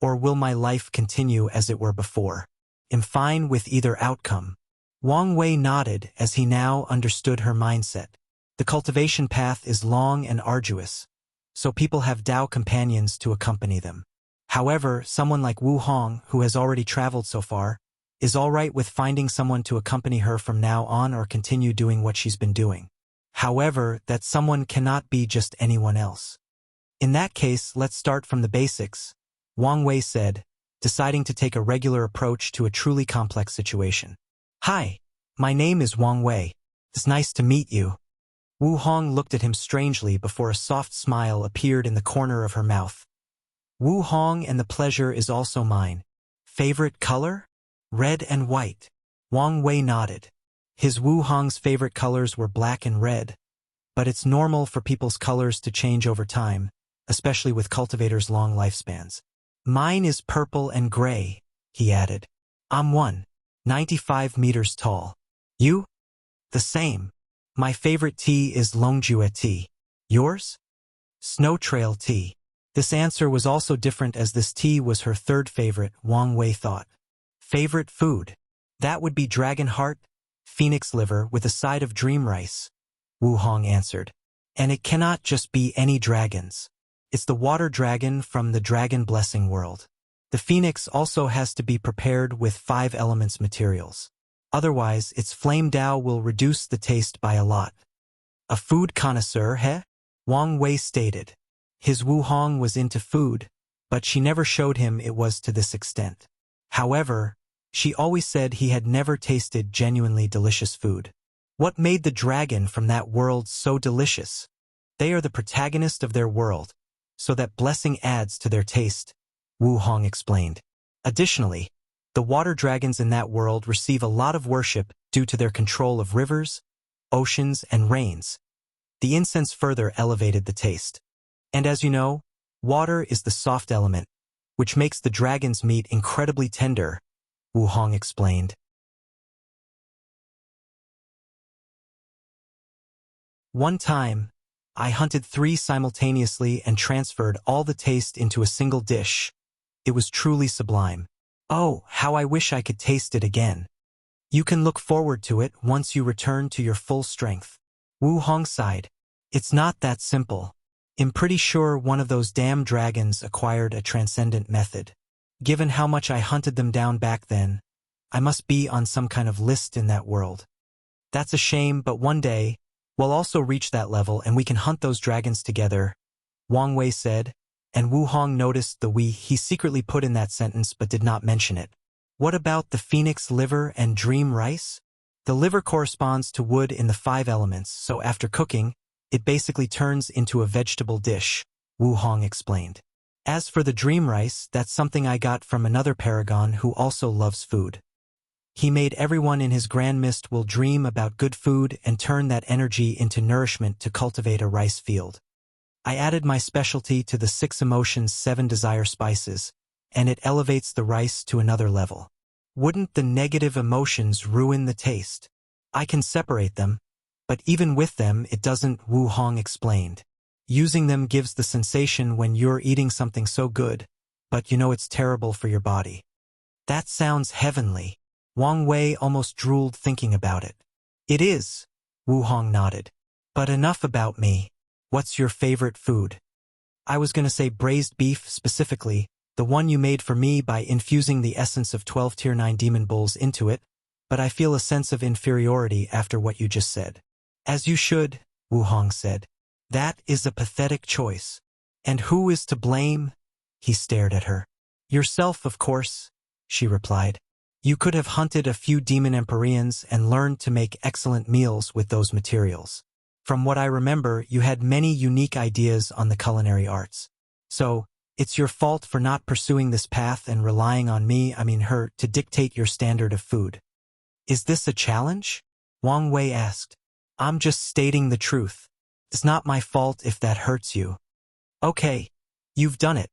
[SPEAKER 1] Or will my life continue as it were before? I'm fine with either outcome. Wang Wei nodded as he now understood her mindset. The cultivation path is long and arduous, so people have Dao companions to accompany them. However, someone like Wu Hong, who has already traveled so far, is all right with finding someone to accompany her from now on or continue doing what she's been doing. However, that someone cannot be just anyone else. In that case, let's start from the basics, Wang Wei said, deciding to take a regular approach to a truly complex situation. Hi, my name is Wang Wei. It's nice to meet you. Wu Hong looked at him strangely before a soft smile appeared in the corner of her mouth. Wu Hong, and the pleasure is also mine. Favorite color? Red and white. Wang Wei nodded. His Wu Hong's favorite colors were black and red, but it's normal for people's colors to change over time, especially with cultivators' long lifespans. Mine is purple and gray, he added. I'm 195 meters tall. You? The same. My favorite tea is Longjue tea. Yours? Snow Trail tea. This answer was also different as this tea was her third favorite, Wang Wei thought. Favorite food? That would be dragon heart, phoenix liver with a side of dream rice, Wu Hong answered. And it cannot just be any dragons. It's the water dragon from the dragon blessing world. The phoenix also has to be prepared with 5 elements materials. Otherwise, its flame Dao will reduce the taste by a lot. A food connoisseur, heh? Wang Wei stated. His Wu Hong was into food, but she never showed him it was to this extent. However, she always said he had never tasted genuinely delicious food. What made the dragon from that world so delicious? They are the protagonist of their world, so that blessing adds to their taste, Wu Hong explained. Additionally, the water dragons in that world receive a lot of worship due to their control of rivers, oceans, and rains. The incense further elevated the taste. And as you know, water is the soft element, which makes the dragon's meat incredibly tender, Wu Hong explained. One time, I hunted 3 simultaneously and transferred all the taste into a single dish. It was truly sublime. Oh, how I wish I could taste it again. You can look forward to it once you return to your full strength. Wu Hong sighed. It's not that simple. I'm pretty sure one of those damn dragons acquired a transcendent method. Given how much I hunted them down back then, I must be on some kind of list in that world. That's a shame, but one day, we'll also reach that level and we can hunt those dragons together, Wang Wei said, and Wu Hong noticed the "we" he secretly put in that sentence but did not mention it. What about the phoenix liver and dream rice? The liver corresponds to wood in the 5 elements, so after cooking, it basically turns into a vegetable dish, Wu Hong explained. As for the dream rice, that's something I got from another Paragon who also loves food. He made everyone in his grand mist will dream about good food and turn that energy into nourishment to cultivate a rice field. I added my specialty to the 6 emotions 7 desire spices, and it elevates the rice to another level. Wouldn't the negative emotions ruin the taste? I can separate them, but even with them it doesn't, Wu Hong explained. Using them gives the sensation when you're eating something so good, but you know it's terrible for your body. That sounds heavenly. Wang Wei almost drooled thinking about it. It is, Wu Hong nodded. But enough about me. What's your favorite food? I was gonna say braised beef specifically, the one you made for me by infusing the essence of 12 Tier 9 demon bulls into it, but I feel a sense of inferiority after what you just said. As you should, Wu Hong said. That is a pathetic choice. And who is to blame? He stared at her. Yourself, of course, she replied. You could have hunted a few demon Empyreans and learned to make excellent meals with those materials. From what I remember, you had many unique ideas on the culinary arts. So, it's your fault for not pursuing this path and relying on me, her, to dictate your standard of food. Is this a challenge? Wang Wei asked. I'm just stating the truth. It's not my fault if that hurts you. Okay, you've done it.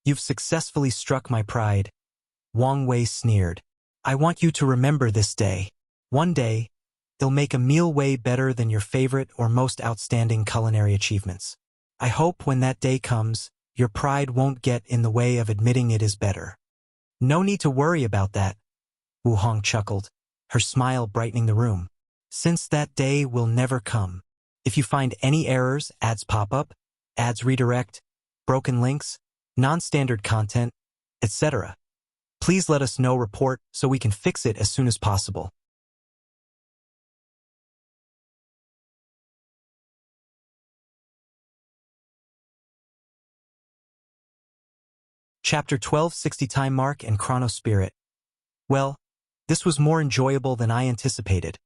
[SPEAKER 1] You've successfully struck my pride. Wang Wei sneered. I want you to remember this day. One day, it'll make a meal way better than your favorite or most outstanding culinary achievements. I hope when that day comes, your pride won't get in the way of admitting it is better. No need to worry about that, Wu Hong chuckled, her smile brightening the room. Since that day will never come. If you find any errors, ads pop up, ads redirect, broken links, non-standard content, etc., please let us know, report, so we can fix it as soon as possible. Chapter 12, 60 Time Mark and ChronoSpirit. Well, this was more enjoyable than I anticipated,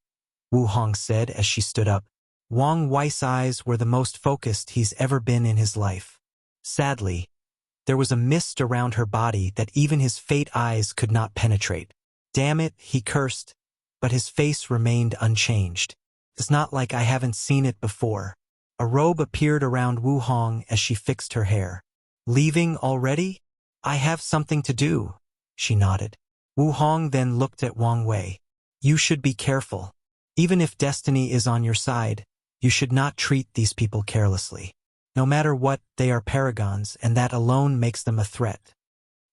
[SPEAKER 1] Wu Hong said as she stood up. Wang Wei's eyes were the most focused he's ever been in his life. Sadly, there was a mist around her body that even his fate eyes could not penetrate. Damn it, he cursed, but his face remained unchanged. It's not like I haven't seen it before. A robe appeared around Wu Hong as she fixed her hair. Leaving already? I have something to do, she nodded. Wu Hong then looked at Wang Wei. You should be careful. Even if destiny is on your side, you should not treat these people carelessly. No matter what, they are paragons, and that alone makes them a threat.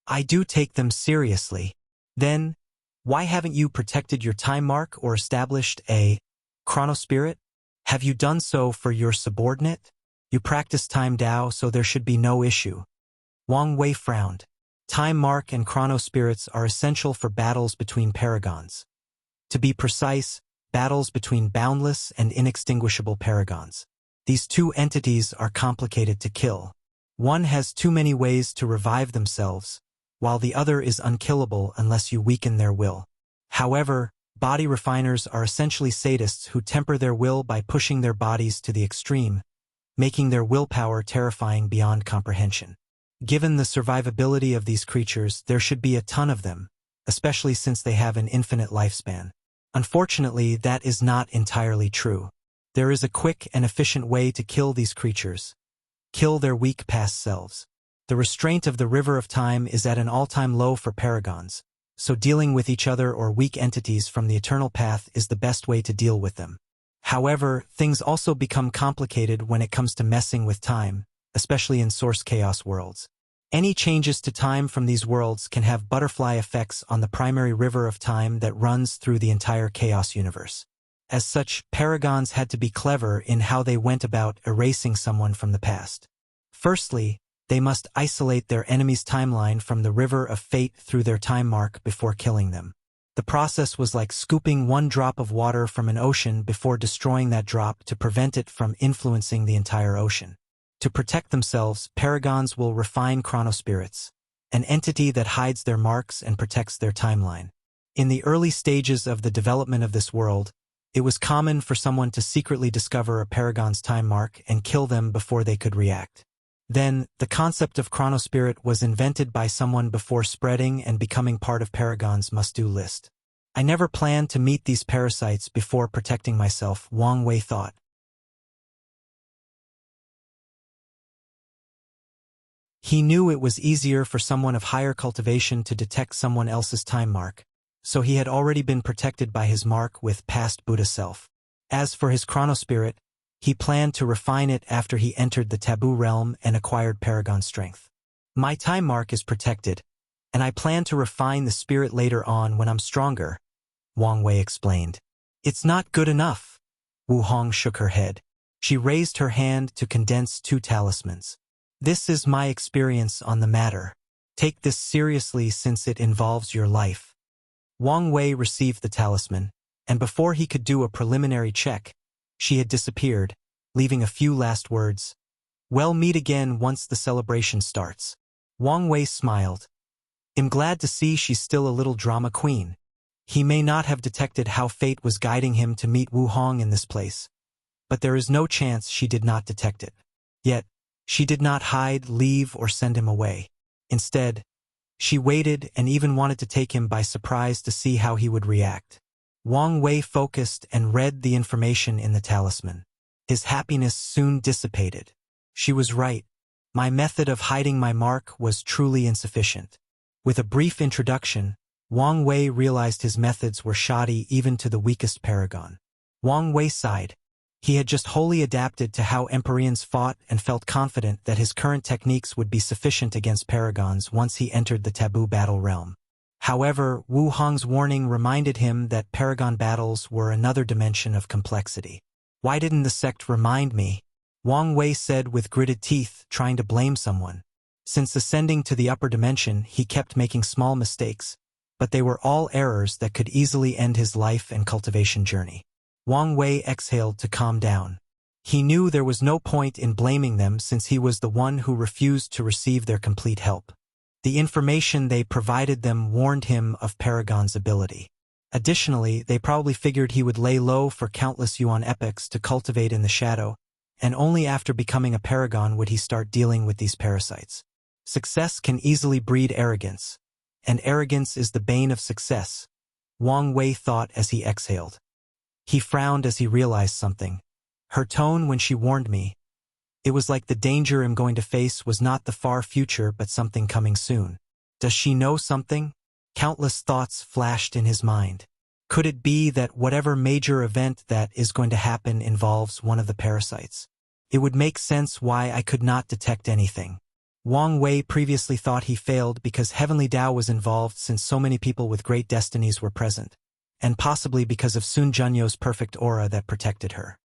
[SPEAKER 1] I do take them seriously. Then, why haven't you protected your time mark or established a ChronoSpirit? Have you done so for your subordinate? You practice time Dao, so there should be no issue. Wang Wei frowned. Time mark and ChronoSpirits are essential for battles between paragons. To be precise, battles between boundless and inextinguishable paragons. These two entities are complicated to kill. One has too many ways to revive themselves, while the other is unkillable unless you weaken their will. However, body refiners are essentially sadists who temper their will by pushing their bodies to the extreme, making their willpower terrifying beyond comprehension. Given the survivability of these creatures, there should be a ton of them, especially since they have an infinite lifespan. Unfortunately, that is not entirely true. There is a quick and efficient way to kill these creatures. Kill their weak past selves. The restraint of the river of time is at an all-time low for paragons, so dealing with each other or weak entities from the eternal path is the best way to deal with them. However, things also become complicated when it comes to messing with time, especially in Source Chaos worlds. Any changes to time from these worlds can have butterfly effects on the primary river of time that runs through the entire Chaos universe. As such, paragons had to be clever in how they went about erasing someone from the past. Firstly, they must isolate their enemy's timeline from the river of fate through their time mark before killing them. The process was like scooping one drop of water from an ocean before destroying that drop to prevent it from influencing the entire ocean. To protect themselves, paragons will refine ChronoSpirits, an entity that hides their marks and protects their timeline. In the early stages of the development of this world, it was common for someone to secretly discover a paragon's time mark and kill them before they could react. Then, the concept of ChronoSpirit was invented by someone before spreading and becoming part of Paragon's must-do list. I never planned to meet these parasites before protecting myself, Wang Wei thought. He knew it was easier for someone of higher cultivation to detect someone else's time mark, so he had already been protected by his mark with past Buddha self. As for his ChronoSpirit, he planned to refine it after he entered the taboo realm and acquired Paragon strength. My time mark is protected, and I plan to refine the spirit later on when I'm stronger, Wang Wei explained. It's not good enough. Wu Hong shook her head. She raised her hand to condense two talismans. This is my experience on the matter. Take this seriously since it involves your life. Wang Wei received the talisman, and before he could do a preliminary check, she had disappeared, leaving a few last words. We'll meet again once the celebration starts. Wang Wei smiled. I'm glad to see she's still a little drama queen. He may not have detected how fate was guiding him to meet Wu Hong in this place, but there is no chance she did not detect it. Yet, she did not hide, leave, or send him away. Instead, she waited and even wanted to take him by surprise to see how he would react. Wang Wei focused and read the information in the talisman. His happiness soon dissipated. She was right. My method of hiding my mark was truly insufficient. With a brief introduction, Wang Wei realized his methods were shoddy even to the weakest Paragon. Wang Wei sighed. He had just wholly adapted to how Empyreans fought and felt confident that his current techniques would be sufficient against Paragons once he entered the taboo battle realm. However, Wu Hong's warning reminded him that Paragon battles were another dimension of complexity. Why didn't the sect remind me? Wang Wei said with gritted teeth, trying to blame someone. Since ascending to the upper dimension, he kept making small mistakes, but they were all errors that could easily end his life and cultivation journey. Wang Wei exhaled to calm down. He knew there was no point in blaming them since he was the one who refused to receive their complete help. The information they provided them warned him of Paragon's ability. Additionally, they probably figured he would lay low for countless Xuan epochs to cultivate in the shadow, and only after becoming a Paragon would he start dealing with these parasites. Success can easily breed arrogance, and arrogance is the bane of success, Wang Wei thought as he exhaled. He frowned as he realized something. Her tone when she warned me. It was like the danger I'm going to face was not the far future but something coming soon. Does she know something? Countless thoughts flashed in his mind. Could it be that whatever major event that is going to happen involves one of the parasites? It would make sense why I could not detect anything. Wang Wei previously thought he failed because Heavenly Tao was involved since so many people with great destinies were present, and possibly because of Sun Junyo's perfect aura that protected her.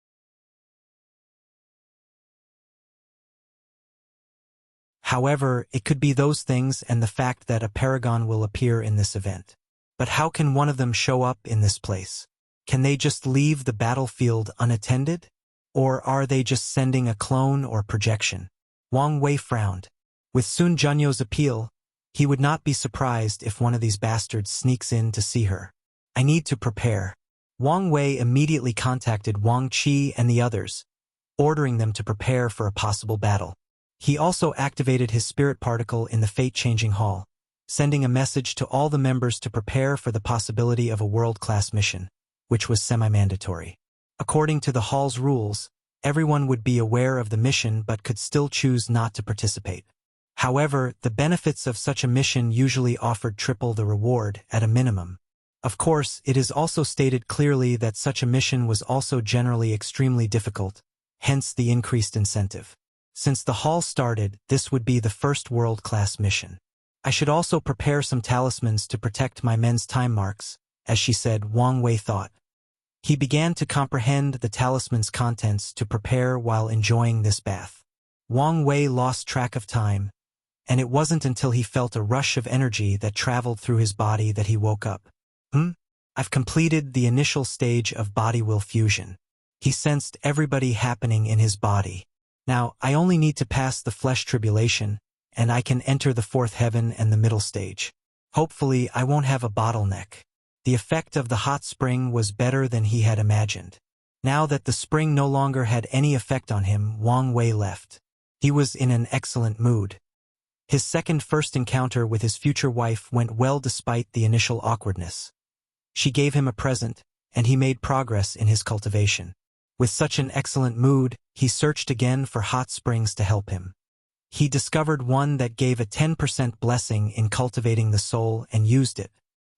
[SPEAKER 1] However, it could be those things and the fact that a Paragon will appear in this event. But how can one of them show up in this place? Can they just leave the battlefield unattended? Or are they just sending a clone or projection? Wang Wei frowned. With Sun Junyo's appeal, he would not be surprised if one of these bastards sneaks in to see her. I need to prepare. Wang Wei immediately contacted Wang Qi and the others, ordering them to prepare for a possible battle. He also activated his spirit particle in the fate-changing hall, sending a message to all the members to prepare for the possibility of a world-class mission, which was semi-mandatory. According to the hall's rules, everyone would be aware of the mission but could still choose not to participate. However, the benefits of such a mission usually offered triple the reward at a minimum. Of course, it is also stated clearly that such a mission was also generally extremely difficult, hence the increased incentive. Since the hall started, this would be the first world-class mission. I should also prepare some talismans to protect my men's time marks, as she said, Wang Wei thought. He began to comprehend the talisman's contents to prepare while enjoying this bath. Wang Wei lost track of time, and it wasn't until he felt a rush of energy that traveled through his body that he woke up. I've completed the initial stage of body-will fusion. He sensed everybody happening in his body. Now, I only need to pass the flesh tribulation, and I can enter the fourth heaven and the middle stage. Hopefully, I won't have a bottleneck. The effect of the hot spring was better than he had imagined. Now that the spring no longer had any effect on him, Wang Wei left. He was in an excellent mood. His first encounter with his future wife went well despite the initial awkwardness. She gave him a present, and he made progress in his cultivation. With such an excellent mood, he searched again for hot springs to help him. He discovered one that gave a 10% blessing in cultivating the soul and used it.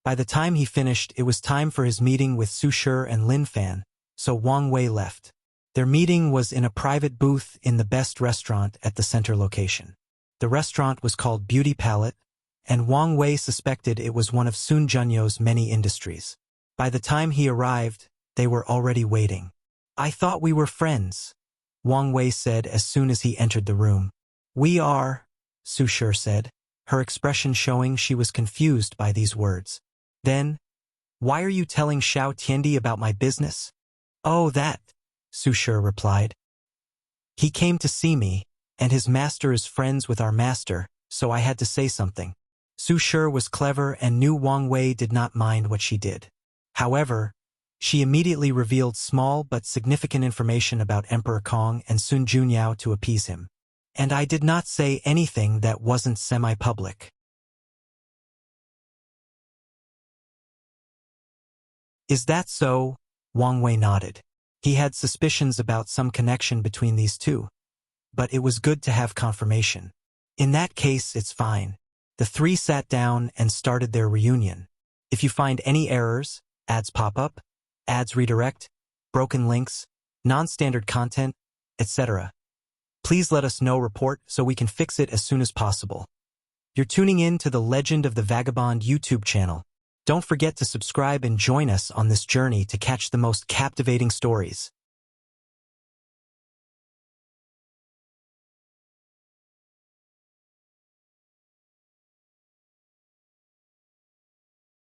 [SPEAKER 1] By the time he finished, it was time for his meeting with Su Shi and Lin Fan, so Wang Wei left. Their meeting was in a private booth in the best restaurant at the center location. The restaurant was called Beauty Palette, and Wang Wei suspected it was one of Sun Junyo's many industries. By the time he arrived, they were already waiting. I thought we were friends, Wang Wei said as soon as he entered the room. We are, Xuan said, her expression showing she was confused by these words. Then, why are you telling Xiao Tiendi about my business? Oh, that, Xuan replied. He came to see me, and his master is friends with our master, so I had to say something. Xuan was clever and knew Wang Wei did not mind what she did. However, she immediately revealed small but significant information about Emperor Kong and Sun Junyao to appease him. And I did not say anything that wasn't semi-public. Is that so? Wang Wei nodded. He had suspicions about some connection between these two. But it was good to have confirmation. In that case, it's fine. The three sat down and started their reunion. If you find any errors, ads pop up, ads redirect, broken links, non-standard content, etc., please let us know report so we can fix it as soon as possible. You're tuning in to the Legend of the Vagabond YouTube channel. Don't forget to subscribe and join us on this journey to catch the most captivating stories.